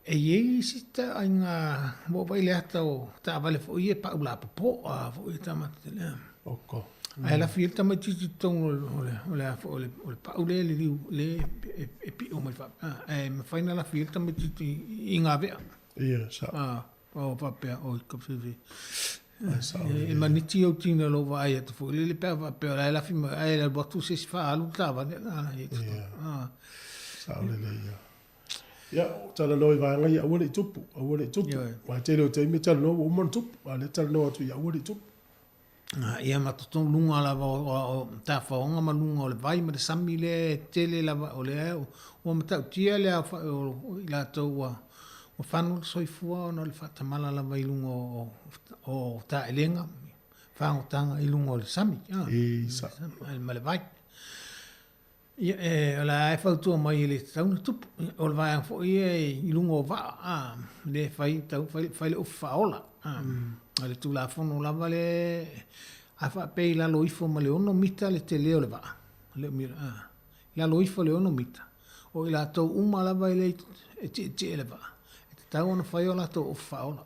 E ye sita ainga mo vai le ata o ta vale fo ie pa ula po fo ie tama tele. Oko. Ai la fiel tama titi tong ole pa ule le e pi o mai fa. Ma faina la fiel tama titi inga vea. Ia sa. O pape o kofivi. E maniti o tina lo vai atu fo le pe pape la la fima ai la botu se fa alu tava na ia. Sa le ia. Ya, tala noi vanga ia wole tupu, wole tupu. Wa te lo te mi tala no o mon tupu, wa le tala no atu ia wole tupu. Ia matoto lunga la o ta faonga ma lunga o le vai ma le sami le tele la o le o mata tia le o la to o fanu soifua no le fatamala la vai lunga o ta elenga fa o tanga i lunga o le sami. Sa. Ma le vai. Ia la e fautua mai le tau tupu o le vai fo i lunga o va le fai tau fai le ufaola. Ale tu la fono la vale a fa pe la loifo ma le ono mita le te leo le va le mira la loifo le ono mita o la to uma la vai le te le va te tau ona fai ola to faola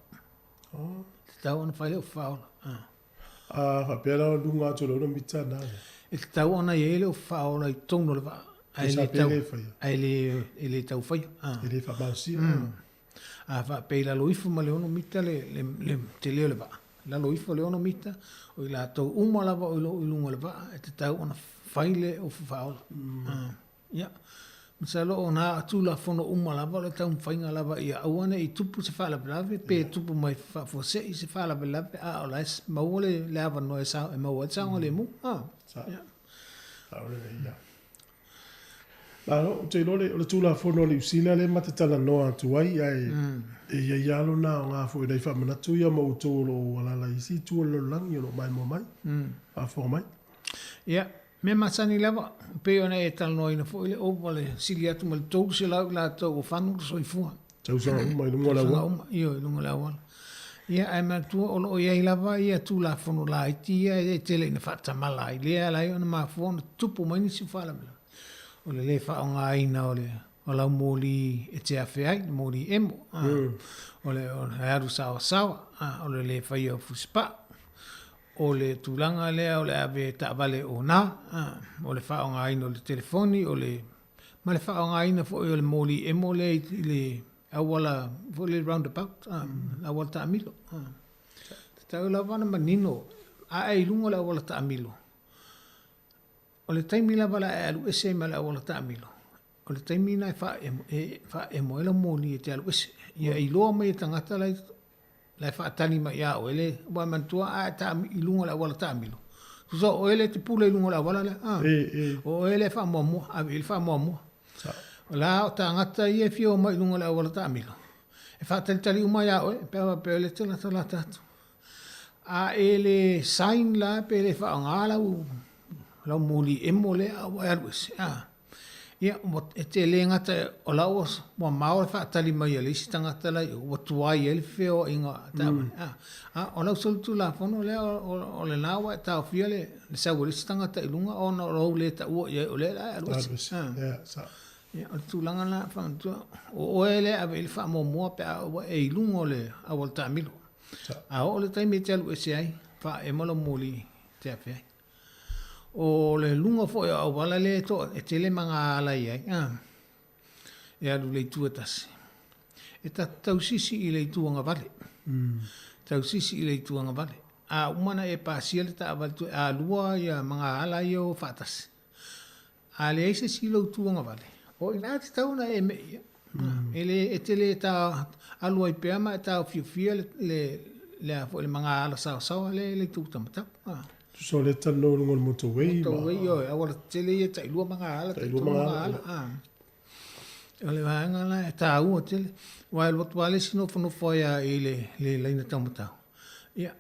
te tau ona fai le faola fa pe la lunga to le ono mita na e te tau ona ye le faola i tono le va ai le tau ai le tau fai ele fa basi a fa pe la loifo ma le ono mita le te leo le va la loifo le ono mita o la to uma la va o lunga le va e te tau ona faile o faola ia misalo ona tu la fono uma la va le tau fainga la va ia awane i tupu se fala brave pe tupu mai fa fo se se fala brave o la es maule le ava no esa e mau sa le mu sa ia Lalo, te lole, o tu la fono le usila le matatala no atu ai ia ialo na o ngā fo i nei whamanatu ia mau tōlo wala la isi tua lo langi o mai mo mai. A fo mai. Ia, me masani lewa, pe ona e tala no ina fo ile o wale sili atu ma le tōru se lau la tau o whanu so i fua. Tau sanga uma i lunga la wala. Ia, i lunga la wala. Ia, ai ma tua o lo ia i lava, ia tu la fono la iti ia e tele ina whatamala i lea lai ona ma fo ona tupu mai nisi whala mela. O le fa o ngā ina o le o lau mōli e te awhiai, mōli emo. O le haru sawa sawa, o le whai o fuspa. O le tūlanga lea, o le awe ta'wale o nā. O le fa o ngā ina o le telefoni, o le... Ma le fa o ngā ina fo o le mōli emo le i le awala, fo le roundabout, awala ta'amilo. Te tau la wana manino, a e ilunga le awala ta'amilo. O le taimi la wala e alu ese ma le awala ta'amilo. O le taimi na e mo ela mōni e te alu ese. Ia i loa mai e tangata lai whaatani ma ia o ele wa mantua a ilunga le awala ta'amilo. So o ele te pula ilunga le awala le. O ele wha momo, a ele wha momo. O la o tangata i e fio ma ilunga le awala ta'amilo. E whaatalitali uma ia o e, pe ele tala tala tatu. A ele sain la pe ele wha ngala u lau mōli e mole a wai aluese. Ia, e te le ngata o lau o maore whaatali mai a leisi tangata lai o tuai ele wheo inga tāmane. O lau solutu la whono le o le nāwa e tāo fia le saua leisi tangata ilunga o na rau le ta ua i o le lai aluese. Ia, o tūlanga la whantua. O ele a vele wha mua pe a e ilunga o le awal tāmilo. A o le taimi te aluese ai, wha e mola mōli te awhiai. O le lunga fo e au wala le to e tele manga ala iai. E alu le tuatasi. E ta tausisi i le tuanga vale. Tausisi i le tuanga vale. A umana e pasia le ta avale tu a lua ia manga ala ia o fatasi. A le eise si lo tuanga vale. O ina te tauna e me ia. E tele ta alua i peama e ta o fiofia le manga ala sao le tutamata. So le tano ngol motorway. Motorway yo, awala tele ye tai lua manga ala. Ole vanga la ta u tele. Wa lo twale sino fono foia ile le leina tamata. Ya.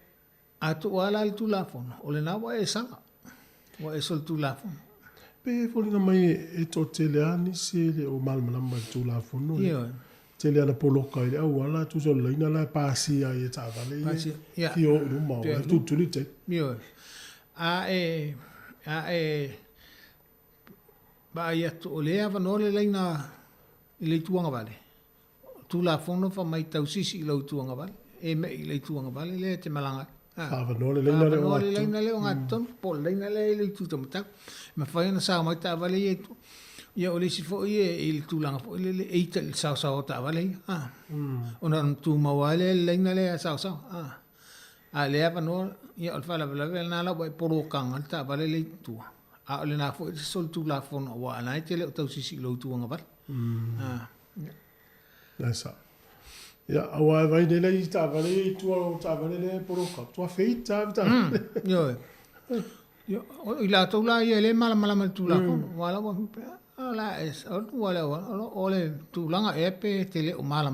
Atu wala le tu la fono. Ole na wa e sanga. Wa e sol tu la fono. Pe folina mai e to tele ani se le o malmana mai tu la fono. Yo. Tele ana poloka ile au wala tu so leina la pasi ai ta vale. Pasi. Ya. Ki o no ma tu tu te. Yo. ba ia to le ava no le leina le tuanga vale tu la fono fa mai tau sisi i lau tuanga vale me i le tuanga vale le te malanga fa no le leina le o le leina le o ngaton po leina le tu tamata ma fa na sa mai ta vale ye tu ia o le si fo ye il tulanga fo le eita il sa ta vale ona tu mawale leina le sa a le ava no ia o fa la na la po kanga ta vale le tu a le na fo sol tu la fo no wa na te le tau sisi lo tu nga val nasa ya awa vai de le ta vale le poro ka tu fe ta yo ila to la ye le mala tu la fo wala wa ala es o le tu langa epe te le o mala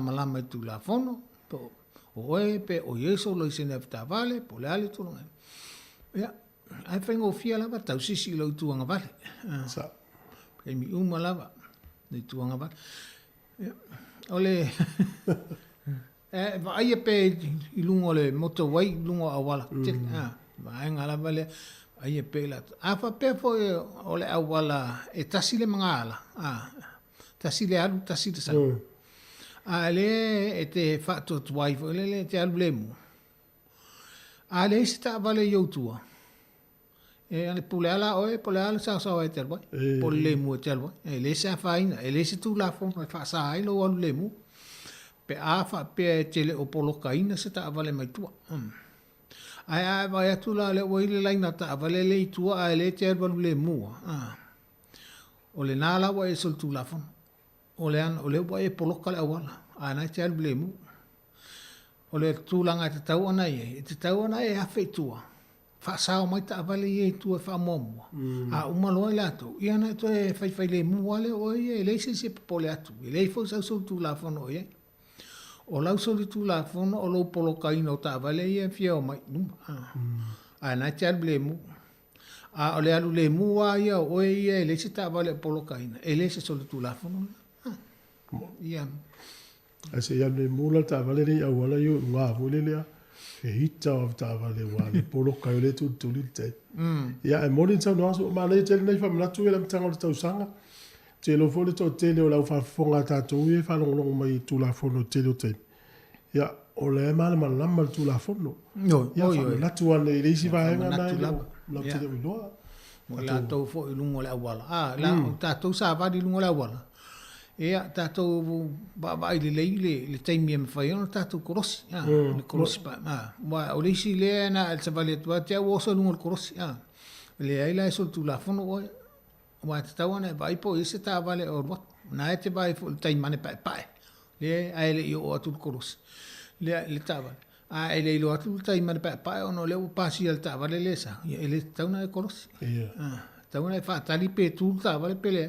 tu la fo no to o epe o yeso lo se nefta vale po le ale tu no ya ai fengo fia lava tau sisi lo tuanga vale sa ke mi uma lava ni tuanga vale ole va ai pe i lungo le motorway lungo awala va ngala vale ai pe la a fa pe fo ole awala e tasile mangala tasile alu tasile sa ale e te fa to wife le te alu lemu ale sta vale yo tua le puleala sa e telbo polle mu telbo le sa faina le se tu la fo fa sa ai lo on le mu pe a fa pe tele o polo kaina se ta vale mai tu ai vai tu la le o ile laina ta vale le tu a le telbo le mu o le nala wa sol tu la fo o le an o le wa e polo kala wala ana telbo le mu o le tu langa te tau ona e a fe tua fa sao mai ta vale ye tu fa momo a uma lo la to ia na to e fai le mu wale o ye le se pole atu le fo sa so tu la fo no ye o la so tu la fo no o lo polo kai no ta vale ye fio mai a na chal ble mu a o le alu le mu wa ye o ye le se ta vale polo kai e le se so tu la fo no ia ase ya le mu la ta vale ni a wala yo nga vole le e hita o ta vale wale polo kai le tu li te ya e monin sa no so ma le te nei fa mna tu le mtanga o sanga te lo fo le to te le o la fa fonga ta to e fa lo mai tu la fo no te lo te ya o le ma tu la fo no ya fa la tu ane le si va nga na lo te le no la to fo i lungo la wala la ta to sa va di lungo la wala ia tatou ba i le taimi e mawhai ono tatou korosi le korosi pa wa o le isi lea na al savale atua te au oso lungo le korosi le aila e sol tu la fono oe wa te tau ana e vai po ese ta vale o rwat na e te vai fo le taimi mane pae le ae le i o atu le korosi le ta vale e le ilo atu le taimi mane pae ono le u pasi al ta vale le sa e le tau na e korosi tau na e wha tali pe tu ta vale pele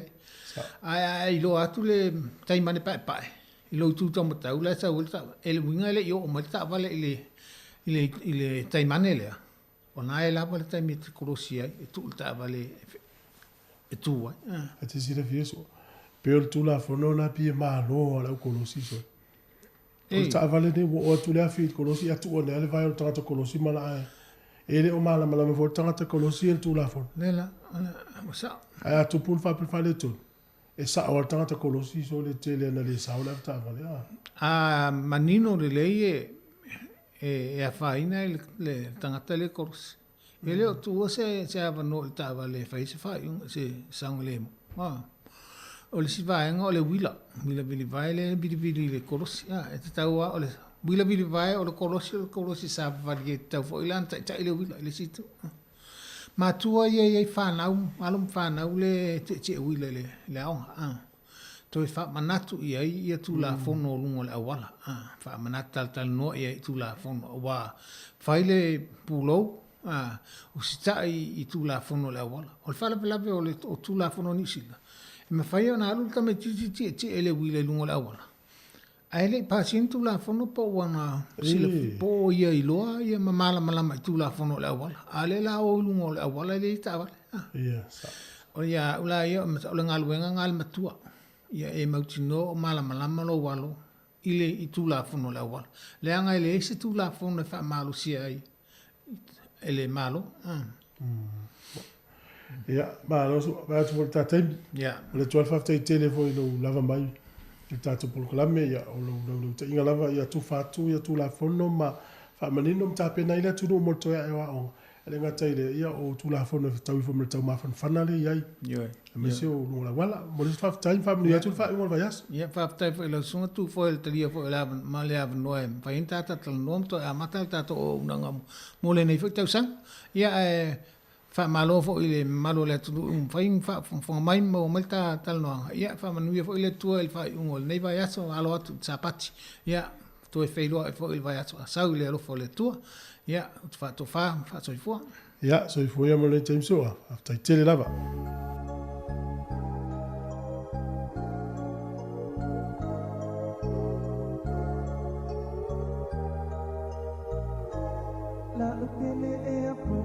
ai lo atu le tai mane pae i lo tu to mata ula sa ulta el winga le yo mata vale ile tai mane le ona e la vale tai mit krosia e tu ulta vale e tu ati si le fieso per tu la fono na pi ma no la kolosi so ulta vale de o tu le afi kolosi atu ona le vai ulta to kolosi mala ele o mala me volta to kolosi el tu la fono lela sa ai tu pul fa le tu e sa o tangata kolosi so le tele na le sa o la ta vale manino le lei e a faina le tangata le kolosi ele o tu se ava no ta vale fai se fai se sang le o le si vai ngo le wila vili vai le bili le kolosi e te tau o le wila vili vai o le kolosi sa vale tau fo ilan ta ile wila le situ ma tua ye whanau, alum whanau le te uile le aonga. Toi wha manatu ia tu la fono lungo le awala. Wha manatu tal no ia tu la fono wa whaile pulou, o sita i tu la fono le awala. O le whala pelape o tu la fono nisila. E ma whaia na alu tame ti ele uile lungo le awala. Aile pasien tu la fono po wana sila po ia iloa ia mamala malama tu la fono le awala. Ale la o lungo le awala le ta wale. O ia ula ia o le ngaluenga ngal matua. Ia e mautino mala malama lo walo ile i tu la fono le awala. Le anga ile ese tu la fono fa malu sia ai ele malo. Ia, malo so ba tu ta tem. Ia. Le 12 te tele fo no lava mai. Te tatu por kolame ia o lo te inga lava ia tu fatu ia tu la fono ma fa manino mta pena ile tu no moto ia o. Ele ngata ile ia o tu la fono tau fo mta ma fan fanale ia. Ia. Mesi o no la wala, mo le fa time family ia tu fa mo va yas. Ia fa tai fo ile sunga tu fo ile tria fo ile ma le av no em. Fa inta ta tal nom to a mata ta to o nanga mo le nei fo tau sang. Ia fa malo fo ile malo le tu fa in fa fo mai mo malta tal no. Ia fa manu ia fo ile tu il fa un nei va yas alo atu sapati. Ia to e feilo e fo il va yas sa ile lo fo le tu. Ia fa to fa so fo. Ia so fo ia mo le time so after tele lava. La upele e po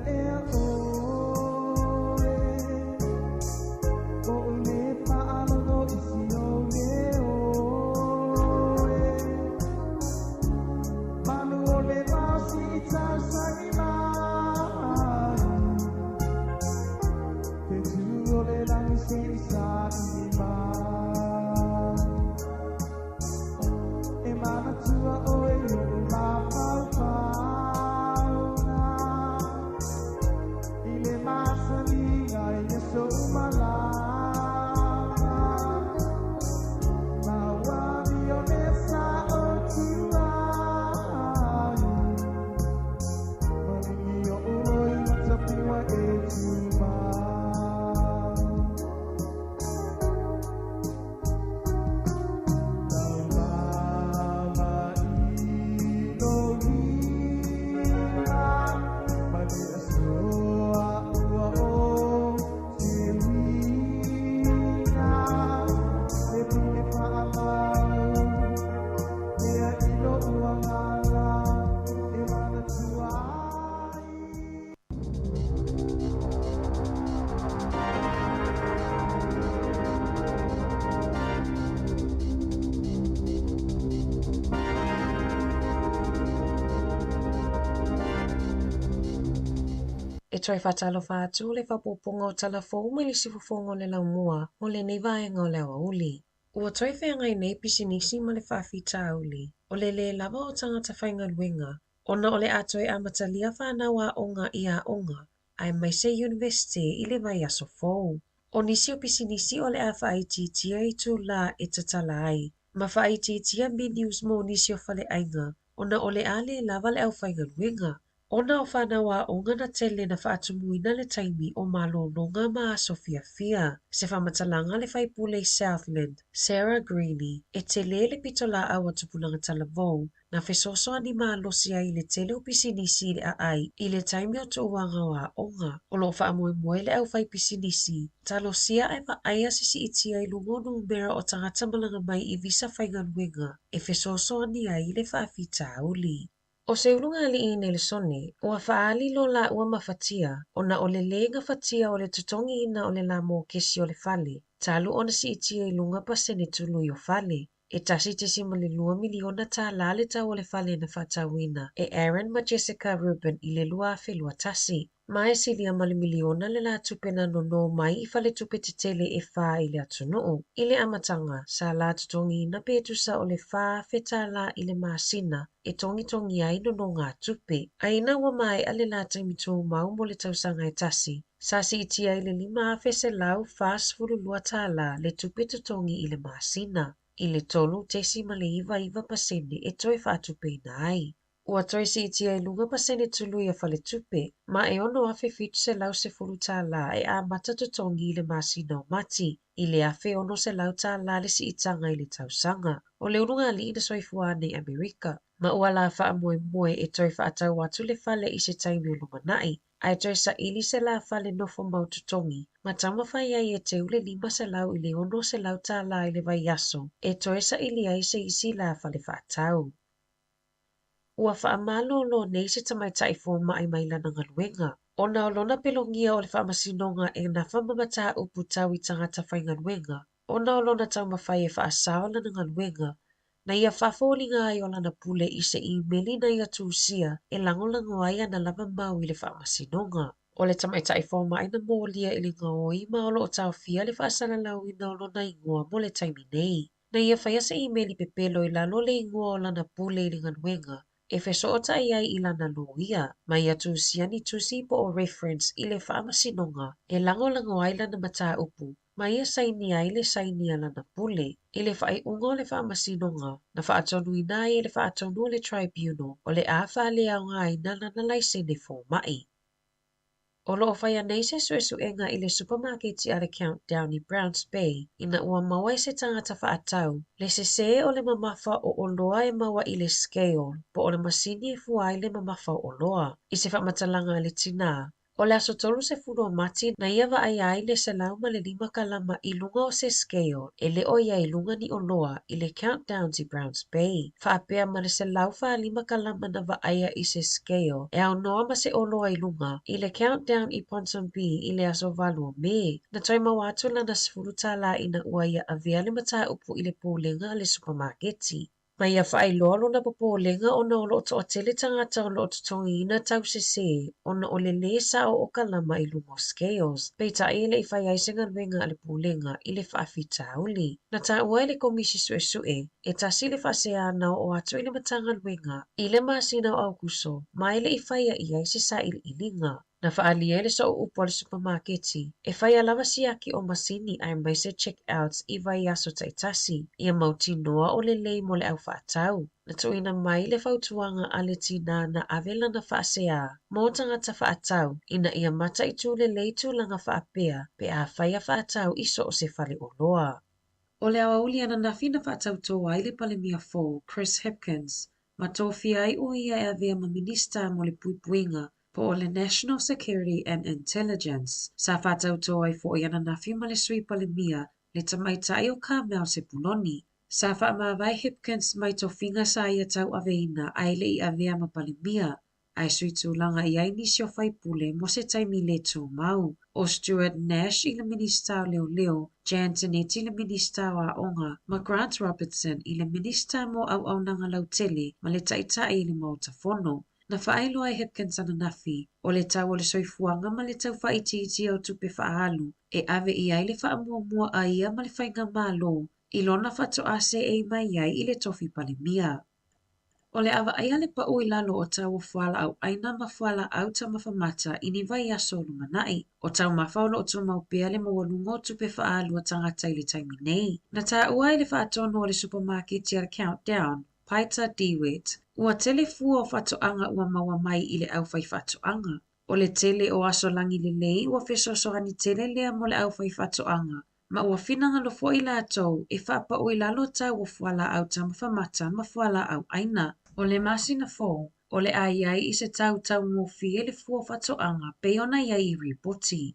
e o o le pa alo isi o le o manu o le masi ta sani mai ke tu o le lang si sani mai e mana tua o e o ma pa E toi whatalo whātu le whapoponga o tala fōu mai le sifufonga o le lau mua o le nei vaenga o le awa uli. Ua toi whengai nei pisinisi ma le whawhita uli o le lava o tangata whainga luenga ona o le atoi amatalia whanau a onga i a onga ai mai se university i le vai aso fōu. O nisi o pisinisi o le a whaititia i tū la e tatala ai. Ma whaititia mi news mo nisi o whale ainga ona o le a le lava le au whainga luenga. Ona o whanau a onga na tele na whaatumuina le taimi o malo nonga maa Sofia Fia. Se whamatalanga le whaipule Southland, Sarah Greeny, e tele le pitola awa tupulanga talavou, na whesoso ani maa losia i le tele o pisinisi le a ai i le taimi o tuuanga o a onga. O lo whaamoe moe le au whai pisinisi, ta losia e wa aia sisi itia i lungo numera o tangata malanga mai i visa whaingaluenga, e whesoso ani ai le whaafita uli. O se ulunga ali i le sone, ua whaali lo la ua mawhatia, ona o le lenga whatia o le tutongi ina o le la mo kesi o le fale, talu ona si itia i lunga pa sene tulu i o fale. E tasi te sima le 2 miliona ta la le tau o le fale na whatawina, e Aaron ma Jessica Rubin i le lua whelua tasi. Mai silia ma le miliona le la tupena no mai i fale tupe te tele e wha i le atunuu. I le amatanga, sa la tutongi ina petusa o le wha wheta la i le maasina, e tongi ai no ngā tupe. Aina wa mai ale la taimitu mau mo le tausanga e tasi. Sa si itia i le 5 fese lau fast fululua ta la le tupe tutongi i le maasina. I le tolu tesi ma le iwa pasene e toi whaatupe na ai. Ua toi si itia i lunga pasene tulu i a whale tupe, ma e ono afe fitu se lau se fulu tā la e a mata tutongi i le masina o mati, i le afe ono se lau tā la le si itanga i le tausanga, o le ununga li ina soifua nei Amerika, ma ua la wha moe e toi whaatau watu le whale i se taimi o lumanai, ai toi sa ili se la whale nofo mau tutongi, ma tama whai ai e te ule 5 se lau i le ono se lau tā la i le vai aso, e toi sa ili ai se isi la whale whaatau. Ua whaamalo lo nei se tamaitai fō mai mai lana ngaluenga. Ona o lona pelongia o le whaamasinonga e na whamamata upu tau i tangata whai ngaluenga. Ona o lona tau mawhai e whaasao lana ngaluenga. Na ia whafōlinga ai o lana pule i se emaili na ia tūsia e langolango ai ana lava mau i le whaamasinonga. O le tamaitaʻi fomaʻina molia i le gaoima o loo taofia le faasalalauina o lona igoa mo le taimi nei. Na ia faia se imeli pepelo i lalo le igoa o lana pule i le galuega e fesootaʻi ai i lana lo ia ma ia tusiani tusi po o reference i le faamasinoga e lagolago ai lana mataupu ma ia saini ai le sainia lana pule i le faaiʻuga o le faamasinoga na faatoluina ai e le faatonu o le tribunal o le a faaleaogaina lana laisene fomaʻi. O loo faia nei se suʻesuʻega i le supermarketi a le Countdown i Browns Bay ina ua maua i se tagata faatau le sesē o le mamafa o oloa e maua i le scale po o le masini e fua ai le mamafa o oloa i se faamatalaga a le tinā. O le aso 30 mati na ia vaai ai le selau ma le 5 kalama i luga o se scale e leʻo ia i luga ni oloa i le Countdowns i Browns Bay. Faapea ma le selau 5 kalama na vaaia i se scale e aunoa ma se oloa i luga i le Countdown i Ponsonby i le aso 8 Mei. Na toi mau atu lana 10 talaina ua ia avea le mataupu i le pulenga a le supermarketi. Ma ia faailoa lona popolenga ona o loo toʻatele tagata o loo totogiina tausesē ona o le lē sa o kalama i luga o scales. Peitaʻi e leʻi fai ai se galuega a le pulenga i le faafitauli. Na taʻua ai le komisi suʻesuʻe e tasi le faaseānao o atu i le matagaluega i le masina o Auguso ma e leʻi faia ia i se saʻiliʻiliga. Na faalia i le soʻuupu o le supermarketi e faia lava siaki o masini ae mai se check-outs i vai aso taʻitasi ia mautinoa o le lei mo le ʻaufaatau. Na tuuina mai le fautuaga a le tinā na ave lana faaseā mo tagata faatau ina ia mata i tulelei tulaga faapea pe a faia faatau i so o se faleʻoloa. O le auauli ana nafi na faatautoa ai le palemia 4 Chris Hipkins ma tofia ai ua ia e avea ma minista mo le puipuiga po o le National Security and Intelligence. Sa faatautoa ai foʻi ana nafi ma le sui palemia le tamaitaʻi o Carmel Sepuloni. Sa faamāwai Hipkins mai tofiga sa ia tau aveina ai leʻi avea ma palemia. Ai sui tulaga i ai nisi o faipule mo se taimi le tomau. O Stuart Nash i le minista o leoleo, Jan Tinetti i le minista o aʻoga, ma Grant Robertson i le minista mo auaunaga lautele ma le taʻitaʻi i le maotafono. Na faailoa ai Hipkins ana nafi o le tau o le soifuaga ma le tau faitiiti o tupe faaalu e ave i ai le faamuamua a ia ma le faiga mālō i lona fatoʻase e mai ai i le tofi palemia. O le avaaia le paʻu i lalo o tau o fualaauʻaina ma fualaau tamafamata i ni vai aso o lumanaʻi o taumafa o loo tumau pea le maualuga o tupe faaalua tagata i le taimi nei. Na taʻua ai le faatonu o le supermarketi a le Countdown, Paita DeWitt, ua tele fua o fatoʻaga ua maua mai i le ʻaufai fatoʻaga. O le tele o aso lagi lelei ua fesoasoani tele lea mo le ʻaufai fatoʻaga ma ua finagalo foʻi latou e faapaʻu i lalo tau o fualaau tamafamata ma fualaauʻaina. O le masina fo, o le aiai i se tau mofie le fua fatoʻaga pei ona iai i ripoti.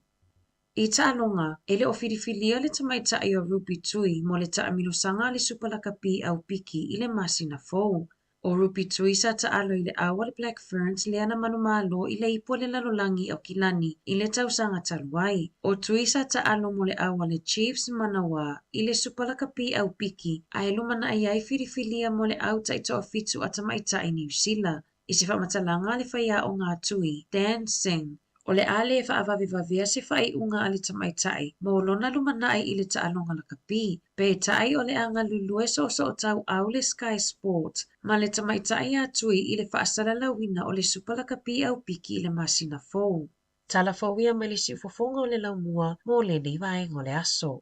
I taʻaloga, e le o filifilia le tamaitaʻi o Ruby Tui mo le taʻamilosaga a le supalakapi au piki i le masina fou. O Ruby Tui sa taalo i le awa le Black Ferns le ana manumālo i le ipo le lalolagi o Kilani i le tausaga taluai. O Tui sa taalo mo le awa le Chiefs Manawa i le supalakapi au piki a e lumanaʻi ai filifilia mo le au taʻitoʻafitu a tamaitaʻi Niusila i se faamatalaga a le faiaʻoga a Tui, Dan Singh. O le ale e faavavevavea se faaiʻuga a le tamaitaʻi ma o lona lumanaʻi i le taʻaloga lakapi pe taʻi o le agalulue soʻosoʻo tauʻau le Sky Sport ma le tamaitaʻi a Tui i le faasalalauina o le supalakapi au piki i le masina fou. Tala fou ia mai le siʻufofoga o le laumua mo lenei vaega o le aso.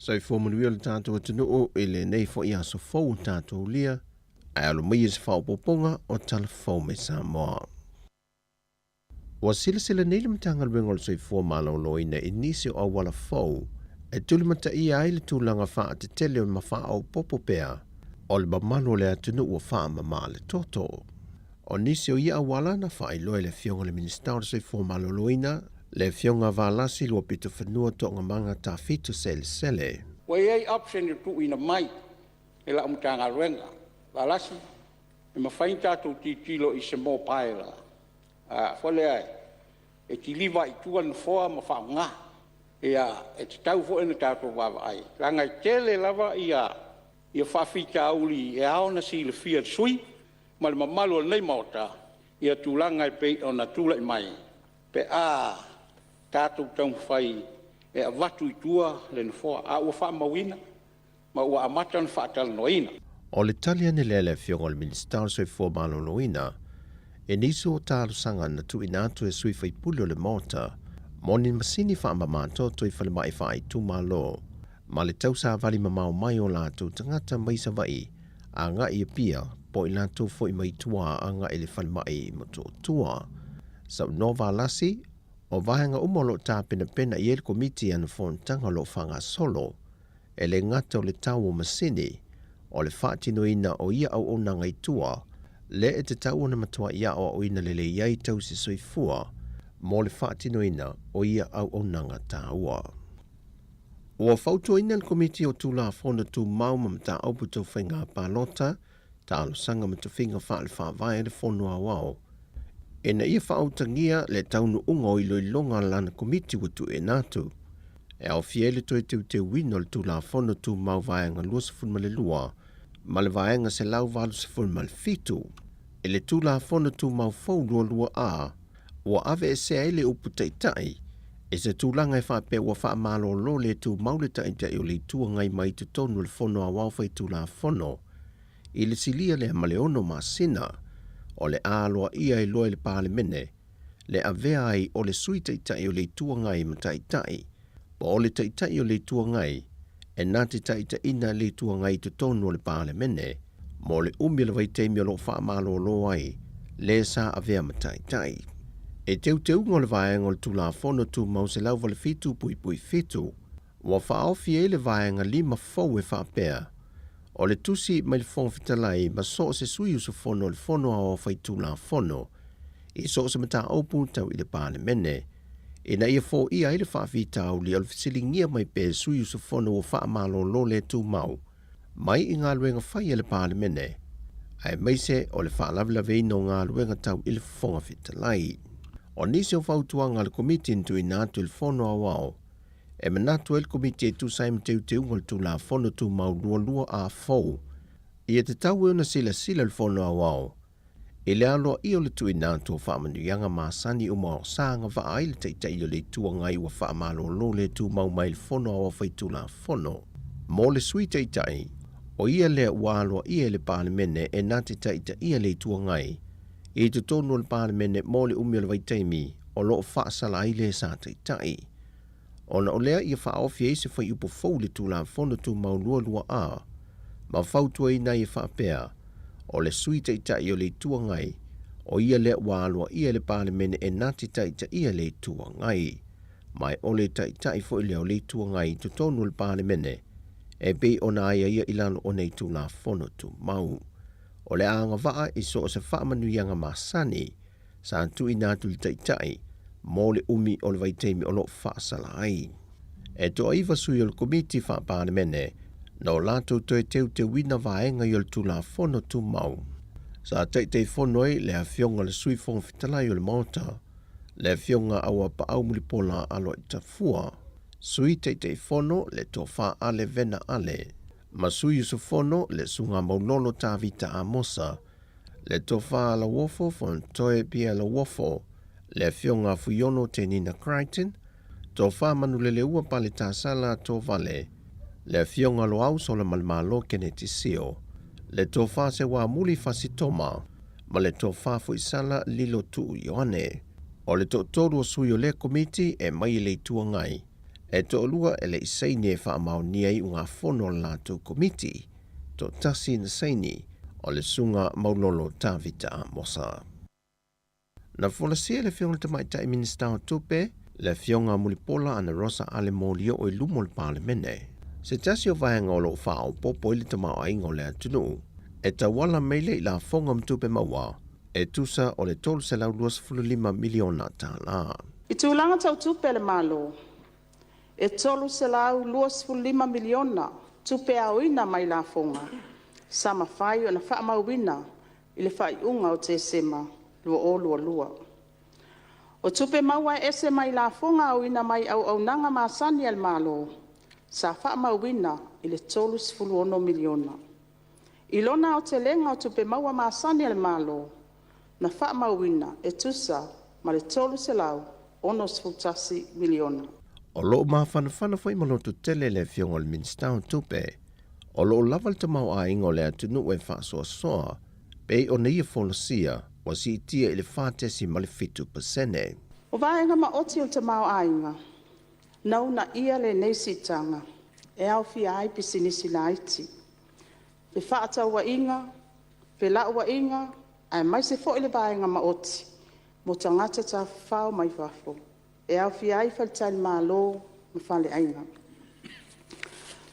Sai fōmanuia le tātou atunuu i le nei fo i aso fau tātou lia, ai alo mai is whaopoponga o talafau me Samoa. Wa sila nei le matanga luenga le sai fua malauloina i nisi o awala fau, e tuli mata i ai le tūlanga wha te tele o ma wha au popopea, o le mamalo le atunuu o wha mama le toto. O nisi o ia awala na wha i loe le fionga le minista o le sai fua malauloina, le fionga valasi lua pito whanua to ngamanga ta fitu sele. Wai ai option tu ina mai. e la umtanga ruenga. Valasi, e mawhain tātou titilo i Samoa paela. Whale ai, e ti liva i tuan foa ma whaunga. E te tau fo ena tātou wawa ai. Rangai tele lava i whawhita auli e aona si le fia sui, ma le mamalu nei maota, i tūlanga i pei o na tūla i mai. Pe tātou tau whai e a watu i tua le nfoa, a ua wha mawina, ma ua amata na wha tala noina. O le talia ne lele fionga o le minister soi fua malo noina, e niso o tālu sanga na tu inatu e sui whai puli o le mota, moni masini wha amamato to i whale mai wha i tu malo, ma le tausa vali mamau mai o lātu tangata maisa vai, a nga i pia, po i lātu fo i mai tua a nga i le whale mai moto tua. Sau nova lasi, o vahenga umolo tā pena i el komiti ana fontanga lo whanga solo, e le ngata o le tau o masini, o le whaatinoina o ia au o nanga i tua, le e te tau na matua ia o ina le iai tau si soifua, mo le whaatinoina o ia au o nanga tāua. Ua whautoina le komiti o tūla whona tū mauma mta aupu tau whainga pālota, tā alo sanga mta whinga whaale whaavai le whonua wao. E na ia whaautangia le taunu ungo i loilonga lana komiti watu e nātu. E au fiele toi te wino le tūla whona tū mau vaenga lua sifun le lua, ma le vaenga se lau valu sifun le fitu. E le tūla whona tū mau fau lua a, ua ave e sea ele upu taitai, e se tūlanga e whape ua wha malo lo le tū maule taitai o le tua ngai mai tu tonu le whono a wawhai tūla whono. I le silia le maleono ma sina, o le aloa ia i loe le pāle mene, le avea ai o le sui taitai o le tua ngai ma taitai, po o le taitai o le tua ngai, e nāti taitai ina le tua ngai tu tonu o le pāle mene, mo le umila vai teimi o lo wha malo lo ai, le sa avea ma taitai. E teu ngole vaenga o le tūla whono tū mau se lau vale fitu pui fitu, wa whaofi e le vaenga lima fau e whapea. O le tusi mai le whong fitalai ma so se sui usu whono le whono a o whai tūla whono, i so se mata aupu tau i le pāne mene, e na ia fo ia i le whaafi tau li o le fisilingia mai pe sui usu whono o wha malo lo le tū mau, mai i ngā luenga whai le pāne mene, ai mai se o le whaalavilave ino ngā luenga tau i le whonga fitalai. O nisi o whautuanga le komiti ntu i nātu il whono a wao. E manatu el komiti e tu saim teu ngal tu la whono tu mau lua a fau. I e te tau e una sila il whono a wao. E le aloa i o le tu i nātu o whaamanu yanga maasani o mao sanga wa aile teitai o le tua ngai wa whaamalo lo le tu mau mai il whono a whai tu la whono. Mo le sui teitai, o ia le waloa i e le pāle mene e nāti teitai i le tua ngai. I te tonu le pāle mene mo le umi o le vaitaimi o loo whaasala i le sa teitai. O na o lea i a whaofi e se whai upo fau le tūla whono tu mau lua a, ma whautua i nai e whaapea, o le sui teitai o le tua ngai, o ia le wālua i le pāle mene e nati teitai i le tua ngai. Mai o le teitai fo i leo le tua ngai te tonu le pāle mene, e bei o na ia i lalo o nei tūla whono tu mau. O le anga waa i so o se whaamanu yanga masani, sa antu i nātu li taitai, mō le umi o le vaiteimi o lo whaasala ai. E to aiva sui o le komiti whaapāne mene, no lātou toi te wina vaenga i o le tūla whono tu mau. Sa teitei whonoi le a fionga le sui whonga fitalai o le mauta, le a fionga aua pa au mulipola alo i tafua, sui teitei whono le to wha ale vena ale, Masui usufono le sunga maulolo ta vita a mosa, le tofa la wofo fon toe pia la wofo, le fionga fuyono te Nina Crichton, tofa manulele ua pale ta sala to vale, le fionga lo au sola malmalo keneti sio, le tofa se wa muli fasitoma, ma le tofa fu isala lilo tu yoane, o le totoru o suyo le komiti e mai le tua ngai, e to lua ele isaini e whaamau niai unga whono lātou komiti, to tasi na saini o le sunga maulolo tāvita a mosa. Na wholasia le fionga tamai tai minister o tupe, le fionga mulipola ana rosa ale molio o ilumo le pāle mene. Se tasi o vaenga o lo whao popo ili tamau a ingo le atunu, e tawala meile i la whonga mtupe maua, e tusa o le tolu se lau 25 miliona tāla. I tūlanga tau tupe le malo, e tolu se lau 25 miliona tupe au ina mai la fonga. sa mawhai o na wha mauwina i le whai unga o te sema lua o lua lua. O tupe maua ese mai la fonga o ina mai au nanga maasani al malo, sa wha mauwina i le tolu sifulu ono miliona. I lona o te lenga o tupe maua maasani al malo, na wha mauwina e tusa ma le tolu se lau ono sifutasi miliona. O loo mawhanawhana whai malotu tele le fionga le Minstown tupe, o loo lawal te mau a ingo le atunu e wha soa, pe o neia folosia, wa si itia i le whātesi ma le 5%. O vaenga ma oti o te mau ainga, nau na ia le neisitanga, e au fia ai pisinisi na iti. Pe whaata ua inga, pe la ua inga, ai mai se fo i le vaenga ma oti, mo tangata ta whao mai wafo, e au fia ai whaltani maa lo, ma whale ainga.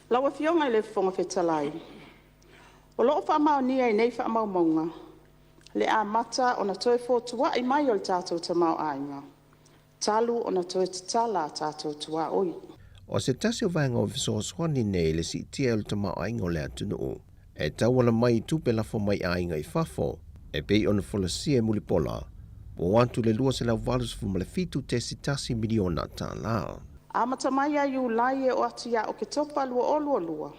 Laua fionga i le fonga whetalai. O loo wha mau nia i nei wha mau maunga, le a mata o na toe fōtua i mai o le tātou ta mau ainga. Talu o na toe te tala tātou tua oi. O se tasi o vaenga o visoaswani nei le si tia o le ta mau ainga o le atunu o. E tauala mai tupe lafo mai ainga i fafo, e pei o na folasia e mulipola, o wantu le lua se lau valus fu ma le fitu te sitasi miliona ta la. A mata mai a iu lai e o atu ia o ke topa lua o lua lua.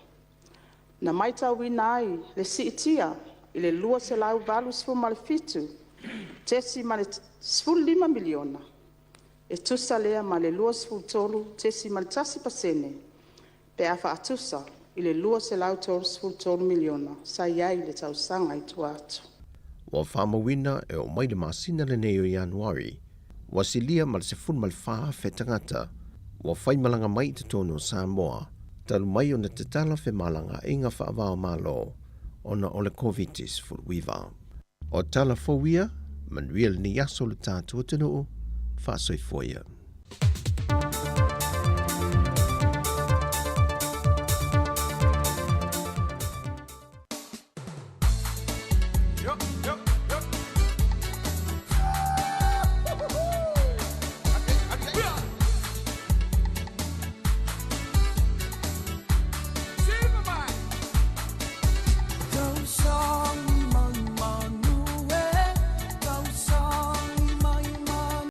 Na mai tau wina ai le si itia i le lua se lau valus fu ma le fitu, tesi ma le 5 miliona. E tusa lea ma le lua sfu tolu tesi ma le tasi pasene, pe a wha atusa i le lua se lau tolu sfu tolu miliona, sa iai le tau sanga i tua atu. Wa whamawina e o mai le masina le nei o Januari, wa silia ma le se fun ma le wha whetangata, wa whaimalanga mai te tono Samoa, talu mai o na te tala whe malanga inga whaavao malo, ona o le COVID-19 fulwiva. O tala fowia, Manuel ni yaso le tātua tenu, whaasoi foia. Yup, yup.